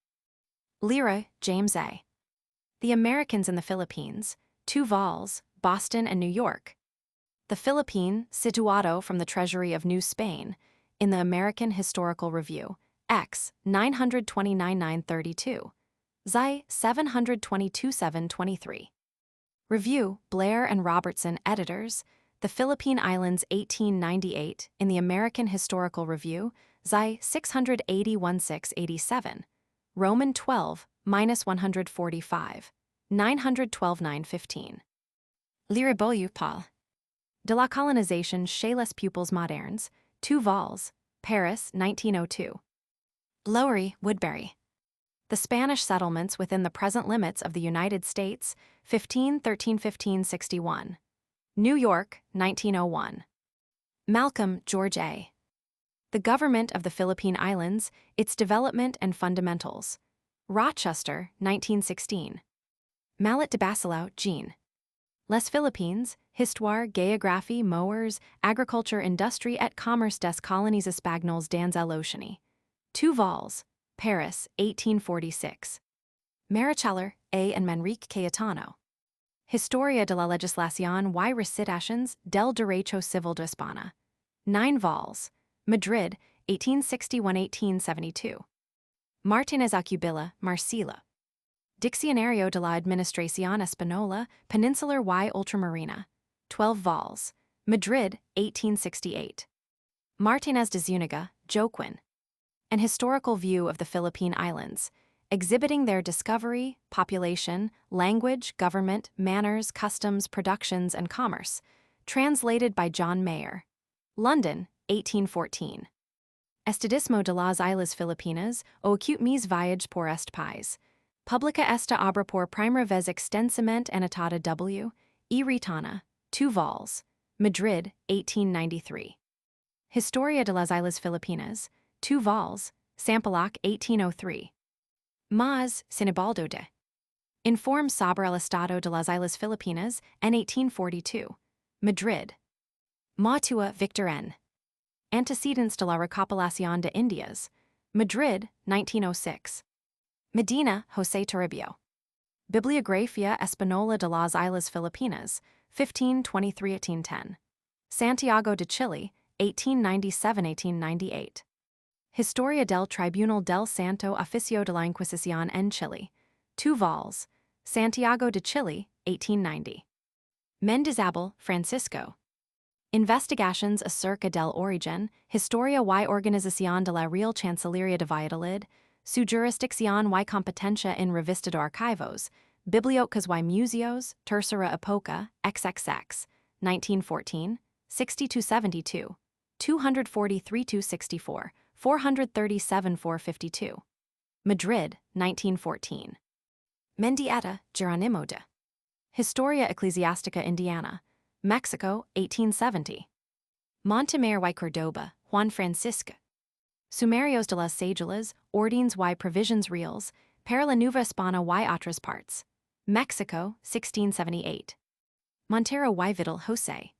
Lira, James A. The Americans in the Philippines, 2 vols, Boston and New York. The Philippine, situado from the treasury of New Spain, in the American Historical Review, X 929-932, Xi 722-723. Review, Blair and Robertson, editors, The Philippine Islands 1898, in the American Historical Review, Xi 680-1687, Roman 12-145, 912-915. Liriboyu, Paul. De la colonisation chez les peuples modernes, 2 vols, Paris, 1902. Lowry, Woodbury. The Spanish Settlements Within the Present Limits of the United States, 1513-1561. New York, 1901. Malcolm, George A. The Government of the Philippine Islands, Its Development and Fundamentals. Rochester, 1916. Mallet de Basilau, Jean. Les Philippines, Histoire, Géographie, Mowers, Agriculture, Industrie et Commerce des Colonies Espagnoles dans l'Oceanie. 2 vols, Paris, 1846. Marichaler, A. and Manrique Cayetano. Historia de la Legislación y Recitaciones del Derecho Civil de España. 9 vols, Madrid, 1861-1872. Martínez Acubila, Marcela. Diccionario de la Administración Española, Peninsular y Ultramarina. 12 vols, Madrid, 1868. Martínez de Zúñiga, Joaquin. An Historical View of the Philippine Islands, exhibiting their discovery, population, language, government, manners, customs, productions, and commerce, translated by John Mayer. London, 1814. Estadismo de las Islas Filipinas, o acute mis viaje por este país. Publica esta obra por primera vez extensamente anotada W. E. Ritana, 2 vols, Madrid, 1893. Historia de las Islas Filipinas, 2 vols, Sampaloc, 1803. Mas, Sinibaldo de. Informe sobre el estado de las Islas Filipinas, en 1842. Madrid. Matua, Victor N. Antecedents de la Recopilación de Indias. Madrid, 1906. Medina, José Toribio. Bibliografía Española de las Islas Filipinas, 1523-1810. Santiago de Chile, 1897-1898. Historia del Tribunal del Santo Oficio de la Inquisición en Chile. 2 vols, Santiago de Chile, 1890. Mendizabal, Francisco. Investigations acerca del origen, Historia y Organización de la Real Chancillería de Valladolid, su jurisdicción y competencia en revista de archivos, bibliotecas y museos, tercera época, XXX, 1914, 60-72, 243-64, 437-452. Madrid, 1914. Mendieta, Geronimo de. Historia Ecclesiastica Indiana, Mexico, 1870. Montemayor y Córdoba, Juan Francisco. Sumarios de las Cédulas, Ordines y Provisions Reales, para la Nueva España y otras partes. Mexico, 1678. Montero y Vidal José.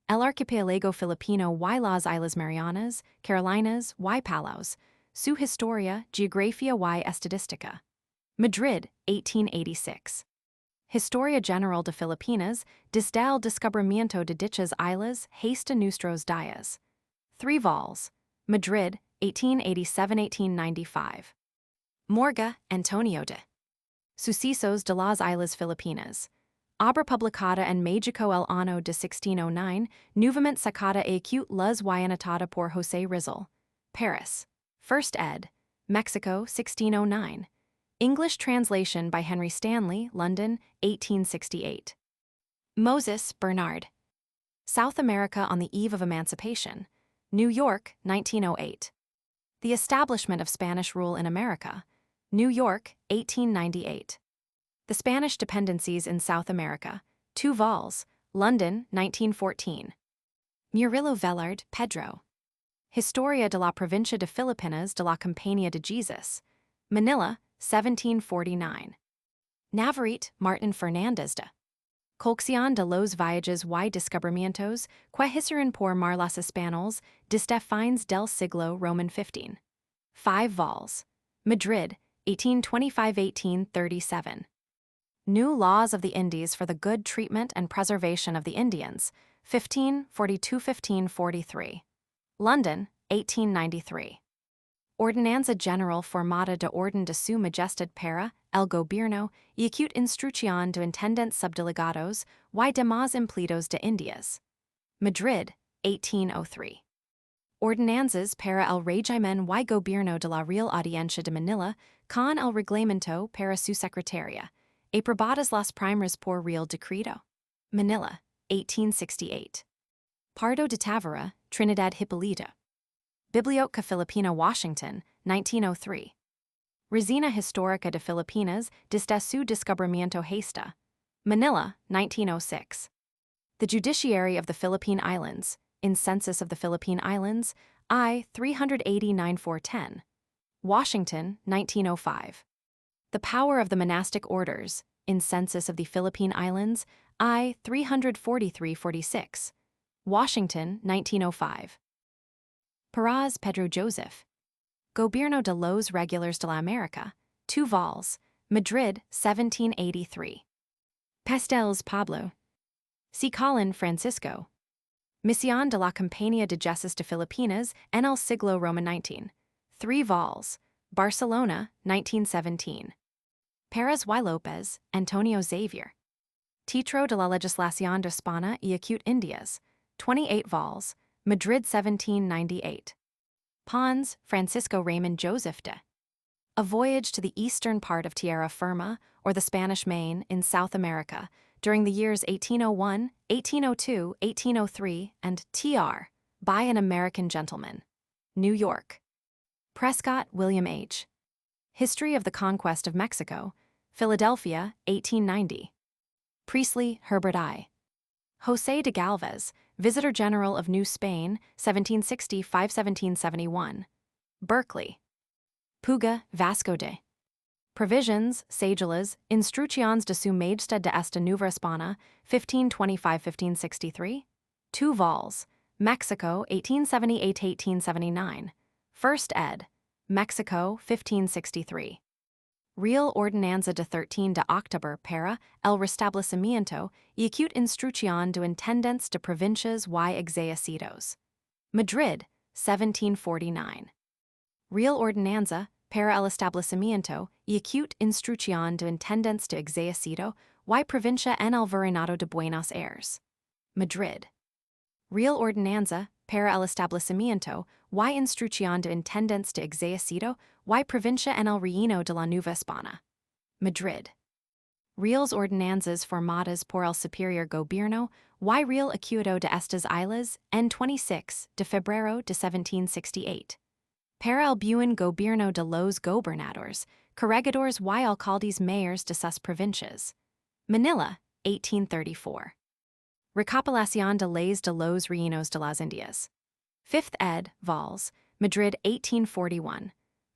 El Archipelago Filipino y las Islas Marianas, Carolinas y Palaos, su Historia, Geografía y Estadística. Madrid, 1886. Historia General de Filipinas, desde el descubrimiento de dichas islas hasta nuestros días. 3 vols. Madrid, 1887-1895. Morga, Antonio de. Sucesos de las Islas Filipinas. Obra publicada en México el año de 1609, nuevamente sacada a acute luz y anotada por José Rizal. Paris. First ed. Mexico, 1609. English translation by Henry Stanley, London, 1868. Moses, Bernard. South America on the Eve of Emancipation. New York, 1908. The Establishment of Spanish Rule in America. New York, 1898. The Spanish Dependencies in South America. 2 vols. London, 1914. Murillo Vellard, Pedro. Historia de la Provincia de Filipinas de la Compañía de Jesus. Manila, 1749. Navarrete, Martin Fernández de. Colección de los viajes y descubrimientos que hicieron por mar los españoles desde fines del siglo Roman 15. 5 vols. Madrid, 1825-1837. New Laws of the Indies for the Good Treatment and Preservation of the Indians, 1542–1543. London, 1893. Ordinanza General Formada de Orden de su Majestad para el Gobierno y Acute Instrucción de Intendentes Subdelegados y demás Empleados de Indias. Madrid, 1803. Ordenanzas para el régimen y gobierno de la Real Audiencia de Manila con el reglamento para su secretaria, aprobadas las primeras por Real Decreto. Manila, 1868. Pardo de Tavera, Trinidad Hipólito. Biblioteca Filipina, Washington, 1903. Resina Histórica de Filipinas desde su descubrimiento hasta. Manila, 1906. The Judiciary of the Philippine Islands, in Census of the Philippine Islands, I. 389-410. Washington, 1905. The Power of the Monastic Orders, in Census of the Philippine Islands, I. 343-46. Washington, 1905. Parrás, Pedro Joseph. Gobierno de los Regulars de la América, 2 vols, Madrid, 1783. Pastels, Pablo. C. Colin, Francisco. Misión de la Compañía de Jesus de Filipinas en el siglo Roman 19. 3 vols, Barcelona, 1917. Pérez y López, Antonio Xavier. Título de la Legislación de España y Acute Indias, 28 vols, Madrid, 1798. Pons, Francisco Raymond Joseph de. A Voyage to the Eastern Part of Tierra Firma, or the Spanish Main, in South America, during the years 1801, 1802, 1803, and tr. by an American gentleman. New York. Prescott, William H. History of the Conquest of Mexico, Philadelphia, 1890. Priestley, Herbert I. José de Galvez, Visitor General of New Spain, 1765–1771. Berkeley. Puga, Vasco de. Provisions, Sagelas, Instrucciones de su Majestad de esta Nueva España, 1525–1563. 2 vols, Mexico, 1878–1879. First ed. Mexico, 1563. Real Ordenanza de 13 de Octubre para el restablecimiento y acute instrucción de intendentes de provincias y exércitos. Madrid, 1749. Real Ordenanza para el establecimiento y acute instrucción de intendentes de exército y provincia en el Virreinato de Buenos Aires. Madrid. Real Ordenanza para el establecimiento y instrucción de intendentes de exército y provincia en el Reino de la Nueva España. Madrid. Reales Ordenanzas formadas por el Superior Gobierno y Real Acuerdo de estas Islas en 26 de febrero de 1768. Para el buen gobierno de los gobernadores, corregidores y alcaldes mayores de sus provincias. Manila, 1834. Recopilación de leyes de los Reinos de las Indias. 5th ed. vols, Madrid, 1841.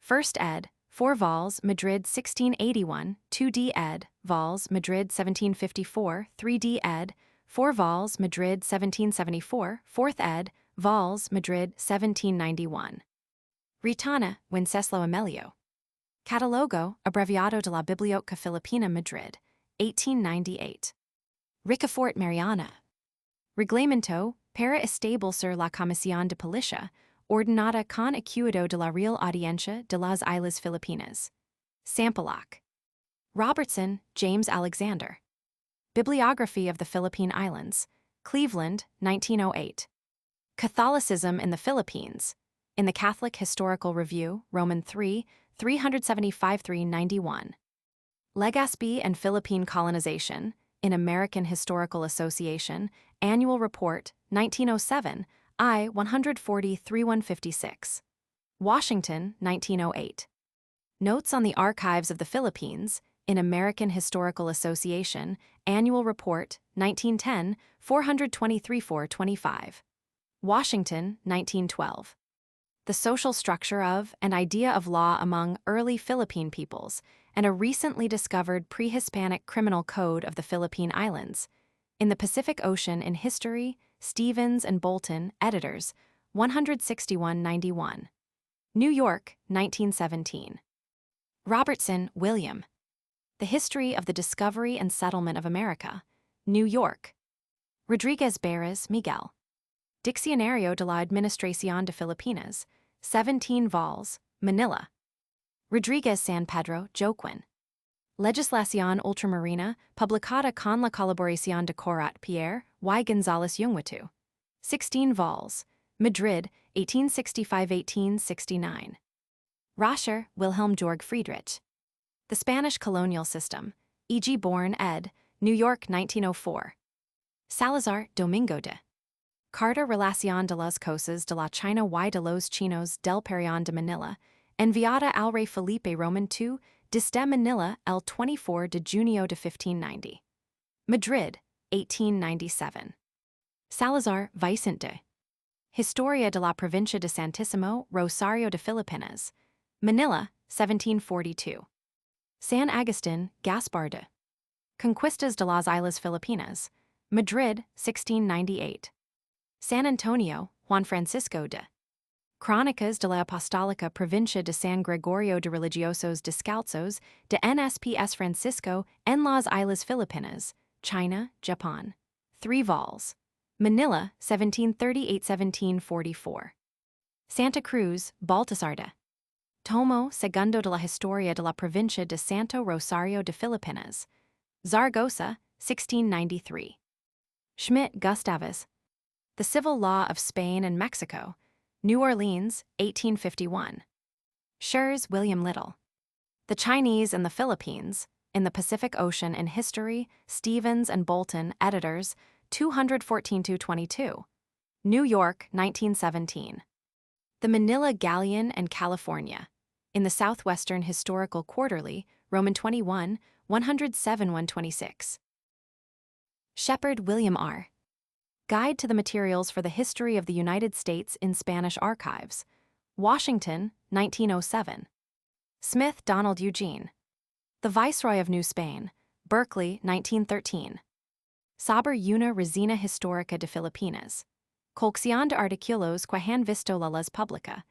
1st ed. 4 vols, Madrid, 1681. 2d ed. vols, Madrid, 1754. 3d ed. 4 vols, Madrid, 1774. 4th ed. vols, Madrid, 1791. Ritana, Wenceslo Amelio. Catalogo abreviado de la Biblioteca Filipina, Madrid, 1898. Ricafort Mariana. Reglamento para establecer la Comisión de Policía, ordenada con acuerdo de la Real Audiencia de las Islas Filipinas. Sampaloc. Robertson, James Alexander. Bibliography of the Philippine Islands, Cleveland, 1908. Catholicism in the Philippines, in the Catholic Historical Review, Roman 3, 375–391. Legazpi and Philippine Colonization, in American Historical Association, Annual Report, 1907, I. 140–3156. Washington, 1908. Notes on the Archives of the Philippines, in American Historical Association, Annual Report, 1910, 423–425. Washington, 1912. The Social Structure of and Idea of Law Among Early Philippine Peoples, and a recently discovered pre-Hispanic criminal code of the Philippine Islands. In the Pacific Ocean in History, Stevens and Bolton, editors, 161–91. New York, 1917. Robertson, William. The History of the Discovery and Settlement of America. New York. Rodriguez Beres, Miguel. Diccionario de la Administración de Filipinas, 17 vols, Manila. Rodriguez San Pedro, Joaquin. Legislación Ultramarina, publicada con la colaboración de Corat Pierre y González Yungwatu. 16 vols, Madrid, 1865-1869. Rascher, Wilhelm Georg Friedrich. The Spanish Colonial System, E.G. Bourne ed., New York, 1904. Salazar, Domingo de. Carta Relación de las Cosas de la China y de los Chinos del Perón de Manila, enviada al rey Felipe Roman II, desde Manila el 24 de junio de 1590. Madrid, 1897. Salazar, Vicente. Historia de la Provincia de Santísimo Rosario de Filipinas, Manila, 1742. San Agustin, Gaspar de. Conquistas de las Islas Filipinas, Madrid, 1698. San Antonio, Juan Francisco de. Crónicas de la Apostólica Provincia de San Gregorio de Religiosos Descalzos de NSPS Francisco en las Islas Filipinas, China, Japan. 3 vols. Manila, 1738-1744. Santa Cruz, Baltasar de. Tomo segundo de la Historia de la Provincia de Santo Rosario de Filipinas, Zaragoza, 1693. Schmidt, Gustavus. The Civil Law of Spain and Mexico, New Orleans, 1851. Schurz, William Little. The Chinese and the Philippines, in the Pacific Ocean in History, Stevens and Bolton, editors, 214-22. New York, 1917. The Manila Galleon and California, in the Southwestern Historical Quarterly, Roman 21, 107-126. Shepard, William R. Guide to the Materials for the History of the United States in Spanish Archives, Washington, 1907. Smith, Donald Eugene. The Viceroy of New Spain, Berkeley, 1913. Saber una resina histórica de Filipinas. Colección de artículos que han visto la luz pública,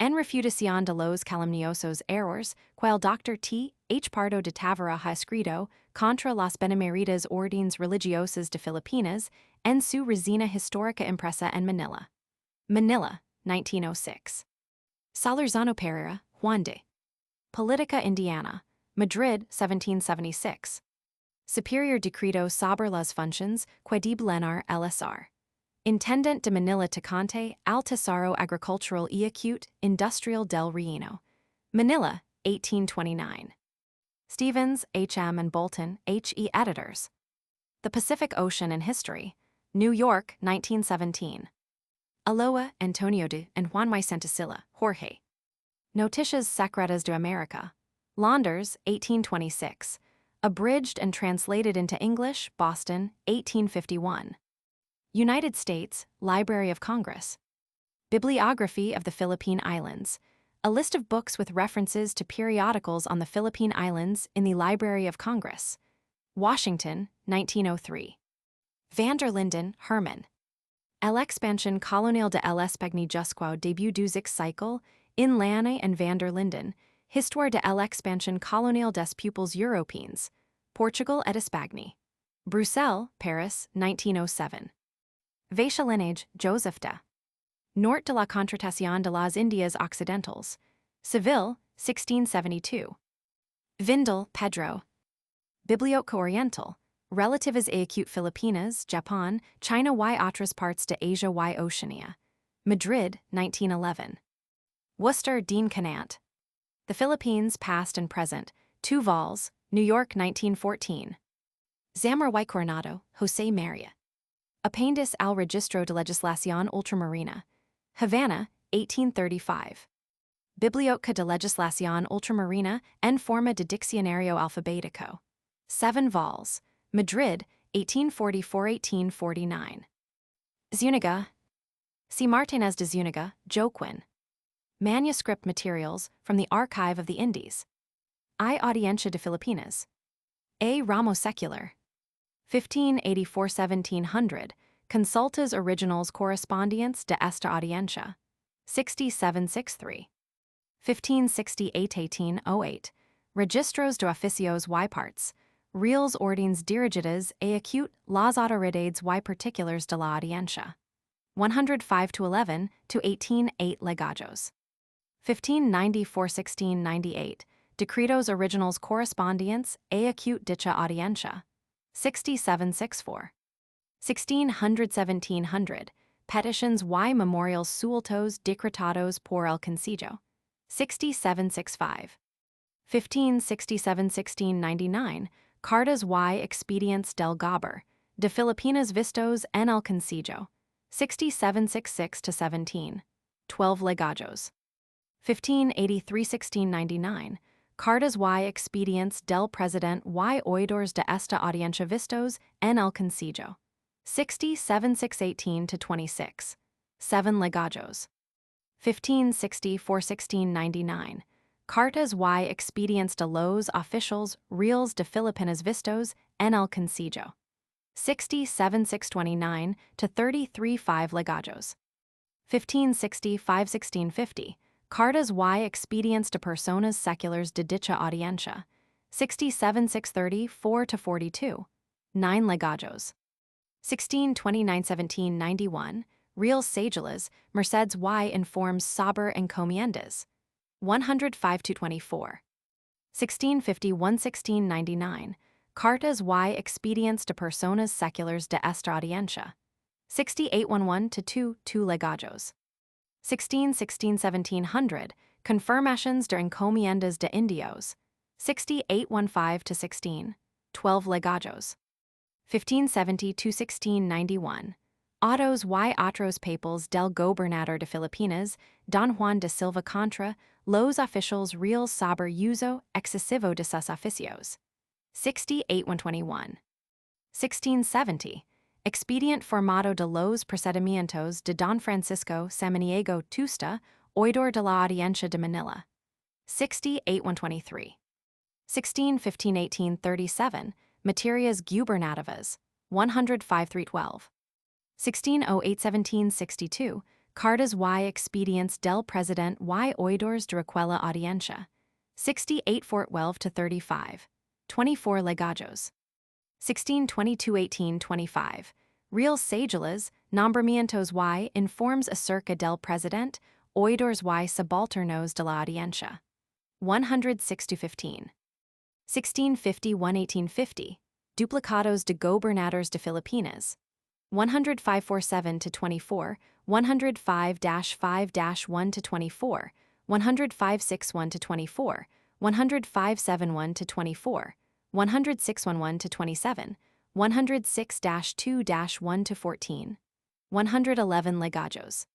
en refutación de los calumniosos errores que el Dr. T. H. Pardo de Tavera ha escrito contra las beneméritas órdenes religiosas de Filipinas en su resina histórica impresa en Manila. Manila, 1906. Solorzano Pereira, Juan de. Politica Indiana, Madrid, 1776. Superior Decreto sobre las funciones que deblenar LSR. Intendent de Manila Tecante al Tesoro Agricultural y Acute Industrial del Relleno. Manila, 1829. Stevens, H.M. and Bolton, H.E. editors. The Pacific Ocean in History, New York, 1917. Aloha, Antonio de, and Juan y Santasilla, Jorge. Noticias Secretas de America. Launders, 1826. Abridged and translated into English, Boston, 1851. United States, Library of Congress. Bibliography of the Philippine Islands. A list of books with references to periodicals on the Philippine Islands in the Library of Congress. Washington, 1903. Van der Linden, Herman. El expansion colonial de el Espagne jusqu'au début du cycle, in Lange and van der Linden, Histoire de l'expansion coloniale des peuples européens, Portugal et Espagne. Bruxelles, Paris, 1907. Vachelinage, Joseph de. Nort de la Contratación de las Indias Occidentales, Seville, 1672. Vindel, Pedro. Biblioteca Oriental, Relatives et Acute Filipinas, Japan, China y otras partes de Asia y Oceania. Madrid, 1911. Worcester, Dean Canant. The Philippines, Past and Present, 2 vols, New York, 1914. Zamora y Coronado, José María. Apéndice al Registro de Legislación Ultramarina. Havana, 1835. Biblioteca de Legislación Ultramarina en forma de diccionario alfabético. 7 vols. Madrid, 1844-1849. Zúñiga. C. Martínez de Zúñiga, Joaquin. Manuscript materials from the Archive of the Indies. I. Audiencia de Filipinas. A. Ramos Secular. 1584-1700, Consultas Originals Correspondientes de esta Audiencia. 6763. 1568-1808, Registros de Oficios y Partes, reals ordines dirigidas a acute las autoridades y particulars de la audiencia. 105-11 to 18-8 legajos. 1594-1698, decretos originals correspondientes a acute dicha audiencia. 6764. 1600-1700, petitions y memorials sueltos decretados por el Consejo. 6765. 1567-1699, cartas y expedients del Gobierno de Filipinas vistos en el Consejo. 6766-17, 12 legajos. 1583-1699, cartas y expedients del President y oidores de esta audiencia vistos en el Consejo. 6718-26, 7 legajos. 1564-1699, cartas y expedients de los oficiales reales de Filipinas vistos en el Consejo. 67-629 to 33-5 legajos. 1565-1650, cartas y expedients de personas seculares de dicha audiencia. 67-634 to 42, 9 legajos. 1629-1791, real sagelas, merceds y informes sobre encomiendas. 105-24. 1651-1699, cartas y expedients de personas seculares de esta audiencia. 6811 to 2 legajos. 1616-1700, confirmations de encomiendas de indios. 6815 to 16, 12 legajos. 1570-1691, autos y otros papels del gobernador de Filipinas, Don Juan de Silva contra los oficiales reales sobre uso excesivo de sus oficios. 68-121. 1670, expedient formado de los procedimientos de Don Francisco Samaniego Tusta, oidor de la Audiencia de Manila. 68-123. 1615-1837, materias gubernativas. 105-312. 1608-1762, cartas y expedients del President y oidores de aquella audiencia. 68-412 to 35, 24 legajos. 1622-1825, real sagelas, nombramientos y informes acerca del President, oidores y subalternos de la audiencia. 106-15. 1651-1850, duplicados de gobernadores de Filipinas. 105-47 to 24, 105-5-1 to 24, 105-61 to 24, 105-71 to 24, 106-11 to 27, 106-2-1 to 14, 111 legajos.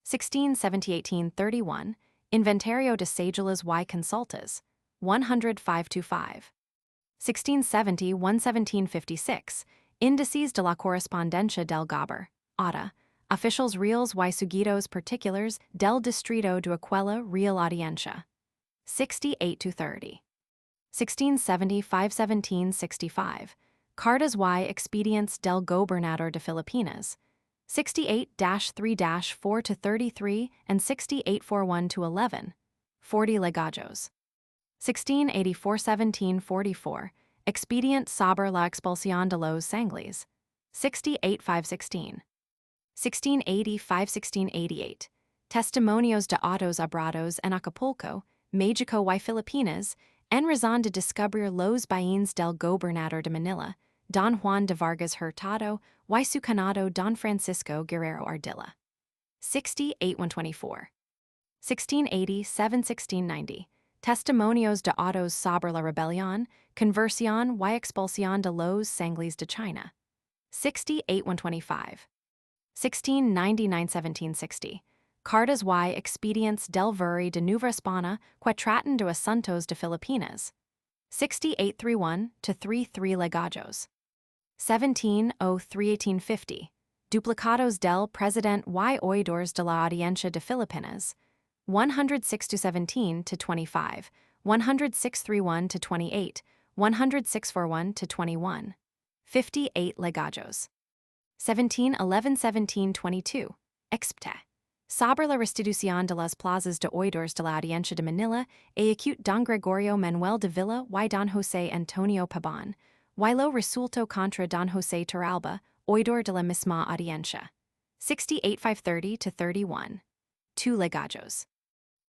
1670-1831, Inventario de Sagelas y Consultas. 105-5. 1670-1756, Indices de la Correspondencia del Gobierno, ATA, Officials Reales y Sugidos Particulars del Distrito de aquella Real Audiencia. 68-30. 1670-517-65, Cartas y Expedients del Gobernador de Filipinas. 68-3-4 to 33 and 68-41 to 11, 40 legajos. 1684-1744, Expedient sobre la expulsión de los sangles. 68-516. 1680-516-88, Testimonios de autos obrados en Acapulco, Mexico y Filipinas, en razón de descubrir los bienes del gobernador de Manila, Don Juan de Vargas Hurtado y su cuñado Don Francisco Guerrero Ardila. 68-124. 1680-716-90, Testimonios de autos sobre la rebelión, conversión y expulsión de los sangles de China. 68-125. 1699-1760, Cartas y Expedients del Vuri de Nueva España que tratan de asuntos de Filipinas. 68-31 to 33 legajos. 1703-1850, Duplicados del President y oidores de la Audiencia de Filipinas. 106-17 to 25, 106-31 to 28, 106-41 to 21, 58 legajos. 1711-1722, expte, Sobre la restitución de las plazas de oidores de la Audiencia de Manila, acute don Gregorio Manuel de Villa y don José Antonio Pabón, y lo resultó contra don José Torralba, oidor de la misma audiencia. 68-530-31. 2 legajos.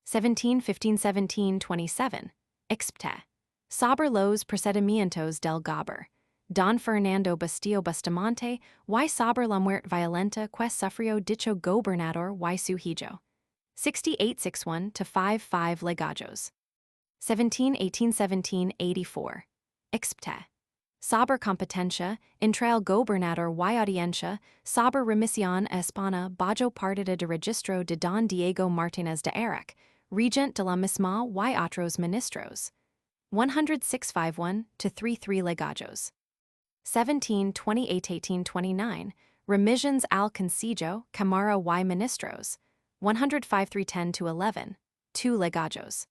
17-15-17-27. Expte. Sobre los procedimientos del Gober. Don Fernando Bastillo Bustamante, y sobre la muerte violenta que sufrió dicho gobernador y su hijo. 68-61-55 legajos. 17-18-17-84. Expte. Sobre competencia, entre el gobernador y audiencia, sobre remisión a España bajo partida de registro de don Diego Martínez de Eric, regent de la misma y otros ministros. 106-51-33 legajos. 17-28-18-29, remissions al Consejo, Cámara y Ministros. 105-310-11, 2 legajos.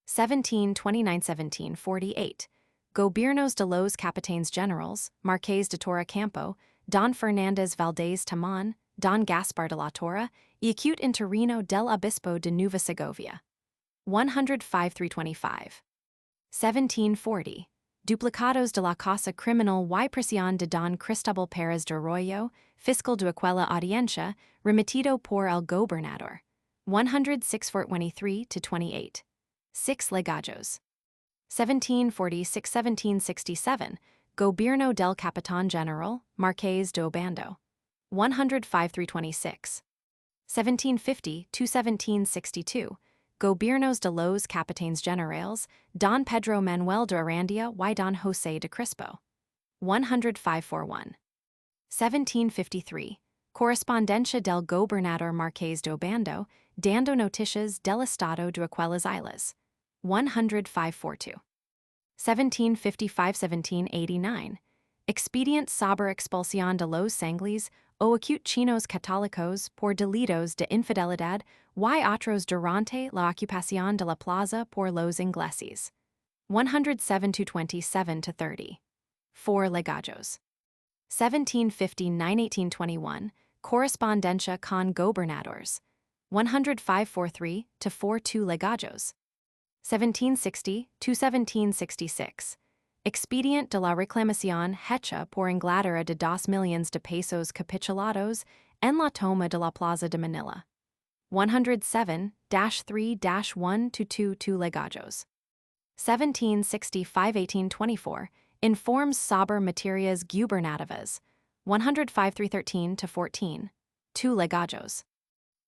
17-29-17-48. Gobiernos de los Capitanes Generales, Marqués de Torrecampo, Don Fernández Valdés Tamán, Don Gaspar de la Torre, y acute interino del Obispo de Nueva Segovia. 105-325. 1740. Duplicados de la Casa Criminal y Prisión de Don Cristóbal Pérez de Arroyo, fiscal de aquella audiencia, remitido por el gobernador. 106-23-28. 6 legajos. 1746-1767, Gobierno del Capitán General, Marqués de Obando. 105-326. 1750-1762, Gobiernos de los Capitanes Generales, Don Pedro Manuel de Arandia y Don José de Crispo. 105-41. 1753, Correspondencia del Gobernador Marqués de Obando, dando noticias del estado de aquellas islas. 105-42. 1755-1789, Expedient sobre expulsión de los sangles o acute chinos católicos por delitos de infidelidad y otros durante la ocupación de la plaza por los ingleses. 107-27-30. 4 legajos. 1759-1821, Correspondencia con gobernadores. 105-43-42 legajos. 1760-1766. Expedient de la reclamación hecha por Inglaterra de 2 millones de pesos capitulados en la toma de la Plaza de Manila. 107-3-1-2 legajos. 1765-1824, Informes sobre materias gubernativas. 105-313-14. 2 legajos.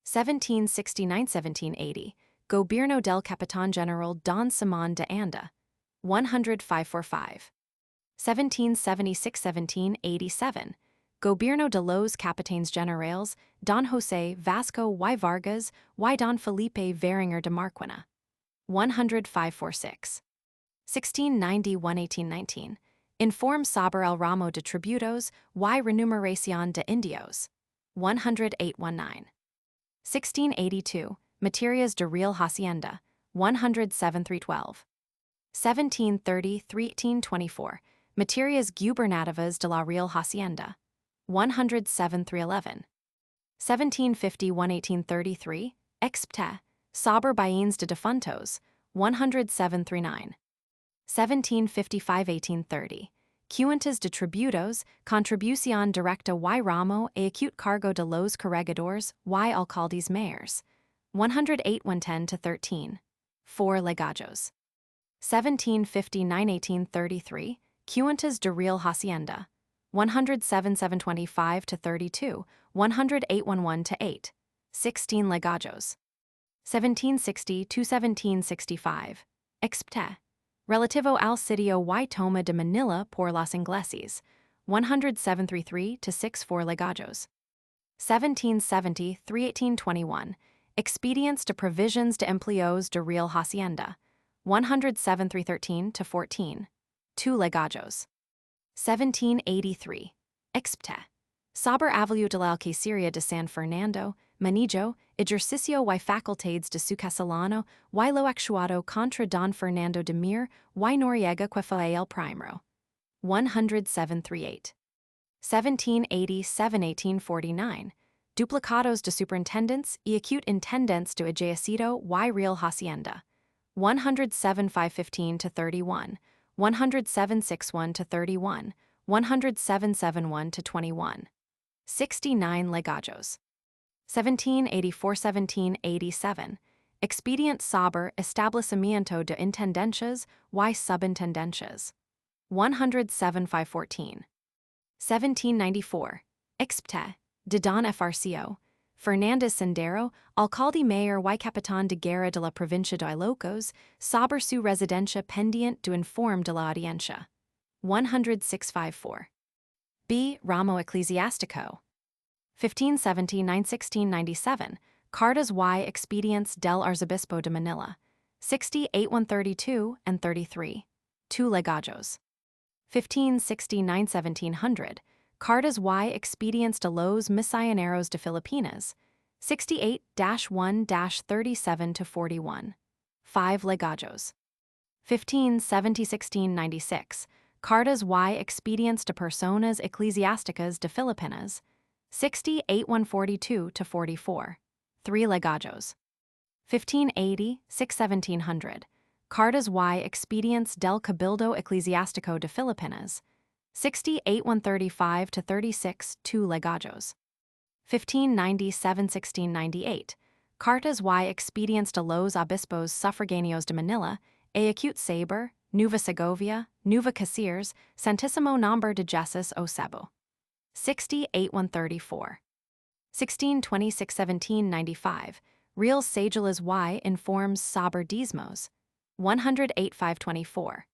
1769-1780, Gobierno del Capitán General Don Simón de Anda. 105-45. 1776-1787, Gobierno de los Capitanes Generales Don José Vasco y Vargas y Don Felipe Veringer de Marquina. 105-46. 1691-1819, Informe sobre el ramo de tributos y remuneración de indios. 108-19. 1682, Materias de Real Hacienda. 107-312. 1730-1824, Materias gubernativas de la Real Hacienda. 107-311. 1751-1833, Expte, sobre bienes de difuntos. 107-39. 1755-1830, Cuentas de tributos, contribución directa y ramo e acute cargo de los corregidores y alcaldes mayores. 108-110-13. 4 legajos. 1759-1833, Cuentas de Real Hacienda. 107-725-32, 108-11-8. 16 legajos. 1760-1765, Expte, relativo al sitio y toma de Manila por los ingleses. 107-33-64 legajos. 1770-1821, Expedients de Provisions de Empleos de Real Hacienda. 107-313-14. 2 legajos. 1783, Expte, sobre avalio de la Alcacería de San Fernando, Manillo, ejercicio y facultades de su castellano y lo actuado contra Don Fernando de Mir y Noriega que fue el primero. 107-38. 1787-1849, duplicados de superintendents y acute intendentes de ejército y real hacienda. 107.515 to 31, 107.61 to 31, 107.71 to 21. 69 legajos. 1784-1787. Expedient sobre establecimiento de intendencias y subintendencias. 107.514. 1794. Expte, de Don Frco, Fernández Sendero, alcalde mayor y capitán de guerra de la provincia de Ilocos, sobre su residencia pendiente de informe de la audiencia. 106.54. B. Ramo ecclesiastico. 1570-1697, Cartas y Expedients del Arzobispo de Manila. 60.8132 and 33. 2 legajos. 1569-1700, Cartas y Expedients de los Misioneros de Filipinas. 68-1-37 to 41. 5 legajos. 1570-1696, Cartas y Expedients de Personas Eclesiásticas de Filipinas. 60.8142 to 44. 3 legajos. 1580-1700, Cartas y Expedients del Cabildo Eclesiástico de Filipinas. 60.8135 to 36. 2 legajos. 1597-1698, Cartas y Expedients de los Obispos Suffraganios de Manila, Acute Saber, Nueva Segovia, Nueva Caceres, Santísimo Nombre de Jesus o Cebu. 60.8134. 1626-1795, Real Sagelas y Informes sobre Dismos. 108.524.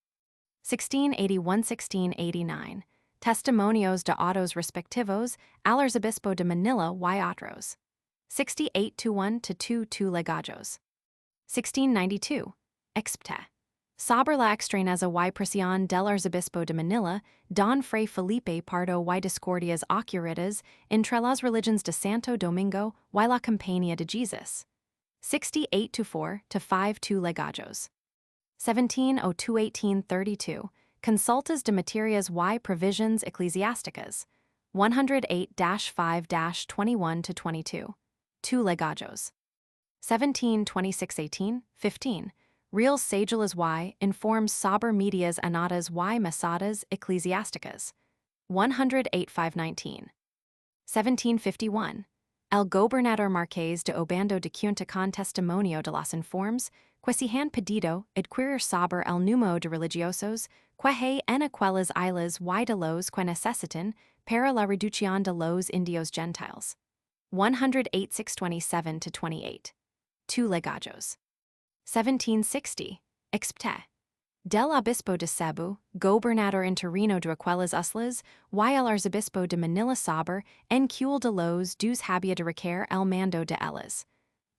1681-1689, Testimonios de autos respectivos al Arzobispo de Manila y otros. 68.21 to 2 legajos. 1692. Expte. Sobre la extrañeza y presión del Arzobispo de Manila, Don Fray Felipe Pardo y discordias ocurridas entre las religions de Santo Domingo y la Compañía de Jesus. 68.4 to 5. 2 legajos. 1702-1832, Consultas de Materias y Provisions Eclesiásticas. 108-5-21 to 22. 2 legajos. 1726-18-15, Real Sagelas y Informes sobre Medias Anadas y Mesadas Eclesiásticas. 108.519. 1751, El Gobernador Marqués de Obando de Cuenta con Testimonio de los Informes, que se han pedido adquirir sobre el número de religiosos, que hay en aquellas islas y de los que necesitan para la reducción de los indios gentiles. 108.627 to 28. 2 legajos. 1760. Expte. Del Obispo de Cebu, Gobernador interino de aquellas islas, y el Arzobispo de Manila sobre en cual de los dos había de requerir el mando de ellas.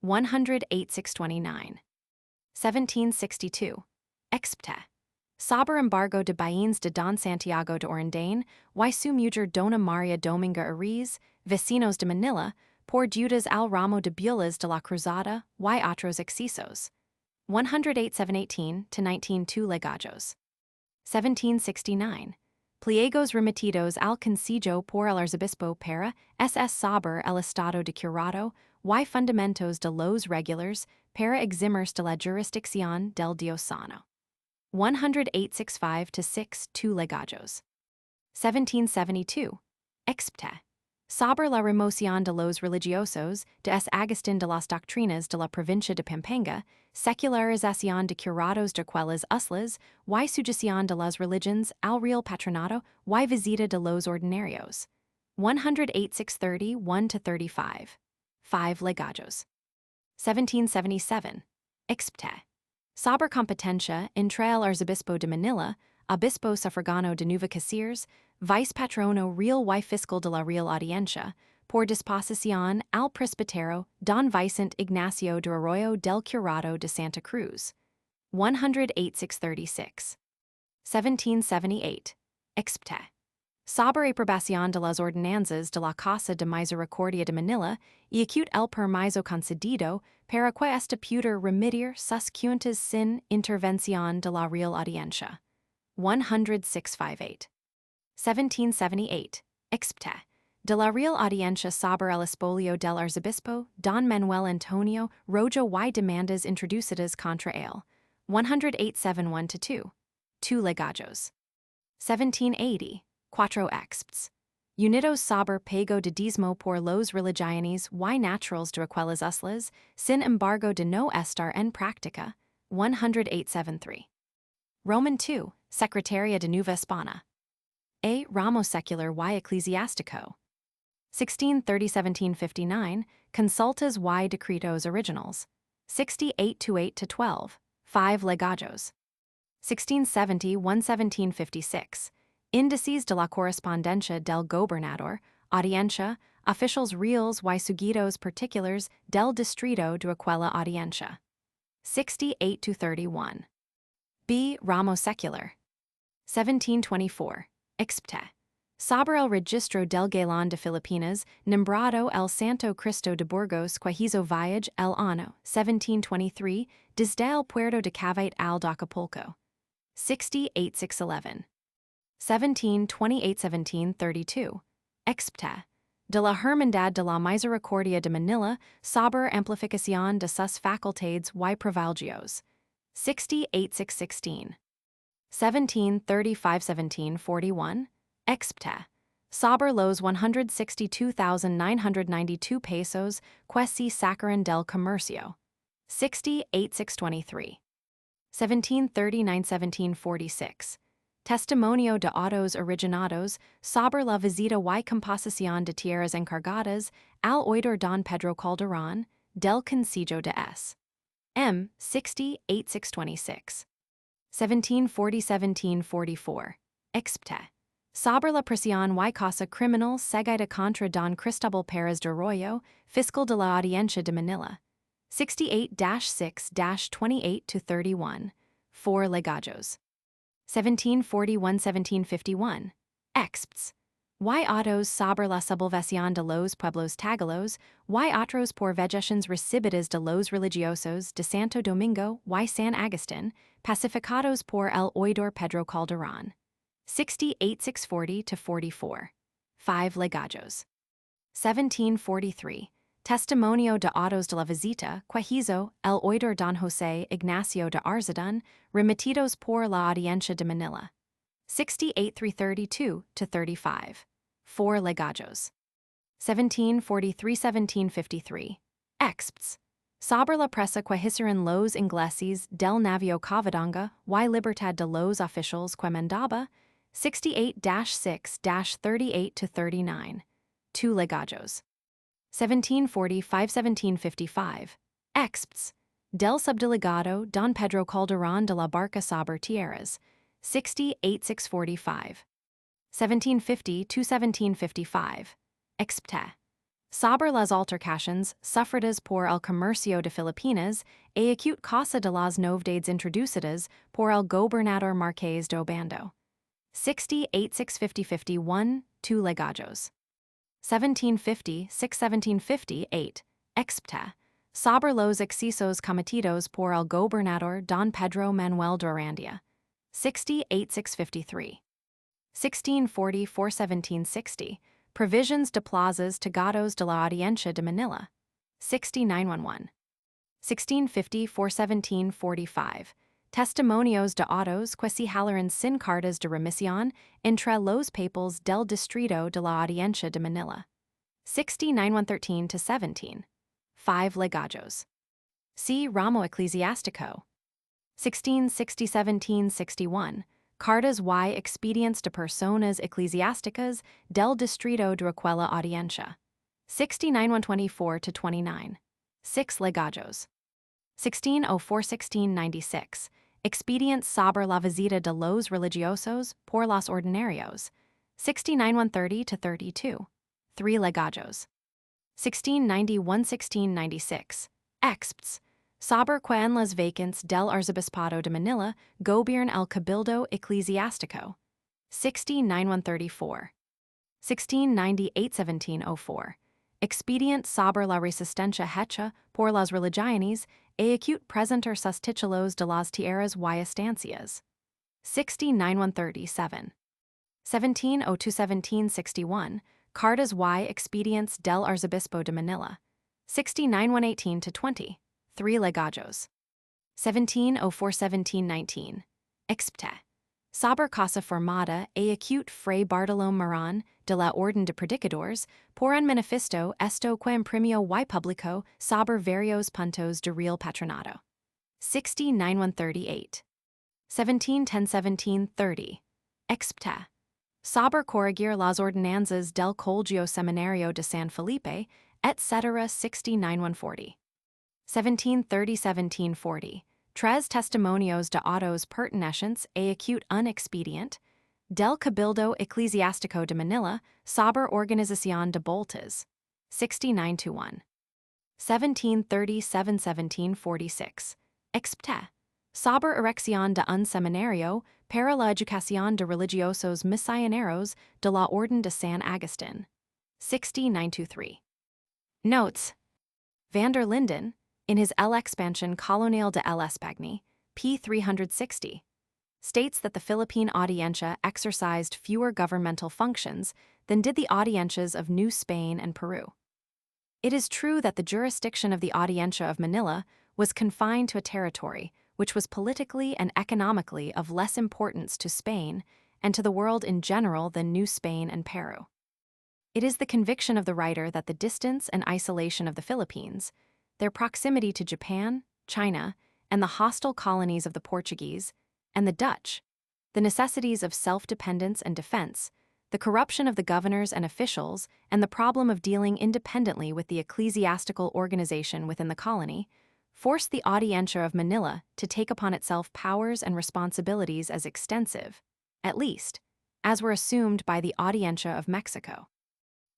108.629. 1762. Expte. Sobre embargo de bienes de Don Santiago de Orendain, y su mujer Dona Maria Dominga Ariz, vecinos de Manila, por deudas al ramo de bulas de la cruzada, y otros excesos. 108.718 to 19. 2 legajos. 1769. Pliegos remitidos al Consejo por el Arzobispo para sobre el estado de curado y fundamentos de los regulars para eximirse de la jurisdicción del diocesano. 108.65 to 6. 2 legajos. 1772. Expte. Sobre la remoción de los religiosos de S. Agustín de las Doctrinas de la provincia de Pampanga, secularización de curados de aquellas islas, y sujeción de las religions al real patronato y visita de los ordinarios. 108.631 to 35. 5 legajos. 1777. Expte. Sobre competencia entre el Arzobispo de Manila, Obispo Suffragano de Nueva Caceres, Vice Patrono Real y Fiscal de la Real Audiencia, por disposición al Presbítero Don Vicente Ignacio de Arroyo del Curado de Santa Cruz. 108.636. 1778. Expte. Sobre aprobación de las ordenanzas de la Casa de Misericordia de Manila y acute el permiso concedido para que esta pudiera remitir sus cuentas sin intervención de la Real Audiencia. 106.58. 1778. Expte. De la Real Audiencia sobre el espolio del arzobispo Don Manuel Antonio Rojo y demandas introducidas contra él, 10871-2, 2 legajos. 1780, 4 expts. Unidos sobre pago de dismo por los religiones y naturales de aquellas islas, sin embargo de no estar en práctica, 10873. Roman 2, Secretaria de Nueva España. A. Ramo secular y ecclesiastico. 1630-1759, Consultas y Decretos Originals. 68-8-12, 5 legajos. 1670-1756, Indices de la Correspondencia del Gobernador, Audiencia, Officials Reales y Sugidos Particulars del Distrito de aquella Audiencia. 68-31. B. Ramo secular. 1724, Expte. Sobre el registro del Galán de Filipinas, nombrado el Santo Cristo de Burgos que hizo viaje el año 1723, desde el puerto de Cavite al de Acapulco. 68-611. 1728-1732, Expte. De la Hermandad de la Misericordia de Manila, sobre amplificación de sus facultades y privilegios. 68-616. 1735-1741, Expte. Sobre los 162,992 pesos que se sacaron del comercio. 68-623. 1739-1746, Testimonio de autos originados sobre la visita y composición de tierras encargadas al oidor Don Pedro Calderón, del Concilio de S. M. 68-626. 1740-1744, Expte. Sobre la presión y causa criminal seguida contra Don Cristobal Pérez de Arroyo, fiscal de la Audiencia de Manila. 68-6-28-31, 4 legajos. 1741-1751, Expts. Y autos sobre la sublevación de los pueblos tagalos, y otros por vejaciones recibidas de los religiosos de Santo Domingo y San Agustín, pacificados por el oidor Pedro Calderón. 68-640-44, 5 legajos. 1743, Testimonio de autos de la visita que hizo el oidor Don José Ignacio de Arzadón, remitidos por la Audiencia de Manila. 68-332-35, 4 legajos. 1743-1753, Expts. Sobre la presa que hicieron los ingleses del navío Covadonga y libertad de los oficiales que mandaba. 68-6-38-39, 2 legajos. 1745-1755, Expts. Del subdelegado Don Pedro Calderón de la Barca sobre Tierras. 68-645. 1750-1755, Expte. Sobre las altercaciones sufridas por el comercio de Filipinas e acute causa de las novedades introducidas por el gobernador Marqués de Obando. 68-650-51, 2 legajos. 1750-1758, Expte. Sobre los excesos cometidos por el gobernador Don Pedro Manuel de Arandia. 68-653. 1640-1760, Provisions de plazas tagados de la Audiencia de Manila. 6911. 1650-1745, Testimonios de autos que se halaron sin cartas de remisión entre los papals del Distrito de la Audiencia de Manila. 69113-17, 5 legajos. C. Ramo ecclesiastico. 1660-1761, Cartas y expedientes de personas eclesiásticas del Distrito de aquella Audiencia. 69124-29, 6 legajos. 1604-1696, Expedientes sobre la visita de los religiosos por los ordinarios. 69130-32, 3 legajos. 1691-1696, Expts. Sobre que en las vacantes del Arzobispado de Manila gobierna el Cabildo Eclesiástico. 69134. 1698-1704, Expedient sobre la resistencia hecha por las religiones e acute presentar sus títulos de las tierras y estancias. 69137. 1702-1761, Cartas y Expedientes del Arzobispo de Manila, 69-118-20, 3 legajos. 1704-1719, expte. Saber casa formada e acute Fray Bartolome Maran de la Orden de Predicadores, por un manifesto esto que imprimió y publicó saber varios puntos de real patronato. 69-138. 1710-1730, expte. Saber corregir las ordenanzas del Colegio Seminario de San Felipe, etc. 69-140. 1730-1740, tres testimonios de autos pertenecientes a acute un expedient, del Cabildo Eclesiástico de Manila, saber organización de boltas, 69-1. 1737-1746, expte. Saber erección de un seminario para la educación de religiosos misioneros de la Orden de San Agustín, 69-3. Notes. Van der Linden, in his L. Expansion Colonial de L. Espagny, p. 360, states that the Philippine Audiencia exercised fewer governmental functions than did the audiencias of New Spain and Peru. It is true that the jurisdiction of the Audiencia of Manila was confined to a territory which was politically and economically of less importance to Spain and to the world in general than New Spain and Peru. It is the conviction of the writer that the distance and isolation of the Philippines, their proximity to Japan, China, and the hostile colonies of the Portuguese, and the Dutch, the necessities of self-dependence and defense, the corruption of the governors and officials, and the problem of dealing independently with the ecclesiastical organization within the colony, forced the Audiencia of Manila to take upon itself powers and responsibilities as extensive, at least, as were assumed by the Audiencia of Mexico.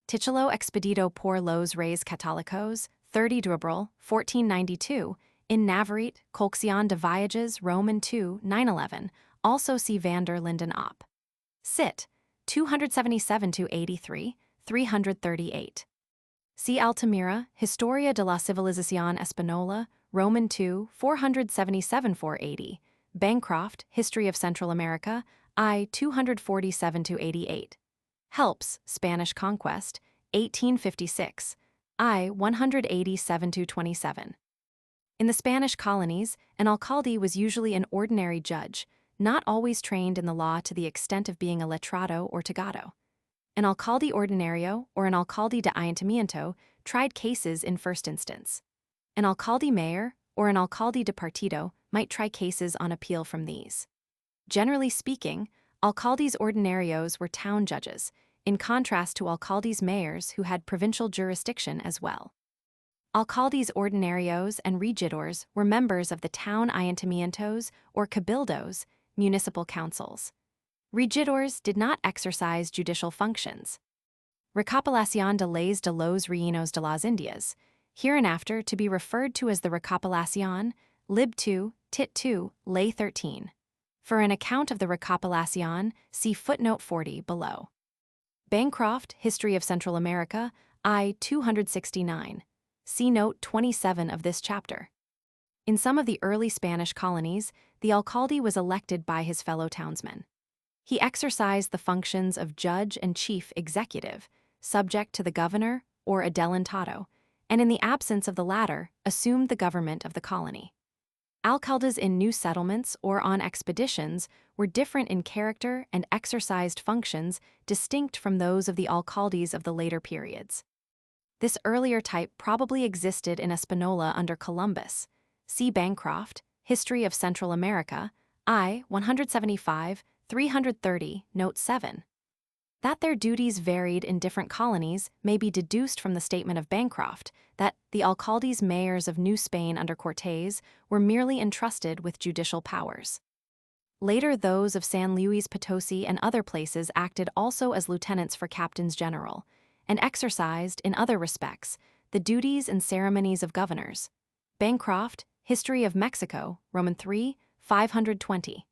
Titulo expedito por los Reyes Católicos, 30 de Abril, 1492, in Navarrete, Collection de Viages, Roman II, 911, also see Van der Linden op. Cit. 277-83, 338. See Altamira, Historia de la Civilización Española, Roman II, 477-480, Bancroft, History of Central America, I. 247-88. Helps, Spanish Conquest, 1856, I. 187-27. In the Spanish colonies, an alcalde was usually an ordinary judge, not always trained in the law to the extent of being a letrado or togado. An alcalde ordinario or an alcalde de ayuntamiento tried cases in first instance. An alcalde mayor or an alcalde de partido might try cases on appeal from these. Generally speaking, alcaldes ordinarios were town judges, in contrast to alcaldes mayors who had provincial jurisdiction as well. Alcaldes ordinarios and regidores were members of the town ayuntamientos or cabildos, municipal councils. Regidores did not exercise judicial functions. Recopilación de leyes de los Reinos de las Indias, hereinafter to be referred to as the Recopilación, Lib 2, Tit 2, Ley 13. For an account of the Recopilación, see footnote 40 below. Bancroft, History of Central America, I. 269. See note 27 of this chapter. In some of the early Spanish colonies, the alcalde was elected by his fellow townsmen. He exercised the functions of judge and chief executive, subject to the governor or adelantado, and in the absence of the latter, assumed the government of the colony. Alcaldes in new settlements or on expeditions were different in character and exercised functions distinct from those of the alcaldes of the later periods. This earlier type probably existed in Hispaniola under Columbus. See Bancroft, History of Central America, I. 175, 330, Note 7. That their duties varied in different colonies may be deduced from the statement of Bancroft that the alcaldes mayors of New Spain under Cortés were merely entrusted with judicial powers. Later those of San Luis Potosi and other places acted also as lieutenants for captains general, and exercised, in other respects, the duties and ceremonies of governors. Bancroft, History of Mexico, Roman III, 520.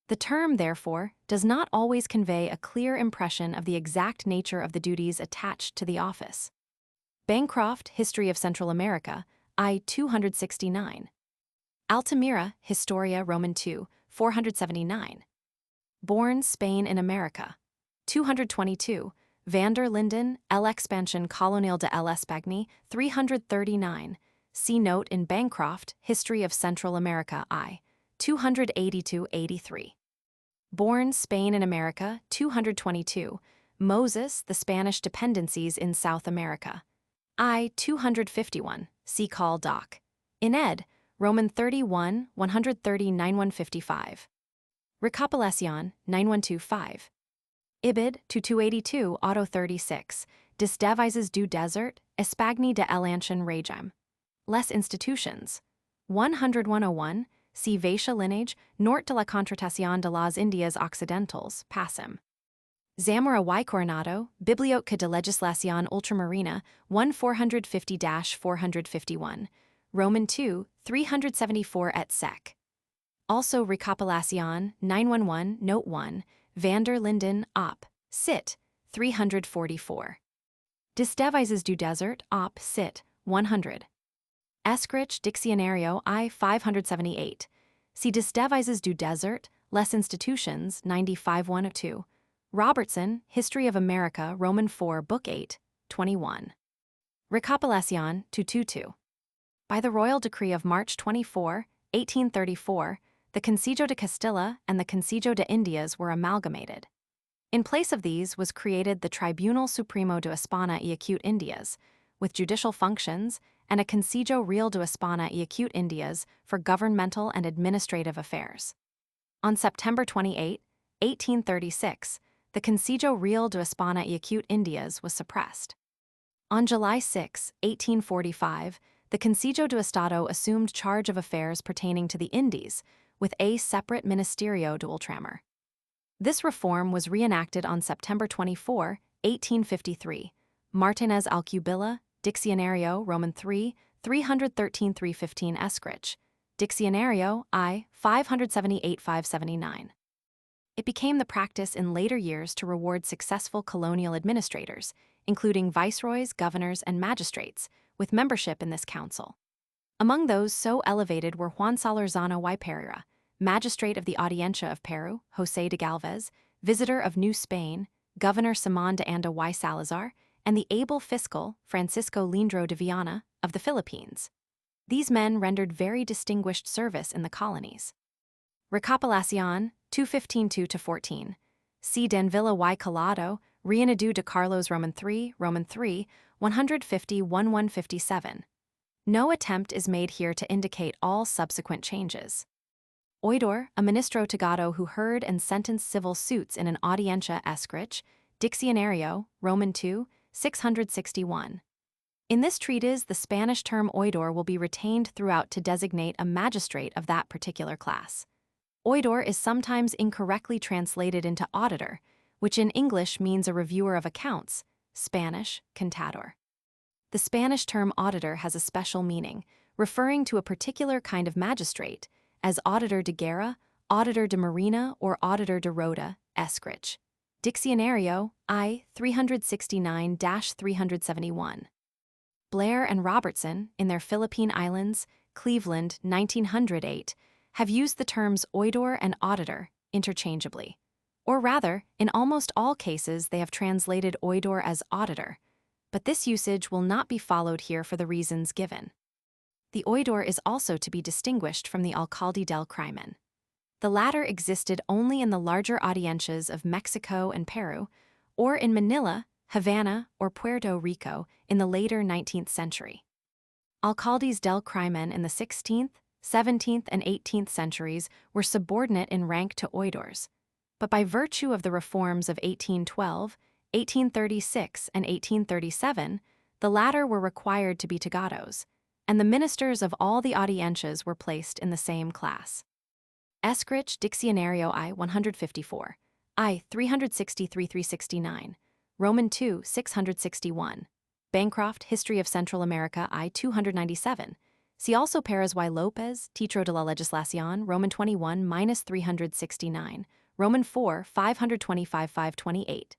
The term, therefore, does not always convey a clear impression of the exact nature of the duties attached to the office. Bancroft, History of Central America, I. 269. Altamira, Historia, Roman II, 479. Born Spain in America. 222, Van der Linden, L'Expansion coloniale de l'Espagne, 339. See note in Bancroft, History of Central America I, 282-83. Born Spain and America, 222. Moses, the Spanish dependencies in South America. I, 251. See Call Doc. In ed. Roman 31, 130-9155. Recopilación, 9125. Ibid, 2282, Auto 36. Des devises du desert, Espagne de l'ancien régime. Les institutions. 10101, see Vatia lineage, Nort de la Contratación de las Indias Occidentales, Passim. Zamora y Coronado, Biblioteca de Legislación Ultramarina, 1450-451. Roman 2, 374 et sec. Also Recopilación, 911, Note 1, Van der Linden, Op. Cit. 344. Des devises du desert, Op. Cit. 100. Escrich Diccionario I 578. See Des devises du desert, Les institutions, 95-102. Robertson, History of America, Roman 4, Book 8, 21. Recopilación 222. By the royal decree of March 24, 1834, the Consejo de Castilla and the Consejo de Indias were amalgamated. In place of these was created the Tribunal Supremo de España y Acute Indias, with judicial functions, and a Consejo Real de España y Acute Indias for governmental and administrative affairs. On September 28, 1836, the Consejo Real de España y Acute Indias was suppressed. On July 6, 1845, the Consejo de Estado assumed charge of affairs pertaining to the Indies, with a separate Ministerio de Ultramar. This reform was reenacted on September 24, 1853. Martínez Alcubilla, Diccionario Roman 3, 313-315 Escrich, Diccionario I, 578-579. It became the practice in later years to reward successful colonial administrators, including viceroys, governors, and magistrates, with membership in this council. Among those so elevated were Juan Solorzano y Pereira, magistrate of the Audiencia of Peru, José de Galvez, visitor of New Spain, Governor Simón de Anda y Salazar, and the able fiscal Francisco Lindro de Viana of the Philippines. These men rendered very distinguished service in the colonies. Recopilación 215-14. C. Danvilla y Collado, Reanadu de Carlos Roman 3, 150-1157. No attempt is made here to indicate all subsequent changes. Oidor, a ministro togado who heard and sentenced civil suits in an audiencia escrich, Diccionario, Roman 2, 661. In this treatise, the Spanish term oidor will be retained throughout to designate a magistrate of that particular class. Oidor is sometimes incorrectly translated into auditor, which in English means a reviewer of accounts, Spanish, contador. The Spanish term auditor has a special meaning, referring to a particular kind of magistrate, as auditor de guerra, auditor de marina, or auditor de rota, escrich. Diccionario I 369-371. Blair and Robertson, in their Philippine Islands, Cleveland, 1908, have used the terms oidor and auditor interchangeably. Or rather, in almost all cases they have translated oidor as auditor, but this usage will not be followed here for the reasons given. The oidor is also to be distinguished from the alcalde del crimen. The latter existed only in the larger audiencias of Mexico and Peru, or in Manila, Havana, or Puerto Rico in the later 19th century. Alcaldes del crimen in the 16th, 17th, and 18th centuries were subordinate in rank to oidors, but by virtue of the reforms of 1812, 1836, and 1837, the latter were required to be togados, and the ministers of all the audiencias were placed in the same class. Escrich Diccionario I 154, I 363-369, Roman 2 661, Bancroft History of Central America I 297. See also Parrás y López, Título de la Legislación, Roman 21-369, Roman 4 525-528.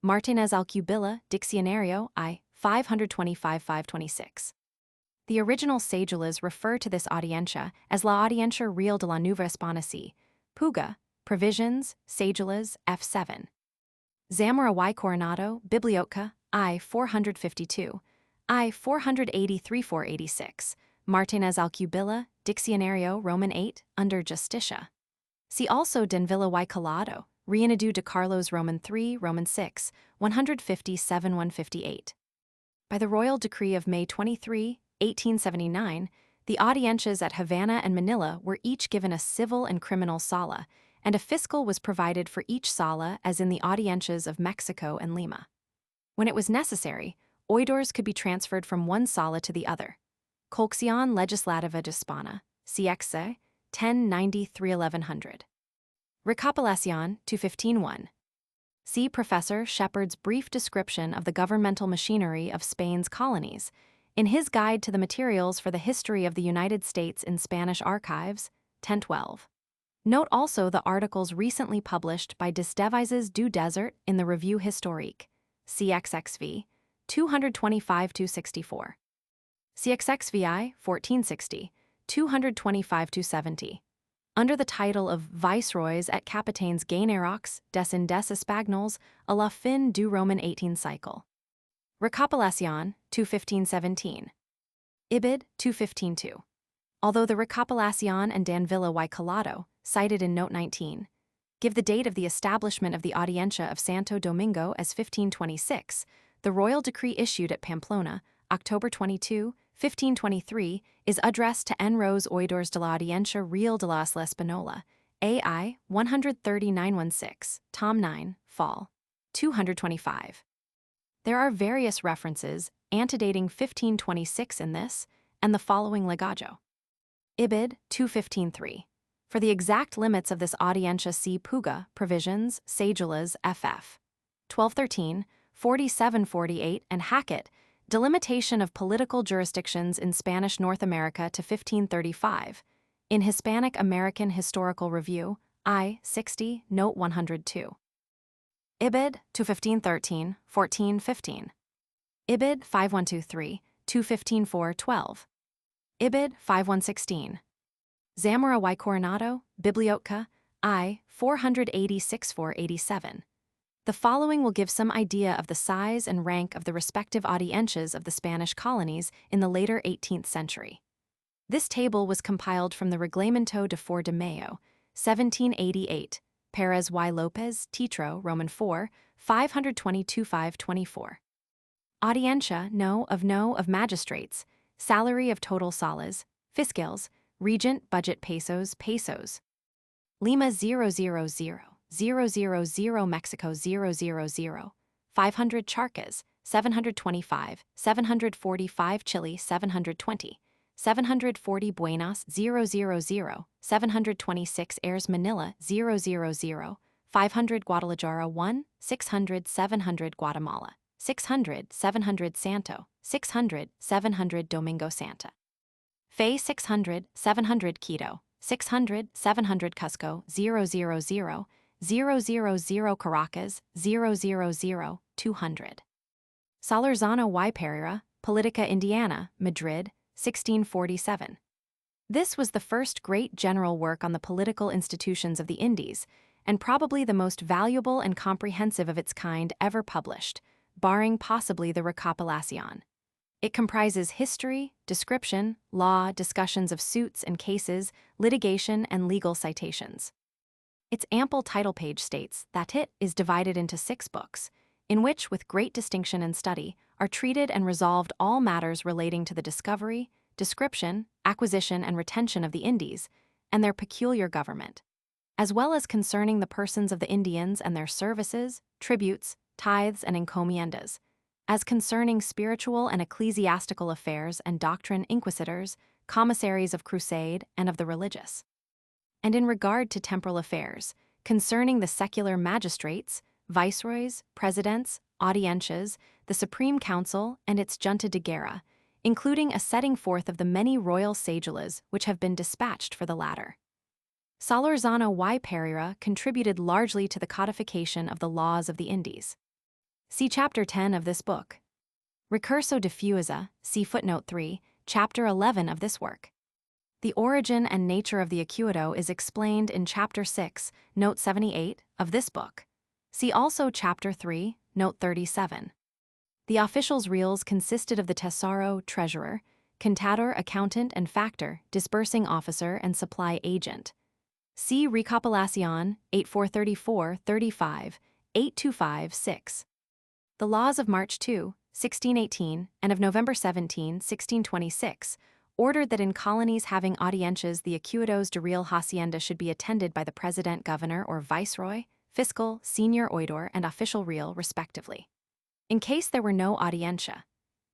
Martínez Alcubilla, Diccionario I 525-526. The original cédulas refer to this audiencia as La Audiencia Real de la Nueva España, Puga, Provisions, Cédulas, F7. Zamora y Coronado, Biblioteca, I 452, I 483-486, Martinez Alcubilla, Diccionario Roman 8, under Justicia. See also Denvilla y Collado, Reanadu de Carlos Roman 3, Roman 6, 157-158. By the royal decree of May 23, 1879, the audiencias at Havana and Manila were each given a civil and criminal sala, and a fiscal was provided for each sala as in the audiencias of Mexico and Lima. When it was necessary, oidores could be transferred from one sala to the other. Colción Legislativa de España, CXA, 1093-1100. Recopilación, 215-1. See Professor Shepard's brief description of the governmental machinery of Spain's colonies in his Guide to the Materials for the History of the United States in Spanish Archives, 1012. Note also the articles recently published by Desdevises du Desert in the Revue Historique, CXXV, 225-64. CXXVI, 1460, 225-70. Under the title of Viceroys et Capitaines Généraux des Indes Espagnols à la fin du Roman 18 cycle. Recopilación, 215-17. Ibid, 215-2. Although the Recopilación and Danvilla y Collado, cited in Note 19, give the date of the establishment of the Audiencia of Santo Domingo as 1526, the royal decree issued at Pamplona, October 22, 1523, is addressed to Enros Oidores de la Audiencia Real de las Española, AI 13916, Tom 9, Fall 225. There are various references antedating 1526 in this and the following legajo. Ibid 215-3. For the exact limits of this audiencia see Puga, Provisions, Sagelas, FF. 1213, 4748, and Hackett, Delimitation of Political Jurisdictions in Spanish North America to 1535, in Hispanic American Historical Review, I 60, Note 102. Ibid 215-13, 1415. Ibid 5123, 215-412. Ibid 5116. Zamora y Coronado, Biblioteca, I 486-487. The following will give some idea of the size and rank of the respective audiencias of the Spanish colonies in the later 18th century. This table was compiled from the Reglamento de For de Mayo, 1788, Parrás y López, Titro, Roman 4, 522-524. Audiencia, no of magistrates, salary of total salas, fiscals, regent budget pesos, Lima 000, 000 Mexico 000, 500 Charcas, 725, 745 Chile 720, 740 Buenos 000, 726 Airs Manila 000, 500 Guadalajara 1, 600 700 Guatemala, 600 700 Santo, 600 700 Domingo Santa. Fe 600 700 Quito, 600 700 Cusco 000, 000 Caracas 000, 200. Solorzano y Pereira, Politica Indiana, Madrid, 1647. This was the first great general work on the political institutions of the Indies, and probably the most valuable and comprehensive of its kind ever published, barring possibly the Recopilación. It comprises history, description, law, discussions of suits and cases, litigation, and legal citations. Its ample title page states that it is divided into 6 books, in which, with great distinction and study, are treated and resolved all matters relating to the discovery, description, acquisition, and retention of the Indies, and their peculiar government, as well as concerning the persons of the Indians and their services, tributes, tithes, and encomiendas, as concerning spiritual and ecclesiastical affairs and doctrine inquisitors, commissaries of crusade, and of the religious. And in regard to temporal affairs, concerning the secular magistrates, viceroys, presidents, audiencias, the Supreme Council, and its junta de guerra, including a setting forth of the many royal sagelas which have been dispatched for the latter. Solorzano y Pereira contributed largely to the codification of the laws of the Indies. See Chapter 10 of this book. Recurso diffusa, see footnote 3, Chapter 11 of this work. The origin and nature of the acuito is explained in Chapter 6, Note 78, of this book. See also Chapter 3, Note 37. The officials' reals consisted of the tesoro, treasurer, contador, accountant, and factor, disbursing officer, and supply agent. See Recopilación, 8434, 35, 825, 6. The laws of March 2, 1618, and of November 17, 1626, ordered that in colonies having audiencias the acuidos de real hacienda should be attended by the president, governor, or viceroy, fiscal, senior oidor, and official real, respectively. In case there were no audiencia,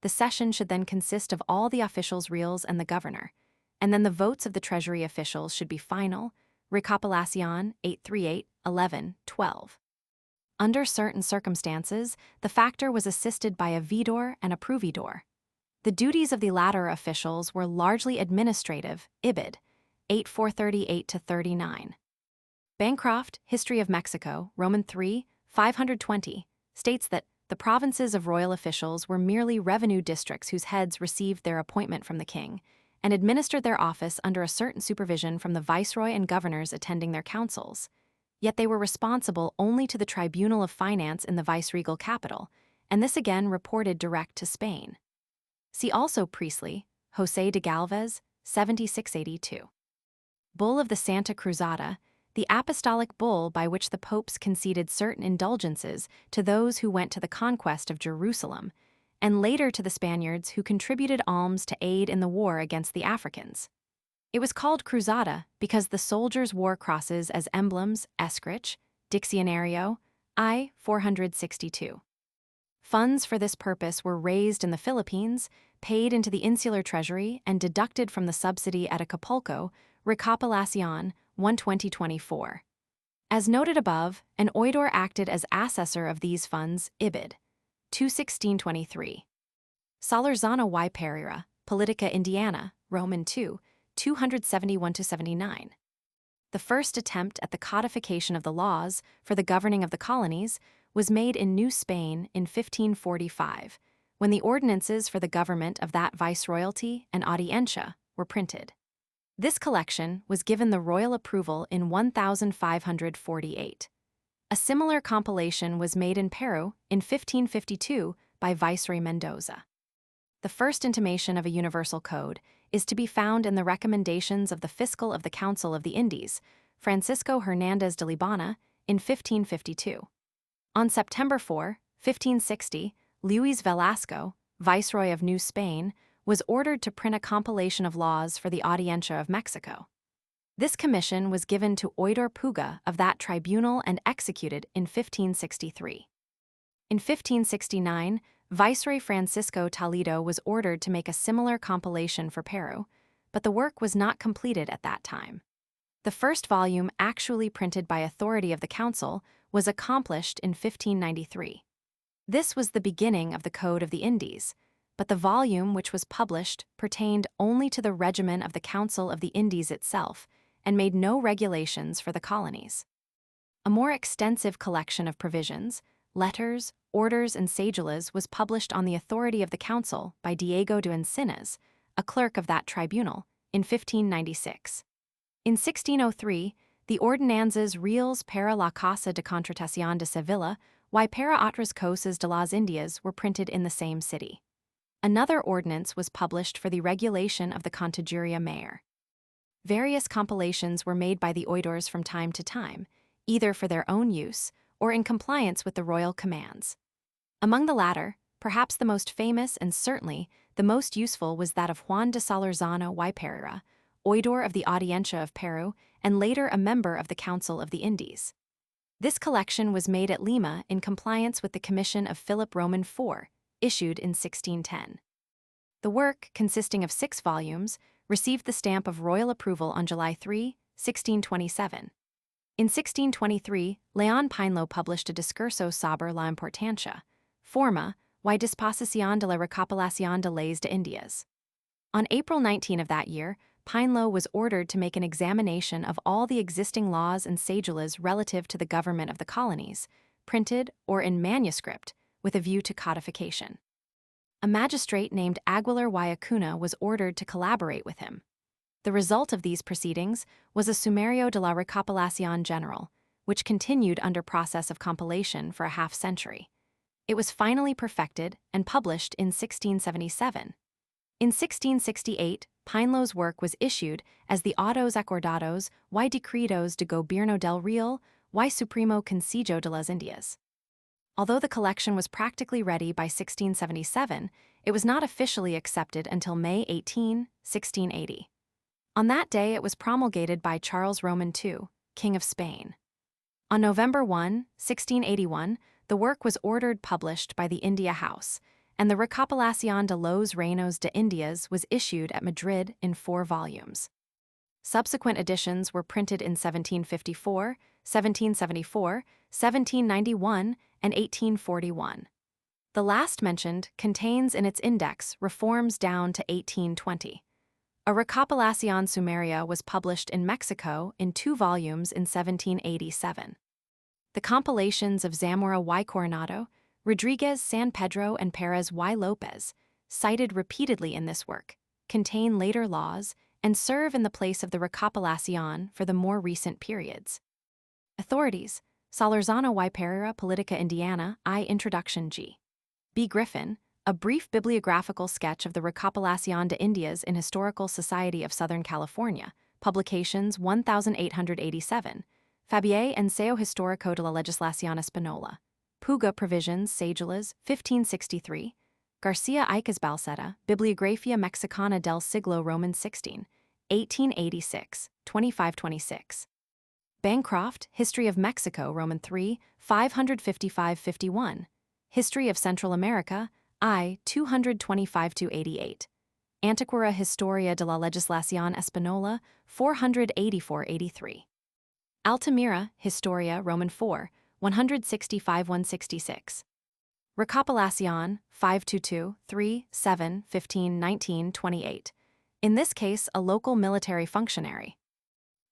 the session should then consist of all the officials' reals and the governor, and then the votes of the treasury officials should be final. Recopilación, 838, 11, 12. Under certain circumstances, the factor was assisted by a vidor and a providor. The duties of the latter officials were largely administrative. Ibid, 8438-39. Bancroft, History of Mexico, Roman 3, 520, states that the provinces of royal officials were merely revenue districts whose heads received their appointment from the king and administered their office under a certain supervision from the viceroy and governors attending their councils. Yet they were responsible only to the Tribunal of Finance in the viceregal capital, and this again reported direct to Spain. See also Priestley, José de Galvez, 7682. Bull of the Santa Cruzada, the apostolic bull by which the popes conceded certain indulgences to those who went to the conquest of Jerusalem, and later to the Spaniards who contributed alms to aid in the war against the Africans. It was called Cruzada because the soldiers wore crosses as emblems. Escrich, Diccionario, I. 462. Funds for this purpose were raised in the Philippines, paid into the insular treasury, and deducted from the subsidy at Acapulco. Recopilación, 120-24. As noted above, an oidor acted as assessor of these funds. Ibid, 216-23. Solorzano y Pereira, Politica Indiana, Roman 2, 271-79. The first attempt at the codification of the laws for the governing of the colonies was made in New Spain in 1545, when the ordinances for the government of that viceroyalty and audiencia were printed. This collection was given the royal approval in 1548. A similar compilation was made in Peru in 1552 by Viceroy Mendoza. The first intimation of a universal code is to be found in the recommendations of the fiscal of the Council of the Indies, Francisco Hernández de Libana, in 1552. On September 4, 1560, Luis Velasco, Viceroy of New Spain, was ordered to print a compilation of laws for the Audiencia of Mexico. This commission was given to Oidor Puga of that tribunal and executed in 1563. In 1569, Viceroy Francisco Toledo was ordered to make a similar compilation for Peru, but the work was not completed at that time. The first volume actually printed by authority of the council was accomplished in 1593. This was the beginning of the Code of the Indies, but the volume which was published pertained only to the regimen of the Council of the Indies itself and made no regulations for the colonies. A more extensive collection of provisions, letters, orders, and cedulas was published on the authority of the council by Diego de Encinas, a clerk of that tribunal, in 1596. In 1603, the Ordenanzas Reales para la Casa de Contratación de Sevilla y para otras cosas de las Indias were printed in the same city. Another ordinance was published for the regulation of the Contaduría Mayor. Various compilations were made by the oidors from time to time, either for their own use or in compliance with the royal commands. Among the latter, perhaps the most famous and certainly the most useful was that of Juan de Solorzano y Pereira, oidor of the Audiencia of Peru and later a member of the Council of the Indies. This collection was made at Lima in compliance with the commission of Philip Roman IV, issued in 1610. The work, consisting of 6 volumes, received the stamp of royal approval on July 3, 1627. In 1623, León Pinelo published a discurso sobre la importancia, forma, y disposición de la recopilación de leyes de Indias. On April 19 of that year, Pinelo was ordered to make an examination of all the existing laws and cedulas relative to the government of the colonies, printed or in manuscript, with a view to codification. A magistrate named Aguilar y Acuna was ordered to collaborate with him. The result of these proceedings was a Sumario de la Recopilación General, which continued under process of compilation for a half-century. It was finally perfected and published in 1677. In 1668, Pinelow's work was issued as the Autos Acordados y Decretos de Gobierno del Real y Supremo Consejo de las Indias. Although the collection was practically ready by 1677, it was not officially accepted until May 18, 1680. On that day, it was promulgated by Charles Roman II, King of Spain. On November 1, 1681, the work was ordered published by the India House, and the Recopilación de los Reinos de Indias was issued at Madrid in 4 volumes. Subsequent editions were printed in 1754, 1774, 1791, and 1841. The last mentioned contains in its index reforms down to 1820. A Recopilación Sumeria was published in Mexico in 2 volumes in 1787. The compilations of Zamora y Coronado, Rodriguez, San Pedro, and Perez y Lopez, cited repeatedly in this work, contain later laws and serve in the place of the Recopilación for the more recent periods. Authorities: Solorzano y Pereira, Politica Indiana, Introduction G. B. Griffin, A Brief Bibliographical Sketch of the Recopilación de Indias in Historical Society of Southern California, Publications 1887, Fabier Enseo Histórico de la Legislación Española, Puga Provisions, Sagelas, 1563, Garcia Iquez Balseta, Bibliografía Mexicana del Siglo Roman 16, 1886, 2526. Bancroft, History of Mexico, Roman 3, 555-51, History of Central America, I, 225-88. Antiquaria Historia de la Legislación Española, 484-83. Altamira, Historia, Roman 4, 165-166. Recopilación, 522, 3, 7, 15, 19, 28. In this case, a local military functionary.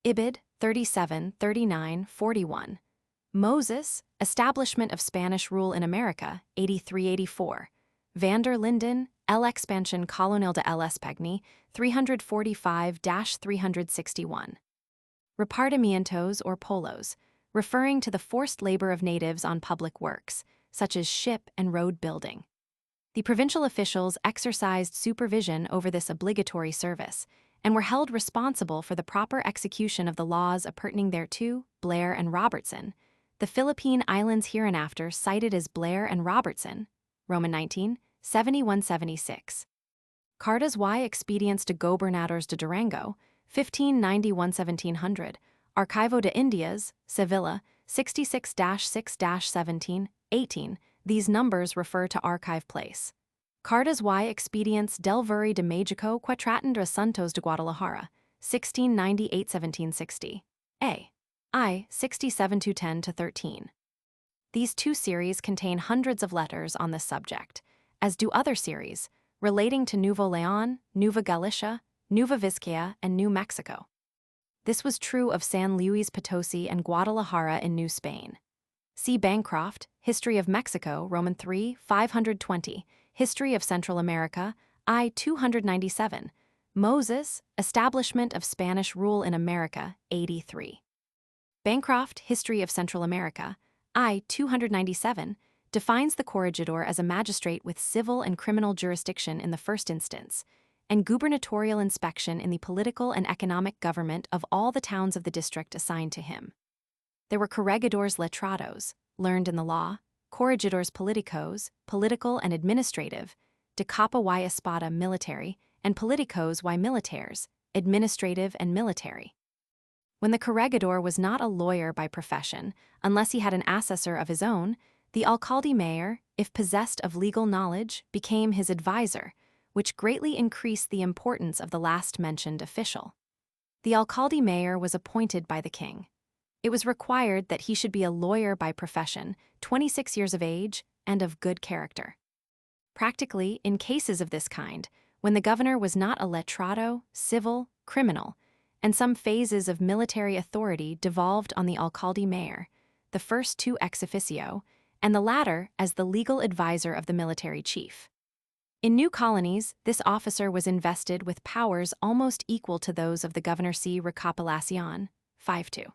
Ibid, 37, 39, 41. Moses, Establishment of Spanish Rule in America, 83-84. Vander Linden, El Expansion Colonial de el Espagni, 345-361. Repartimientos or polos, referring to the forced labor of natives on public works, such as ship and road building. The provincial officials exercised supervision over this obligatory service and were held responsible for the proper execution of the laws appurtening thereto. Blair and Robertson, the Philippine Islands hereinafter cited as Blair and Robertson, Roman 19, 71-76. Cartas y Expedientes de Gobernadores de Durango, 1591-1700, Archivo de Indias, Sevilla, 66-6-17, 18. These numbers refer to archive place. Cartas y Expedientes del Virrey de Mexico Cuatratán de Asuntos de Guadalajara, 1698-1760. A. I. 67-10-13. These 2 series contain hundreds of letters on this subject, as do other series relating to Nuevo León, Nueva Galicia, Nueva Vizcaya, and New Mexico. This was true of San Luis Potosi and Guadalajara in New Spain. See Bancroft, History of Mexico, Roman 3, 520, History of Central America, I. 297, Moses, Establishment of Spanish Rule in America, 83. Bancroft, History of Central America, I. 297, defines the corregidor as a magistrate with civil and criminal jurisdiction in the first instance, and gubernatorial inspection in the political and economic government of all the towns of the district assigned to him. There were corregidores letrados, learned in the law, corregidores politicos, political and administrative, de capa y espada military, and politicos y militares, administrative and military. When the corregidor was not a lawyer by profession, unless he had an assessor of his own, the alcalde mayor, if possessed of legal knowledge, became his advisor, which greatly increased the importance of the last-mentioned official. The alcalde mayor was appointed by the king. It was required that he should be a lawyer by profession, 26 years of age, and of good character. Practically, in cases of this kind, when the governor was not a letrado, civil, criminal, and some phases of military authority devolved on the alcalde mayor, the first 2 ex officio, and the latter as the legal advisor of the military chief. In new colonies, this officer was invested with powers almost equal to those of the Governorcy Recopilación, 5-2.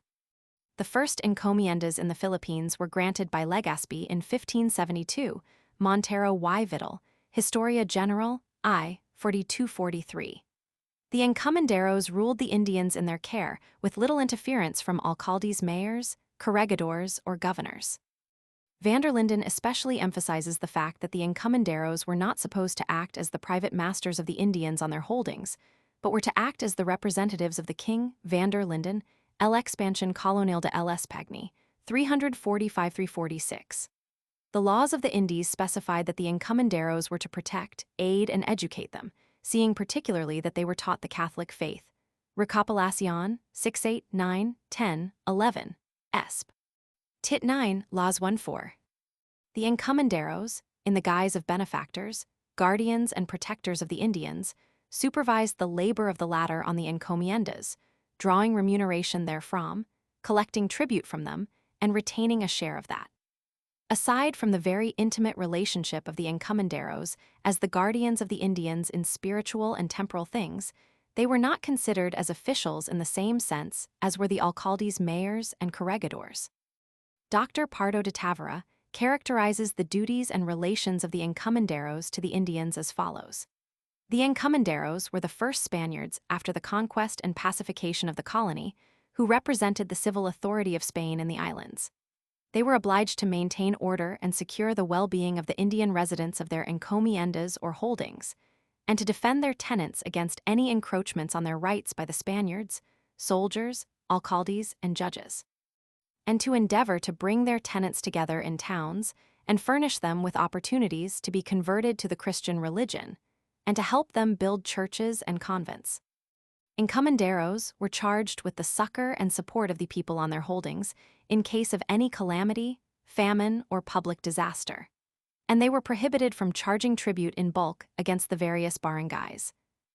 The first encomiendas in the Philippines were granted by Legazpi in 1572, Montero y Vidal, Historia General, I. 4243. The encomenderos ruled the Indians in their care with little interference from alcaldes mayors, corregidors, or governors. Van der Linden especially emphasizes the fact that the encomenderos were not supposed to act as the private masters of the Indians on their holdings, but were to act as the representatives of the king, Van der Linden, El Expansion Colonial de El Espagni, 345-346. The laws of the Indies specified that the encomenderos were to protect, aid, and educate them, seeing particularly that they were taught the Catholic faith. Recopilación, 68, 9, 10, 11, Esp. Tit 9, Laws 1-4. The encomenderos, in the guise of benefactors, guardians, and protectors of the Indians, supervised the labor of the latter on the encomiendas, drawing remuneration therefrom, collecting tribute from them, and retaining a share of that. Aside from the very intimate relationship of the encomenderos as the guardians of the Indians in spiritual and temporal things, they were not considered as officials in the same sense as were the alcaldes mayors and corregidors. Dr. Pardo de Tavera characterizes the duties and relations of the encomenderos to the Indians as follows. The encomenderos were the first Spaniards after the conquest and pacification of the colony, who represented the civil authority of Spain in the islands. They were obliged to maintain order and secure the well-being of the Indian residents of their encomiendas or holdings, and to defend their tenants against any encroachments on their rights by the Spaniards, soldiers, alcaldes, and judges, and to endeavor to bring their tenants together in towns and furnish them with opportunities to be converted to the Christian religion, and to help them build churches and convents. Encomenderos were charged with the succor and support of the people on their holdings in case of any calamity, famine, or public disaster, and they were prohibited from charging tribute in bulk against the various barangays.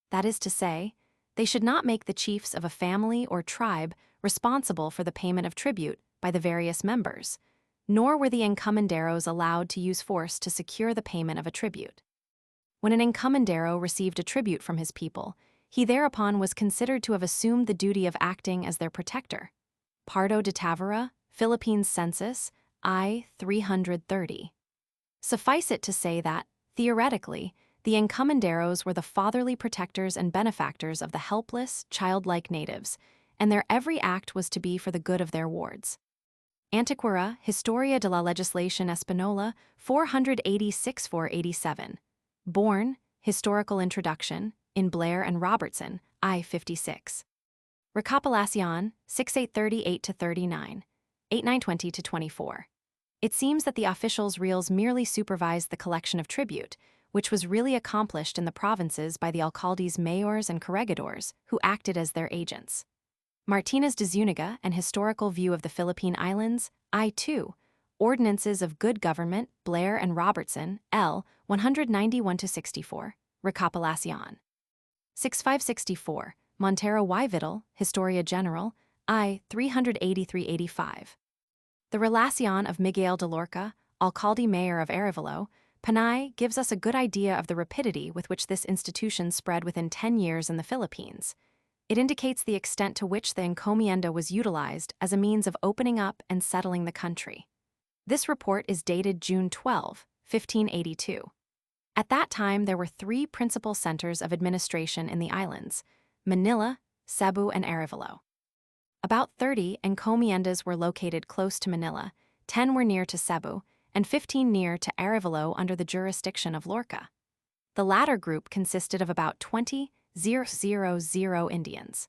That is to say, they should not make the chiefs of a family or tribe responsible for the payment of tribute by the various members, nor were the encomenderos allowed to use force to secure the payment of a tribute. When an encomendero received a tribute from his people, he thereupon was considered to have assumed the duty of acting as their protector. Pardo de Tavera, Philippines Census, I. 330. Suffice it to say that, theoretically, the encomenderos were the fatherly protectors and benefactors of the helpless, childlike natives, and their every act was to be for the good of their wards. Antiquara, Historia de la Legislación Española, 486-487. Bourne, Historical Introduction, in Blair and Robertson, I. 56. Recopilación, 6838-39, 8920-24. It seems that the officials' reals merely supervised the collection of tribute, which was really accomplished in the provinces by the alcaldes mayors and corregidors, who acted as their agents. Martinez de Zuniga, An Historical View of the Philippine Islands, I. 2. Ordinances of Good Government, Blair and Robertson, L. 191-64, Recopilación. 6564, Montero y Vidal, Historia General, I. 383-85. The Relación of Miguel de Lorca, Alcalde Mayor of Arevalo, Panay, gives us a good idea of the rapidity with which this institution spread within 10 years in the Philippines. It indicates the extent to which the encomienda was utilized as a means of opening up and settling the country. This report is dated June 12, 1582. At that time, there were 3 principal centers of administration in the islands: Manila, Cebu, and Arevalo. About 30 encomiendas were located close to Manila, 10 were near to Cebu, and 15 near to Arevalo under the jurisdiction of Lorca. The latter group consisted of about 20,000 Indians.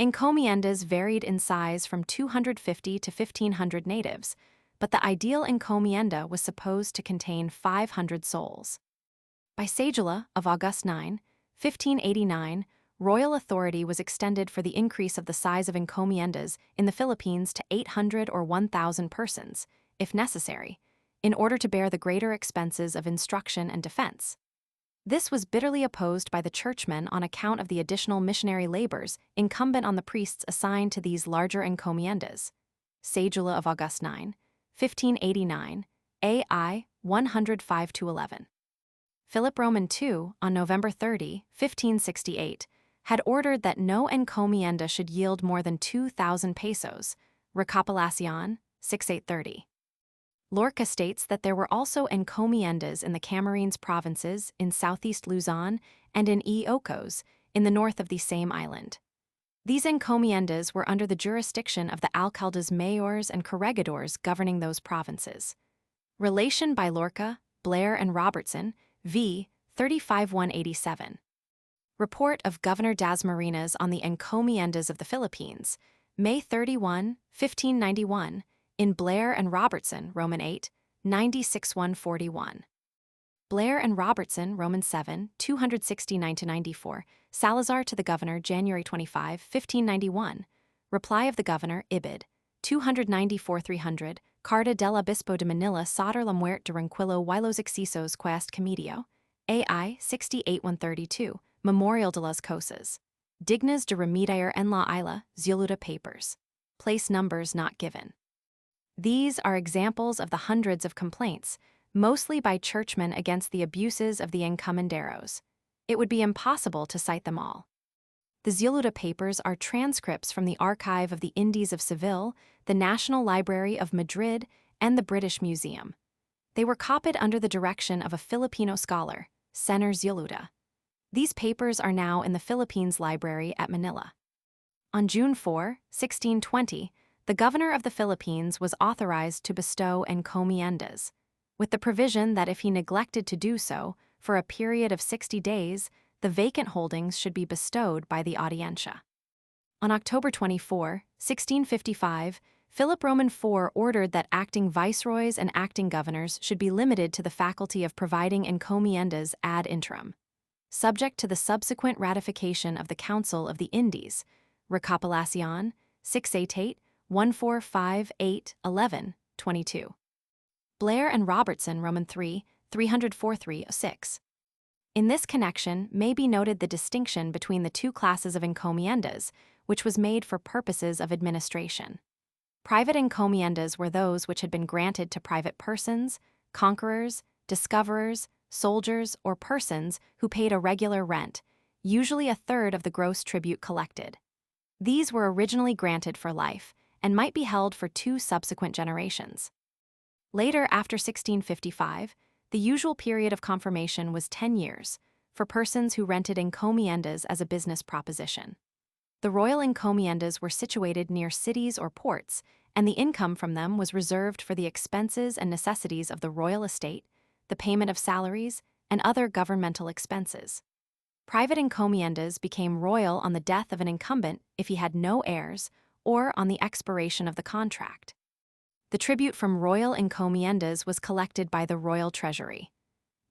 Encomiendas varied in size from 250 to 1,500 natives, but the ideal encomienda was supposed to contain 500 souls. By cedula of August 9, 1589, royal authority was extended for the increase of the size of encomiendas in the Philippines to 800 or 1,000 persons, if necessary, in order to bear the greater expenses of instruction and defense. This was bitterly opposed by the churchmen on account of the additional missionary labors incumbent on the priests assigned to these larger encomiendas. Cedula of August 9, 1589, AI 105-11. Philip Roman II, on November 30, 1568, had ordered that no encomienda should yield more than 2,000 pesos, Recopilación, 6830. Lorca states that there were also encomiendas in the Camarines provinces in southeast Luzon and in Ilocos, in the north of the same island. These encomiendas were under the jurisdiction of the alcaldes mayores and corregidors governing those provinces. Relation by Lorca, Blair and Robertson, v. 35187. Report of Governor Dasmariñas on the encomiendas of the Philippines, May 31, 1591, in Blair and Robertson, Roman 8, 96141. Blair and Robertson, Roman 7, 269-94, Salazar to the Governor, January 25, 1591. Reply of the Governor, Ibid, 294-300, Carta del Obispo de Manila sobre la muerte Tranquilo y los excesos quest comedio, AI 68-132, Memorial de las Cosas. Dignas de remediar en la isla, Zuluta papers. Place numbers not given. These are examples of the hundreds of complaints, mostly by churchmen against the abuses of the encomenderos. It would be impossible to cite them all. The Zuluta papers are transcripts from the archive of the Indies of Seville, the National Library of Madrid, and the British Museum. They were copied under the direction of a Filipino scholar, Señor Zuluta. These papers are now in the Philippines Library at Manila. On June 4, 1620, the Governor of the Philippines was authorized to bestow encomiendas, with the provision that if he neglected to do so, for a period of 60 days, the vacant holdings should be bestowed by the Audiencia. On October 24, 1655, Philip Roman IV ordered that acting viceroys and acting governors should be limited to the faculty of providing encomiendas ad interim, subject to the subsequent ratification of the Council of the Indies, Recopilación, 688, 1458, 11, 22. Blair and Robertson, Roman 3, 304-306. In this connection may be noted the distinction between the two classes of encomiendas, which was made for purposes of administration. Private encomiendas were those which had been granted to private persons, conquerors, discoverers, soldiers, or persons who paid a regular rent, usually a third of the gross tribute collected. These were originally granted for life, and might be held for 2 subsequent generations. Later, after 1655, the usual period of confirmation was 10 years, for persons who rented encomiendas as a business proposition. The royal encomiendas were situated near cities or ports, and the income from them was reserved for the expenses and necessities of the royal estate, the payment of salaries, and other governmental expenses. Private encomiendas became royal on the death of an incumbent if he had no heirs, or on the expiration of the contract. The tribute from royal encomiendas was collected by the royal treasury.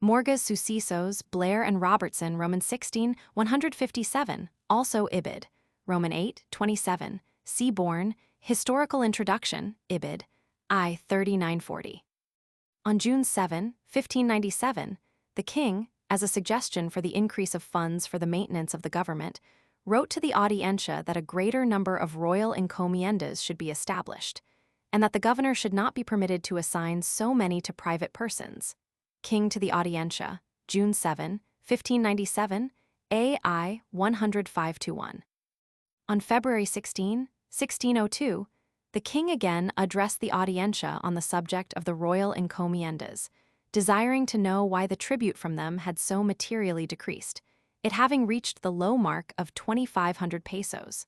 Morgas Sucesos, Blair and Robertson, Roman 16, 157, also Ibid, Roman 8, 27, Seaborn, Historical Introduction, Ibid, I 3940. On June 7, 1597, the king, as a suggestion for the increase of funds for the maintenance of the government, wrote to the Audiencia that a greater number of royal encomiendas should be established, and that the governor should not be permitted to assign so many to private persons. King to the Audiencia, June 7, 1597, AI 105-1. On February 16, 1602, the king again addressed the Audiencia on the subject of the royal encomiendas, desiring to know why the tribute from them had so materially decreased, it having reached the low mark of 2,500 pesos.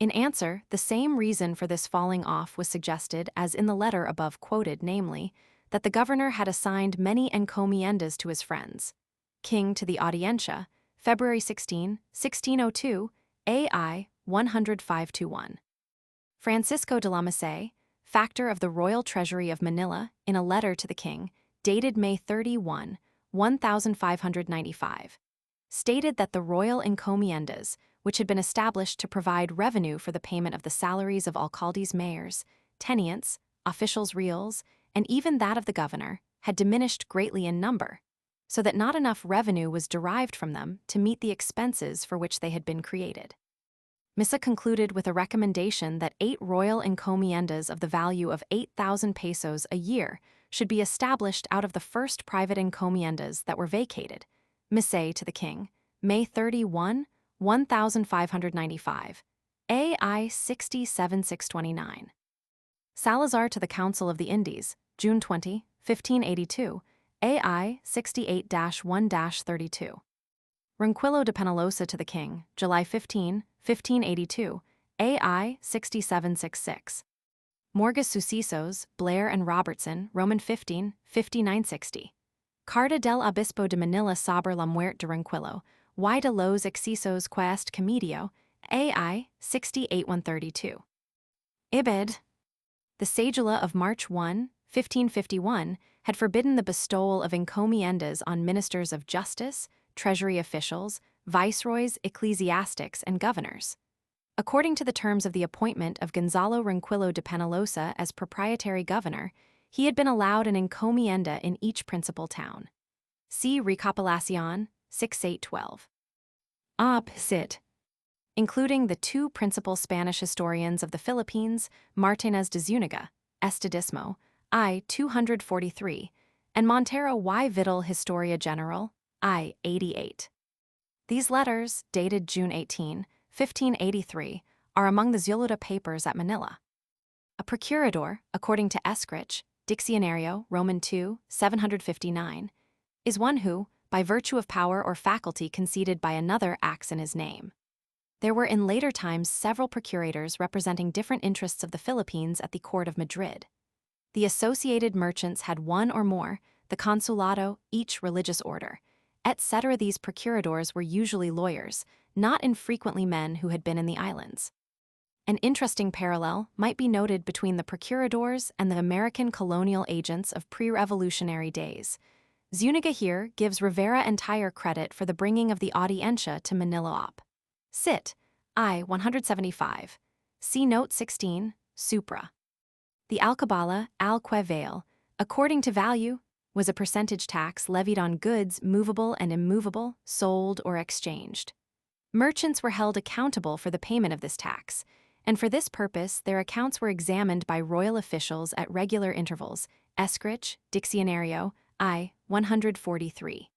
In answer, the same reason for this falling off was suggested as in the letter above quoted, namely, that the governor had assigned many encomiendas to his friends. King to the Audiencia, February 16, 1602, AI 105-1. Francisco de la Mesa, factor of the Royal Treasury of Manila, in a letter to the king, dated May 31, 1595, stated that the royal encomiendas, which had been established to provide revenue for the payment of the salaries of alcaldes mayors, tenants, officials reals, and even that of the governor, had diminished greatly in number, so that not enough revenue was derived from them to meet the expenses for which they had been created. Misa concluded with a recommendation that 8 royal encomiendas of the value of 8,000 pesos a year should be established out of the first private encomiendas that were vacated. Misa to the king, May 31, 1595, AI 67-629. Salazar to the Council of the Indies, June 20, 1582, AI 68-1-32. Ronquillo de Penalosa to the King, July 15, 1582, AI 6766. Morgas Sucesos, Blair and Robertson, Roman 15, 5960. Carta del Obispo de Manila sobre la muerte de Ronquillo, y de los excesos quest comedio, AI 68-132. Ibid. The cedula of March 1, 1551, had forbidden the bestowal of encomiendas on ministers of justice, treasury officials, viceroys, ecclesiastics, and governors. According to the terms of the appointment of Gonzalo Ronquillo de Penalosa as proprietary governor, he had been allowed an encomienda in each principal town. See Recopilación, 6812. Op. Cit. Including the two principal Spanish historians of the Philippines, Martínez de Zúñiga, Estadismo, I. 243, and Montero y Vidal Historia General, I. 88. These letters, dated June 18, 1583, are among the Zuluta papers at Manila. A procurador, according to Escrich, Diccionario, Roman 2, 759, is one who, by virtue of power or faculty conceded by another, acts in his name. There were in later times several procurators representing different interests of the Philippines at the court of Madrid. The associated merchants had one or more, the consulado, each religious order, etc. These procuradors were usually lawyers, not infrequently men who had been in the islands. An interesting parallel might be noted between the procuradors and the American colonial agents of pre-revolutionary days. Zúñiga here gives Rivera entire credit for the bringing of the Audiencia to Manila op. Cit. I. 175. See Note 16, Supra. The alcabala, alque vale, according to value, was a percentage tax levied on goods movable and immovable, sold or exchanged. Merchants were held accountable for the payment of this tax, and for this purpose their accounts were examined by royal officials at regular intervals. Escrich, Diccionario, I. 143.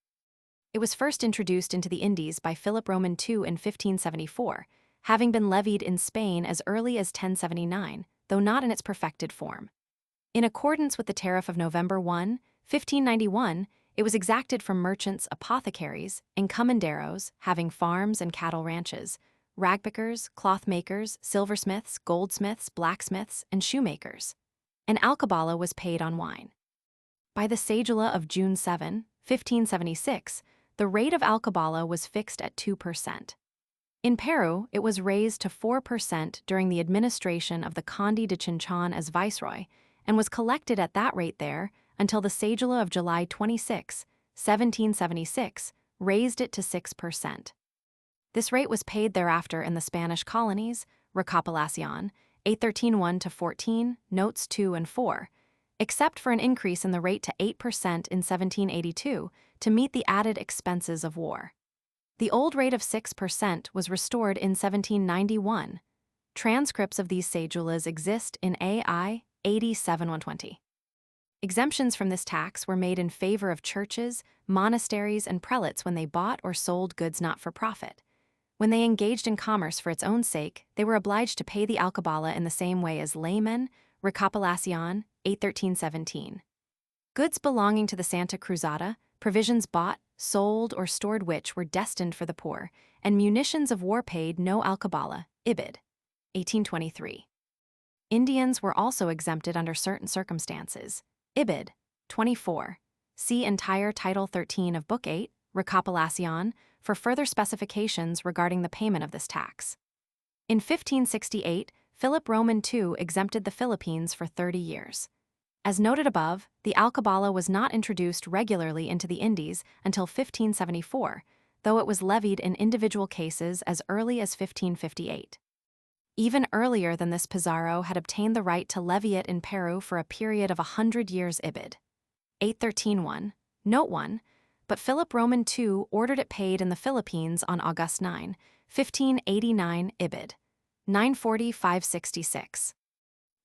It was first introduced into the Indies by Philip Roman II in 1574, having been levied in Spain as early as 1079, though not in its perfected form. In accordance with the tariff of November 1, 1591, it was exacted from merchants, apothecaries, encomenderos having farms and cattle ranches, ragpickers, clothmakers, silversmiths, goldsmiths, blacksmiths, and shoemakers. An alcabala was paid on wine. By the cedula of June 7, 1576, the rate of alcabala was fixed at 2%. In Peru, it was raised to 4% during the administration of the Conde de Chinchon as viceroy, and was collected at that rate there until the cedula of July 26, 1776, raised it to 6%. This rate was paid thereafter in the Spanish Colonies, Recopilación, 813-1-14, Notes 2 and 4, except for an increase in the rate to 8% in 1782 to meet the added expenses of war. The old rate of 6% was restored in 1791. Transcripts of these cedulas exist in AI 87-120. Exemptions from this tax were made in favor of churches, monasteries, and prelates when they bought or sold goods not for profit. When they engaged in commerce for its own sake, they were obliged to pay the alcabala in the same way as laymen, Recopilación, 813-17. Goods belonging to the Santa Cruzada, provisions bought, sold, or stored which were destined for the poor, and munitions of war paid no alcabala, Ibid. 1823. Indians were also exempted under certain circumstances, Ibid. 24. See entire Title 13 of Book 8, Recopilación, for further specifications regarding the payment of this tax. In 1568, Philip Roman II exempted the Philippines for 30 years. As noted above, the alcabala was not introduced regularly into the Indies until 1574, though it was levied in individual cases as early as 1558. Even earlier than this, Pizarro had obtained the right to levy it in Peru for a period of 100 years. Ibid. 813-1, Note 1, but Philip Roman II ordered it paid in the Philippines on August 9, 1589. Ibid. 940-566.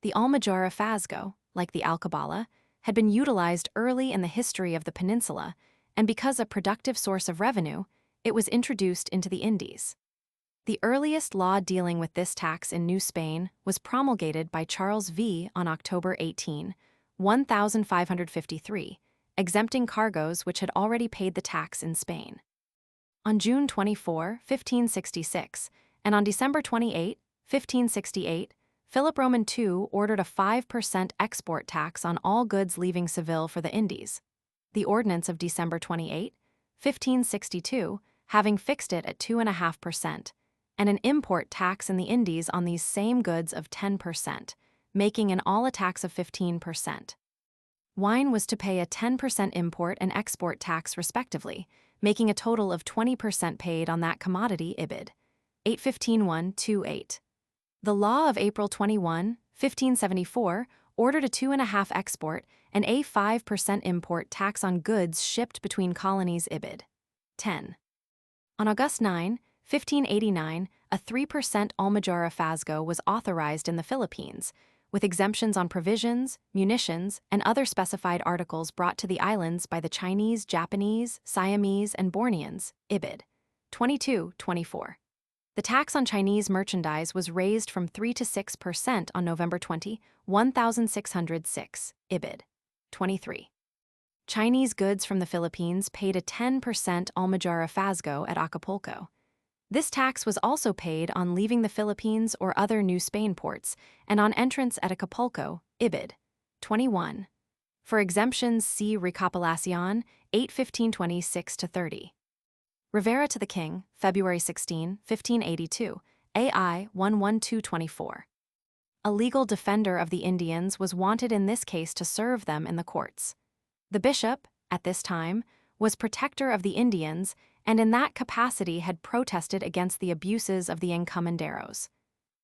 The Almajar of Fasgo, like the alcabala, had been utilized early in the history of the peninsula, and because a productive source of revenue, it was introduced into the Indies. The earliest law dealing with this tax in New Spain was promulgated by Charles V on October 18, 1553, exempting cargoes which had already paid the tax in Spain. On June 24, 1566, and on December 28, 1568, Philip Roman II ordered a 5% export tax on all goods leaving Seville for the Indies. The Ordinance of December 28, 1562, having fixed it at 2.5%, and an import tax in the Indies on these same goods of 10%, making in all a tax of 15%. Wine was to pay a 10% import and export tax respectively, making a total of 20% paid on that commodity Ibid. 815-128. The law of April 21, 1574, ordered a 2.5% export and a 5% import tax on goods shipped between colonies Ibid. 10. On August 9, 1589, a 3% Almadrara Fasgo was authorized in the Philippines, with exemptions on provisions, munitions, and other specified articles brought to the islands by the Chinese, Japanese, Siamese, and Borneans, Ibid. 22-24. The tax on Chinese merchandise was raised from 3 to 6% on November 20, 1606, Ibid. 23. Chinese goods from the Philippines paid a 10% Almadrara Fasgo at Acapulco. This tax was also paid on leaving the Philippines or other New Spain ports and on entrance at Acapulco, Ibid. 21. For exemptions, see Recopilación, 8-1526-30. Rivera to the King, February 16, 1582, AI 11224. A legal defender of the Indians was wanted in this case to serve them in the courts. The bishop, at this time, was protector of the Indians and in that capacity had protested against the abuses of the encomenderos.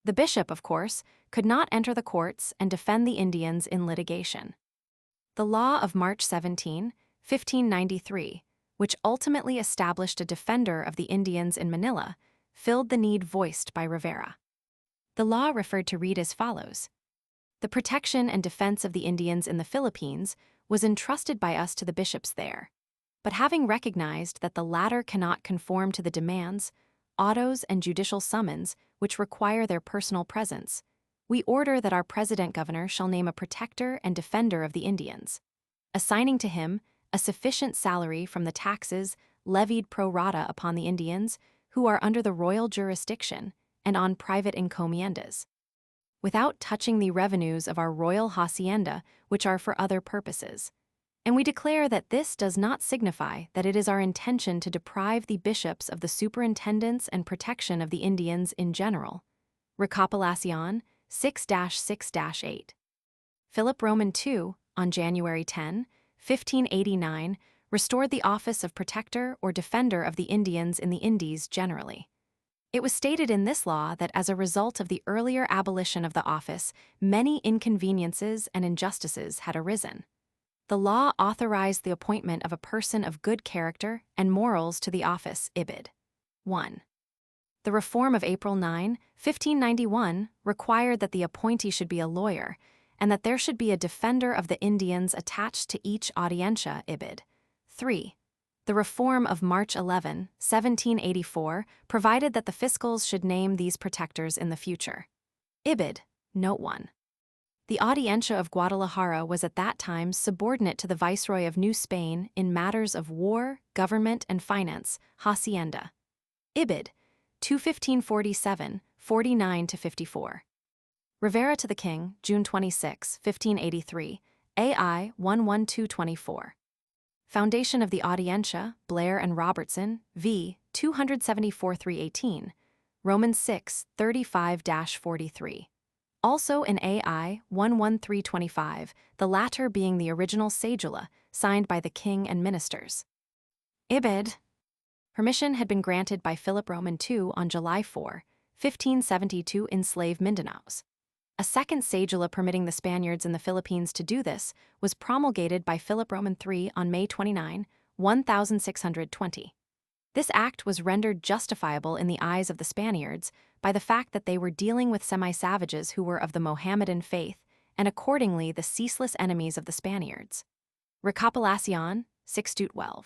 The bishop, of course, could not enter the courts and defend the Indians in litigation. The law of March 17, 1593, which ultimately established a defender of the Indians in Manila, filled the need voiced by Rivera. The law referred to read as follows. The protection and defense of the Indians in the Philippines was entrusted by us to the bishops there. But having recognized that the latter cannot conform to the demands, autos, and judicial summons which require their personal presence, we order that our president-governor shall name a protector and defender of the Indians, assigning to him a sufficient salary from the taxes levied pro rata upon the Indians who are under the royal jurisdiction and on private encomiendas, without touching the revenues of our royal hacienda, which are for other purposes. And we declare that this does not signify that it is our intention to deprive the bishops of the superintendence and protection of the Indians in general. Recopilación 6-6-8. Philip Roman II, on January 10, 1589, restored the office of protector or defender of the Indians in the Indies generally. It was stated in this law that as a result of the earlier abolition of the office, many inconveniences and injustices had arisen. The law authorized the appointment of a person of good character and morals to the office Ibid. 1. The reform of April 9, 1591 required that the appointee should be a lawyer and that there should be a defender of the Indians attached to each Audiencia Ibid. 3. The reform of March 11, 1784 provided that the fiscals should name these protectors in the future. Ibid. Note 1. The Audiencia of Guadalajara was at that time subordinate to the Viceroy of New Spain in matters of war, government, and finance, hacienda. Ibid. 2-1547, 49-54. Rivera to the King, June 26, 1583, AI 11224. Foundation of the Audiencia, Blair and Robertson, v. 274-318, Romans 6, 35-43. Also in AI 11325, the latter being the original cedula, signed by the king and ministers. Ibid. Permission had been granted by Philip Roman II on July 4, 1570 to enslave Mindanaos. A second cedula permitting the Spaniards in the Philippines to do this was promulgated by Philip Roman III on May 29, 1620. This act was rendered justifiable in the eyes of the Spaniards by the fact that they were dealing with semi-savages who were of the Mohammedan faith and accordingly the ceaseless enemies of the Spaniards. Recopilación 6-12.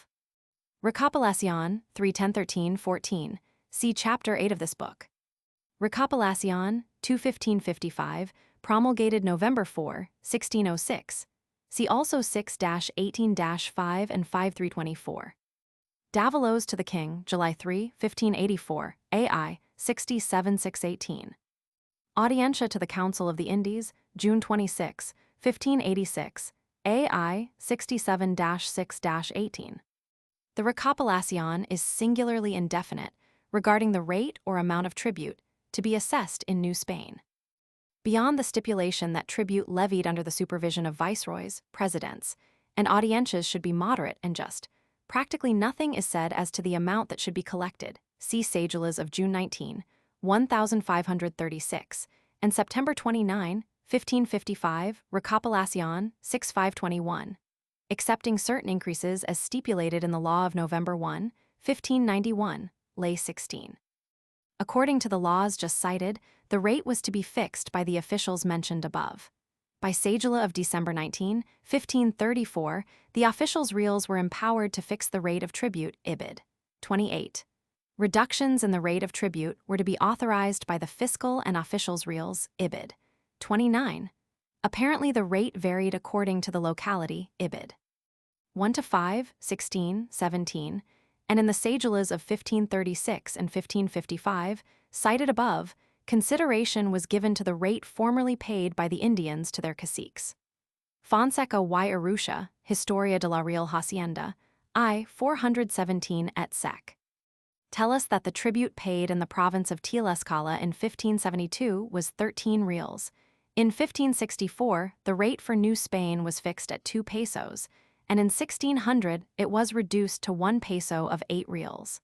Recopilación 3-10-13-14, See Chapter 8 of this book. Recopilación, 21555, promulgated November 4, 1606. See also 6-18-5 and 5324. Davalos to the King, July 3, 1584, AI, 67618. Audiencia to the Council of the Indies, June 26, 1586, AI, 67-6-18. The recopilación is singularly indefinite regarding the rate or amount of tribute to be assessed in New Spain. Beyond the stipulation that tribute levied under the supervision of viceroys, presidents, and audiencias should be moderate and just, practically nothing is said as to the amount that should be collected. See Cédulas of June 19, 1536, and September 29, 1555, Recopilación, 6521, accepting certain increases as stipulated in the law of November 1, 1591, Lay 16. According to the laws just cited, the rate was to be fixed by the officials mentioned above. By Cédula of December 19, 1534, the officials' reals were empowered to fix the rate of tribute, Ibid. 28. Reductions in the rate of tribute were to be authorized by the fiscal and officials' reals, Ibid. 29. Apparently the rate varied according to the locality, Ibid. 1-5, 16, 17, and in the Cédulas of 1536 and 1555, cited above, consideration was given to the rate formerly paid by the Indians to their caciques. Fonseca y Urrutia, Historia de la Real Hacienda, I. 417 et sec. Tell us that the tribute paid in the province of Tlaxcala in 1572 was 13 reals. In 1564, the rate for New Spain was fixed at 2 pesos, and in 1600 it was reduced to 1 peso of 8 reals.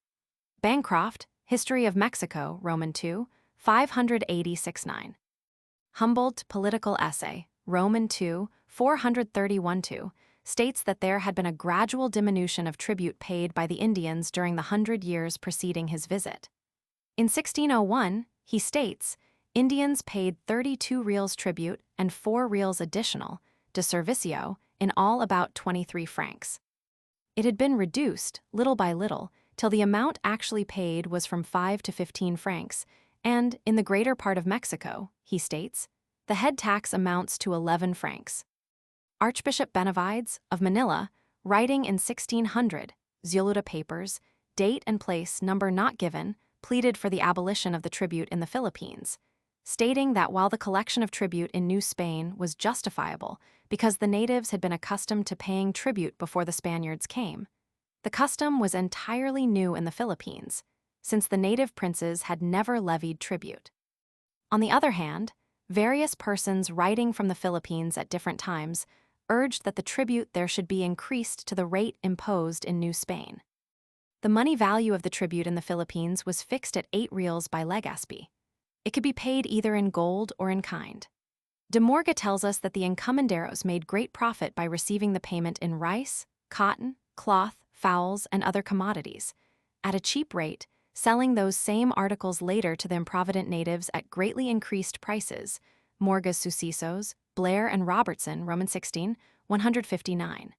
Bancroft, History of Mexico, Roman II, 580-69. Humboldt, Political Essay, Roman II, 431-2, states that there had been a gradual diminution of tribute paid by the Indians during the 100 years preceding his visit. In 1601, he states, Indians paid 32 reals tribute and 4 reals additional, de servicio, in all about 23 francs. It had been reduced, little by little, till the amount actually paid was from 5 to 15 francs, and, in the greater part of Mexico, he states, the head tax amounts to 11 francs. Archbishop Benavides, of Manila, writing in 1600, Zuluta Papers, date and place number not given, pleaded for the abolition of the tribute in the Philippines, stating that while the collection of tribute in New Spain was justifiable because the natives had been accustomed to paying tribute before the Spaniards came, the custom was entirely new in the Philippines, since the native princes had never levied tribute. On the other hand, various persons writing from the Philippines at different times urged that the tribute there should be increased to the rate imposed in New Spain. The money value of the tribute in the Philippines was fixed at 8 reals by Legazpi. It could be paid either in gold or in kind. De Morga tells us that the encomenderos made great profit by receiving the payment in rice, cotton, cloth, fowls, and other commodities, at a cheap rate, selling those same articles later to the improvident natives at greatly increased prices, Morga's Sucesos, Blair and Robertson, Roman 16, 159.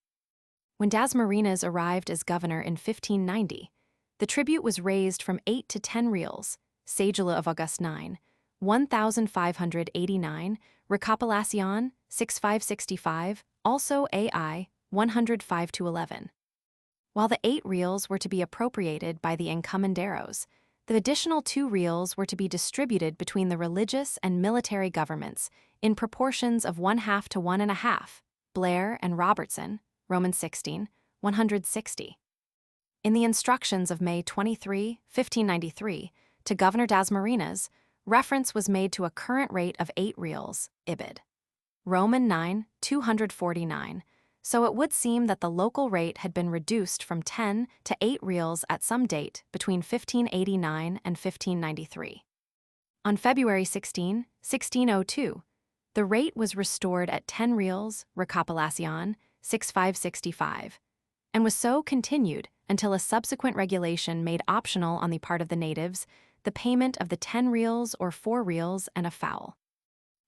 When Dasmariñas arrived as governor in 1590, the tribute was raised from 8 to 10 reals, Cédula of August 9, 1589, Recopilación, 6565, also AI, 105-11. While the 8 reals were to be appropriated by the encomenderos, the additional 2 reals were to be distributed between the religious and military governments in proportions of 1/2 to 1.5, Blair and Robertson, Roman 16, 160. In the instructions of May 23, 1593, to Governor Dasmariñas, reference was made to a current rate of 8 reals, Ibid. Roman 9, 249, so it would seem that the local rate had been reduced from 10 to 8 reals at some date between 1589 and 1593. On February 16, 1602, the rate was restored at 10 reals, Recopilación, 6565, and was so continued until a subsequent regulation made optional on the part of the natives the payment of the 10 reals or 4 reals and a fowl.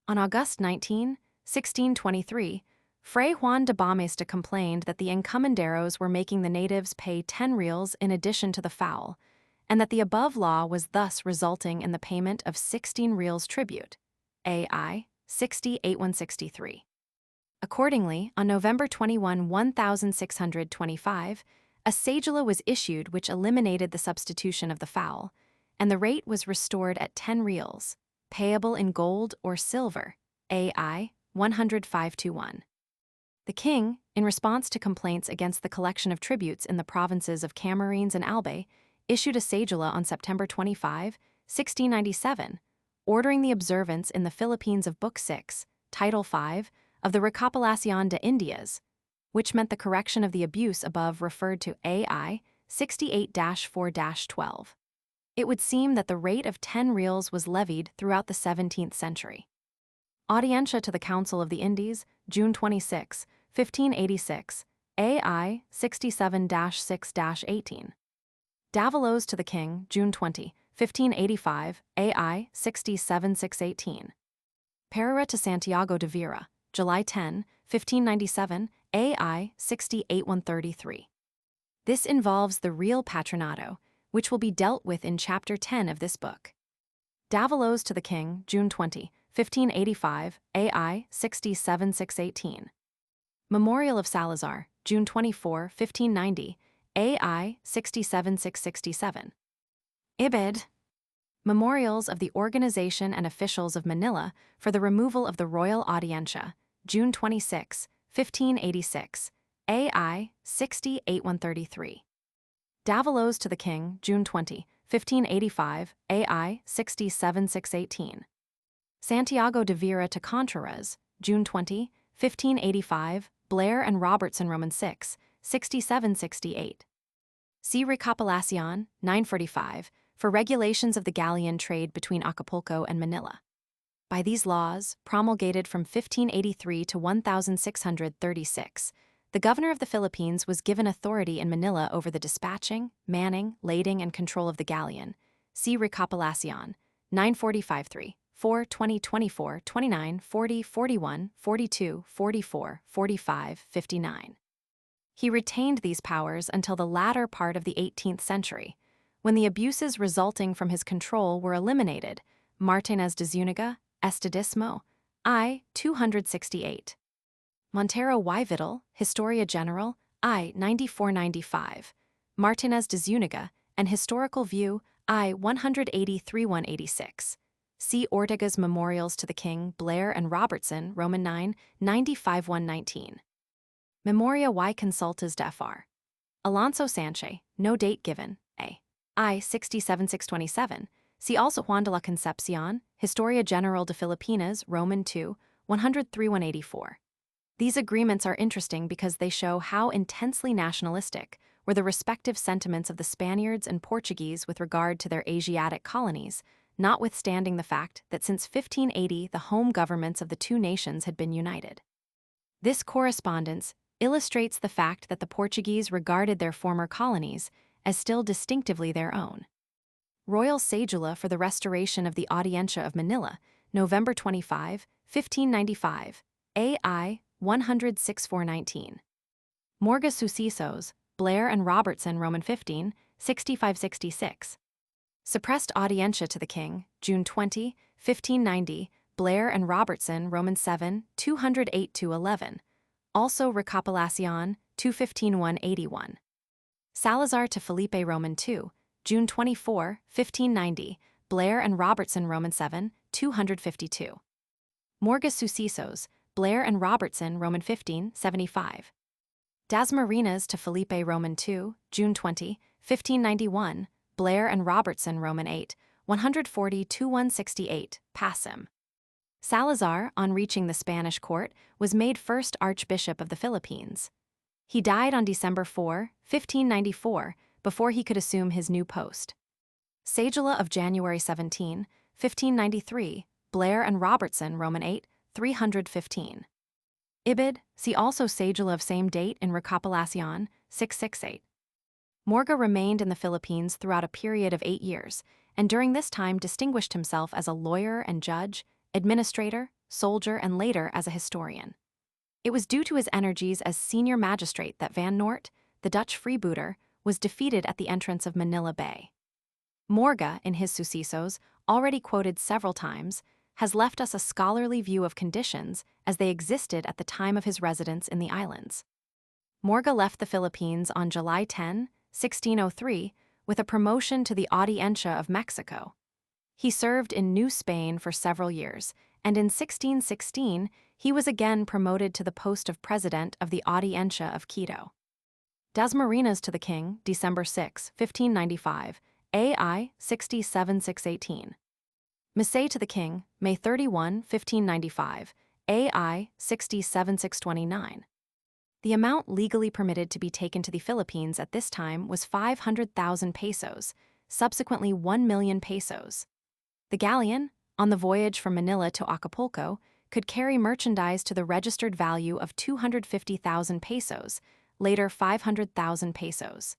On August 19, 1623, Fray Juan de Baumesta complained that the encomenderos were making the natives pay 10 reals in addition to the fowl, and that the above law was thus resulting in the payment of 16 reals tribute, AI 60-8163. Accordingly, on November 21, 1625, a cedula was issued which eliminated the substitution of the fowl, and the rate was restored at 10 reals, payable in gold or silver, AI 105-1. The king, in response to complaints against the collection of tributes in the provinces of Camarines and Albay, issued a cedula on September 25, 1697, ordering the observance in the Philippines of Book 6, Title 5, of the Recopilación de Indias, which meant the correction of the abuse above referred to AI 68-4-12. It would seem that the rate of 10 reals was levied throughout the 17th century. Audiencia to the Council of the Indies, June 26, 1586, AI 67-6-18. Davalos to the King, June 20, 1585, AI 67-6-18. Parrás to Santiago de Vera, July 10, 1597, AI 68-133. This involves the real patronato, which will be dealt with in Chapter 10 of this book. Davalos to the King, June 20, 1585, AI 67-6-18. Memorial of Salazar, June 24, 1590, AI 67-6-67. Ibid. Memorials of the Organization and Officials of Manila for the removal of the Royal Audiencia, June 26, 1586, AI 60-8133. Davalos to the King, June 20, 1585, AI 67-6-18. Santiago de Vera to Contreras, June 20, 1585, Blair and Robertson Roman 6, 67-68. See Recopilación, 945, for regulations of the galleon trade between Acapulco and Manila. By these laws, promulgated from 1583 to 1636, the governor of the Philippines was given authority in Manila over the dispatching, manning, lading, and control of the galleon. See Recopilación, 945-3, 4, 20, 24, 29, 40, 41, 42, 44, 45, 59. He retained these powers until the latter part of the 18th century, when the abuses resulting from his control were eliminated. Martinez de Zuniga, Estadismo, I. 268. Montero y Vidal, Historia General, I. 9495. Martinez de Zuniga, An Historical View, I. 183-186. See Ortega's Memorials to the King, Blair and Robertson, Roman 9, 95-119. Memoria y Consultas de Fr. Alonso Sanchez, no date given, A. I. 67-627. See also Juan de la Concepcion, Historia General de Filipinas, Roman 2, 103-184. These agreements are interesting because they show how intensely nationalistic were the respective sentiments of the Spaniards and Portuguese with regard to their Asiatic colonies, notwithstanding the fact that since 1580 the home governments of the two nations had been united. This correspondence illustrates the fact that the Portuguese regarded their former colonies as still distinctively their own. Royal Cedula for the Restoration of the Audiencia of Manila, November 25, 1595, AI 106-419. Morga Sucesos, Blair and Robertson, Roman 15, 65-66. Suppressed Audiencia to the King, June 20, 1590, Blair and Robertson, Roman 7, 208-11. Also Recopilación, 215-181. Salazar to Felipe, Roman 2, June 24, 1590, Blair and Robertson, Roman 7, 252. Morga Sucesos, Blair and Robertson, Roman 15, 75. Dasmarinas to Felipe, Roman 2, June 20, 1591, Blair and Robertson, Roman 8, 140-168, Passim. Salazar, on reaching the Spanish court, was made first Archbishop of the Philippines. He died on December 4, 1594, before he could assume his new post. Cedula of January 17, 1593, Blair and Robertson, Roman 8, 315. Ibid, see also Cedula of same date in Recopilación, 668. Morga remained in the Philippines throughout a period of 8 years, and during this time distinguished himself as a lawyer and judge, administrator, soldier, and later as a historian. It was due to his energies as senior magistrate that Van Noort, the Dutch freebooter, was defeated at the entrance of Manila Bay. Morga, in his Sucesos, already quoted several times, has left us a scholarly view of conditions as they existed at the time of his residence in the islands. Morga left the Philippines on July 10, 1603, with a promotion to the Audiencia of Mexico. He served in New Spain for several years, and in 1616 he was again promoted to the post of president of the Audiencia of Quito. Dasmariñas to the king, December 6, 1595, AI 67618. Misay to the king, May 31, 1595, AI 67629. The amount legally permitted to be taken to the Philippines at this time was 500,000 pesos, subsequently 1 million pesos. The galleon, on the voyage from Manila to Acapulco, could carry merchandise to the registered value of 250,000 pesos, later 500,000 pesos.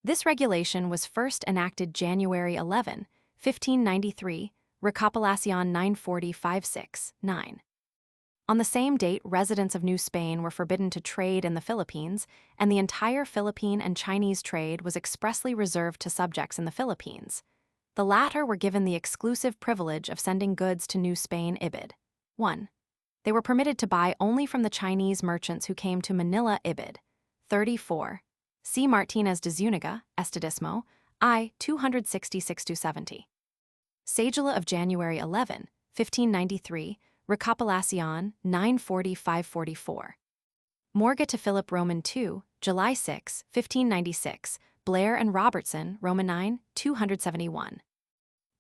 This regulation was first enacted January 11, 1593, Recopilación 940-56-9. On the same date, residents of New Spain were forbidden to trade in the Philippines, and the entire Philippine and Chinese trade was expressly reserved to subjects in the Philippines. The latter were given the exclusive privilege of sending goods to New Spain Ibid. 1. They were permitted to buy only from the Chinese merchants who came to Manila Ibid. 34. C. Martinez de Zuniga, Estadismo, I. 266-70. Cedula of January 11, 1593, Recopilación 940-544. Morga to Philip Roman II, July 6, 1596, Blair and Robertson, Roman 9, 271.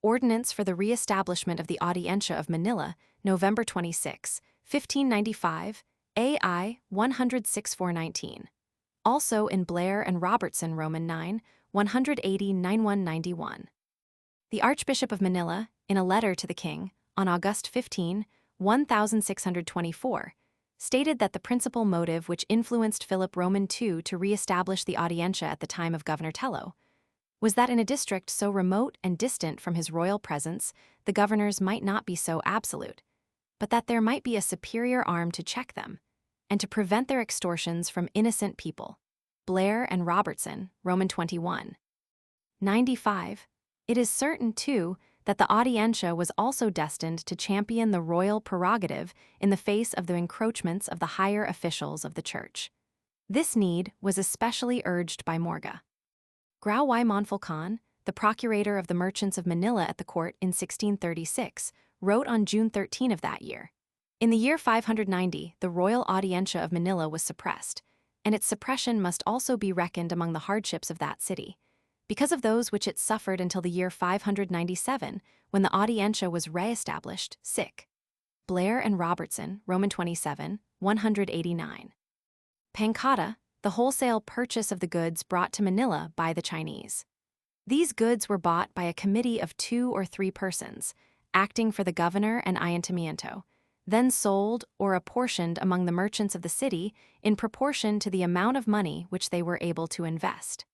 Ordinance for the re-establishment of the Audiencia of Manila, November 26, 1595, AI 106-419. Also in Blair and Robertson, Roman 9, 180-9191. The Archbishop of Manila, in a letter to the king, on August 15, 1624, stated that the principal motive which influenced Philip Roman II to re-establish the Audiencia at the time of Governor Tello was that in a district so remote and distant from his royal presence, the governors might not be so absolute, but that there might be a superior arm to check them, and to prevent their extortions from innocent people. Blair and Robertson, Roman 21. 95. It is certain, too, that the Audiencia was also destined to champion the royal prerogative in the face of the encroachments of the higher officials of the Church. This need was especially urged by Morga. Grau y Monfalcon, the procurator of the merchants of Manila at the court in 1636, wrote on June 13 of that year. In the year 590, the royal Audiencia of Manila was suppressed, and its suppression must also be reckoned among the hardships of that city, because of those which it suffered until the year 597, when the Audiencia was re-established, sic. Blair and Robertson, Roman 27, 189. Pancata, the wholesale purchase of the goods brought to Manila by the Chinese. These goods were bought by a committee of 2 or 3 persons, acting for the governor and ayuntamiento, then sold or apportioned among the merchants of the city in proportion to the amount of money which they were able to invest.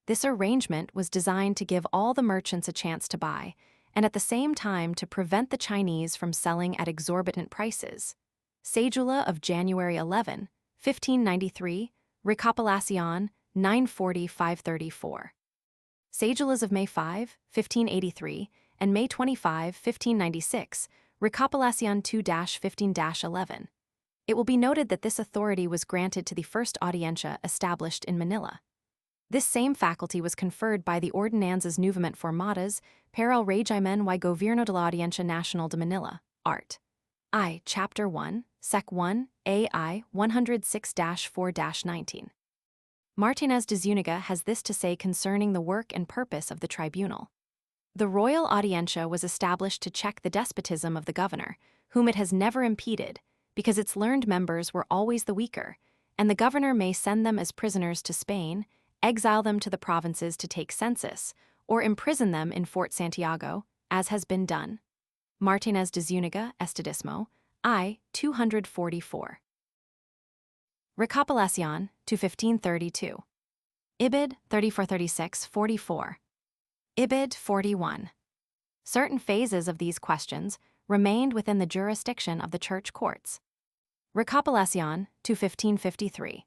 This arrangement was designed to give all the merchants a chance to buy, and at the same time to prevent the Chinese from selling at exorbitant prices. Cedula of January 11, 1593, Recopilación 940-534. Cedulas of May 5, 1583, and May 25, 1596, Recopilación 2-15-11. It will be noted that this authority was granted to the first Audiencia established in Manila. This same faculty was conferred by the Ordenanzas Nuevamente Formadas para el régimen y gobierno de la Audiencia Nacional de Manila, Art. I, Chapter 1, Sec 1, AI 106-4-19. Martinez de Zuniga has this to say concerning the work and purpose of the tribunal. The Royal Audiencia was established to check the despotism of the governor, whom it has never impeded, because its learned members were always the weaker, and the governor may send them as prisoners to Spain, exile them to the provinces to take census, or imprison them in Fort Santiago, as has been done. Martinez de Zuniga, Estadismo, I. 244. Recopilación to 1532. Ibid 3436-44. Ibid 41. Certain phases of these questions remained within the jurisdiction of the church courts. Recopilación to 1553.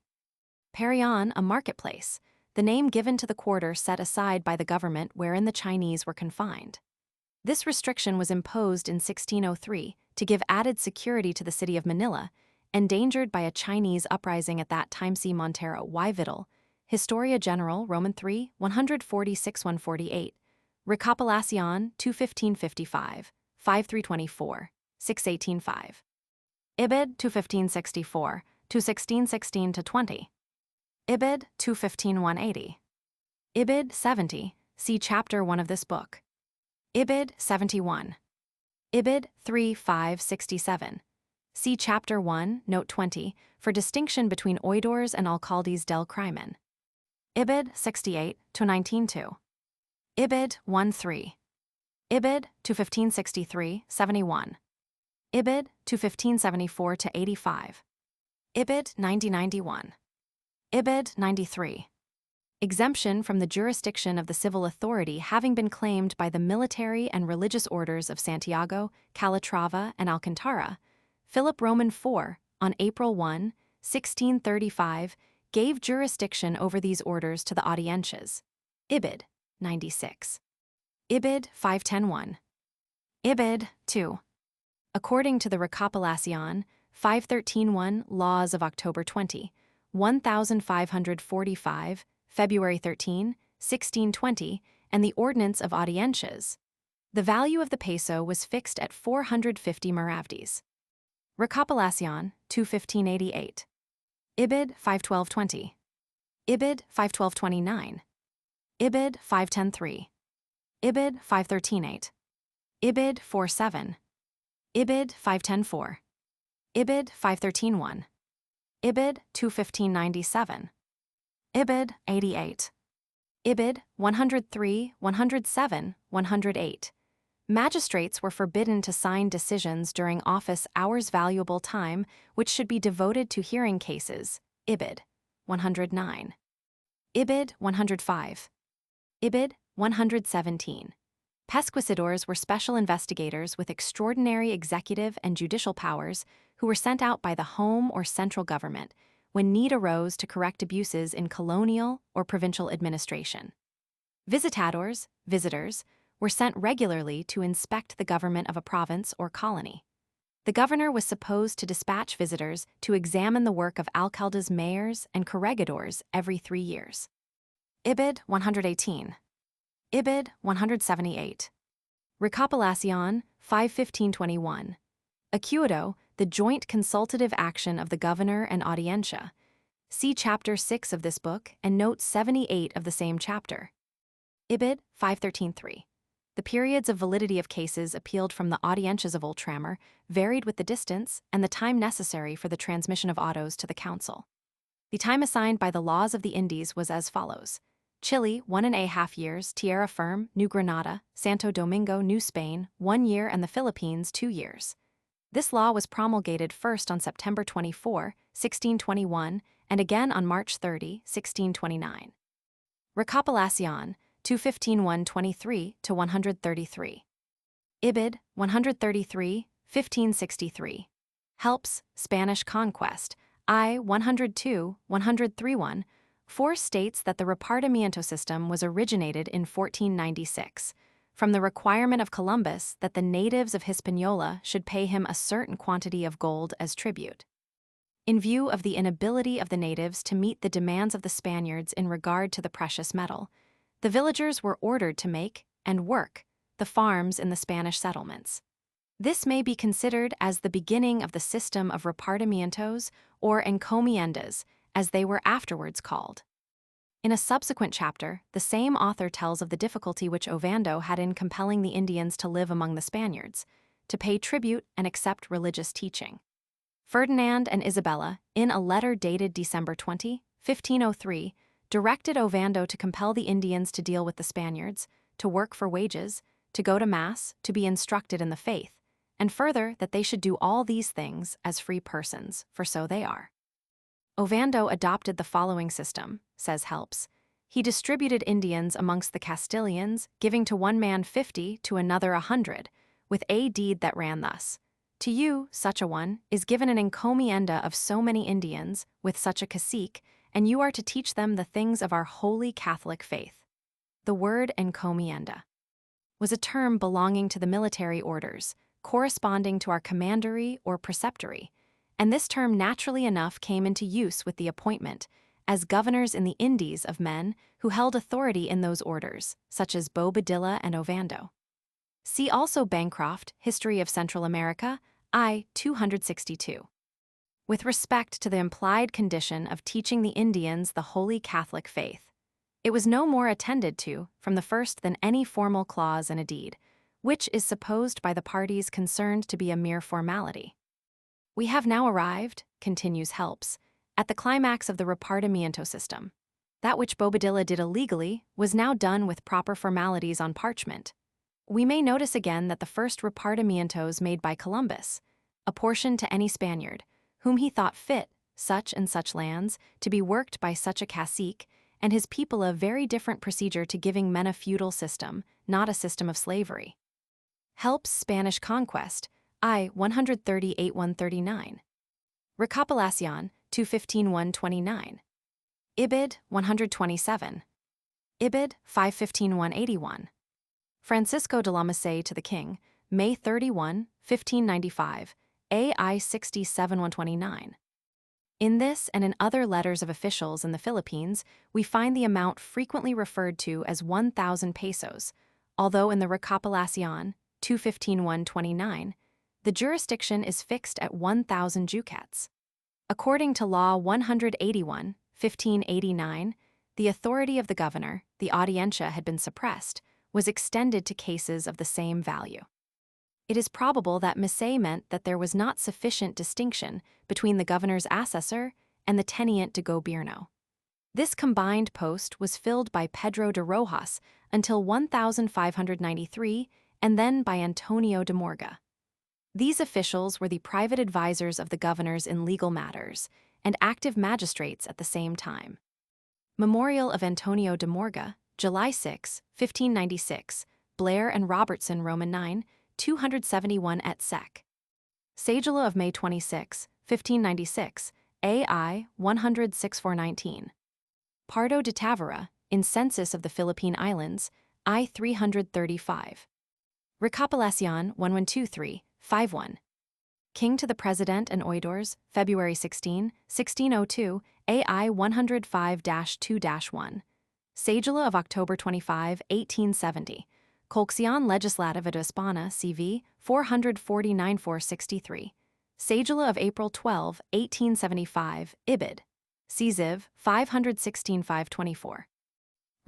Parion, a marketplace, the name given to the quarter set aside by the government wherein the Chinese were confined. This restriction was imposed in 1603 to give added security to the city of Manila, endangered by a Chinese uprising at that time. See Montero y Vidal, Historia General, Roman 3, 146-148, Recopilación 21555, 5324, 618-5. Ibid 21564, 216-16-20. Ibid 215-180. Ibid 70, see Chapter 1 of this book. Ibid 71. Ibid 3567. See Chapter 1, Note 20, for distinction between oidores and alcaldes del crimen. Ibid 68-19-2. Ibid 1-3. Ibid 21563-71. Ibid 21574-85. Ibid 90-91. Ibid 93. Exemption from the jurisdiction of the civil authority having been claimed by the military and religious orders of Santiago, Calatrava, and Alcantara, Philip Roman IV, on April 1, 1635, gave jurisdiction over these orders to the Audiencias. Ibid 96. Ibid 510-1. Ibid 2. According to the Recopilación 513-1 Laws of October 20, 1545, February 13, 1620, and the Ordinance of Audiencias, the value of the peso was fixed at 450 maravedis. Recopilación 21588. Ibid 512-20. Ibid 512-29. Ibid 510-3. Ibid 513-8. Ibid 47. Ibid 510-4. Ibid 513-1. Ibid 215-97. Ibid 88. Ibid 103, 107, 108. Magistrates were forbidden to sign decisions during office hours, valuable time which should be devoted to hearing cases. Ibid 109. Ibid 105. Ibid 117. Pesquisidors were special investigators with extraordinary executive and judicial powers who were sent out by the home or central government when need arose to correct abuses in colonial or provincial administration. Visitadores, visitors, were sent regularly to inspect the government of a province or colony. The governor was supposed to dispatch visitors to examine the work of alcaldes, mayors, and corregidors every 3 years. Ibid 118. Ibid 178. Recopilación 515-21. Acuerdo, the joint consultative action of the governor and audiencia. See Chapter 6 of this book and Note 78 of the same chapter. Ibid 513-3. The periods of validity of cases appealed from the audiencias of Ultramar varied with the distance and the time necessary for the transmission of autos to the council. The time assigned by the laws of the Indies was as follows: Chile, 1.5 years; Tierra Firme, New Granada, Santo Domingo, New Spain, 1 year, and the Philippines, 2 years. This law was promulgated first on September 24, 1621, and again on March 30, 1629. Recopilación 215-123-133. Ibid 133, 1563. Helps, Spanish Conquest, I 102, 103-1, 4 states that the repartimiento system was originated in 1496, from the requirement of Columbus that the natives of Hispaniola should pay him a certain quantity of gold as tribute. In view of the inability of the natives to meet the demands of the Spaniards in regard to the precious metal, the villagers were ordered to make and work the farms in the Spanish settlements. This may be considered as the beginning of the system of repartimientos, or encomiendas, as they were afterwards called. In a subsequent chapter, the same author tells of the difficulty which Ovando had in compelling the Indians to live among the Spaniards, to pay tribute and accept religious teaching. Ferdinand and Isabella, in a letter dated December 20, 1503, directed Ovando to compel the Indians to deal with the Spaniards, to work for wages, to go to Mass, to be instructed in the faith, and further that they should do all these things as free persons, for so they are. Ovando adopted the following system, says Helps. He distributed Indians amongst the Castilians, giving to one man 50, to another 100, with a deed that ran thus: to you, such a one, is given an encomienda of so many Indians, with such a cacique, and you are to teach them the things of our holy Catholic faith. The word encomienda was a term belonging to the military orders, corresponding to our commandery or preceptory, and this term naturally enough came into use with the appointment as governors in the Indies of men who held authority in those orders, such as Bobadilla and Ovando. See also Bancroft, History of Central America, I. 262. With respect to the implied condition of teaching the Indians the holy Catholic faith, it was no more attended to from the first than any formal clause in a deed, which is supposed by the parties concerned to be a mere formality. We have now arrived, continues Helps, at the climax of the repartimiento system. That which Bobadilla did illegally was now done with proper formalities on parchment. We may notice again that the first repartimientos made by Columbus, apportioned to any Spaniard, whom he thought fit, such and such lands, to be worked by such a cacique, and his people a very different procedure to giving men a feudal system, not a system of slavery. Helps Spanish Conquest, I. 138-139. Recopilación, 215-129. Ibid, 127. Ibid, 515-181. Francisco de la Massey to the King, May 31, 1595, AI 67-129. In this and in other letters of officials in the Philippines, we find the amount frequently referred to as 1,000 pesos, although in the Recopilación, 215-129, the jurisdiction is fixed at 1,000 ducats. According to Law 181, 1589, the authority of the governor, the Audiencia had been suppressed, was extended to cases of the same value. It is probable that Massey meant that there was not sufficient distinction between the governor's assessor and the tenient de gobierno. This combined post was filled by Pedro de Rojas until 1593 and then by Antonio de Morga. These officials were the private advisors of the governors in legal matters and active magistrates at the same time. Memorial of Antonio de Morga, July 6, 1596, Blair and Robertson, Roman 9, 271 et sec. Sagilla of May 26, 1596, AI 106-419. Pardo de Tavera, in Census of the Philippine Islands, I 335. Recopilación 1123-51. King to the President and Oidors, February 16, 1602, AI 105-2-1. Sagilla of October 25, 1870. Collection Legislativa de España CV 449-463. Sagilla of April 12, 1875, Ibid. Ciziv 516-524.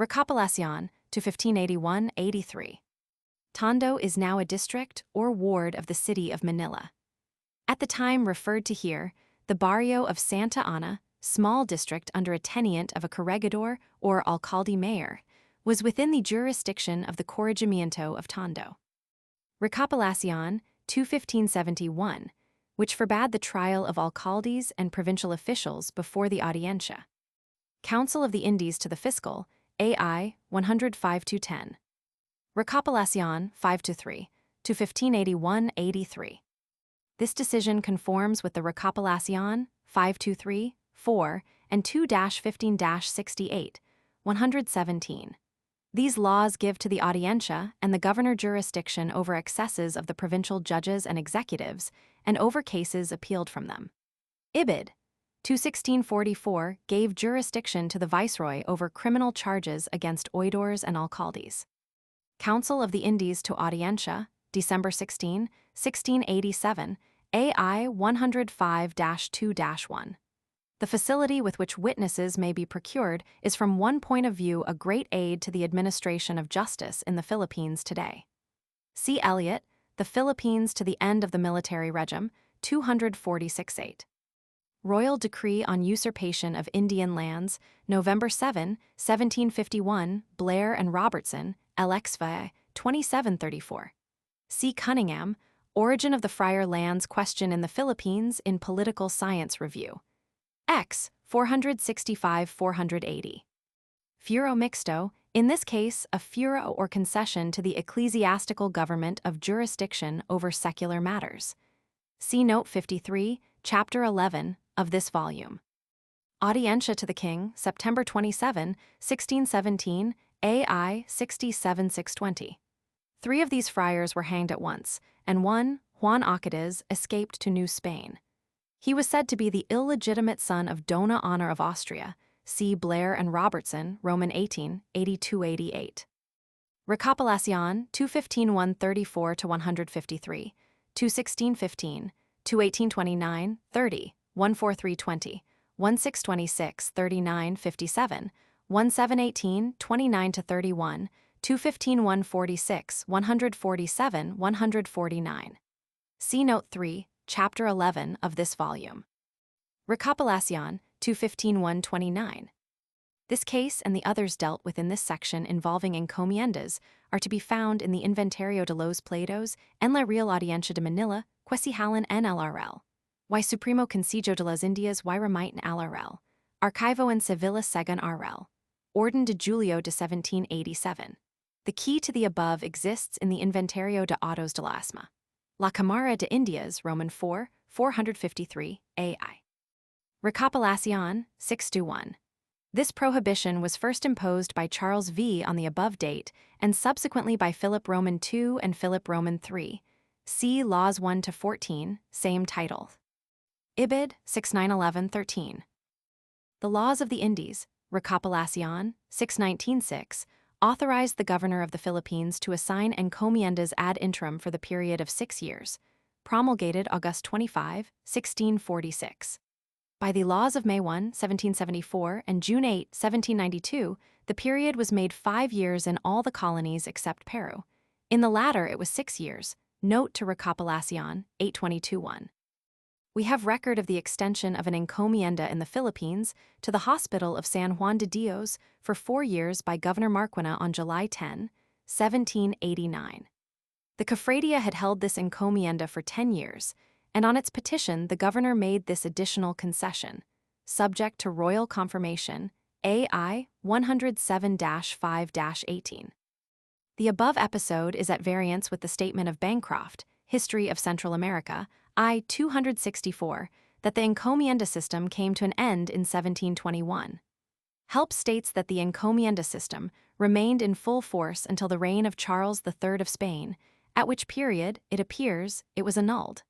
Recopilación to 1581-83. Tondo is now a district or ward of the city of Manila. At the time referred to here, the barrio of Santa Ana, small district under a tenient of a corregidor or alcalde mayor, was within the jurisdiction of the corregimiento of Tondo. Recopilación 215-71, which forbade the trial of alcaldes and provincial officials before the Audiencia. Council of the Indies to the Fiscal, AI 105-10. Recopilación 5-3, to 1581-83. This decision conforms with the Recopilación 523, 4, and 2-15-68, 117. These laws give to the Audiencia and the governor jurisdiction over excesses of the provincial judges and executives and over cases appealed from them. Ibid. 216-44 gave jurisdiction to the viceroy over criminal charges against oidores and alcaldes. Council of the Indies to Audiencia, December 16, 1687, AI 105-2-1. The facility with which witnesses may be procured is from one point of view a great aid to the administration of justice in the Philippines today. C. Elliott, The Philippines to the End of the Military Regime, 246-8. Royal Decree on Usurpation of Indian Lands, November 7, 1751, Blair and Robertson, LXVA, 2734. C. Cunningham, Origin of the Friar Lands Question in the Philippines in Political Science Review. X, 465-480. Fuero mixto, in this case, a fuero or concession to the ecclesiastical government of jurisdiction over secular matters. See Note 53, Chapter 11 of this volume. Audiencia to the King, September 27, 1617, AI 67620. 3 of these friars were hanged at once, and one, Juan Acadiz, escaped to New Spain. He was said to be the illegitimate son of Dona Honor of Austria, see Blair and Robertson, Roman 18, 8288. Recopilación, 215-134-153, 216-15, 218-29, 30, 143-20, 1626-39-57, 1718, 29-31, 215-146, 147-149. See Note 3, Chapter 11 of this volume. Recopilación, 215-129. This case and the others dealt with in this section involving encomiendas are to be found in the Inventario de los Pleitos en la Real Audiencia de Manila, Quesihalan en LRL. Y Supremo Consejo de las Indias y remiten LRL. Archivo en Sevilla según RL. Orden de Julio de 1787. The key to the above exists in the Inventario de Autos de la Asma. La Cámara de Indias, Roman 4, 453, AI. Recopilación, 6-1. This prohibition was first imposed by Charles V on the above date and subsequently by Philip Roman II and Philip Roman III. See Laws 1-14, same title. Ibid, 6911-13. The Laws of the Indies, Recopilación, 619-6, authorized the governor of the Philippines to assign encomiendas ad interim for the period of 6 years, promulgated August 25, 1646. By the laws of May 1, 1774 and June 8, 1792, the period was made 5 years in all the colonies except Peru. In the latter it was 6 years. Note to Recopilación, 822-1. We have record of the extension of an encomienda in the Philippines to the hospital of San Juan de Dios for 4 years by Governor Marquina on July 10, 1789. The Cofradia had held this encomienda for 10 years, and on its petition the governor made this additional concession, subject to royal confirmation, AI 107-5-18. The above episode is at variance with the statement of Bancroft, History of Central America, I 264, that the encomienda system came to an end in 1721. Help states that the encomienda system remained in full force until the reign of Charles III of Spain, at which period, it appears, it was annulled.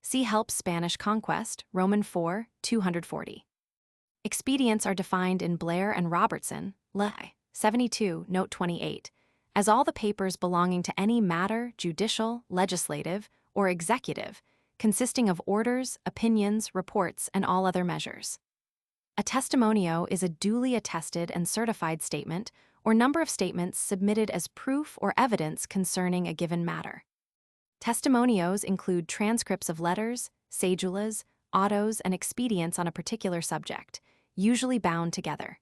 See Help's Spanish Conquest, Roman 4, 240. Expedients are defined in Blair and Robertson, Le. 72, Note 28, as all the papers belonging to any matter, judicial, legislative, or executive, consisting of orders, opinions, reports, and all other measures. A testimonio is a duly attested and certified statement or number of statements submitted as proof or evidence concerning a given matter. Testimonios include transcripts of letters, cedulas, autos, and expedients on a particular subject, usually bound together.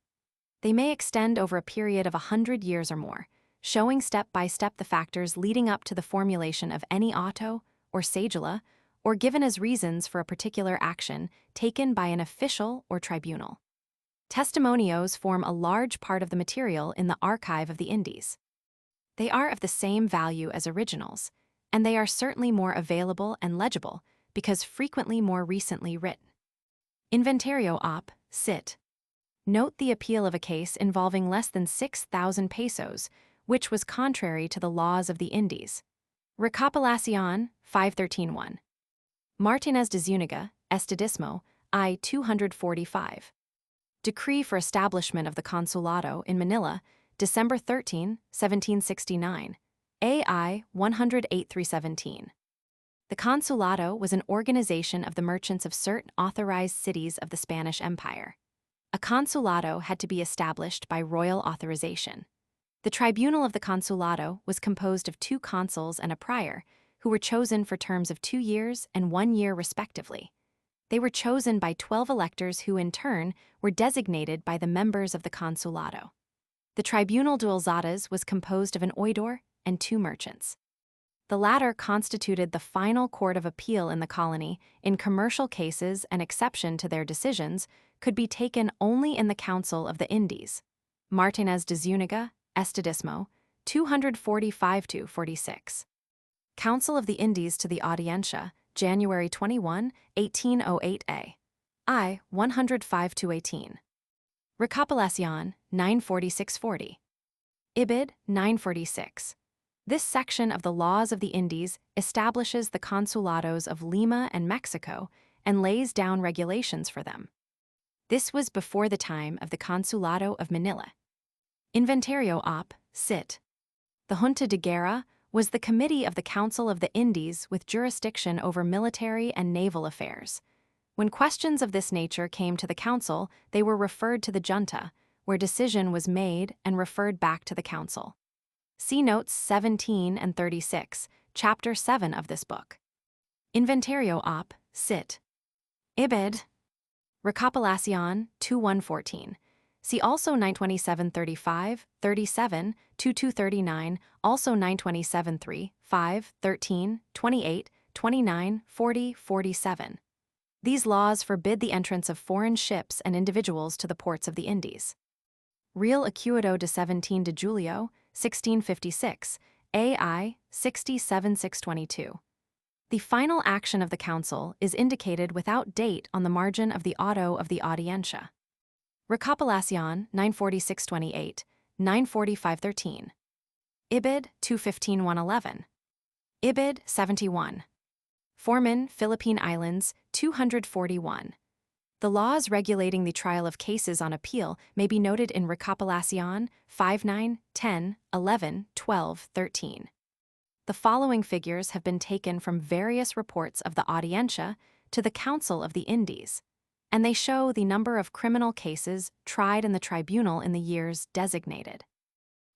They may extend over a period of 100 years or more, showing step-by-step the factors leading up to the formulation of any auto or cedula, or given as reasons for a particular action taken by an official or tribunal. Testimonios form a large part of the material in the Archive of the Indies. They are of the same value as originals, and they are certainly more available and legible because frequently more recently written. Inventario op. Cit. Note the appeal of a case involving less than 6,000 pesos, which was contrary to the laws of the Indies. Recopilación, 513-1. Martínez de Zúñiga, Estadismo, I 245. Decree for establishment of the Consulado in Manila, December 13, 1769. AI 108-317. The Consulado was an organization of the merchants of certain authorized cities of the Spanish Empire. A consulado had to be established by royal authorization. The tribunal of the Consulado was composed of 2 consuls and a prior, who were chosen for terms of 2 years and 1 year respectively. They were chosen by 12 electors who, in turn, were designated by the members of the Consulado. The Tribunal de Alzadas was composed of an oidor and 2 merchants. The latter constituted the final court of appeal in the colony in commercial cases, and exception to their decisions could be taken only in the Council of the Indies. Martínez de Zúñiga, Estadismo, 245-46. Council of the Indies to the Audiencia, January 21, 1808 A. I. 105-18. Recopilación, 946-40. Ibid, 946. This section of the Laws of the Indies establishes the consulados of Lima and Mexico and lays down regulations for them. This was before the time of the Consulado of Manila. Inventario op. Cit. The Junta de Guerra was the committee of the Council of the Indies with jurisdiction over military and naval affairs. When questions of this nature came to the council, they were referred to the junta, where decision was made and referred back to the council. See notes 17 and 36, chapter 7 of this book. Inventario op. Cit. Ibid. Recopilación, 2114. See also 927-35, 37, 2239, also 927-3, 5, 13, 28, 29, 40, 47. These laws forbid the entrance of foreign ships and individuals to the ports of the Indies. Real Acuerdo de 17 de Julio, 1656, AI 67622. The final action of the Council is indicated without date on the margin of the auto of the Audiencia. Recopilación, 946-28, 945-13. Ibid, 215-111. Ibid, 71. Foreman, Philippine Islands, 241. The laws regulating the trial of cases on appeal may be noted in Recopilación 59, 10, 11, 12, 13. The following figures have been taken from various reports of the Audiencia to the Council of the Indies, and they show the number of criminal cases tried in the tribunal in the years designated.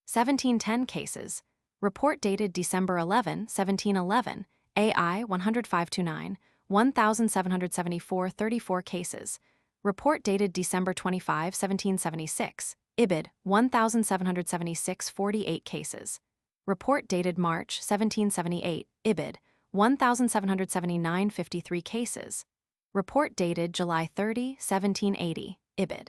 1710 cases. Report dated December 11, 1711, AI 105-9, 1,774 34 cases. Report dated December 25, 1776, Ibid 1,776 48 cases. Report dated March 1778, Ibid 1,779 53 cases. Report dated July 30, 1780, Ibid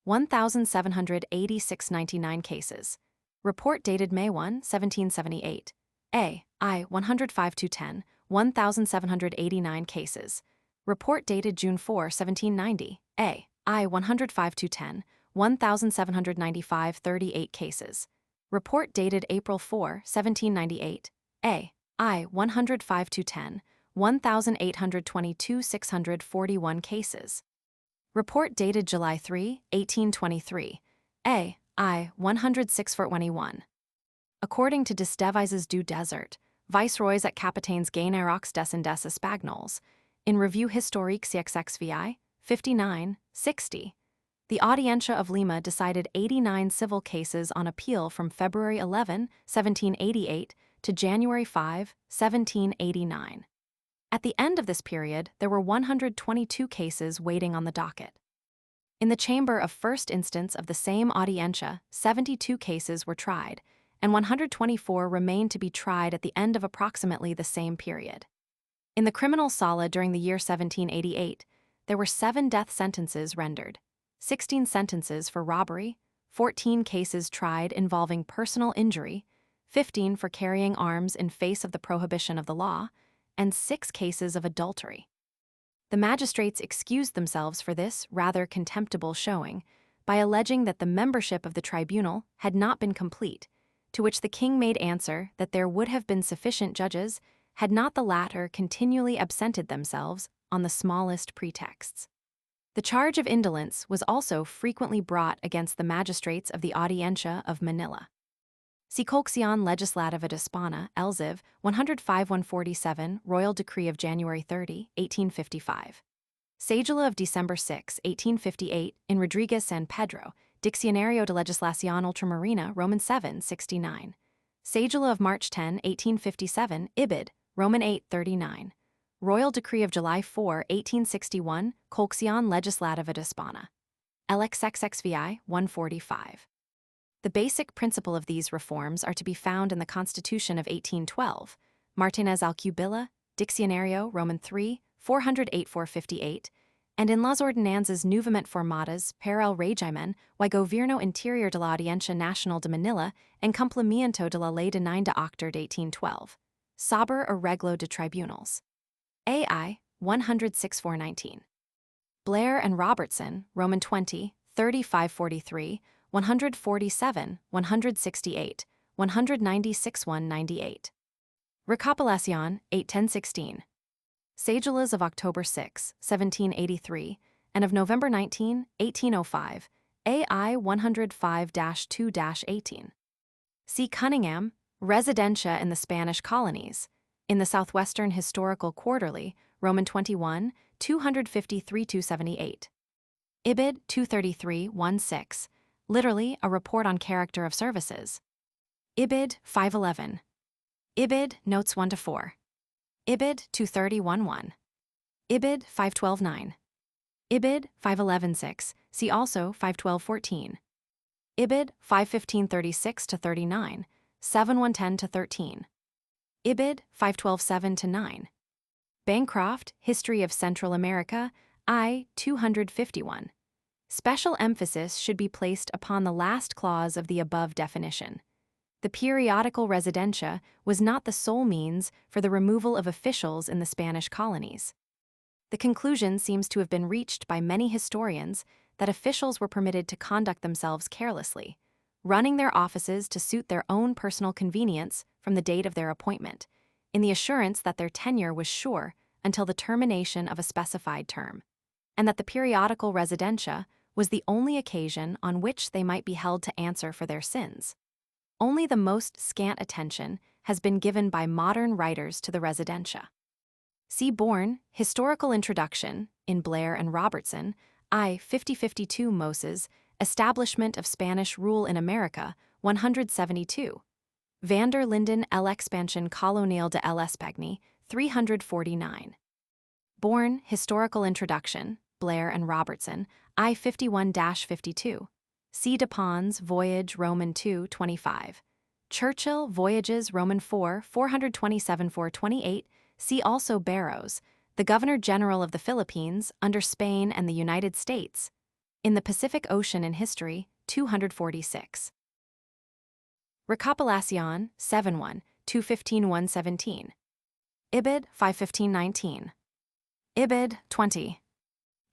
1,786 99 cases. Report dated May 1, 1778, I 105-10, 1,789 cases. Report dated June 4, 1790, I 105-10, 1,795 38 cases. Report dated April 4, 1798, I 105-10, 1,822 641 cases. Report dated July 3, 1823, I 106-21. According to Desdevises du Desert, Viceroys at Capitaines Gainarox Descendes Espagnols, in Review Historique CXXVI, 59, 60, the Audiencia of Lima decided 89 civil cases on appeal from February 11, 1788 to January 5, 1789. At the end of this period, there were 122 cases waiting on the docket. In the chamber of first instance of the same Audiencia, 72 cases were tried, and 124 remained to be tried at the end of approximately the same period. In the criminal sala during the year 1788, there were 7 death sentences rendered, 16 sentences for robbery, 14 cases tried involving personal injury, 15 for carrying arms in face of the prohibition of the law, and 6 cases of adultery. The magistrates excused themselves for this rather contemptible showing by alleging that the membership of the tribunal had not been complete, to which the king made answer that there would have been sufficient judges had not the latter continually absented themselves on the smallest pretexts. The charge of indolence was also frequently brought against the magistrates of the Audiencia of Manila. See Collection Legislativa de España, Elziv, 105-147, Royal Decree of January 30, 1855. Cedula of December 6, 1858, in Rodriguez San Pedro, Diccionario de Legislación Ultramarina, Roman 7, 69. Cedula of March 10, 1857, Ibid, Roman 8, 39. Royal Decree of July 4, 1861, Collection Legislativa de España. LXXXVI 145. The basic principle of these reforms are to be found in the Constitution of 1812, Martinez Alcubilla, Diccionario, Roman 3, 408-458, and in Las Ordenanzas Nuevamente Formadas para el Régimen y Gobierno Interior de la Audiencia Nacional de Manila en Cumplimiento de la Ley de 9 de Octubre de 1812, Saber Arreglo de Tribunals. AI 106-419. Blair and Robertson, Roman 20, 3543, 147, 168, 196, 198. Recopilación, 8-10-16. Cedulas of October 6, 1783, and of November 19, 1805, AI 105-2-18. C. Cunningham, Residencia in the Spanish Colonies, in the Southwestern Historical Quarterly, Roman 21, 253-78. Ibid 233-16, literally a report on character of services. Ibid 511. Ibid notes 1-4. Ibid 230-11. Ibid 512-9. Ibid 511-6, see also 512-14. Ibid 515-36-39, 7110-13. Ibid 512-7-9. Bancroft, History of Central America, I 251. Special emphasis should be placed upon the last clause of the above definition. The periodical residencia was not the sole means for the removal of officials in the Spanish colonies. The conclusion seems to have been reached by many historians that officials were permitted to conduct themselves carelessly, running their offices to suit their own personal convenience from the date of their appointment, in the assurance that their tenure was sure until the termination of a specified term, and that the periodical residencia was the only occasion on which they might be held to answer for their sins. Only the most scant attention has been given by modern writers to the residencia. See Bourne, Historical Introduction, in Blair and Robertson, I 5052 Moses, Establishment of Spanish Rule in America, 172. Van der Linden L'expansion coloniale de l'Espagne, 349. Bourne, Historical Introduction, Blair and Robertson, I 51-52. C. Dupin's Voyage, Roman 2, 25. Churchill, Voyages, Roman 4, 427-428. See also Barrows, the Governor-General of the Philippines under Spain and the United States, in the Pacific Ocean in History, 246. Recopilación, 7-1, 215-117. Ibid, 515-19. Ibid, 20.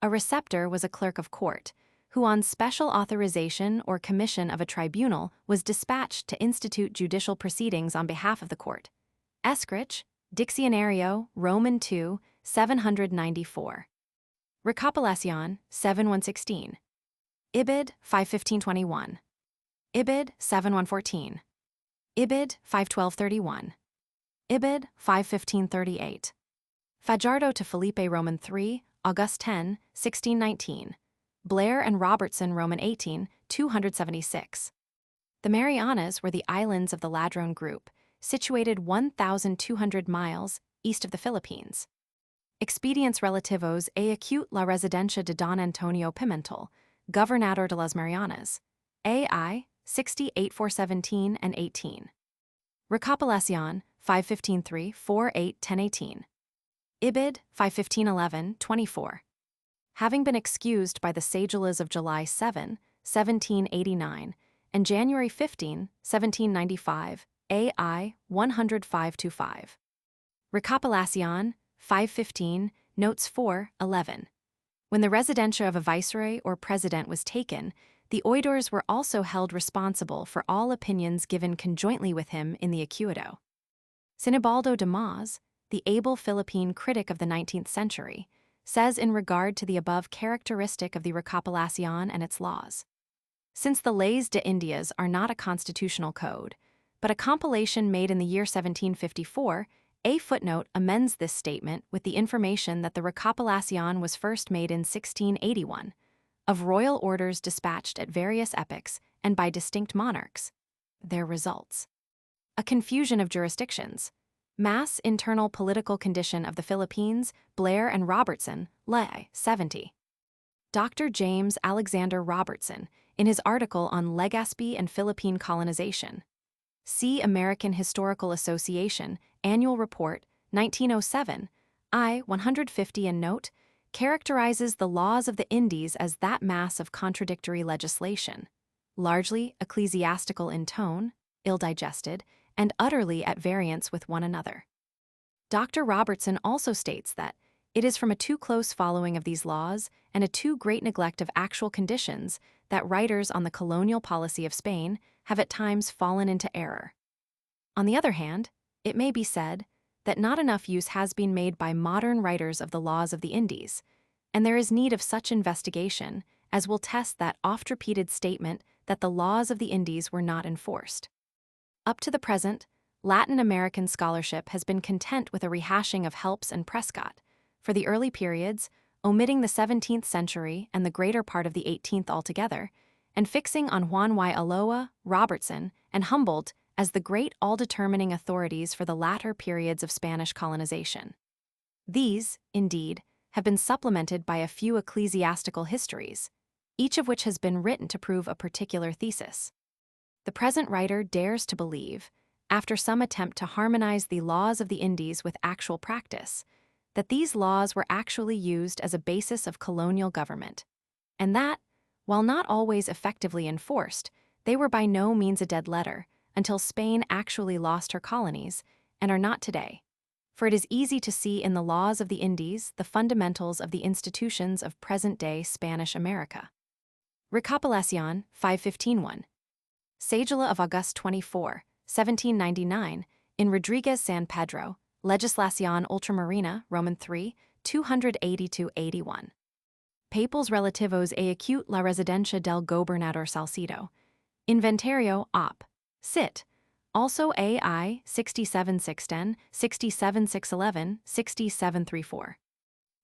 A receptor was a clerk of court, who on special authorization or commission of a tribunal was dispatched to institute judicial proceedings on behalf of the court. Escrich, Diccionario, Roman 2, 794. Recopilación, 7-116. Ibid, 515-21. Ibid, 7-114. Ibid, 512-31. Ibid, 515-38. Fajardo to Felipe, Roman 3, August 10, 1619. Blair and Robertson, Roman 18, 276. The Marianas were the islands of the Ladrone group, situated 1,200 miles east of the Philippines. Expedients relativos a acute la residencia de Don Antonio Pimentel, Gobernador de las Marianas, AI 68-417 and 18. Recopilación, 515-3-4-8-10-18. Ibid, 515-11, 24. Having been excused by the cedulas of July 7, 1789, and January 15, 1795, AI 105-5. Recopilación, 515, notes 4, 11. When the residencia of a viceroy or president was taken, the oidores were also held responsible for all opinions given conjointly with him in the acuito. Sinibaldo de Maz, the able Philippine critic of the 19th century, says in regard to the above characteristic of the Recopilación and its laws. Since the Leyes de Indias are not a constitutional code, but a compilation made in the year 1754, a footnote amends this statement with the information that the Recopilación was first made in 1681, of royal orders dispatched at various epochs and by distinct monarchs. Their results: a confusion of jurisdictions, mass internal political condition of the Philippines, Blair and Robertson, Ley 70. Dr. James Alexander Robertson, in his article on Legazpi and Philippine colonization. See American Historical Association, Annual Report, 1907, I 150, and note, characterizes the laws of the Indies as that mass of contradictory legislation, largely ecclesiastical in tone, ill-digested, and utterly at variance with one another. Dr. Robertson also states that, It is from a too close following of these laws and a too great neglect of actual conditions that writers on the colonial policy of Spain have at times fallen into error. On the other hand, it may be said that not enough use has been made by modern writers of the laws of the Indies, and there is need of such investigation as will test that oft-repeated statement that the laws of the Indies were not enforced. Up to the present, Latin American scholarship has been content with a rehashing of Helps and Prescott, for the early periods, omitting the 17th century and the greater part of the 18th altogether, and fixing on Juan y Ulloa, Robertson, and Humboldt as the great all-determining authorities for the latter periods of Spanish colonization. These, indeed, have been supplemented by a few ecclesiastical histories, each of which has been written to prove a particular thesis. The present writer dares to believe, after some attempt to harmonize the laws of the Indies with actual practice, that these laws were actually used as a basis of colonial government, and that, while not always effectively enforced, they were by no means a dead letter until Spain actually lost her colonies, and are not today. For it is easy to see in the laws of the Indies the fundamentals of the institutions of present-day Spanish America. Recopilación, 515-1. Cédula of August 24, 1799, in Rodriguez San Pedro, Legislación Ultramarina, Roman 3, 282-81. Papals relativos a acute la residencia del gobernador Salcido. Inventario op. Cit. Also AI 67610, 67611, 67334.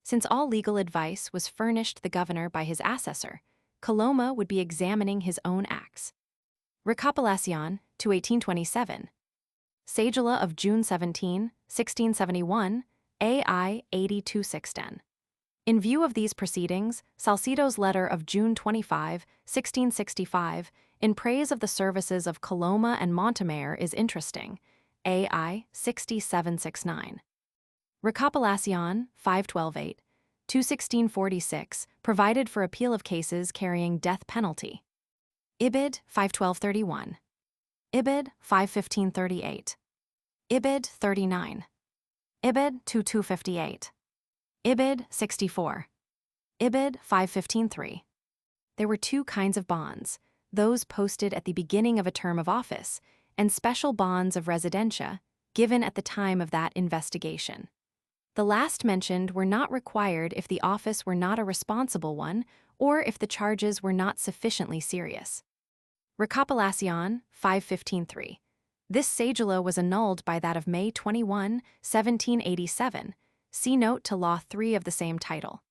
Since all legal advice was furnished the governor by his assessor, Coloma would be examining his own acts. Recopilación, to 1827. Cédula of June 17, 1671, AI 82610. In view of these proceedings, Salcido's letter of June 25, 1665, in praise of the services of Coloma and Montemayor is interesting, AI 6769. Recopilación, 512-8, 21646, provided for appeal of cases carrying death penalty. Ibid, 512-31. Ibid, 515-38. Ibid, 39. Ibid, 2258. Ibid, 64. Ibid, 515-3. There were two kinds of bonds, those posted at the beginning of a term of office, and special bonds of residencia, given at the time of that investigation. The last mentioned were not required if the office were not a responsible one or if the charges were not sufficiently serious. Recopilación, 515-3. This cédula was annulled by that of May 21, 1787. See note to Law 3 of the same title.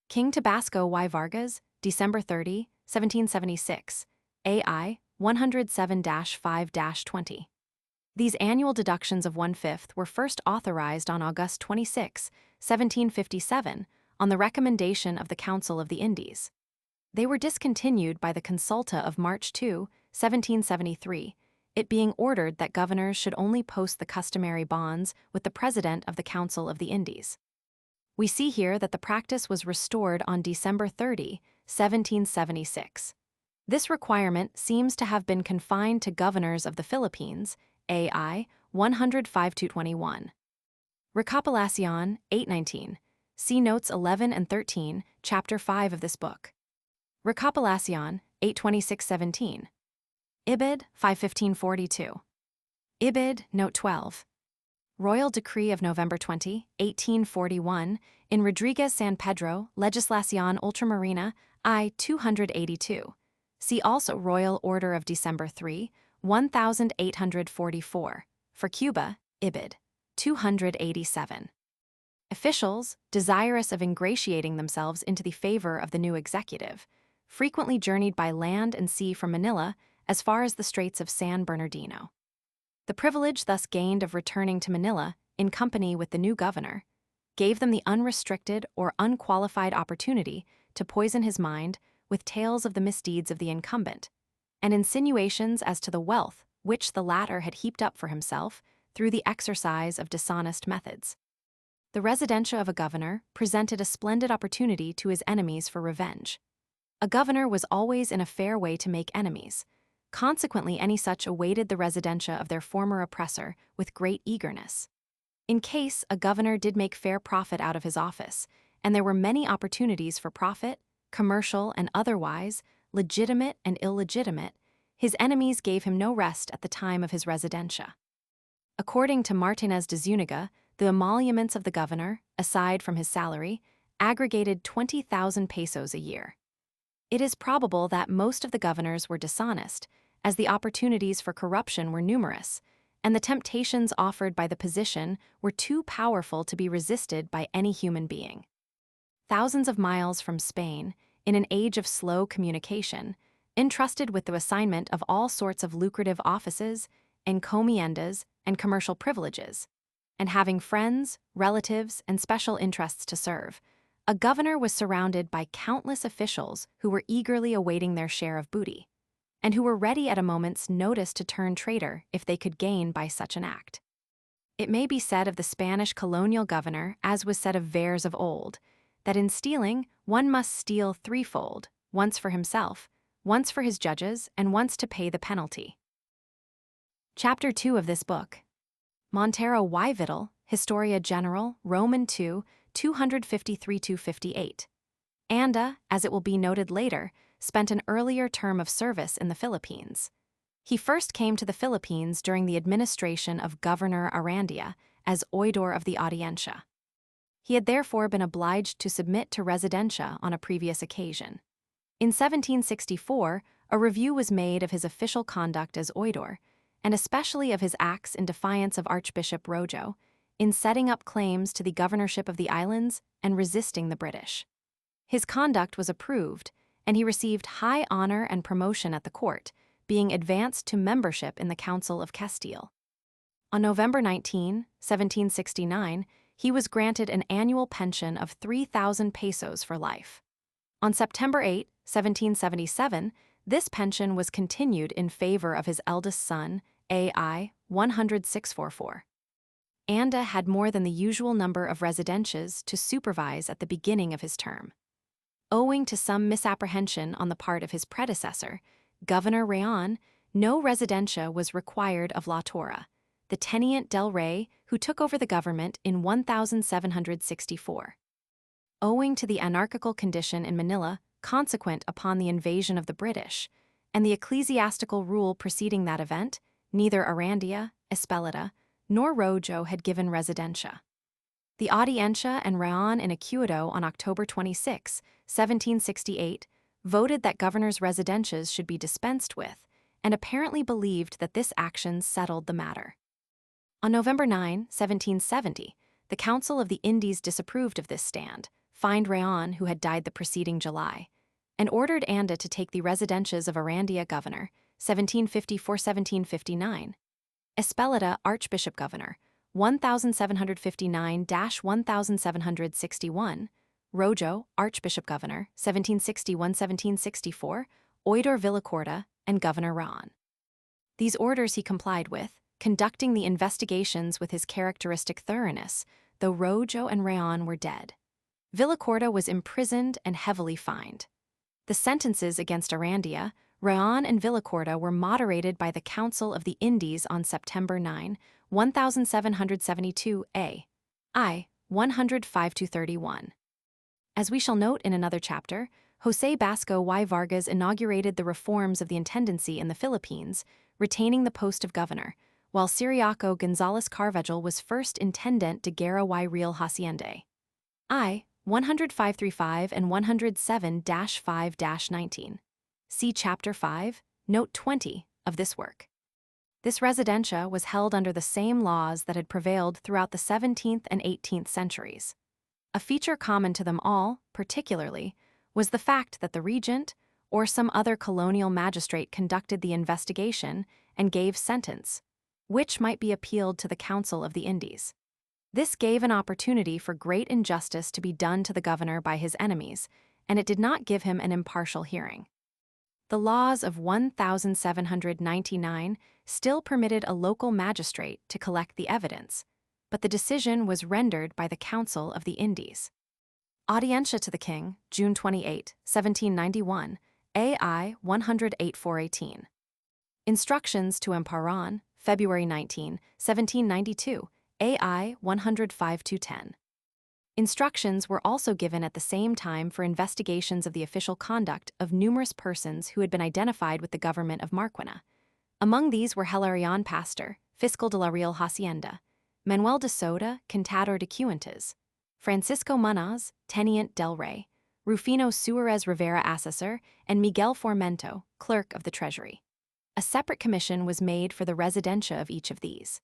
King Tabasco y Vargas, December 30, 1776, AI 107-5-20. These annual deductions of 1/5 were first authorized on August 26, 1757, on the recommendation of the Council of the Indies. They were discontinued by the Consulta of March 2, 1773, it being ordered that governors should only post the customary bonds with the President of the Council of the Indies. We see here that the practice was restored on December 30, 1776. This requirement seems to have been confined to governors of the Philippines, AI 105-21. Recopilación, 819. See notes 11 and 13, chapter 5 of this book. Recopilación, 826-17. Ibid, 515-42. Ibid, note 12. Royal Decree of November 20, 1841, in Rodriguez San Pedro, Legislación Ultramarina, I 282. See also Royal Order of December 3, 1844, for Cuba, Ibid, 287. Officials, desirous of ingratiating themselves into the favor of the new executive, frequently journeyed by land and sea from Manila as far as the Straits of San Bernardino. The privilege thus gained of returning to Manila in company with the new governor gave them the unrestricted or unqualified opportunity to poison his mind with tales of the misdeeds of the incumbent, and insinuations as to the wealth which the latter had heaped up for himself through the exercise of dishonest methods. The residencia of a governor presented a splendid opportunity to his enemies for revenge. A governor was always in a fair way to make enemies. Consequently, any such awaited the residencia of their former oppressor with great eagerness. In case a governor did make fair profit out of his office, and there were many opportunities for profit, commercial and otherwise, legitimate and illegitimate, his enemies gave him no rest at the time of his residencia. According to Martinez de Zuniga, the emoluments of the governor, aside from his salary, aggregated 20,000 pesos a year. It is probable that most of the governors were dishonest, as the opportunities for corruption were numerous, and the temptations offered by the position were too powerful to be resisted by any human being. Thousands of miles from Spain, in an age of slow communication, entrusted with the assignment of all sorts of lucrative offices, encomiendas, and commercial privileges, and having friends, relatives, and special interests to serve, a governor was surrounded by countless officials who were eagerly awaiting their share of booty, and who were ready at a moment's notice to turn traitor if they could gain by such an act. It may be said of the Spanish colonial governor, as was said of Verres of old, that in stealing, one must steal threefold, once for himself, once for his judges, and once to pay the penalty. Chapter 2 of this book. Montero y Vidal, Historia General, Roman II, 253-58. Anda, as it will be noted later, spent an earlier term of service in the Philippines. He first came to the Philippines during the administration of Governor Arandia as oidor of the Audiencia. He had therefore been obliged to submit to residencia on a previous occasion. In 1764, a review was made of his official conduct as oidor, and especially of his acts in defiance of Archbishop Rojo, in setting up claims to the governorship of the islands and resisting the British. His conduct was approved, and he received high honor and promotion at the court, being advanced to membership in the Council of Castile. On November 19, 1769, he was granted an annual pension of 3,000 pesos for life. On September 8, 1777, this pension was continued in favor of his eldest son, AI 10644. Anda had more than the usual number of residencias to supervise at the beginning of his term. Owing to some misapprehension on the part of his predecessor, Governor Rayon, no residencia was required of La Torre, the tenient del Rey who took over the government in 1764. Owing to the anarchical condition in Manila consequent upon the invasion of the British, and the ecclesiastical rule preceding that event, neither Arandia, Espeleta, nor Rojo had given residencia. The Audiencia and Rayon in Acuado on October 26, 1768, voted that governors' residencias should be dispensed with, and apparently believed that this action settled the matter. On November 9, 1770, the Council of the Indies disapproved of this stand, fined Rayon, who had died the preceding July, and ordered Anda to take the residencias of Arandia governor, 1754-1759, Espeleta Archbishop governor, 1759-1761, Rojo Archbishop governor, 1761-1764, oidor Villacorta, and Governor Rayon. These orders he complied with, conducting the investigations with his characteristic thoroughness, though Rojo and Rayon were dead. Villacorta was imprisoned and heavily fined. The sentences against Arandia, Rayon, and Villacorta were moderated by the Council of the Indies on September 9, 1772 A. I. 105-31. As we shall note in another chapter, José Basco y Vargas inaugurated the reforms of the intendancy in the Philippines, retaining the post of governor, while Ciriaco González Carvajal was first intendant de Guerra y Real Hacienda. I. 105-35 and 107-5-19. See Chapter 5, Note 20 of this work. This residencia was held under the same laws that had prevailed throughout the 17th and 18th centuries. A feature common to them all, particularly, was the fact that the regent or some other colonial magistrate conducted the investigation and gave sentence, which might be appealed to the Council of the Indies. This gave an opportunity for great injustice to be done to the governor by his enemies, and it did not give him an impartial hearing. The laws of 1799 still permitted a local magistrate to collect the evidence, but the decision was rendered by the Council of the Indies. Audiencia to the King, June 28, 1791, AI 108-418. Instructions to Emparan, February 19, 1792, AI 105-10. Instructions were also given at the same time for investigations of the official conduct of numerous persons who had been identified with the government of Marquina. Among these were Hilarion Pastor, Fiscal de la Real Hacienda, Manuel de Soda, Contador de Cuentas, Francisco Munoz, Tenient del Rey, Rufino Suarez Rivera Assessor, and Miguel Formento, Clerk of the Treasury. A separate commission was made for the residencia of each of these.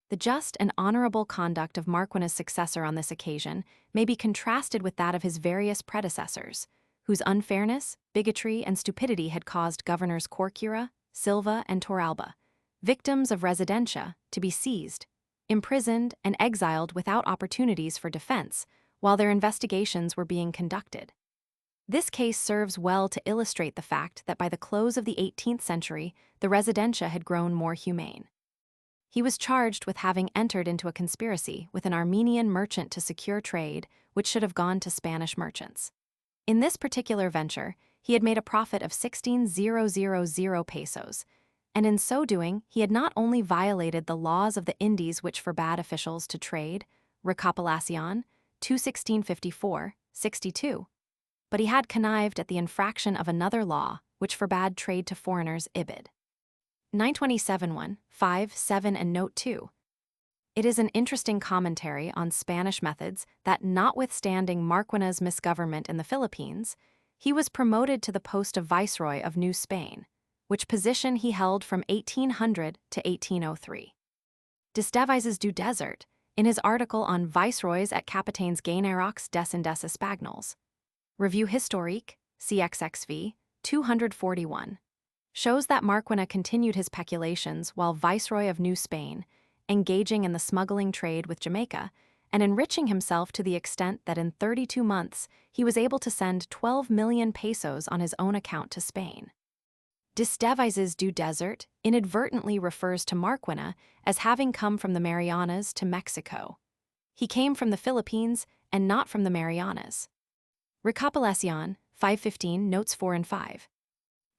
The just and honorable conduct of Marquina's successor on this occasion may be contrasted with that of his various predecessors, whose unfairness, bigotry, and stupidity had caused Governors Corcura, Silva, and Torralba, victims of residencia, to be seized, imprisoned, and exiled without opportunities for defense while their investigations were being conducted. This case serves well to illustrate the fact that by the close of the 18th century, the residencia had grown more humane. He was charged with having entered into a conspiracy with an Armenian merchant to secure trade, which should have gone to Spanish merchants. In this particular venture, he had made a profit of 16,000 pesos, and in so doing, he had not only violated the laws of the Indies which forbade officials to trade, Recopilación, 21654-62, but he had connived at the infraction of another law which forbade trade to foreigners, Ibid. 927-1-5-7 and Note 2. It is an interesting commentary on Spanish methods that, notwithstanding Marquina's misgovernment in the Philippines, he was promoted to the post of Viceroy of New Spain, which position he held from 1800 to 1803. Desdevises du Desert, in his article on Viceroys at Capitanes Generaux des Indes Espagnols, Revue Historique, CXXV, 241, shows that Marquina continued his peculations while Viceroy of New Spain, engaging in the smuggling trade with Jamaica, and enriching himself to the extent that in 32 months he was able to send 12 million pesos on his own account to Spain. Desdevises du Desert inadvertently refers to Marquina as having come from the Marianas to Mexico. He came from the Philippines and not from the Marianas. Recopilación, 515, Notes 4 and 5.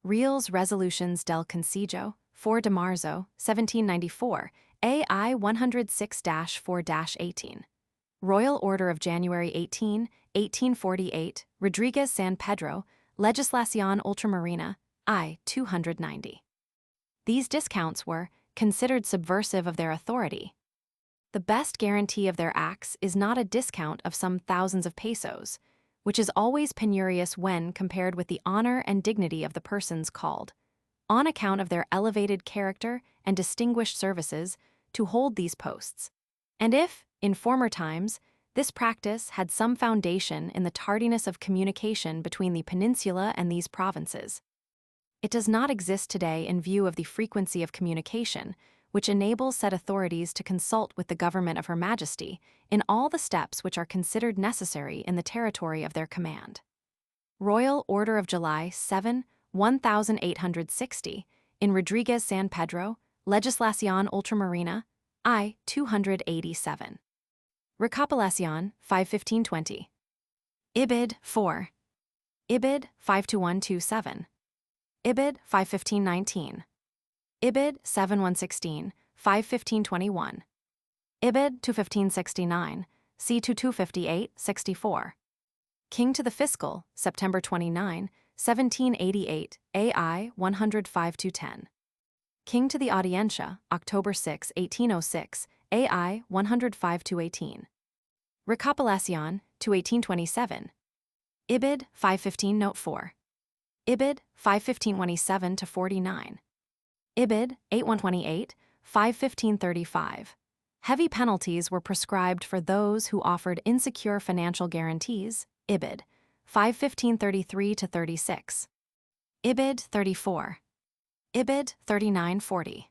Reales Resolutions del Consejo, 4 de Marzo, 1794, AI 106-4-18. Royal Order of January 18, 1848, Rodriguez San Pedro, Legislación Ultramarina, I 290. These discounts were considered subversive of their authority. The best guarantee of their acts is not a discount of some thousands of pesos, which is always penurious when compared with the honor and dignity of the persons called, on account of their elevated character and distinguished services, to hold these posts. And if, in former times, this practice had some foundation in the tardiness of communication between the peninsula and these provinces, it does not exist today in view of the frequency of communication, which enables said authorities to consult with the government of Her Majesty in all the steps which are considered necessary in the territory of their command. Royal Order of July 7, 1860, in Rodriguez San Pedro, Legislación Ultramarina, I 287. Recopilación, 515-20. Ibid 4. Ibid 52127. Ibid 515-19. Ibid 7116, 515-21. Ibid 215-69, C2258-64. King to the Fiscal, September 29, 1788, AI 105-10. King to the Audiencia, October 6, 1806, AI 105-18. Recopilación, 1827. Ibid 515 Note 4. Ibid 515-27-49. Ibid 8128, 515-35. Heavy penalties were prescribed for those who offered insecure financial guarantees, Ibid 515-33-36. Ibid 34. Ibid 3940.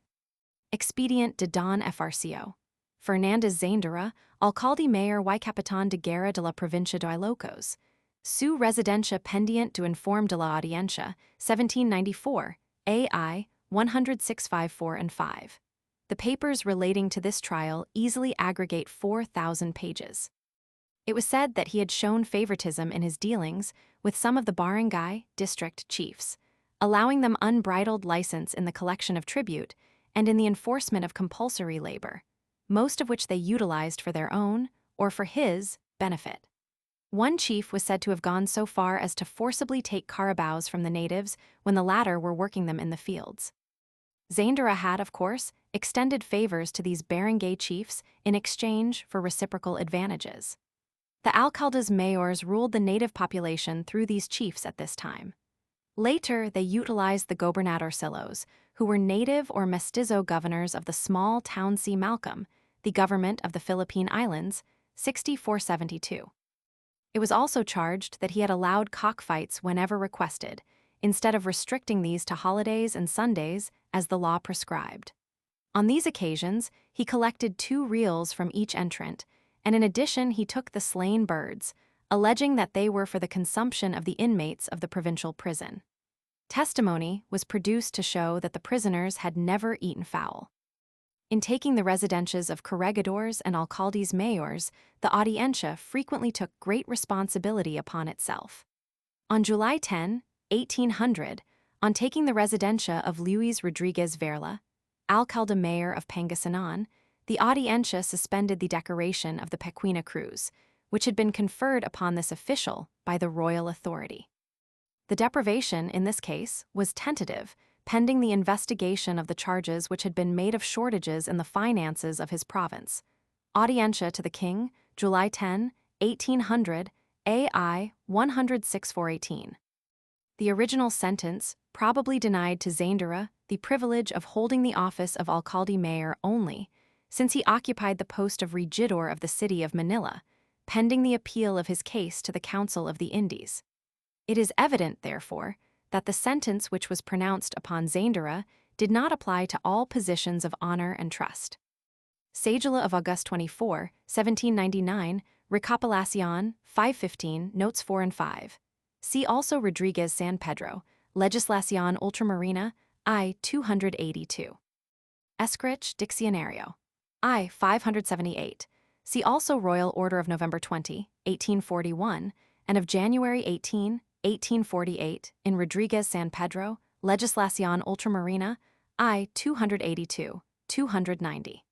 Expedient de Don Frco. Fernández Zaindura, alcalde mayor y capitán de guerra de la provincia de Ilocos. Su residencia pendiente do informe de la audiencia, 1794, AI 10654 and 5. The papers relating to this trial easily aggregate 4,000 pages. It was said that he had shown favoritism in his dealings with some of the barangay district chiefs, allowing them unbridled license in the collection of tribute and in the enforcement of compulsory labor, most of which they utilized for their own, or for his, benefit. One chief was said to have gone so far as to forcibly take carabaos from the natives when the latter were working them in the fields. Zaindara had, of course, extended favors to these barangay chiefs in exchange for reciprocal advantages. The alcaldes mayores ruled the native population through these chiefs at this time. Later, they utilized the gobernadorcillos, who were native or mestizo governors of the small town C. Malcolm, the government of the Philippine Islands, 6472. It was also charged that he had allowed cockfights whenever requested, instead of restricting these to holidays and Sundays as the law prescribed. On these occasions, he collected 2 reals from each entrant, and in addition he took the slain birds, alleging that they were for the consumption of the inmates of the provincial prison. Testimony was produced to show that the prisoners had never eaten fowl. In taking the residencias of corregidors and alcaldes mayores, the Audiencia frequently took great responsibility upon itself. On July 10, 1800, on taking the residencia of Luis Rodriguez Verla, alcalde mayor of Pangasinan, the Audiencia suspended the decoration of the Pequena Cruz, which had been conferred upon this official by the royal authority. The deprivation, in this case, was tentative, pending the investigation of the charges which had been made of shortages in the finances of his province. Audiencia to the King, July 10, 1800, AI 106-418. The original sentence probably denied to Zaindara the privilege of holding the office of alcalde mayor only, since he occupied the post of regidor of the city of Manila, pending the appeal of his case to the Council of the Indies. It is evident, therefore, that the sentence which was pronounced upon Zaindara did not apply to all positions of honor and trust. Cedula of August 24, 1799, Recopilación, 515, notes 4 and 5. See also Rodriguez San Pedro, Legislación Ultramarina, I 282. Escrich Diccionario, I 578. See also Royal Order of November 20, 1841, and of January 18, 1848, in Rodriguez San Pedro, Legislación Ultramarina, I 282, 290.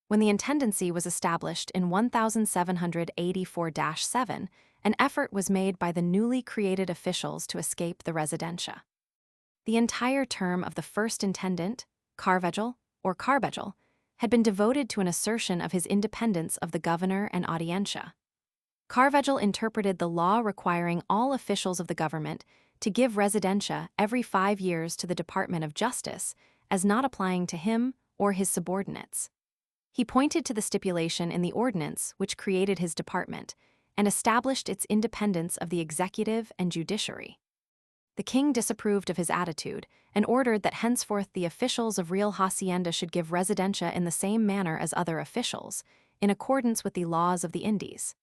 When the intendancy was established in 1784-7, an effort was made by the newly created officials to escape the residencia. The entire term of the first intendant, Carvajal, or Carbajal, had been devoted to an assertion of his independence of the governor and Audiencia. Carvajal interpreted the law requiring all officials of the government to give residencia every 5 years to the Department of Justice as not applying to him or his subordinates. He pointed to the stipulation in the ordinance which created his department and established its independence of the executive and judiciary. The king disapproved of his attitude and ordered that henceforth the officials of Real Hacienda should give residencia in the same manner as other officials, in accordance with the laws of the Indies.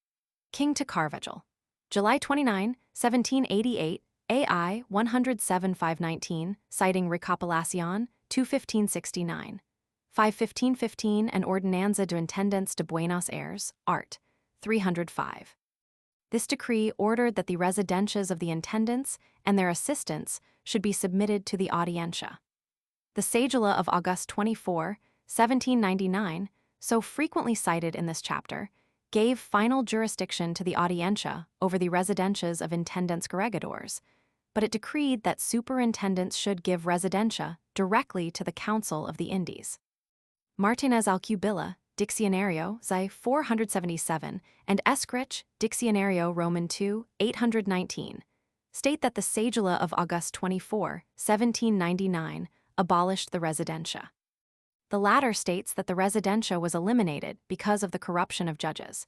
King to Carvajal, July 29, 1788, AI 107-519, citing Recopilación, 215-69, 515-15 and Ordenanza de Intendentes de Buenos Aires, Art. 305. This decree ordered that the residencias of the intendants and their assistants should be submitted to the Audiencia. The Cedula of August 24, 1799, so frequently cited in this chapter, gave final jurisdiction to the Audiencia over the residencias of intendants corregidors, but it decreed that superintendents should give residencia directly to the Council of the Indies. Martinez Alcubilla, Diccionario, Xi 477, and Escrich, Diccionario Roman II, 819, state that the Cedula of August 24, 1799, abolished the residencia. The latter states that the residencia was eliminated because of the corruption of judges,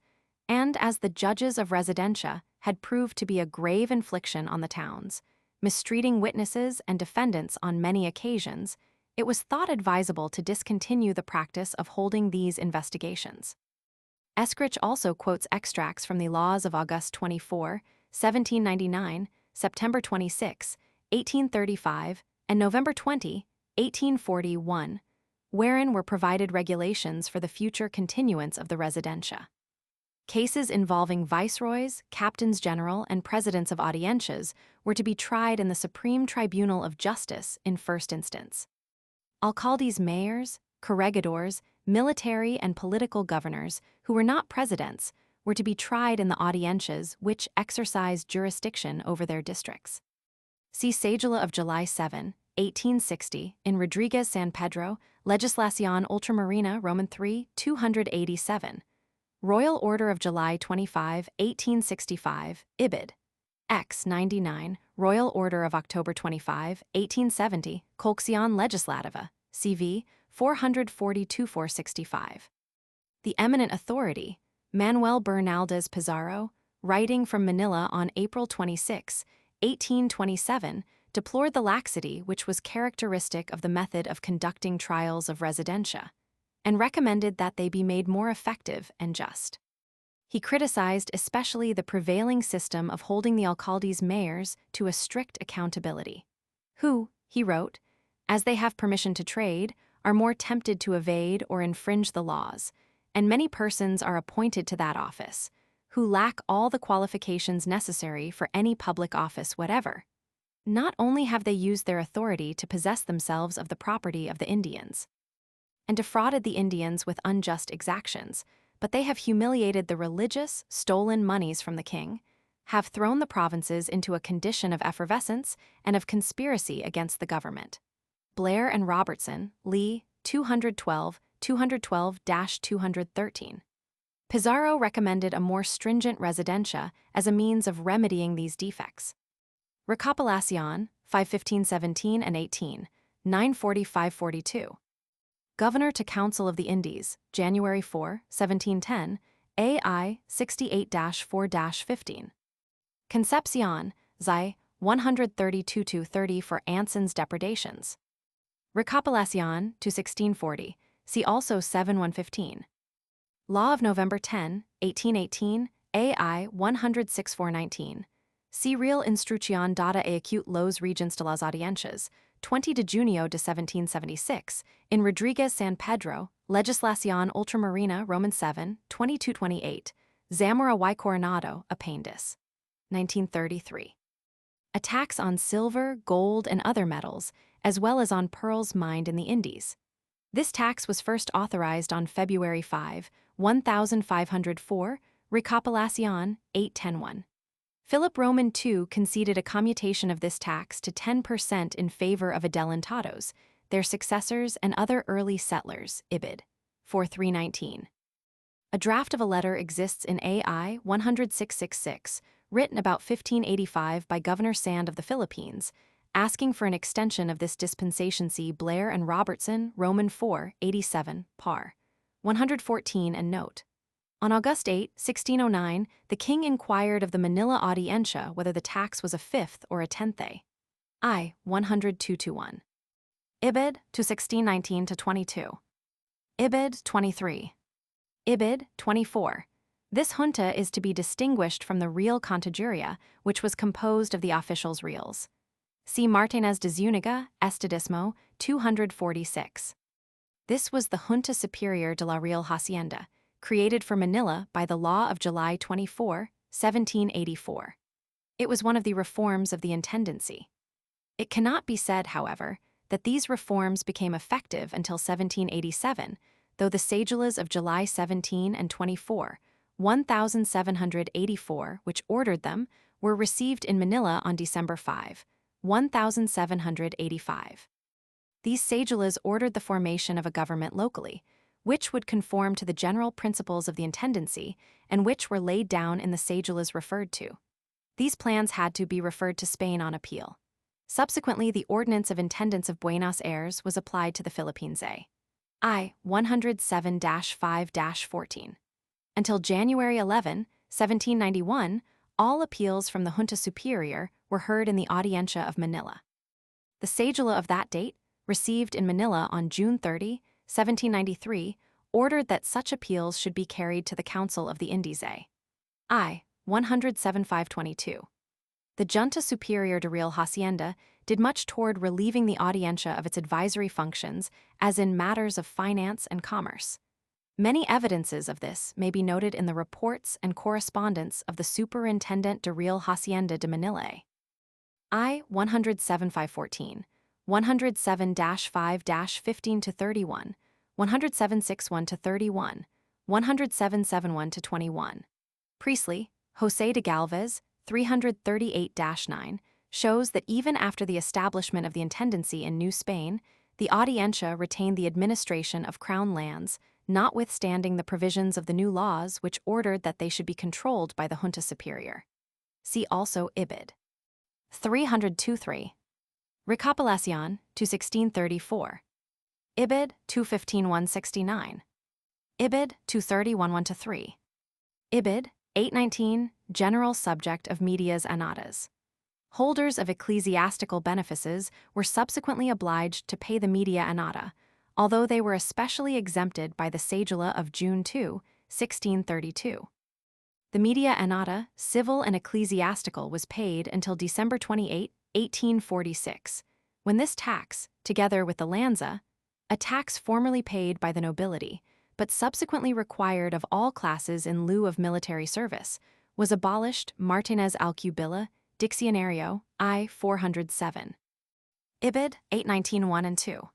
and as the judges of residencia had proved to be a grave infliction on the towns, mistreating witnesses and defendants on many occasions, it was thought advisable to discontinue the practice of holding these investigations. Escrich also quotes extracts from the laws of August 24, 1799, September 26, 1835, and November 20, 1841, wherein were provided regulations for the future continuance of the residencia. Cases involving viceroys, captains general, and presidents of audiencias were to be tried in the Supreme Tribunal of Justice in first instance. Alcaldes mayors, corregidors, military and political governors, who were not presidents, were to be tried in the audiencias which exercised jurisdiction over their districts. See Cedula of July 7, 1860, in Rodriguez San Pedro, Legislación Ultramarina Roman 3, 287. Royal Order of July 25, 1865, Ibid. X 99, Royal Order of October 25, 1870, Collection Legislativa, CV 442-465. The eminent authority, Manuel Bernaldez Pizarro, writing from Manila on April 26, 1827, deplored the laxity which was characteristic of the method of conducting trials of residencia, and recommended that they be made more effective and just. He criticized especially the prevailing system of holding the alcaldes mayors to a strict accountability, who, he wrote, as they have permission to trade, are more tempted to evade or infringe the laws, and many persons are appointed to that office, who lack all the qualifications necessary for any public office whatever. Not only have they used their authority to possess themselves of the property of the Indians, and defrauded the Indians with unjust exactions, but they have humiliated the religious, stolen moneys from the king, have thrown the provinces into a condition of effervescence and of conspiracy against the government. Blair and Robertson, Lee, 212-213. Pizarro recommended a more stringent residencia as a means of remedying these defects. Recopilación, 515-17 and 18, 940-542. Governor to Council of the Indies, January 4, 1710, AI 68-4-15. Concepcion, Xi, 132-30 for Anson's depredations. Recopilación to 1640, see also 7-115. Law of November 10, 1818, AI 106-419. See Real Instrucción dada a acute los regents de las audiencias, 20 de junio de 1776, in Rodriguez San Pedro, Legislación Ultramarina Roman 7, 2228, Zamora y Coronado, Appendice. 1933. A tax on silver, gold, and other metals, as well as on pearls mined in the Indies. This tax was first authorized on February 5, 1504, Recopilación 810-1. Philip Roman II conceded a commutation of this tax to 10% in favor of adelantados, their successors and other early settlers, Ibid. 4319. A draft of a letter exists in AI 10666, written about 1585 by Governor Sand of the Philippines, asking for an extension of this dispensation. See Blair and Robertson, Roman 4, 87, par. 114 and note. On August 8, 1609, the king inquired of the Manila Audiencia whether the tax was a fifth or a tenth. I. 102-1. Ibid. to 1619-22. Ibid. 23. Ibid. 24. This junta is to be distinguished from the real contaduria, which was composed of the officials' reals. See Martínez de Zúñiga, Estadismo, 246. This was the Junta Superior de la Real Hacienda, created for Manila by the law of July 24, 1784. It was one of the reforms of the Intendancy. It cannot be said, however, that these reforms became effective until 1787, though the cedulas of July 17 and 24, 1784, which ordered them, were received in Manila on December 5, 1785. These cedulas ordered the formation of a government locally, which would conform to the general principles of the Intendancy and which were laid down in the cedulas referred to. These plans had to be referred to Spain on appeal. Subsequently, the Ordinance of Intendants of Buenos Aires was applied to the Philippines. I. 107-5-14. Until January 11, 1791, all appeals from the Junta Superior were heard in the Audiencia of Manila. The cedula of that date, received in Manila on June 30, 1793, ordered that such appeals should be carried to the Council of the Indies. I. 107-5-22. The Junta Superior de Real Hacienda did much toward relieving the Audiencia of its advisory functions, as in matters of finance and commerce. Many evidences of this may be noted in the reports and correspondence of the Superintendent de Real Hacienda de Manila. I. 107-5-14, 107-5-15-31, 107.61-31, 107.71-21. Priestley, José de Galvez, 338-9, shows that even after the establishment of the Intendancy in New Spain, the Audiencia retained the administration of crown lands, notwithstanding the provisions of the new laws which ordered that they should be controlled by the Junta Superior. See also Ibid. 302.3. Recopilación, 21634. Ibid, 215.169. Ibid, 230.1-3. Ibid, 819, General Subject of Medias Annatas. Holders of ecclesiastical benefices were subsequently obliged to pay the media annata, although they were especially exempted by the cedula of June 2, 1632. The media annata, civil and ecclesiastical, was paid until December 28, 1846, when this tax, together with the lanza, a tax formerly paid by the nobility, but subsequently required of all classes in lieu of military service, was abolished. Martinez Alcubilla, Diccionario, I 407. Ibid, 819.1-2.